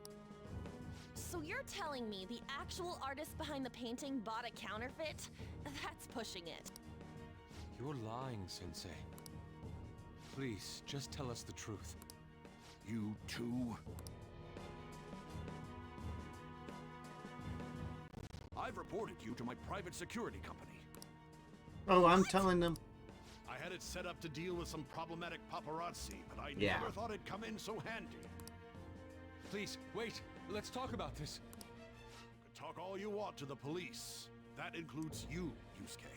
So you're telling me the actual artist behind the painting bought a counterfeit? That's pushing it. You're lying, Sensei. Please, just tell us the truth. You too? I've reported you to my private security company. Oh, I'm telling them. I had it set up to deal with some problematic paparazzi, but I Yeah. never thought it'd come in so handy. Please, wait. Let's talk about this. Talk all you want to the police. That includes you, Yusuke.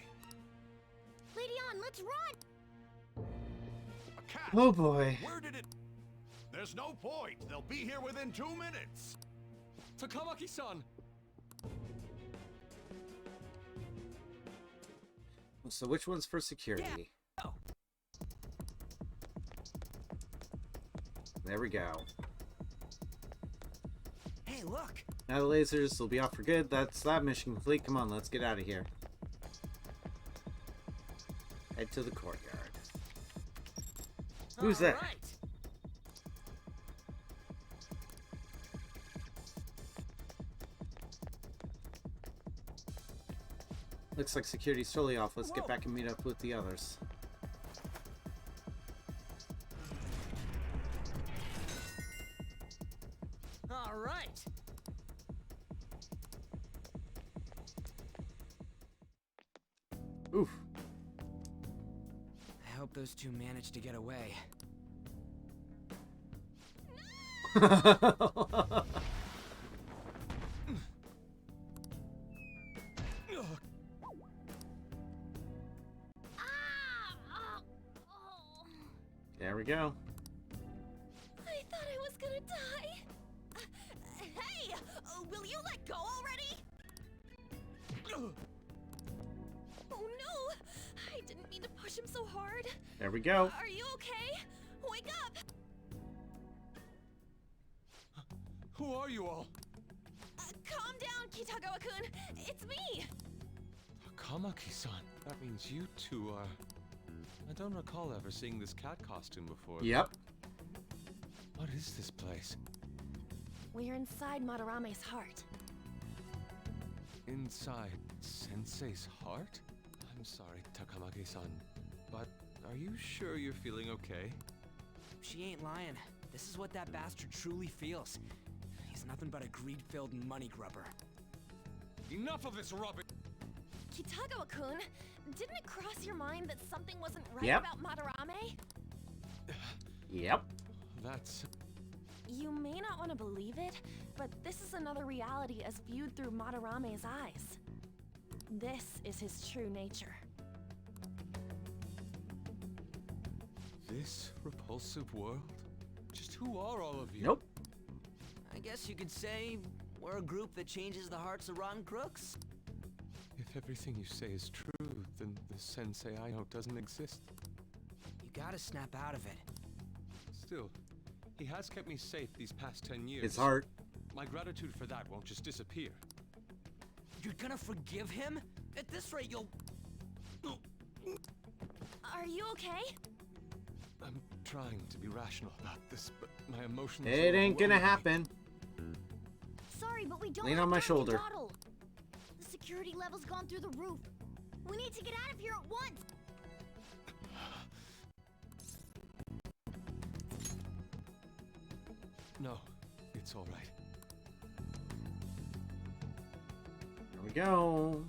Lady On, let's run! A cat! Oh boy. Where did it... There's no point. They'll be here within 2 minutes. Takamaki-san! So which one's for security? Oh. There we go. Hey, look! Now the lasers will be off for good. That's that mission complete. Come on, let's get out of here. Head to the courtyard. Who's that? Right. Looks like security's totally off. Let's get back and meet up with the others. All right. Oof. I hope those two managed to get away. There we go. I thought I was gonna die. Hey! Will you let go already? Oh no! I didn't mean to push him so hard. There we go. Are you okay? Wake up! Who are you all? Calm down, Kitagawa-kun. It's me. Takamaki-san. That means you two are... I don't recall ever seeing this cat costume before. Yep. What is this place? We're inside Madarame's heart. Inside Sensei's heart? I'm sorry, Takamaki-san, but are you sure you're feeling okay? She ain't lying. This is what that bastard truly feels. He's nothing but a greed-filled money grubber. Enough of this rubbish! Kitagawa-kun, didn't it cross your mind that something wasn't right Yep. about Madarame? Yep. That's... You may not want to believe it, but this is another reality as viewed through Madarame's eyes. This is his true nature. This repulsive world? Just who are all of you? Nope. I guess you could say we're a group that changes the hearts of rotten crooks. If everything you say is true, then the Sensei I know doesn't exist. You gotta snap out of it. Still, he has kept me safe these past 10 years. His heart. My gratitude for that won't just disappear. You're gonna forgive him? At this rate, you'll... Are you okay? I'm trying to be rational about this, but my emotions... It ain't gonna happen. Sorry, but we don't Lean have on my time to shoulder. dawdle. The security level's gone through the roof. We need to get out of here at once. No, It's all right. Here we go.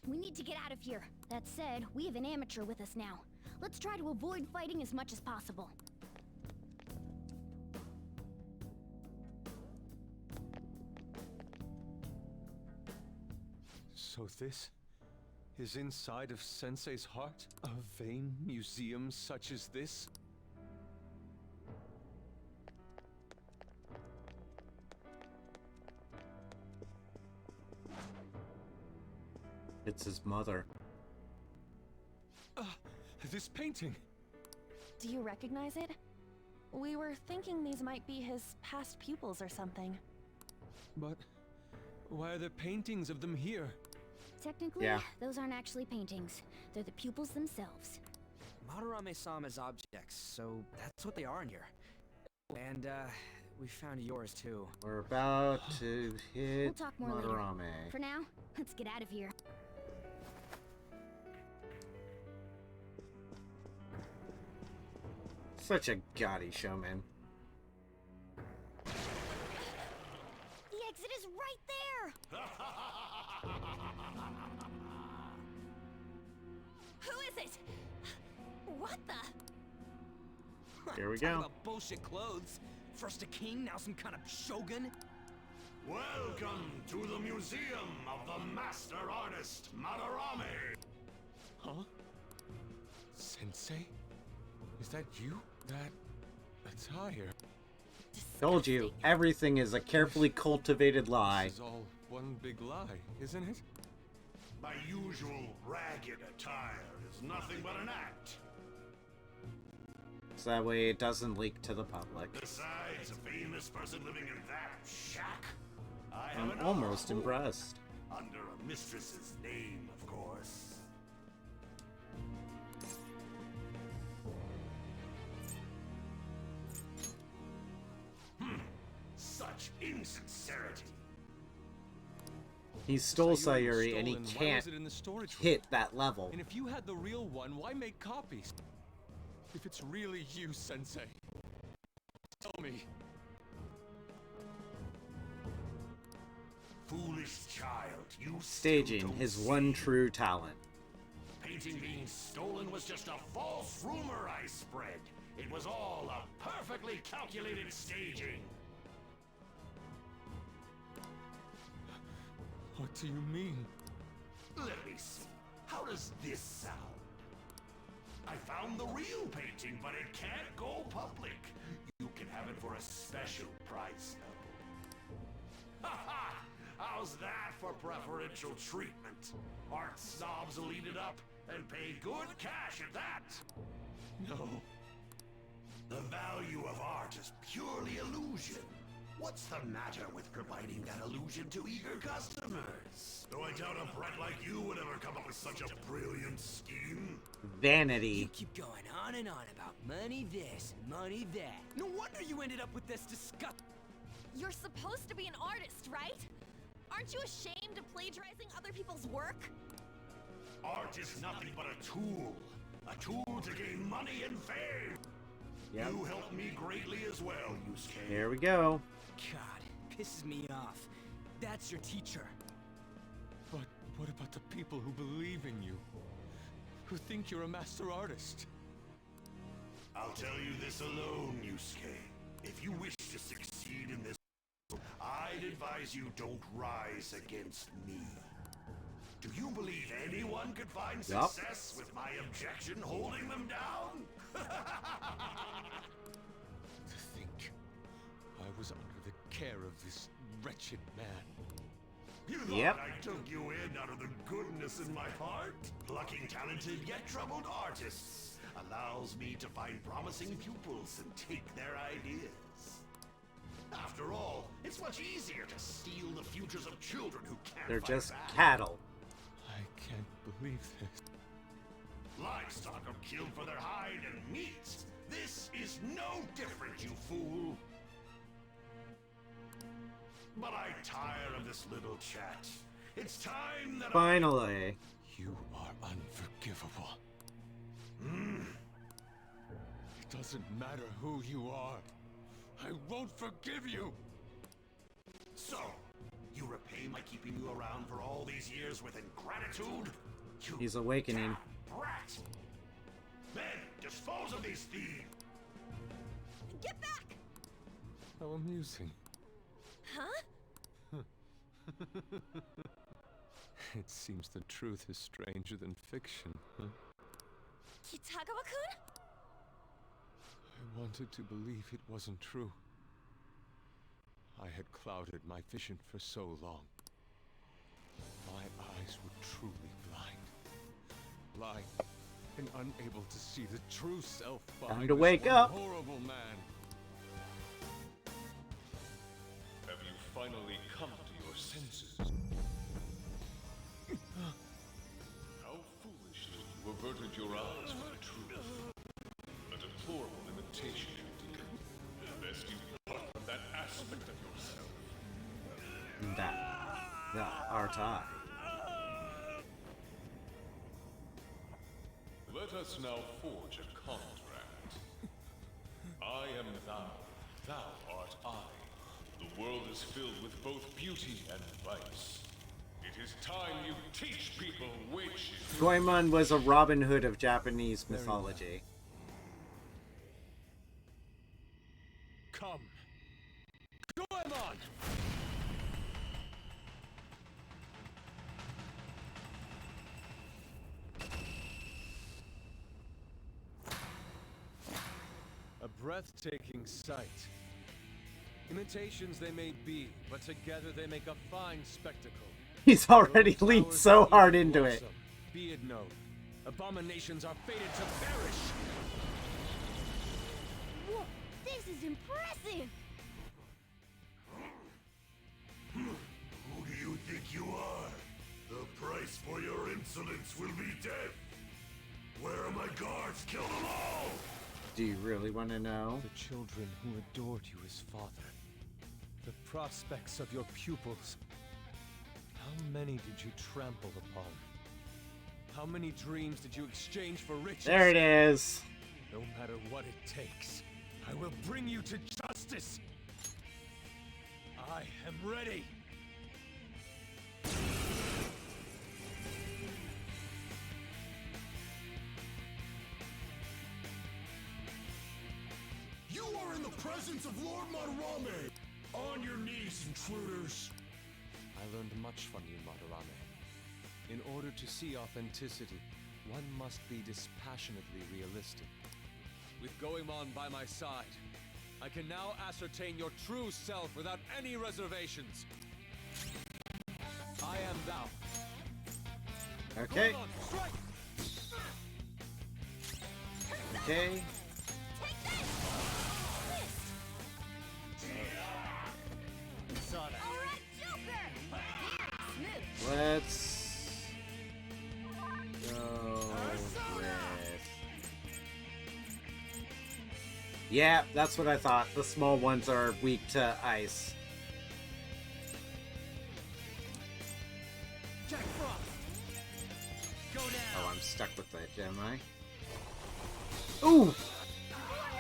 We need to get out of here. That said, we have an amateur with us now. Let's try to avoid fighting as much as possible. So this is inside of Sensei's heart? A vain museum such as this? It's his mother. This painting! Do you recognize it? We were thinking these might be his past pupils or something. But why are there paintings of them here? Technically, those aren't actually paintings. They're the pupils themselves. Madarame saw them as objects, so that's what they are in here. And, we found yours too. We're about to hit We'll talk more Madarame. later. For now, let's get out of here. Such a gaudy showman. The exit is right there! Who is it? What the? Here we Talk go. about bullshit clothes. First a king, now some kind of shogun. Welcome to the Museum of the Master Artist, Madarame! Huh? Sensei? Is that you? That attire? Told you, everything is a carefully cultivated lie. This is all one big lie, isn't it? My usual ragged attire is nothing but an act. So that way it doesn't leak to the public. Besides, a famous person living in that shack, I have I'm another almost home. impressed. Under a mistress's name, of course. Such insincerity. He stole So you were Sayuri and he stolen. Why can't was it in the storage room? hit that level. And if you had the real one, why make copies? If it's really you, Sensei, tell me. Foolish child, you Staging, his one true talent. painting being stolen was just a false rumor I spread. It was all a perfectly calculated staging. What do you mean? Let me see. How does this sound? I found the real painting, but it can't go public. You can have it for a special price, though. Ha ha! How's that for preferential treatment? Art snobs will eat it up and pay good cash at that. No. The value of art is purely illusion. What's the matter with providing that illusion to eager customers? Though I doubt a brat like you would ever come up with such a brilliant scheme. Vanity. You keep going on and on about money this, money that. No wonder you ended up with this disgust. You're supposed to be an artist, right? Aren't you ashamed of plagiarizing other people's work? Art is nothing but a tool. A tool to gain money and fame. Yep. You helped me greatly as well, Yusuke. Here we go. God, pisses me off. That's your teacher. But what about the people who believe in you? Who think you're a master artist? I'll tell you this alone, Yusuke. If you wish to succeed in this, I'd advise you don't rise against me. Do you believe anyone could find success with my objection holding them down? To think I was under the care of this wretched man. You thought I took you in out of the goodness in my heart? Plucking talented yet troubled artists allows me to find promising pupils and take their ideas. After all, it's much easier to steal the futures of children who can't They're fight just back. cattle. I can't believe this. Livestock are killed for their hide and meat. This is no different, you fool. But I tire of this little chat. It's time that Finally. You are unforgivable. It doesn't matter who you are. I won't forgive you! So, you repay my keeping you around for all these years with ingratitude? You He's awakening. rat! Then, dispose of these thieves! Get back! How amusing. Huh? It seems the truth is stranger than fiction, huh? Kitagawa-kun? I wanted to believe it wasn't true. I had clouded my vision for so long. My eyes were truly blind. Blind and unable to see the true self behind Time to this wake one up. horrible man. Have you finally come to your senses? How foolishly you averted your eyes from the truth. A deplorable imitation, indeed. Best you part from that aspect of yourself. That our tie. Let us now forge a contract. I am thou, thou art I. The world is filled with both beauty and vice. It is time you teach people which is... Goemon was a Robin Hood of Japanese mythology. Come. Goemon! A breathtaking sight. Imitations they may be, but together they make a fine spectacle. He's already leaned so hard into it. Be it known, abominations are fated to perish. Whoa, this is impressive! Who do you think you are? The price for your insolence will be death. Where are my guards? Kill them all! Do you really want to know? The children who adored you as father. The prospects of your pupils. How many did you trample upon? How many dreams did you exchange for riches? There it is. No matter what it takes, I will bring you to justice. I am ready. You are in the presence of Lord Madarame! On your knees, intruders! I learned much from you, Madarame. In order to see authenticity, one must be dispassionately realistic. With Goemon by my side, I can now ascertain your true self without any reservations. I am thou. Okay. Goemon, strike! Okay. Let's go with... Yeah, that's what I thought. The small ones are weak to ice. Oh, I'm stuck with it, am I? Ooh!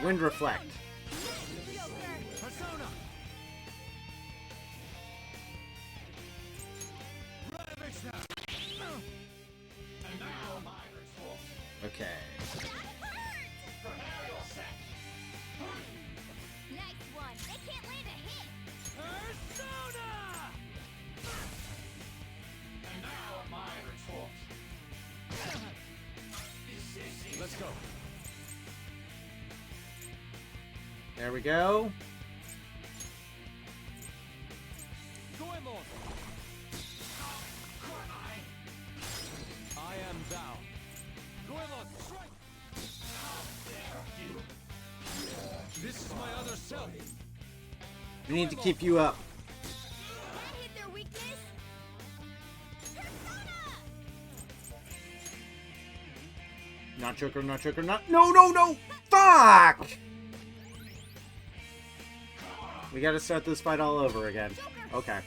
Wind Reflect. Okay. Nice one. They can't land a hit. Persona! And now my retort. Let's go. There we go. Goemon! I am thou. Goemon, strike! This is my other self. We need to keep you up. That hit their weakness. Not Joker, not Joker, not... No, no, no! Fuck! We gotta start this fight all over again. Okay.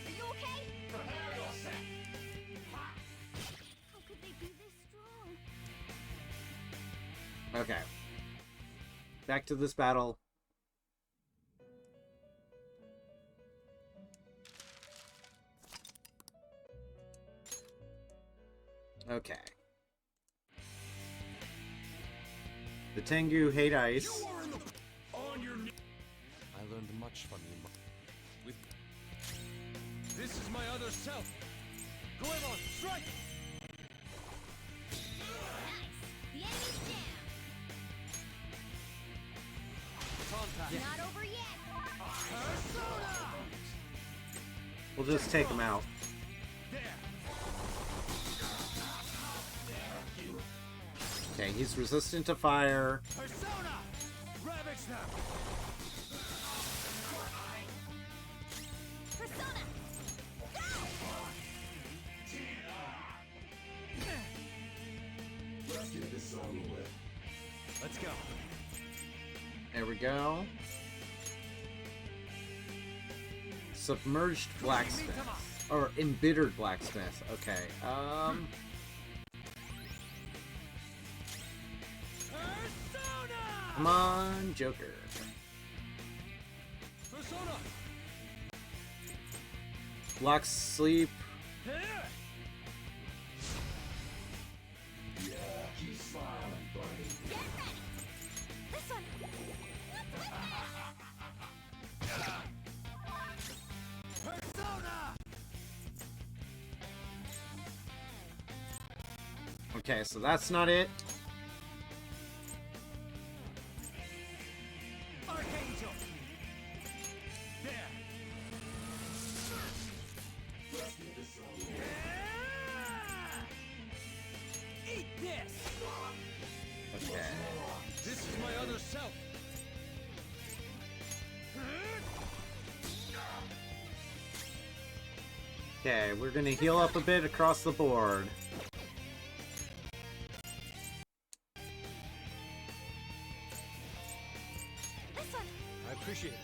Okay. Back to this battle. Okay. The Tengu hate ice. I learned much from you. This is my other self. Goemon, strike! The enemy's down. Contact. Not over yet. Persona! We'll just take him out. Okay, he's resistant to fire. Persona! Ravage them! Persona! Let's get this over with. Let's go. There we go. Submerged blacksmith. Or embittered blacksmith. Okay. Come on, Joker. Persona! Block sleep. Yeah, keep smiling, buddy. Get ready. This one. Persona! Okay, so that's not it. Archangel! There! Let's get this over with. Eat this! Okay. This is my other self. Okay, we're gonna heal up a bit across the board. This one. I appreciate it.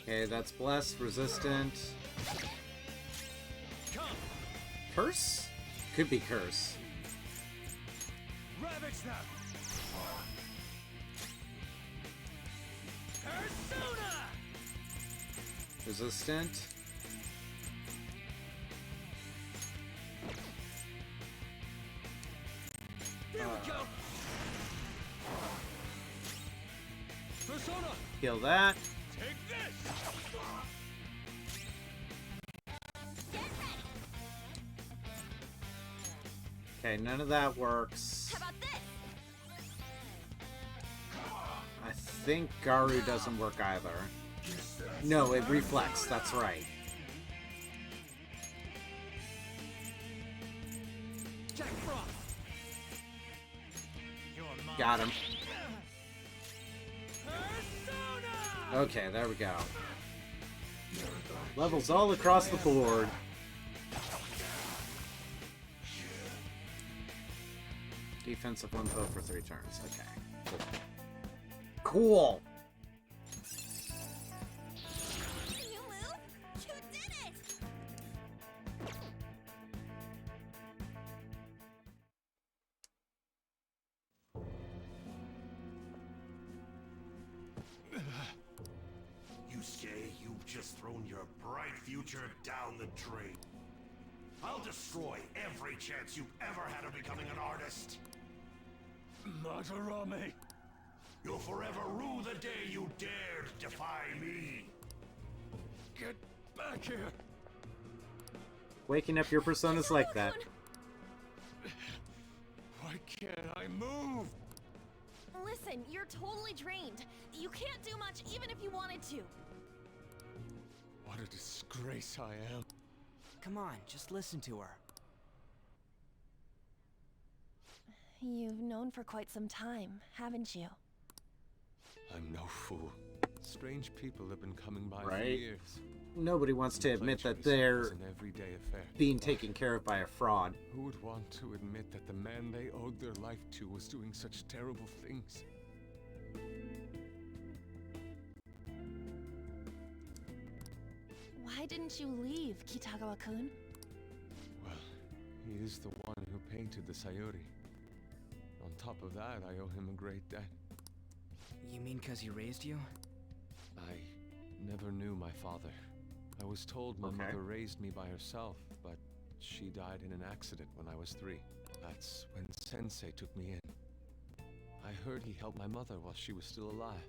Okay, that's blessed, resistant. Come! Curse? Could be curse. Ravage them! Persona! Resistant. There we go! Persona! Kill that. Take this! Get ready. Okay, none of that works. How about this? I think Garu doesn't work either. No, it reflects, that's right. Jack Frost! You're mine. Got him. Persona! Okay, there we go. Levels all across the board. Defensive one foe for 3 turns. Okay. Cool. Can you move? You did it! Yusuke, you've just thrown your bright future down the drain. I'll destroy every chance you've ever had of becoming an artist. Matarame! You'll forever rue the day you dared defy me. Get back here! Waking up your personas like that. Why can't I move? Listen, you're totally drained. You can't do much even if you wanted to. What a disgrace I am. Come on, just listen to her. You've known for quite some time, haven't you? I'm no fool. Strange people have been coming by for Right. years. Nobody wants to admit that Plagiarism they're is an everyday affair. being taken care of by a fraud. Who would want to admit that the man they owed their life to was doing such terrible things? Why didn't you leave, Kitagawa-kun? Well, he is the one who painted the Sayuri. On top of that, I owe him a great debt. You mean 'cause he raised you? I never knew my father. I was told my mother raised me by herself, but she died in an accident when I was 3. That's when Sensei took me in. I heard he helped my mother while she was still alive.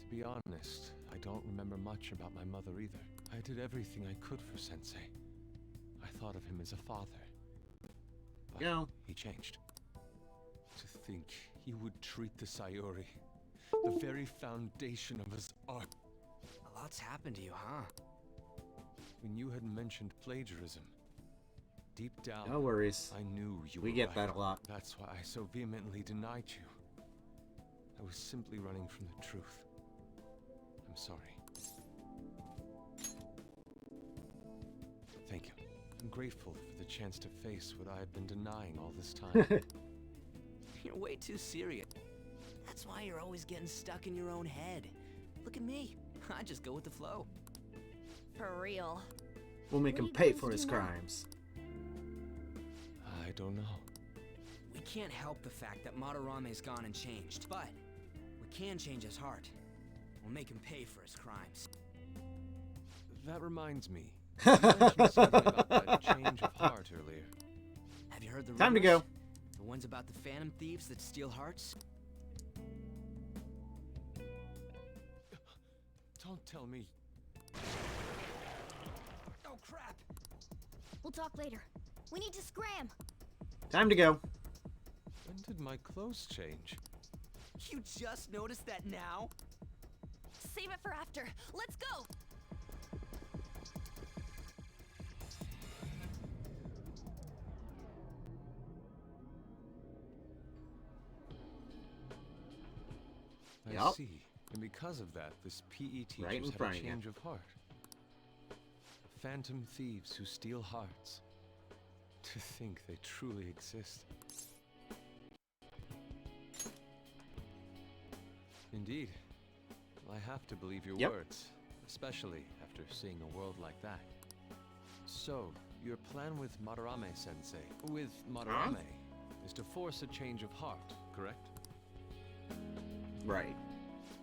To be honest, I don't remember much about my mother either. I did everything I could for Sensei. I thought of him as a father. But he changed. To think he would treat the Sayuri, the very foundation of his art. A lot's happened to you, huh? When you had mentioned plagiarism, deep down, no worries. I knew you were We get right. that a lot. That's why I so vehemently denied you. I was simply running from the truth. I'm sorry. Thank you. I'm grateful for the chance to face what I had been denying all this time. You're way too serious. That's why you're always getting stuck in your own head. Look at me. I just go with the flow. For real. We'll make him pay for his crimes. I don't know. We can't help the fact that Madarame's gone and changed, but we can change his heart. We'll make him pay for his crimes. That reminds me. You mentioned something about that change of heart earlier. Have you heard the Time to rumors? go. The ones about the phantom thieves that steal hearts? Don't tell me. Oh, crap! We'll talk later. We need to scram. Time to go. When did my clothes change? You just noticed that now? Save it for after. Let's go! I see. And because of that, this PE teacher's Right in had front a of you. change of heart. Phantom thieves who steal hearts. To think they truly exist. Indeed. I have to believe your words, especially after seeing a world like that. So, your plan with Madarame-sensei, with Madarame, is to force a change of heart, correct? Right.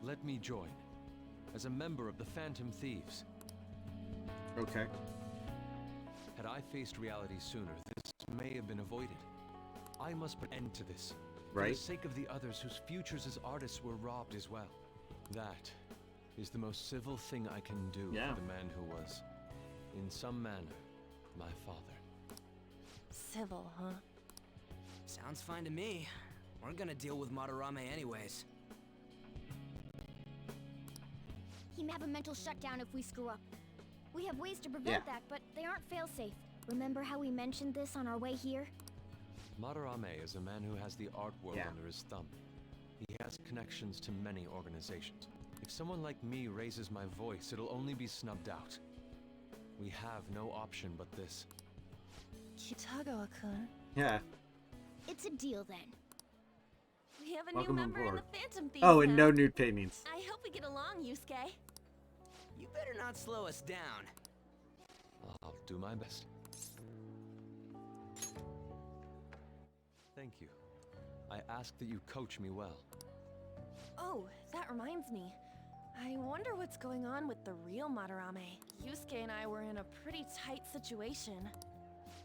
Let me join, as a member of the Phantom Thieves. Okay. Had I faced reality sooner, this may have been avoided. I must put an end to this. For Right. the sake of the others whose futures as artists were robbed as well. That is the most civil thing I can do for the man who was, in some manner, my father. Civil, huh? Sounds fine to me. We're gonna deal with Madarame anyways. He may have a mental shutdown if we screw up. We have ways to prevent that, but they aren't fail-safe. Remember how we mentioned this on our way here? Madarame is a man who has the art world under his thumb. He has connections to many organizations. If someone like me raises my voice, it'll only be snubbed out. We have no option but this. Kitagawa-kun. Yeah. It's a deal then. We have a Welcome new on member in board. the Phantom Thieves Oh, and now. no nude paintings. I hope we get along, Yusuke. You better not slow us down. I'll do my best. Thank you. I ask that you coach me well. Oh, that reminds me. I wonder what's going on with the real Madarame. Yusuke and I were in a pretty tight situation.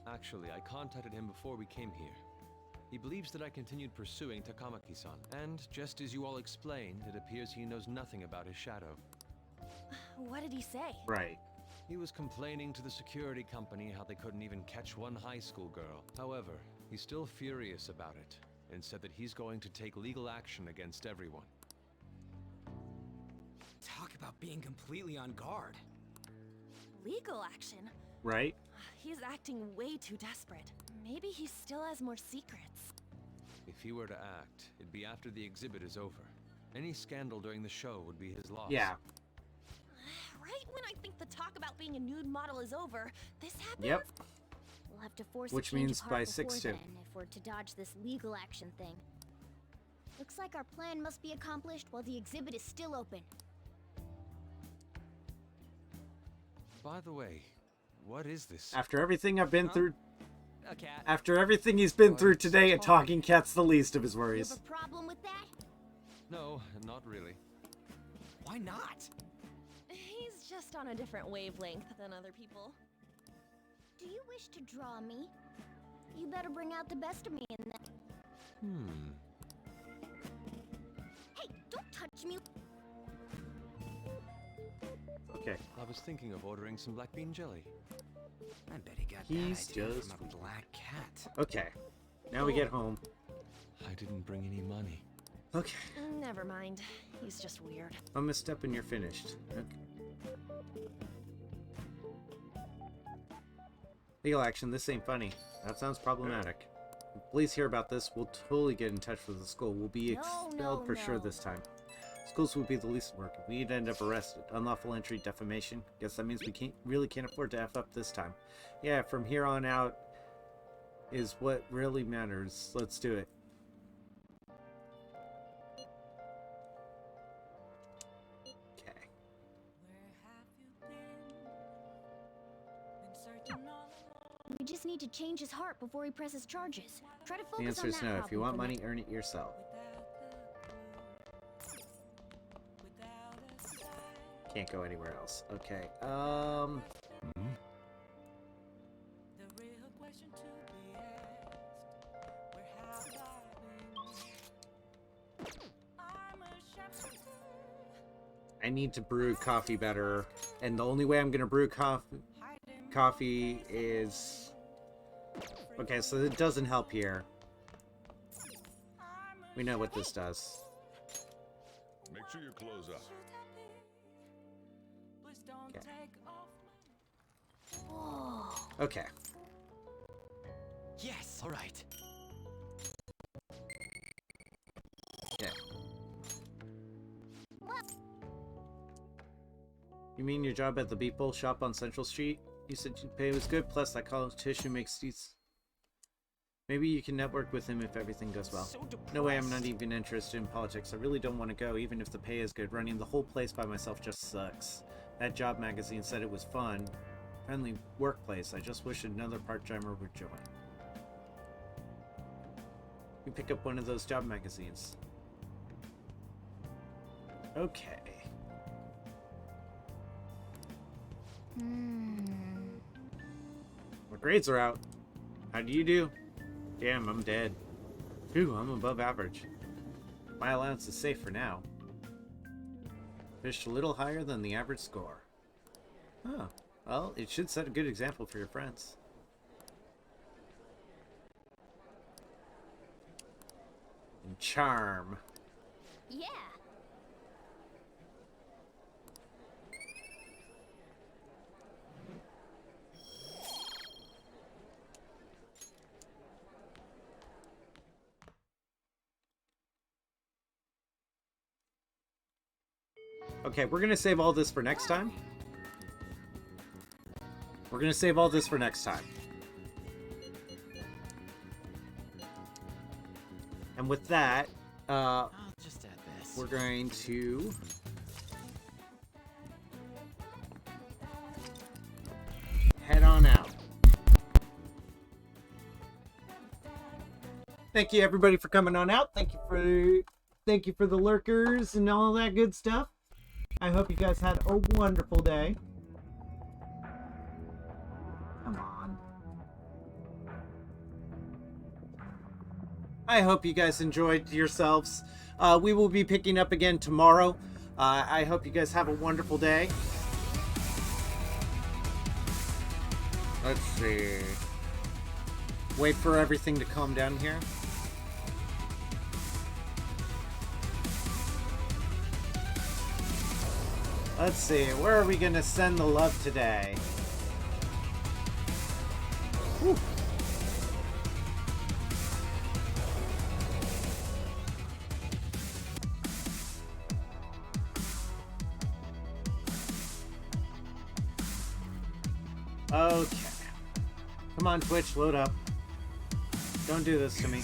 Actually, I contacted him before we came here. He believes that I continued pursuing Takamaki-san, and just as you all explained, it appears he knows nothing about his shadow. What did he say? Right. He was complaining to the security company how they couldn't even catch one high school girl. However, he's still furious about it, and said that he's going to take legal action against everyone. Talk about being completely on guard. Legal action? Right. He's acting way too desperate. Maybe he still has more secrets. If he were to act, it'd be after the exhibit is over. Any scandal during the show would be his loss. Yeah. Right when I think the talk about being a nude model is over, this happens? Yep. We'll have to force Which a change means of by heart 6-2. before then if we're to dodge this legal action thing. Looks like our plan must be accomplished while the exhibit is still open. By the way, what is this? After everything I've been through... A cat. After everything he's been through today, a talking cat's the least of his You worries. have a problem with that? No, not really. Why not? He's just on a different wavelength than other people. Do you wish to draw me? You better bring out the best of me in that. Hey, don't touch me! Okay. I was thinking of ordering some black bean jelly. I bet he got He's that idea just from a black cat. Okay. Now we get home. I didn't bring any money. Okay. Never mind. He's just weird. One misstep and you're finished. Okay. Legal action, this ain't funny. That sounds problematic. If police hear about this, we'll totally get in touch with the school. We'll be expelled for sure this time. Schools would be the least work. We'd end up arrested. Unlawful entry, defamation. Guess that means we really can't afford to F up this time. Yeah, from here on out is what really matters. Let's do it. Okay. We just need to change his heart before he presses charges. Try to focus The answer on is that no. If you problem want for money, earn it yourself. Can't go anywhere else. Okay. I need to brew coffee better, and the only way I'm gonna brew coffee is... Okay, so it doesn't help here. We know what this does. Make sure your clothes up. Okay. Yes, all right. Yeah. You mean your job at the Beat Bowl shop on Central Street? You said your pay was good, plus that college tuition makes seats. Maybe you can network with him if everything goes well. No way, I'm not even interested in politics. I really don't want to go, even if the pay is good. Running the whole place by myself just sucks. That job magazine said it was fun. Friendly workplace. I just wish another part-timer would join. You pick up one of those job magazines. Okay. My grades are out. How do you do? Damn, I'm dead. Phew, I'm above average. My allowance is safe for now. Fished a little higher than the average score. Huh. Well, it should set a good example for your friends. And charm. Yeah. Okay, we're gonna save all this for next time. We're gonna save all this for next time. And with that, I'll just add this. we're going to head on out. Thank you everybody for coming on out. Thank you for the lurkers and all that good stuff. I hope you guys had a wonderful day. Come on. I hope you guys enjoyed yourselves. We will be picking up again tomorrow. I hope you guys have a wonderful day. Let's see. Wait for everything to calm down here. Let's see, where are we gonna send the love today? Whew. Okay. Come on, Twitch, load up. Don't do this to me.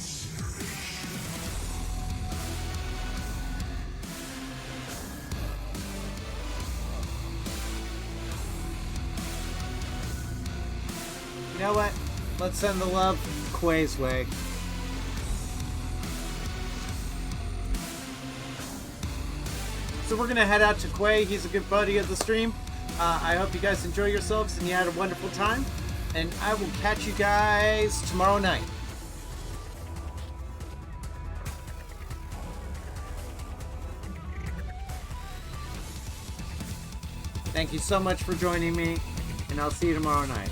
You know what? Let's send the love Quay's way. So we're gonna head out to Quay. He's a good buddy of the stream. I hope you guys enjoy yourselves and you had a wonderful time. And I will catch you guys tomorrow night. Thank you so much for joining me, and I'll see you tomorrow night.